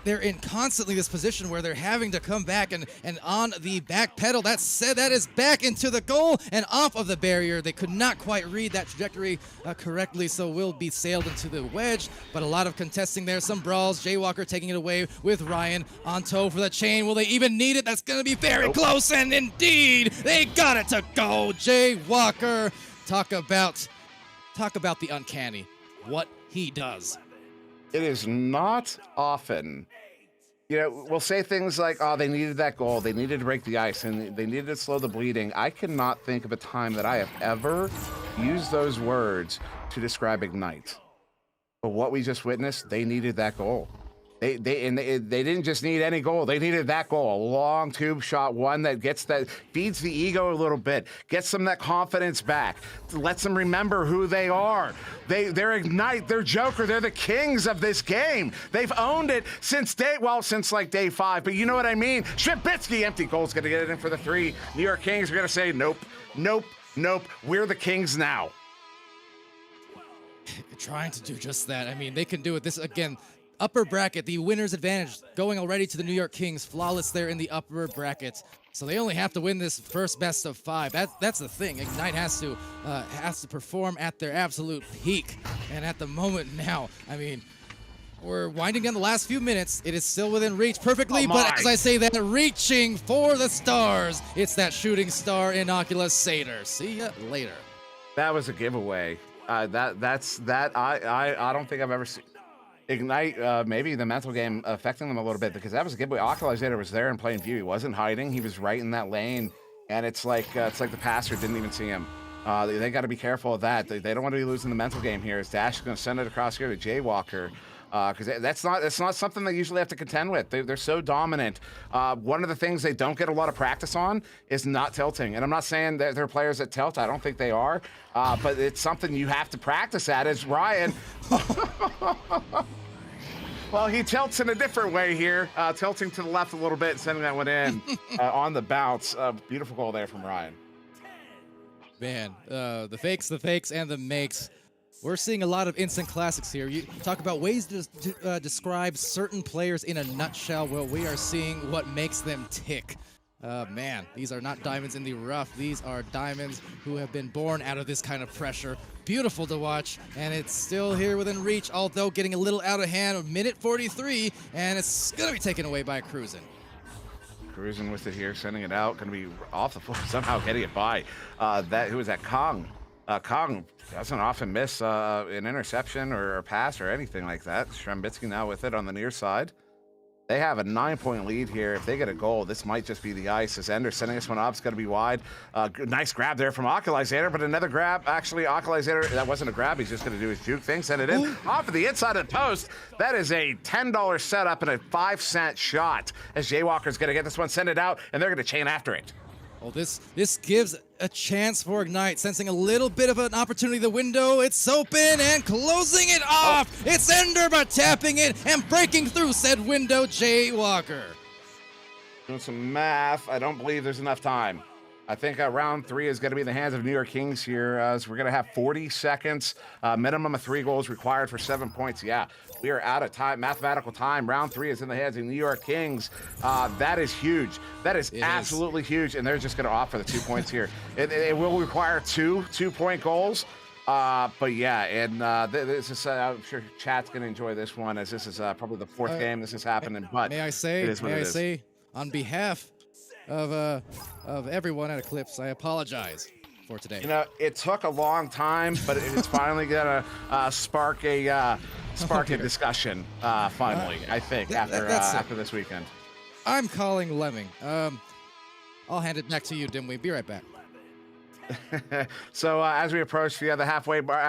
They're in constantly this position where they're having to come back and on the back pedal. That said, that is back into the goal and off of the barrier. They could not quite read that trajectory correctly, so will be sailed into the wedge, but a lot of contesting there, some brawls. Jay Walker taking it away with Ryan on toe for the chain. Will they even need it? That's going to be very close, and indeed, they got it to go. Jay Walker, talk about the uncanny, what he does. It is not often, we'll say things like, oh, they needed that goal, they needed to break the ice, and they needed to slow the bleeding. I cannot think of a time that I have ever used those words to describe Ignite. But what we just witnessed, they needed that goal. They didn't just need any goal. They needed that goal. A long tube shot, one that feeds the ego a little bit, gets them that confidence back, lets them remember who they are. They're Ignite, they're Joker, they're the kings of this game. They've owned it since day 5, but you know what I mean? Shrebitsky, empty goal's gonna get it in for the 3. New York Kings are gonna say, nope, nope, nope, we're the Kings now. Trying to do just that. I mean, they can do it. This, again, upper bracket, the winner's advantage, going already to the New York Kings, flawless there in the upper bracket. So they only have to win this first best of 5. That's the thing. Ignite has to perform at their absolute peak. And at the moment now, I mean, we're winding down the last few minutes. It is still within reach perfectly, but as I say that, reaching for the stars, it's that shooting star in Oculus Satyr. See ya later. That was a giveaway. I don't think I've ever seen Ignite, maybe the mental game affecting them a little bit, because that was a giveaway. Oculizator was there in plain view. He wasn't hiding. He was right in that lane, and it's like the passer didn't even see him. They got to be careful of that. They don't want to be losing the mental game here. As Dash is going to send it across here to Jay Walker, because that's not something they usually have to contend with. They're so dominant. One of the things they don't get a lot of practice on is not tilting. And I'm not saying that they're players that tilt. I don't think they are. But it's something you have to practice at. As Ryan, well, he tilts in a different way here, tilting to the left a little bit, sending that one in on the bounce. Beautiful goal there from Ryan. Man, the fakes, and the makes. We're seeing a lot of instant classics here. You talk about ways to describe certain players in a nutshell. Well, we are seeing what makes them tick. Man, these are not diamonds in the rough. These are diamonds who have been born out of this kind of pressure. Beautiful to watch, and it's still here within reach, although getting a little out of hand. Minute 43, and it's going to be taken away by Cruisin'. Cruising with it here, sending it out. Going to be off the floor, somehow getting it by. Who was that? Kong. Kong doesn't often miss an interception or a pass or anything like that. Shrebitsky now with it on the near side. They have a 9-point lead here. If they get a goal, this might just be the ice. As Ender sending this one up, it's going to be wide. Nice grab there from Oculizator, but another grab. Actually, Oculizator, that wasn't a grab. He's just going to do his juke thing, send it in. Off of the inside of the post. That is a $10 setup and a 5-cent shot. As Jay Walker's going to get this one, send it out, and they're going to chain after it. Well, this gives a chance for Ignite, sensing a little bit of an opportunity. The window, it's open and closing it off. It's Ender, but tapping it and breaking through said window, Jay Walker. Doing some math. I don't believe there's enough time. I think round 3 is going to be in the hands of New York Kings here. So we're going to have 40 seconds, minimum of 3 goals required for 7 points. Yeah, we are out of time, mathematical time. Round 3 is in the hands of New York Kings. That is huge. That is absolutely huge, and they're just going to opt for the 2 points here. It will require 2 2-point goals. But yeah, and this is, I'm sure chat's going to enjoy this one, as this is probably the 4th game this is happening. But may I say, on behalf of everyone at Eclipse, I apologize for today. You know, it took a long time, but it's finally gonna spark a discussion. Finally, I think after this weekend. I'm calling Lemming. I'll hand it back to you, Dimwee. Be right back. So as we approach the halfway bar,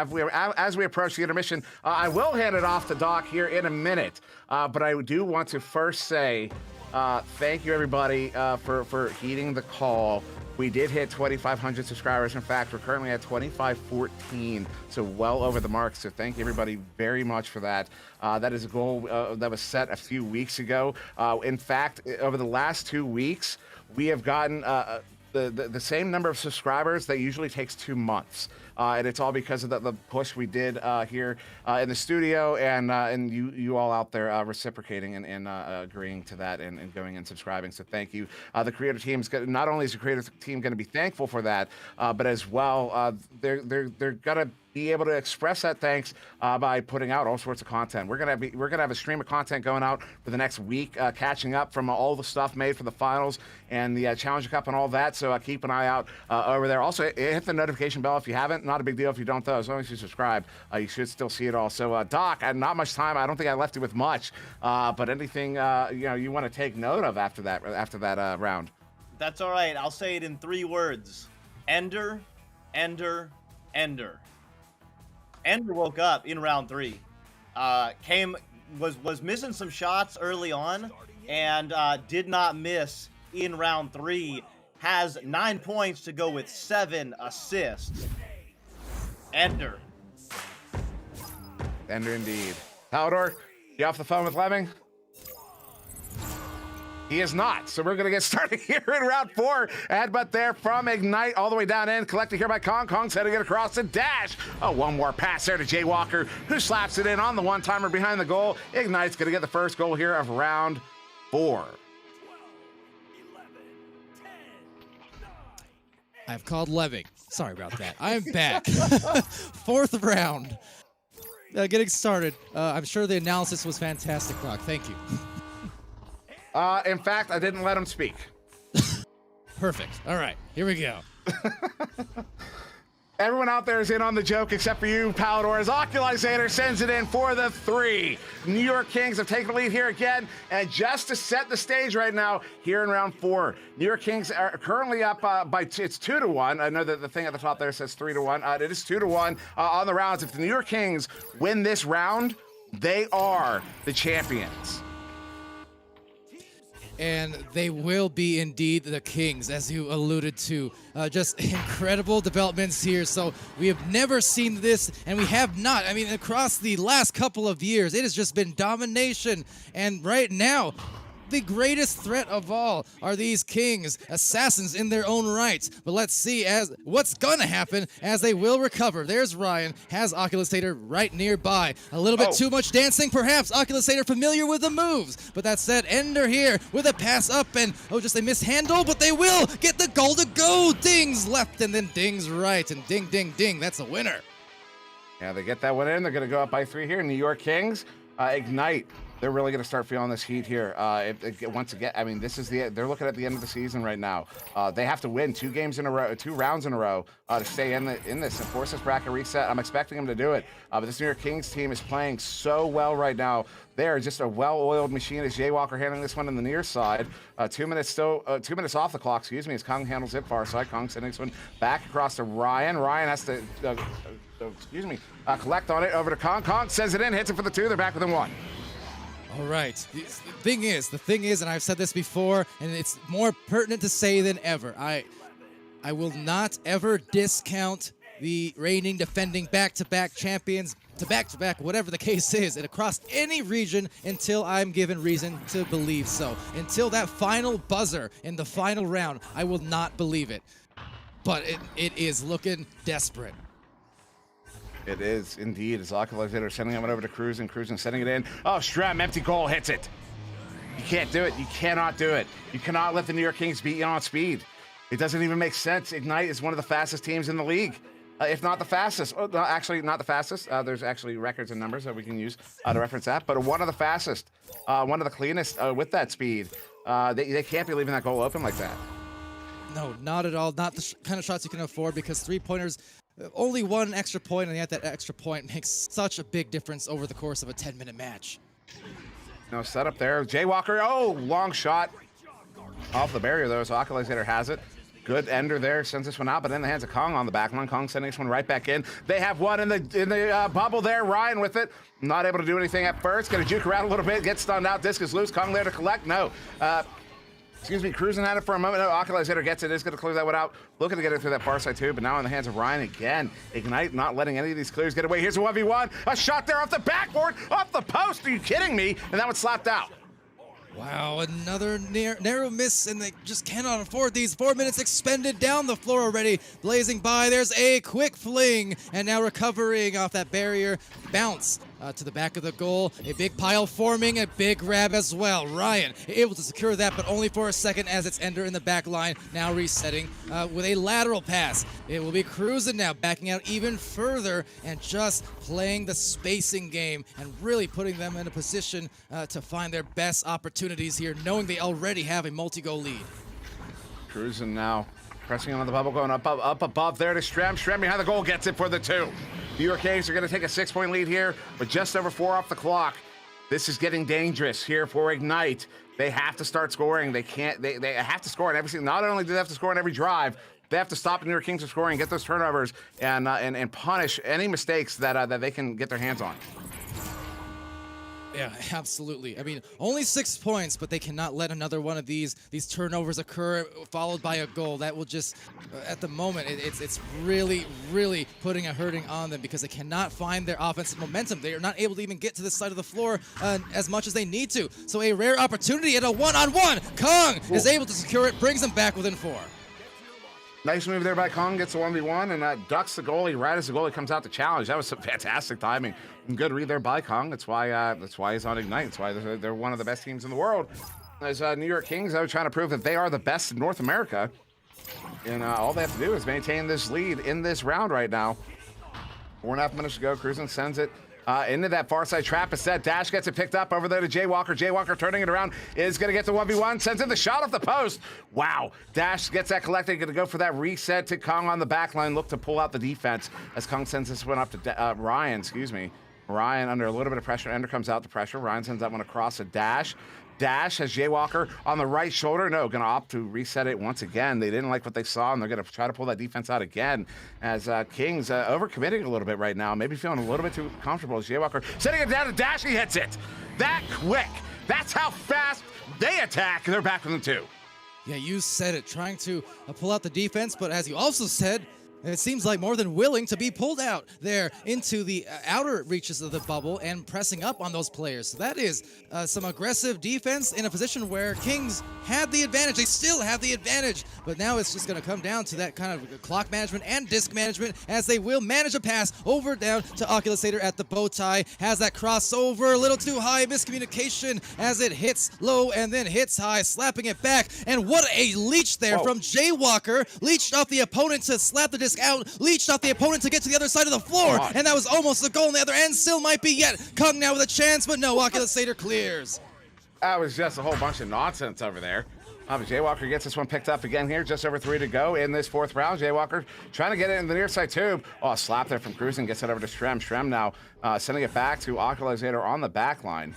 as we approach the intermission, I will hand it off to Doc here in a minute. But I do want to first say thank you, everybody, for heeding the call. We did hit 2,500 subscribers. In fact, we're currently at 2,514, so well over the mark. So thank you, everybody, very much for that. That is a goal that was set a few weeks ago. In fact, over the last 2 weeks, we have gotten the same number of subscribers that usually takes 2 months. And it's all because of the push we did here in the studio, and you all out there reciprocating and agreeing to that and going and subscribing. So thank you. The creator team's not only is the creator team going to be thankful for that, but as well they're gonna be able to express that thanks by putting out all sorts of content. We're gonna have a stream of content going out for the next week, catching up from all the stuff made for the finals and the Challenger Cup and all that. So keep an eye out over there. Also, hit the notification bell if you haven't. Not a big deal if you don't, though. As long as you subscribe, you should still see it all. So Doc, I had not much time. I don't think I left you with much. But anything you want to take note of after that round? That's all right. I'll say it in 3 words: Ender, Ender, Ender. Ender woke up in round 3. Was missing some shots early on, and did not miss in round 3. Has 9 points to go with 7 assists. Ender. Ender indeed. Haldor, you off the phone with Lemming? He is not. So we're going to get started here in round 4. Headbutt there from Ignite all the way down in. Collected here by Kong. Kong's heading it across the dash. Oh, one more pass there to Jaywalker, who slaps it in on the one-timer behind the goal. Ignite's going to get the first goal here of round 4. I've called Lemming. Sorry about that. I'm back. 4th round. Getting started. I'm sure the analysis was fantastic, Doc. Thank you. In fact, I didn't let him speak. Perfect. All right, here we go. Everyone out there is in on the joke except for you, Palador, as Oculizator sends it in for the 3. New York Kings have taken the lead here again, and just to set the stage right now, here in round 4, New York Kings are currently up by it's 2-1. I know that the thing at the top there says 3-1. It is 2-1 on the rounds. If the New York Kings win this round, they are the champions. And they will be indeed the Kings, as you alluded to. Just incredible developments here. So we have never seen this, and we have not. I mean, across the last couple of years, it has just been domination. And right now, the greatest threat of all are these Kings, assassins in their own right. But let's see what's going to happen as they will recover. There's Ryan, has Oculisator right nearby. A little bit too much dancing, perhaps. Oculisator familiar with the moves. But that said, Ender here with a pass up and, just a mishandle, but they will get the goal to go. Dings left and then dings right. And ding, ding, ding. That's a winner. Yeah, they get that one in. They're going to go up by 3 here. New York Kings, Ignite. They're really going to start feeling this heat here. Once again, I mean, they're looking at the end of the season right now. They have to win 2 rounds in a row to stay in this and force this bracket reset. I'm expecting them to do it. But this New York Kings team is playing so well right now. They are just a well-oiled machine. As Jaywalker handling this one on the near side. 2 minutes off the clock. Excuse me. As Kong handles it far side. Kong sending this one back across to Ryan. Ryan has to collect on it over to Kong. Kong sends it in, hits it for the 2. They're back within 1. All right. The thing is, and I've said this before, and it's more pertinent to say than ever, I will not ever discount the reigning, defending back-to-back champions, to back-to-back, whatever the case is, and across any region until I'm given reason to believe so. Until that final buzzer in the final round, I will not believe it. but it is looking desperate. It is indeed. As Oculator sending it over to Cruisin, sending it in. Oh, Strem, empty goal, hits it. You can't do it. You cannot do it. You cannot let the New York Kings beat you on speed. It doesn't even make sense. Ignite is one of the fastest teams in the league, if not the fastest. Oh, no, actually, not the fastest. There's actually records and numbers that we can use to reference that, but one of the fastest, one of the cleanest with that speed. They can't be leaving that goal open like that. No, not at all. Not the kind of shots you can afford, because three-pointers, only one extra point, and yet that extra point makes such a big difference over the course of a 10-minute match. No setup there. Jaywalker, oh, long shot off the barrier, though, so Oculator has it. Good ender there, sends this one out, but in the hands of Kong on the back line. Kong sending this one right back in. They have one in the bubble there. Ryan with it, not able to do anything at first. Gonna juke around a little bit, gets stunned out. Disc is loose. Kong there to collect. No. Cruising at it for a moment. No, Oculator gets it. Is going to clear that one out. Looking to get it through that far side too, but now in the hands of Ryan again. Ignite not letting any of these clears get away. Here's a 1v1. A shot there off the backboard, off the post. Are you kidding me? And that one slapped out. Wow, another narrow miss, and they just cannot afford these. 4 minutes expended down the floor already. Blazing by, there's a quick fling, and now recovering off that barrier. Bounce to the back of the goal. A big pile forming, a big grab as well. Ryan able to secure that, but only for a second as it's Ender in the back line. Now resetting with a lateral pass. It will be Cruisin now, backing out even further and just playing the spacing game and really putting them in a position to find their best opportunities here, knowing they already have a multi-goal lead. Cruisin now pressing on the bubble, going up above there to Strem. Strem behind the goal gets it for the 2. New York Kings are going to take a 6-point lead here, but just over 4 off the clock. This is getting dangerous here for Ignite. They have to start scoring. They can't. They have to score on every single. Not only do they have to score on every drive, they have to stop the New York Kings from scoring, get those turnovers, and punish any mistakes that they can get their hands on. Yeah, absolutely. I mean, only 6 points, but they cannot let another one of these turnovers occur, followed by a goal. That will just, at the moment, it's really, really putting a hurting on them, because they cannot find their offensive momentum. They are not able to even get to this side of the floor as much as they need to. So a rare opportunity at a one-on-one. Kong is able to secure it, brings them back within 4. Nice move there by Kong, gets a 1v1, and ducks the goalie right as the goalie comes out to challenge. That was some fantastic timing. And good read there by Kong. That's why he's on Ignite. That's why they're one of the best teams in the world. As New York Kings, are trying to prove that they are the best in North America. And all they have to do is maintain this lead in this round right now. 4.5 minutes to go. Cruisin sends it into that far side trap. Is set. Dash gets it picked up over there to Jaywalker. Jaywalker turning it around is going to get the 1v1. Sends in the shot off the post. Wow. Dash gets that collected. Going to go for that reset to Kong on the back line. Look to pull out the defense as Kong sends this one up to Ryan. Ryan under a little bit of pressure. Ender comes out to pressure. Ryan sends that one across to Dash. Dash has Jaywalker on the right shoulder. No, going to opt to reset it once again. They didn't like what they saw, and they're going to try to pull that defense out again as Kings overcommitting a little bit right now, maybe feeling a little bit too comfortable as Jaywalker sending it down to Dash. He hits it. That quick. That's how fast they attack. They're back from the 2. Yeah, you said it, trying to pull out the defense, but as you also said, it seems like more than willing to be pulled out there into the outer reaches of the bubble and pressing up on those players. So that is some aggressive defense in a position where Kings had the advantage. They still have the advantage, but now it's just going to come down to that kind of clock management and disc management, as they will manage a pass over down to Oculator at the bow tie. Has that crossover, a little too high, miscommunication as it hits low and then hits high, slapping it back. And what a leech there from Jaywalker. Leeched off the opponent to slap the disc out, leeched off the opponent to get to the other side of the floor, and that was almost a goal on the other end. Still might be yet. Kong now with a chance, but no, Oculator clears. That was just a whole bunch of nonsense over there. Jaywalker gets this one picked up again here, just over 3 to go in this 4th round. Jaywalker trying to get it in the near side tube. Oh, a slap there from Cruisin, gets it over to Strem. Strem now sending it back to Oculator on the back line.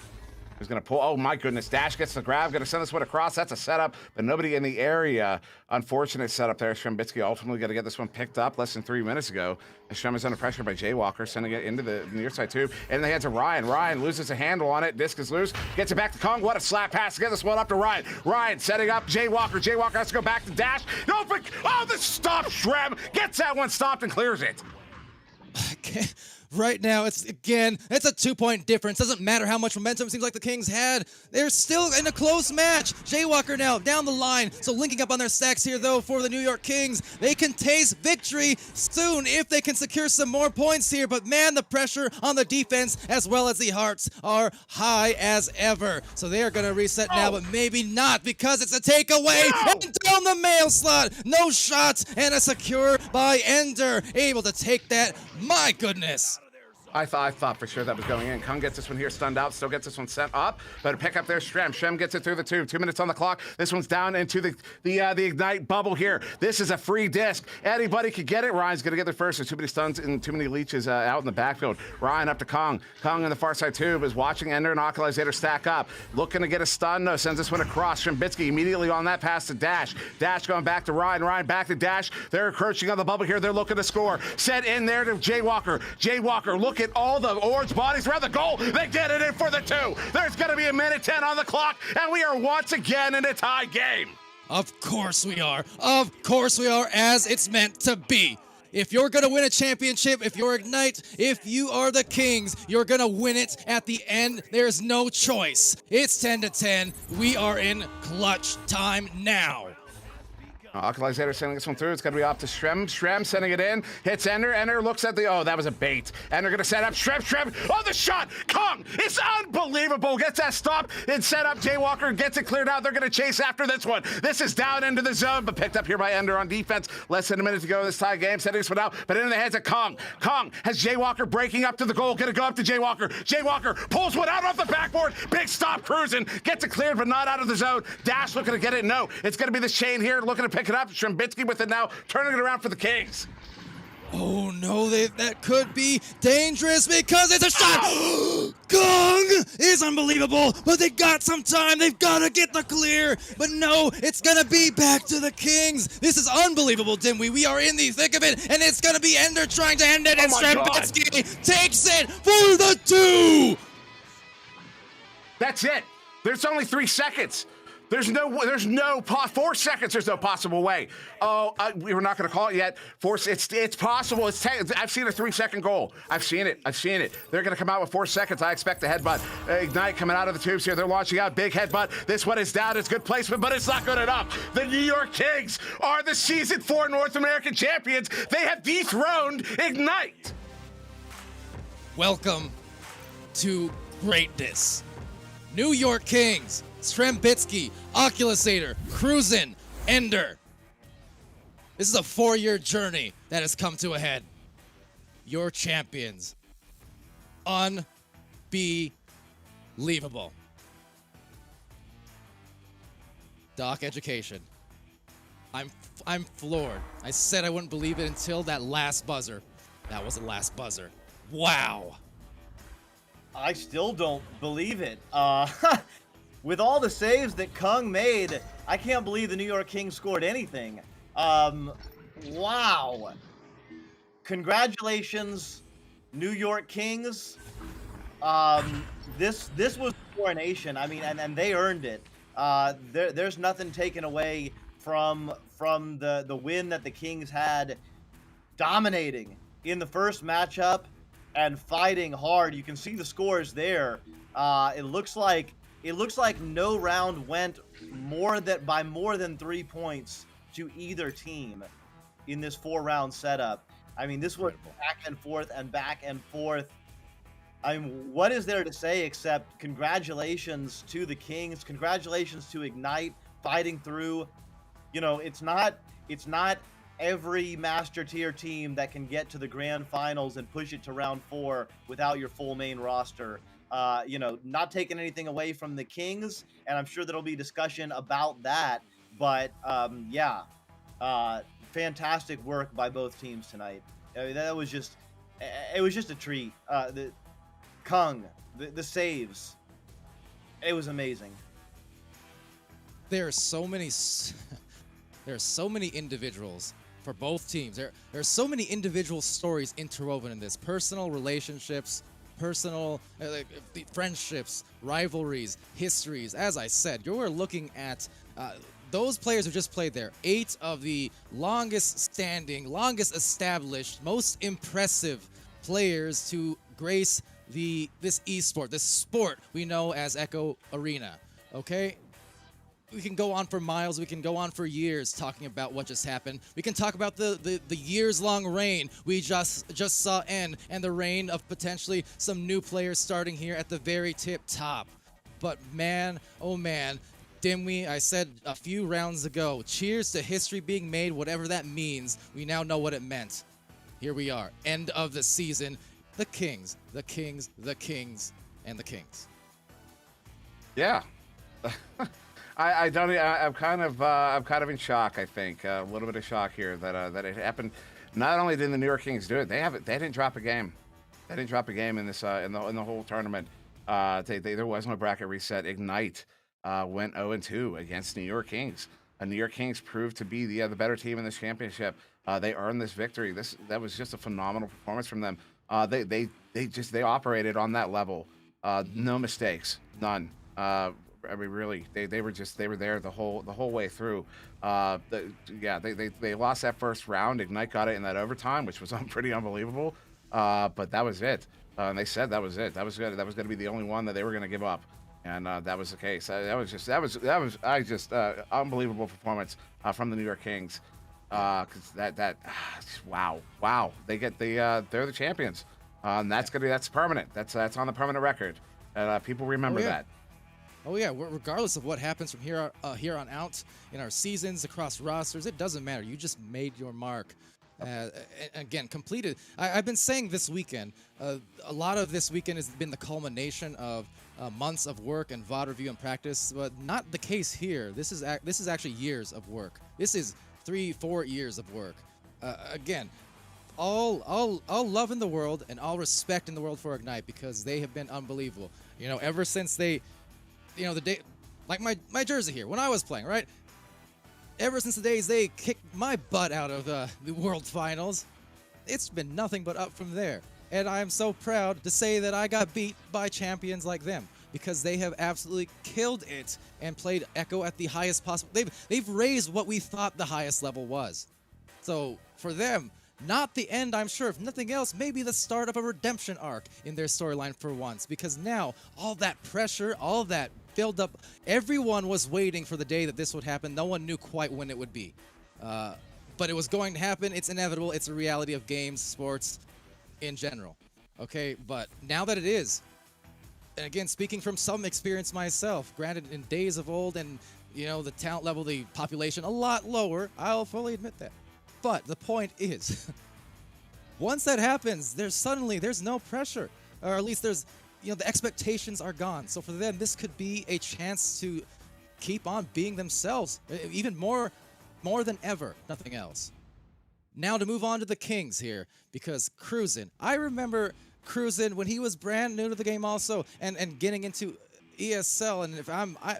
Who's going to pull? Oh, my goodness. Dash gets the grab. Going to send this one across. That's a setup, but nobody in the area. Unfortunate setup there. Strembitsky ultimately got to get this one picked up less than 3 minutes ago. Strem is under pressure by Jaywalker, sending it into the near side tube. In the hands of Ryan. Ryan loses a handle on it. Disc is loose. Gets it back to Kong. What a slap pass to get this one up to Ryan. Ryan setting up Jaywalker. Jaywalker has to go back to Dash. No, but, oh, the stop. Strem gets that one stopped and clears it. right now, it's a 2-point difference. Doesn't matter how much momentum it seems like the Kings had. They're still in a close match. Jaywalker now down the line. So linking up on their stacks here, though, for the New York Kings. They can taste victory soon if they can secure some more points here. But man, the pressure on the defense as well as the hearts are high as ever. So they are going to reset now, but maybe not because it's a takeaway. And down the mail slot. No shots and a secure by Ender. Able to take that. My goodness. I thought for sure that was going in. Kung gets this one here, stunned out, still gets this one sent up. Better pick up there, Shrem. Shrem gets it through the tube. 2 minutes on the clock. This one's down into the Ignite bubble here. This is a free disc. Anybody could get it. Ryan's going to get there first. There's too many stuns and too many leeches out in the backfield. Ryan up to Kung. Kung in the far side tube is watching Ender and Occulizator stack up. Looking to get a stun. No, sends this one across. Shrimbitsky immediately on that pass to Dash. Dash going back to Ryan. Ryan back to Dash. They're encroaching on the bubble here. They're looking to score. Set in there to Jaywalker. Jaywalker, look at all the orange bodies around the goal. They get it in for the 2. There's going to be a minute 10 on the clock, and we are once again in a tie game. Of course we are. Of course we are, as it's meant to be. If you're going to win a championship, if you're Ignite, if you are the Kings, you're going to win it at the end. There's no choice. It's 10-10. We are in clutch time now. Occulizator sending this one through. It's going to be off to Shrem. Shrem sending it in. Hits Ender. Ender looks at the... Oh, that was a bait. Ender going to set up. Shrem. Oh, the shot. Kung. It's unbelievable. Gets that stop and set up. Jaywalker gets it cleared out. They're going to chase after this one. This is down into the zone, but picked up here by Ender on defense. Less than a minute to go in this tie game. Setting this one out, but into the hands of Kung. Kung has Jaywalker breaking up to the goal. Going to go up to Jaywalker. Jaywalker pulls one out off the backboard. Big stop cruising. Gets it cleared, but not out of the zone. Dash looking to get it. No. It's going to be the chain here looking to pick it up. Shrimbitsky with it now, turning it around for the Kings. Oh no, that could be dangerous because it's a shot! Kung is unbelievable, but they got some time. They've got to get the clear. But no, it's going to be back to the Kings. This is unbelievable, Dimwee. We are in the thick of it, and it's going to be Ender trying to end it, and Shrimbitsky takes it for the 2! That's it. There's only 3 seconds. There's no 4 seconds. There's no possible way. Oh, we were not going to call it yet. It's possible. I've seen a 3-second goal. I've seen it. They're going to come out with 4 seconds. I expect a headbutt. Ignite coming out of the tubes here. They're launching out. Big headbutt. This one is down. It's good placement, but it's not good enough. The New York Kings are the Season 4 North American champions. They have dethroned Ignite. Welcome to greatness. New York Kings. Shrimbitsky, Occulizator, Cruisin', Ender. This is a 4-year journey that has come to a head. Your champions. Unbelievable. Doc Education. I'm floored. I said I wouldn't believe it until that last buzzer. That was the last buzzer. Wow. I still don't believe it. With all the saves that Kung made, I can't believe the New York Kings scored anything. Wow. Congratulations, New York Kings. This was coronation. I mean, and they earned it. There's nothing taken away from the win that the Kings had, dominating in the first matchup and fighting hard. You can see the scores there. It looks like no round went by more than 3 points to either team in this 4-round setup. I mean, this was back and forth and back and forth. I mean, what is there to say except congratulations to the Kings, congratulations to Ignite fighting through. You know, it's not every master tier team that can get to the grand finals and push it to round 4 without your full main roster. You know, not taking anything away from the Kings, and I'm sure there'll be discussion about that. But yeah, fantastic work by both teams tonight. I mean, it was just a treat. The Kung, the saves, it was amazing. There are so many individuals for both teams. There are so many individual stories interwoven in this. Personal relationships, personal friendships, rivalries, histories. As I said, you're looking at those players who just played there. 8 of the longest standing, longest established, most impressive players to grace this esport, this sport we know as Echo Arena. Okay? We can go on for miles, we can go on for years talking about what just happened. We can talk about the years-long reign we just saw end, and the reign of potentially some new players starting here at the very tip top. But man, oh man, Dimwee, I said a few rounds ago, cheers to history being made, whatever that means. We now know what it meant. Here we are, end of the season. The Kings, the Kings, the Kings, and the Kings. Yeah. I'm kind of in shock. I think a little bit of shock here that it happened. Not only did the New York Kings do it, they didn't drop a game. They didn't drop a game in this in the whole tournament. There was no bracket reset. Ignite went 0-2 against New York Kings. New York Kings proved to be the better team in this championship. They earned this victory. That was just a phenomenal performance from them. They operated on that level. No mistakes, none. I mean, really, they were there the whole way through. They lost that first round. Ignite got it in that overtime, which was pretty unbelievable. But that was it. And they said that was it. That was good. That was going to be the only one that they were going to give up, and that was the case. That was unbelievable performance from the New York Kings. Because wow, they get they're the champions. And that's permanent. That's on the permanent record, and people remember that. Oh yeah, regardless of what happens from here on out in our seasons, across rosters, it doesn't matter. You just made your mark. Again, completed. I've been saying this weekend, a lot of this weekend has been the culmination of months of work and VOD review and practice, but not the case here. This is actually years of work. This is 3-4 years of work. Again, all love in the world and all respect in the world for Ignite, because they have been unbelievable. You know, ever since they, the day, like my jersey here, when I was playing, right? Ever since the days they kicked my butt out of the World Finals, it's been nothing but up from there. And I'm so proud to say that I got beat by champions like them, because they have absolutely killed it and played Echo at the highest possible. They've raised what we thought the highest level was. So for them, not the end, I'm sure. If nothing else, maybe the start of a redemption arc in their storyline for once, because now all that pressure, all that build up, everyone was waiting for the day that this would happen. No one knew quite when it would be. But it was going to happen. It's inevitable. It's a reality of games, sports in general. Okay, but now that it is, and again, speaking from some experience myself, granted in days of old and, the talent level, the population a lot lower, I'll fully admit that. But the point is, once that happens, there's no pressure, or at least there's, the expectations are gone. So for them, this could be a chance to keep on being themselves, even more than ever, nothing else. Now to move on to the Kings here, because Cruisin', I remember Cruisin' when he was brand new to the game also, and getting into ESL, and if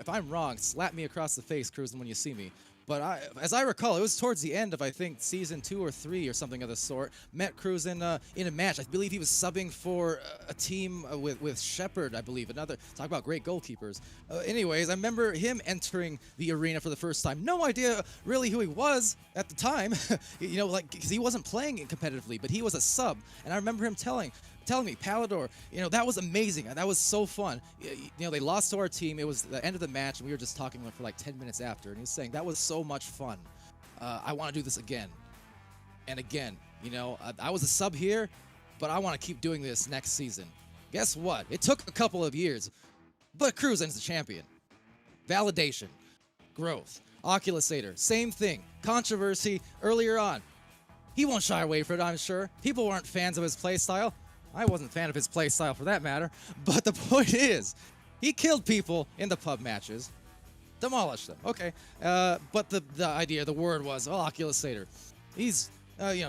I'm wrong, slap me across the face, Cruisin', when you see me. But as I recall, it was towards the end of, I think, season 2 or 3 or something of the sort. Met Cruisin' in a match. I believe he was subbing for a team with Shepard, I believe. Talk about great goalkeepers. Anyways, I remember him entering the arena for the first time. No idea really who he was at the time, because he wasn't playing it competitively, but he was a sub. And I remember him telling me, Palador, that was amazing. That was so fun. They lost to our team. It was the end of the match, and we were just talking for like 10 minutes after. And he was saying, that was so much fun. I want to do this again and again. I was a sub here, but I want to keep doing this next season. Guess what? It took a couple of years, but Cruisin's the champion. Validation, growth, Oculusator, same thing. Controversy earlier on. He won't shy away from it, I'm sure. People weren't fans of his playstyle. I wasn't a fan of his playstyle for that matter, but the point is, he killed people in the pub matches, demolished them. Okay, but the word was, Oculusator. He's,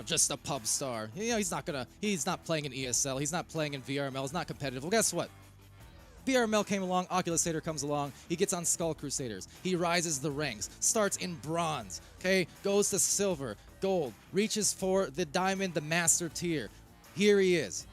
just a pub star. He's not playing in ESL. He's not playing in VRML. He's not competitive. Well, guess what? VRML came along. Oculusator comes along. He gets on Skull Crusaders. He rises the ranks. Starts in bronze. Okay, goes to silver, gold. Reaches for the diamond, the master tier. Here he is.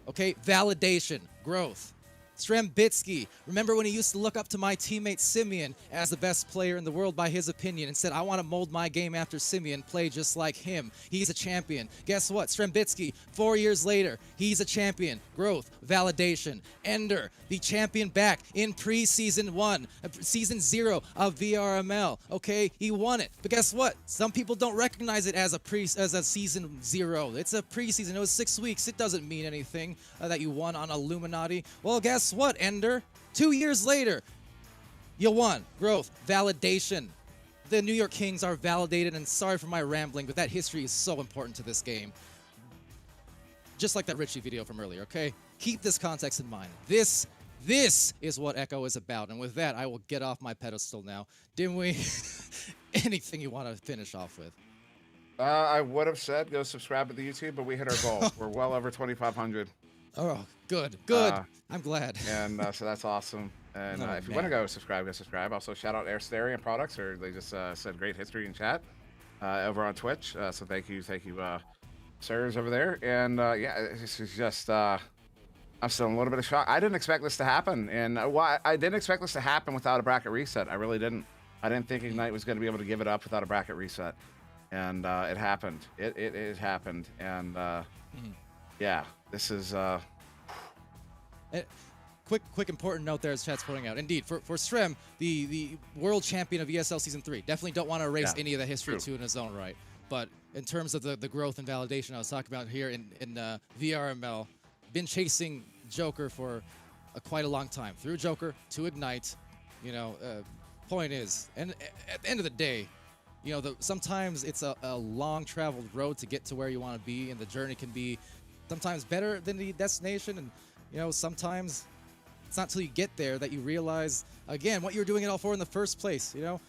Okay, validation, growth. Strembitsky, remember when he used to look up to my teammate Simeon as the best player in the world by his opinion and said, I want to mold my game after Simeon, play just like him. He's a champion. Guess what? Strembitsky, 4 years later, he's a champion. Growth, validation. Ender, the champion back in pre-season 1, season 0 of VRML. Okay, he won it. But guess what? Some people don't recognize it as a season 0. It's a preseason. It was 6 weeks. It doesn't mean anything that you won on Illuminati. Well, guess what, Ender? 2 years later, you won. Growth, validation. The New York Kings are validated, and sorry for my rambling, but that history is so important to this game. Just like that Richie video from earlier, okay? Keep this context in mind. This is what Echo is about, and with that, I will get off my pedestal now. Dimwee, anything you want to finish off with? I would have said go subscribe to the YouTube, but we hit our goal. We're well over 2,500. Oh, good. I'm glad. And so that's awesome. And if you want to go subscribe. Also, shout out Air Stereo Products, or they just said great history in chat over on Twitch. So thank you, sirs over there. And yeah, this is just I'm still in a little bit of shock. I didn't expect this to happen, and I didn't expect this to happen without a bracket reset. I really didn't. I didn't think Ignite was going to be able to give it up without a bracket reset, and it happened. It happened, and yeah, this is. Quick important note there as chat's pointing out. Indeed, for Strem, the world champion of ESL Season 3, definitely don't want to erase any of the history too in his own right. But in terms of the growth and validation I was talking about here in VRML, been chasing Joker for quite a long time. Through Joker to Ignite, you know, point is, and at the end of the day, you know, sometimes it's a long traveled road to get to where you want to be, and the journey can be sometimes better than the destination, and you know, sometimes it's not till you get there that you realize, again, what you were doing it all for in the first place, you know?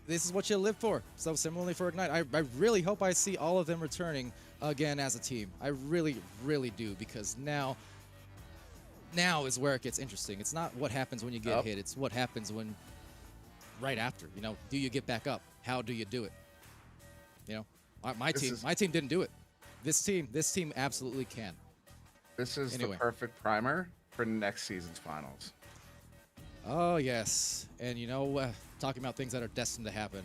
This is what you live for. So similarly for Ignite, I really hope I see all of them returning again as a team. I really, really do, because now is where it gets interesting. It's not what happens when you get hit. It's what happens when, right after, you know, do you get back up? How do you do it? You know, my team didn't do it. This team absolutely can. This is the perfect primer for next season's finals. Oh, yes. And, you know, talking about things that are destined to happen.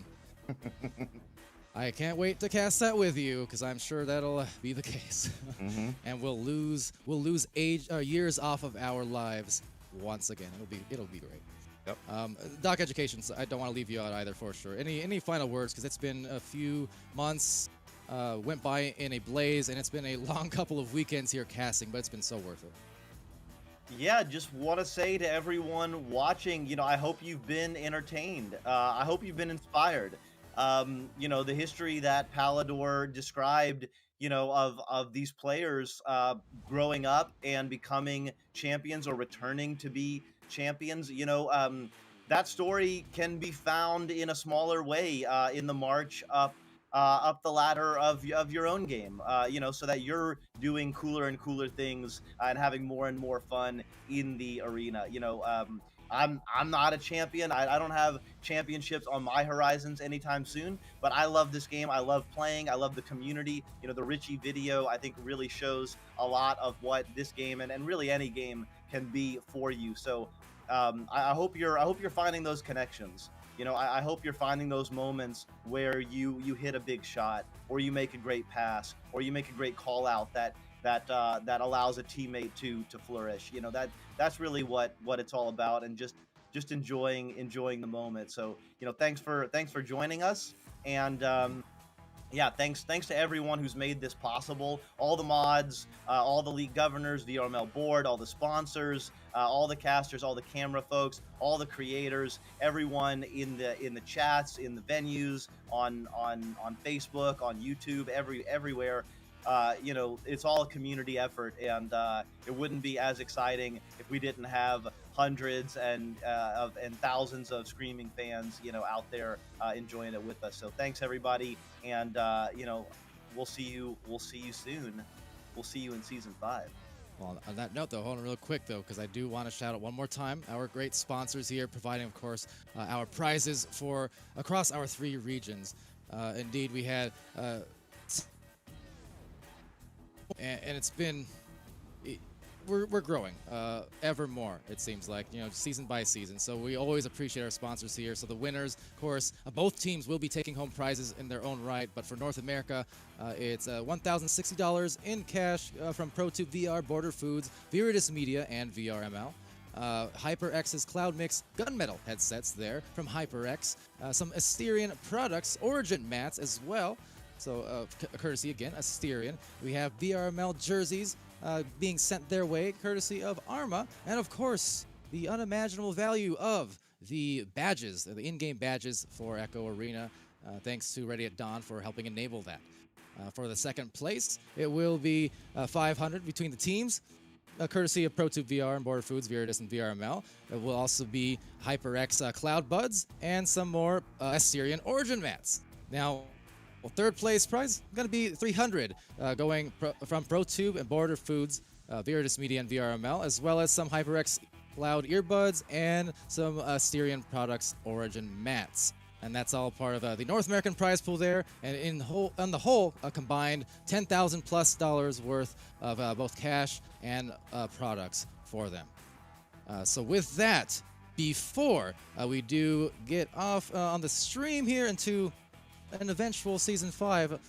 I can't wait to cast that with you, because I'm sure that'll be the case. And we'll lose years off of our lives once again. It'll be great. Yep. Doc Education, I don't want to leave you out either, for sure. Any final words? Because it's been a few months. Went by in a blaze, and it's been a long couple of weekends here casting, but it's been so worth it. Yeah, just want to say to everyone watching, you know, I hope you've been entertained. I hope you've been inspired. You know, the history that Palador described, you know, of these players growing up and becoming champions or returning to be champions, you know, that story can be found in a smaller way in the march up the ladder of your own game, you know, so that you're doing cooler and cooler things and having more and more fun in the arena. You know, I'm not a champion. I don't have championships on my horizons anytime soon, but I love this game. I love playing. I love the community. You know, the Richie video, I think, really shows a lot of what this game and really any game can be for you. So I hope you're finding those connections. You know, I hope you're finding those moments where you hit a big shot, or you make a great pass, or you make a great call out that allows a teammate to flourish. You know, that's really what it's all about, and just enjoying the moment. So, you know, thanks for joining us, and yeah, thanks to everyone who's made this possible. All the mods, all the league governors, VRML board, all the sponsors, all the casters, all the camera folks, all the creators, everyone in the chats, in the venues, on Facebook, on YouTube, everywhere. You know, it's all a community effort, and it wouldn't be as exciting if we didn't have hundreds and thousands of screaming fans, you know, out there enjoying it with us. So thanks everybody, and you know, we'll see you soon. We'll see you in season 5. Well, on that note, though, hold on real quick, though, because I do want to shout out one more time our great sponsors here, providing, of course, our prizes for across our 3 regions. Indeed, we had, and it's been we're growing ever more, it seems like, season by season. So we always appreciate our sponsors here. So the winners, of course, both teams will be taking home prizes in their own right. But for North America, it's $1,060 in cash from ProTube VR, Border Foods, Viridis Media, and VRML. HyperX's Cloud Mix Gunmetal headsets there from HyperX. Some Asterion products, Origin mats as well. So courtesy again, Asterion. We have VRML jerseys being sent their way, courtesy of Arma. And of course, the unimaginable value of the badges, the in-game badges for Echo Arena. Thanks to Ready at Dawn for helping enable that. For the second place, it will be 500 between the teams. Courtesy of ProTube VR and Border Foods, Viridis, and VRML. It will also be HyperX Cloud Buds and some more Asterion Origin mats. Now, third place prize going to be 300 going from ProTube and Border Foods, Viridis Media, and VRML, as well as some HyperX Cloud earbuds and some Asterion products Origin mats. And that's all part of the North American prize pool there. And on the whole, a combined $10,000+ worth of both cash and products for them. So with that, before we do get off on the stream here into an eventual Season 5,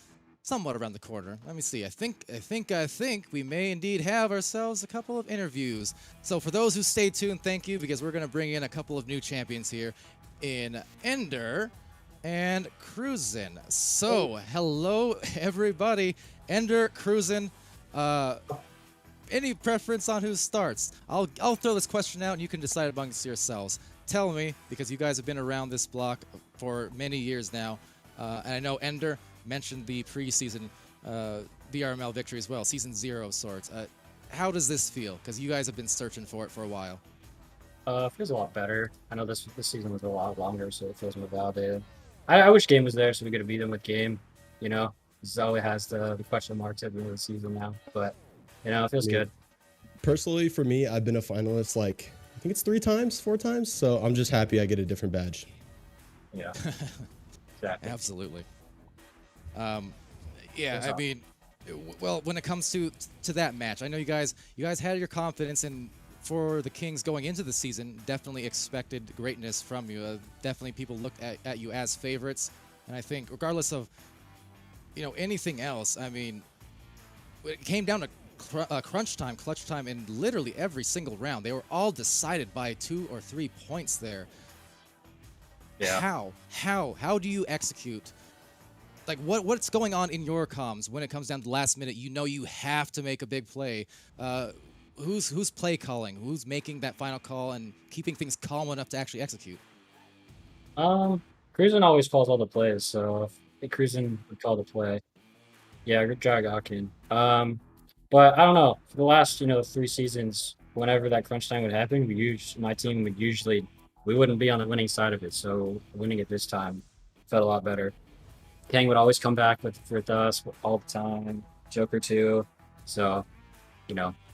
somewhat around the corner. Let me see. I think we may indeed have ourselves a couple of interviews. So for those who stay tuned, thank you, because we're going to bring in a couple of new champions here in Ender and Cruisin. So, hello everybody. Ender, Cruisin, any preference on who starts? I'll throw this question out and you can decide amongst yourselves. Tell me, because you guys have been around this block for many years now, and I know Ender mentioned the preseason VRML victory as well, Season 0 of sorts. How does this feel? Because you guys have been searching for it for a while. Feels a lot better. I know this season was a lot longer, so it feels more validated. I wish Game was there so we could beat them with Game. Zoe has the question marks at the end of the season now, but it feels good. Personally, for me, I've been a finalist I think it's 4 times, so I'm just happy I get a different badge. Yeah, exactly. Absolutely. I mean, well, when it comes to that match, I know you guys had your confidence in. For the Kings going into the season, definitely expected greatness from you. Definitely people looked at you as favorites. And I think regardless of, anything else, I mean, it came down to crunch time, clutch time in literally every single round. They were all decided by 2 or 3 points there. Yeah. How do you execute? Like, what's going on in your comms when it comes down to the last minute? You have to make a big play. Who's play calling? Who's making that final call and keeping things calm enough to actually execute? Cruisin always calls all the plays, so I think Cruisin would call the play. Yeah, good job, Akin. But I don't know. For the last 3 seasons, whenever that crunch time would happen, my team we wouldn't be on the winning side of it. So winning it this time felt a lot better. Kang would always come back with us all the time. Joker too. So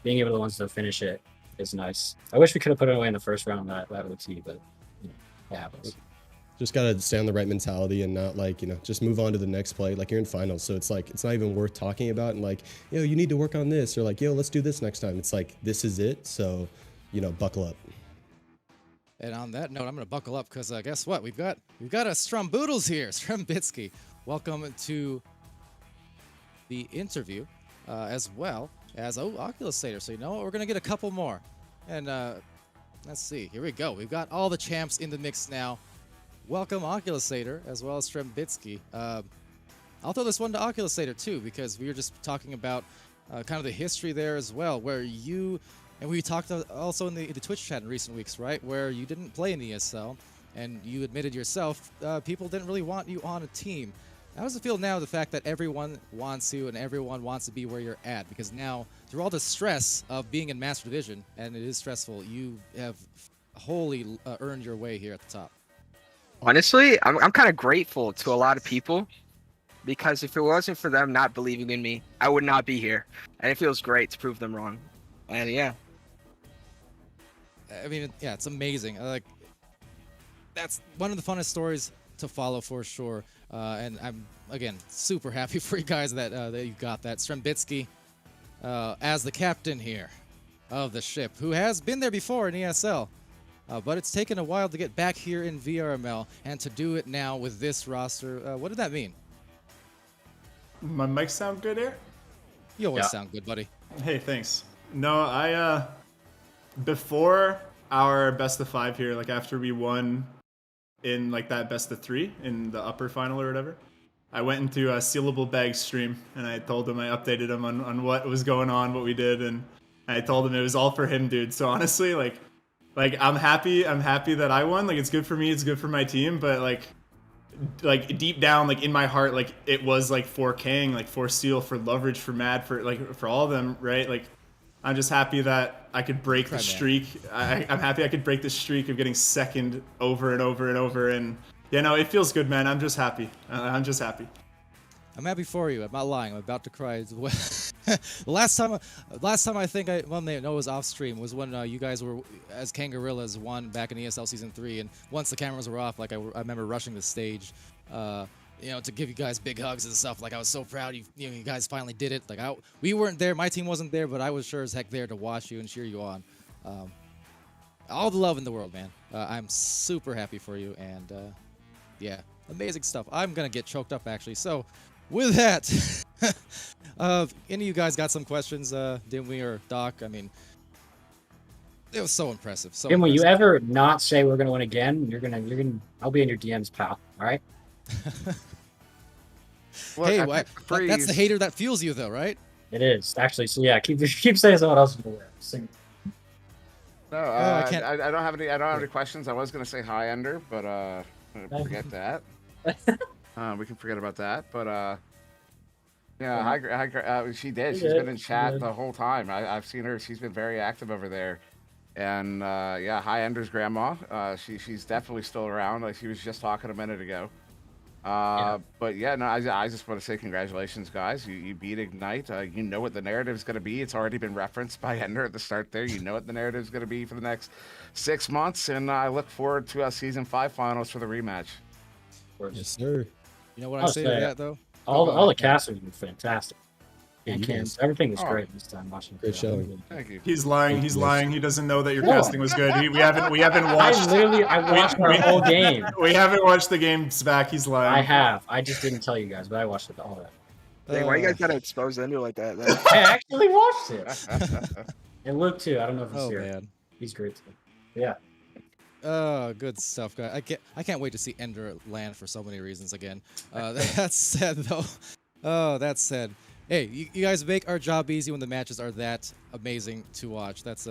being able to finish it is nice. I wish we could have put it away in the first round that OT, but it happens. Just gotta stay on the right mentality and not just move on to the next play. You're in finals, so it's it's not even worth talking about and you need to work on this or let's do this next time. It's this is it, so buckle up. And on that note, I'm gonna buckle up because guess what? We've got a Stromboodles here, Strombitsky. Welcome to the interview, as well as Oculus Satyr. So we're gonna get a couple more, and let's see. Here we go. We've got all the champs in the mix now. Welcome Oculus Satyr as well as Strembitsky. I'll throw this one to Oculus Satyr too, because we were just talking about kind of the history there as well, where we talked also in the Twitch chat in recent weeks, right, where you didn't play in ESL, and you admitted yourself people didn't really want you on a team. How does it feel now, the fact that everyone wants you and everyone wants to be where you're at? Because now, through all the stress of being in Master Division, and it is stressful, you have wholly earned your way here at the top. Honestly, I'm kind of grateful to a lot of people, because if it wasn't for them not believing in me, I would not be here. And it feels great to prove them wrong. And yeah. I mean, yeah, it's amazing. That's one of the funnest stories to follow for sure. And I'm, again, super happy for you guys that you got that. Strembitsky as the captain here. of the ship, who has been there before in ESL. But it's taken a while to get back here in VRML, and to do it now with this roster, what did that mean? My mic sound good here? You always sound good, buddy. Hey, thanks. No, I before our best of 5 here, like after we won in like that best of 3 in the upper final or whatever, I went into a Sealable Bag stream and I told him, I updated him on what was going on, what we did, and I told him it was all for him, dude. So honestly, like I'm happy that I won. Like, it's good for me, it's good for my team, but like deep down, like in my heart, like it was like for Kang, like for Seal, for Loveridge, for Mad, for all of them, right? Like, I'm just happy that I could break the streak. I'm happy I could break the streak of getting second over and over and over. And yeah, no, it feels good, man. I'm just happy. I'm just happy. I'm happy for you. I'm not lying. I'm about to cry as well. last time I think it was off stream was when you guys were as Kangarillas won back in ESL season 3, and once the cameras were off, like I remember rushing the stage, to give you guys big hugs and stuff. Like, I was so proud you guys finally did it. Like, we weren't there, my team wasn't there, but I was sure as heck there to watch you and cheer you on. All the love in the world, man. I'm super happy for you, and yeah, amazing stuff. I'm gonna get choked up actually. So, with that, any of you guys got some questions, didn't we, or Doc? I mean, it was so impressive. So When you ever not say we're gonna win again, you're gonna. I'll be in your DMs, pal. All right. Look, hey, that's the hater that fuels you, though, right? It is actually. So yeah, keep saying someone else is aware. No, I don't have any. I don't have any questions. I was gonna say hi, Ender, but forget that. We can forget about that. But yeah, hi, she did. She's been in chat the whole time. I've seen her. She's been very active over there. And yeah, hi, Ender's grandma. She's definitely still around. Like she was just talking a minute ago. But yeah, no, I just want to say congratulations, guys. You beat Ignite. You know what the narrative is going to be. It's already been referenced by Ender at the start there. You know what the narrative is going to be for the next 6 months, and I look forward to season 5 finals for the rematch. Yes, sir. You know what I say to that though? All the casters were fantastic. Everything was great this time watching. Great showing. Thank you. He's lying. He's lying. He doesn't know that your casting was good. We haven't watched. I watched our whole game. We haven't watched the games back. He's lying. I have. I just didn't tell you guys, but I watched it all. Dang, why you guys gotta expose Ender like that? I actually watched it. And Luke too. I don't know if he's here. Man. He's great too. Yeah. Oh, good stuff, guys. I can't wait to see Ender land for so many reasons again. That said, though, that said, hey, you guys make our job easy when the matches are that amazing to watch. That's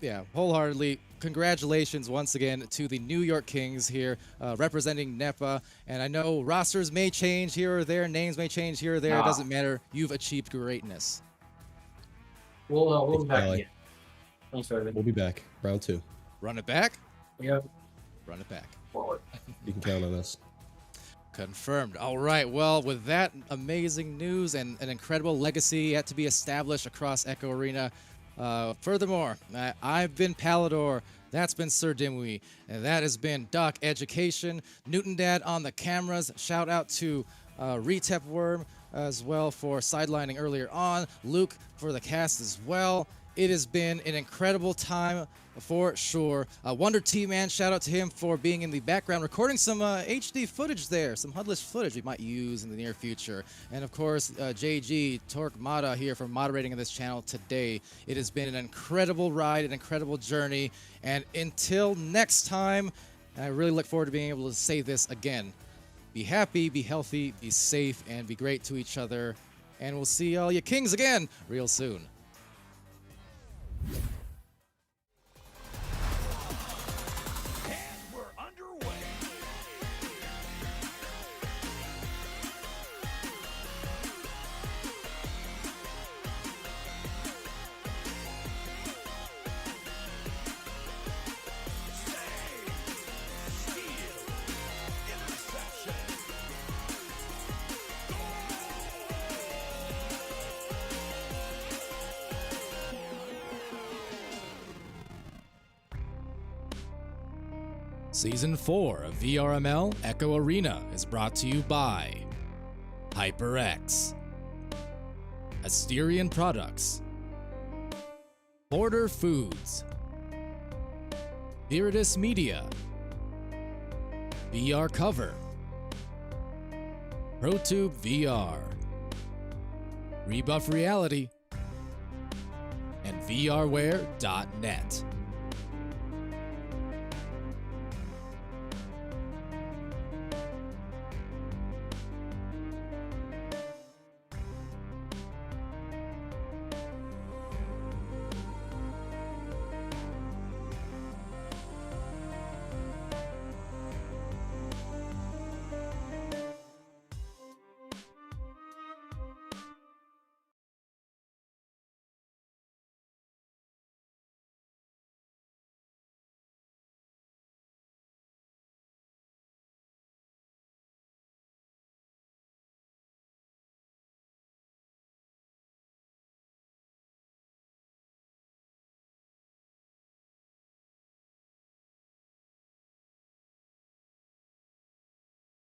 yeah, wholeheartedly. Congratulations once again to the New York Kings here, representing NEPA. And I know rosters may change here or there, names may change here or there. It doesn't matter. You've achieved greatness. We'll be back again. Thanks, David. We'll be back. Round 2. Run it back? Yep. Run it back. Forward. You can count on us. Confirmed. All right. Well, with that amazing news and an incredible legacy yet to be established across Echo Arena, furthermore, I've been Palador. That's been Sir Dimwee. And that has been Doc Education. Newton Dad on the cameras. Shout out to Retep Worm as well for sidelining earlier on. Luke for the cast as well. It has been an incredible time for sure. Wonder T-Man, shout out to him for being in the background, recording some HD footage there, some HUDless footage we might use in the near future. And of course, JG, Torque Mata here for moderating this channel today. It has been an incredible ride, an incredible journey. And until next time, I really look forward to being able to say this again. Be happy, be healthy, be safe, and be great to each other. And we'll see all you Kings again real soon. Season 4 of VRML Echo Arena is brought to you by HyperX, Asterion Products, Border Foods, Viridis Media, VR Cover, ProTube VR, Rebuff Reality, and VRware.net.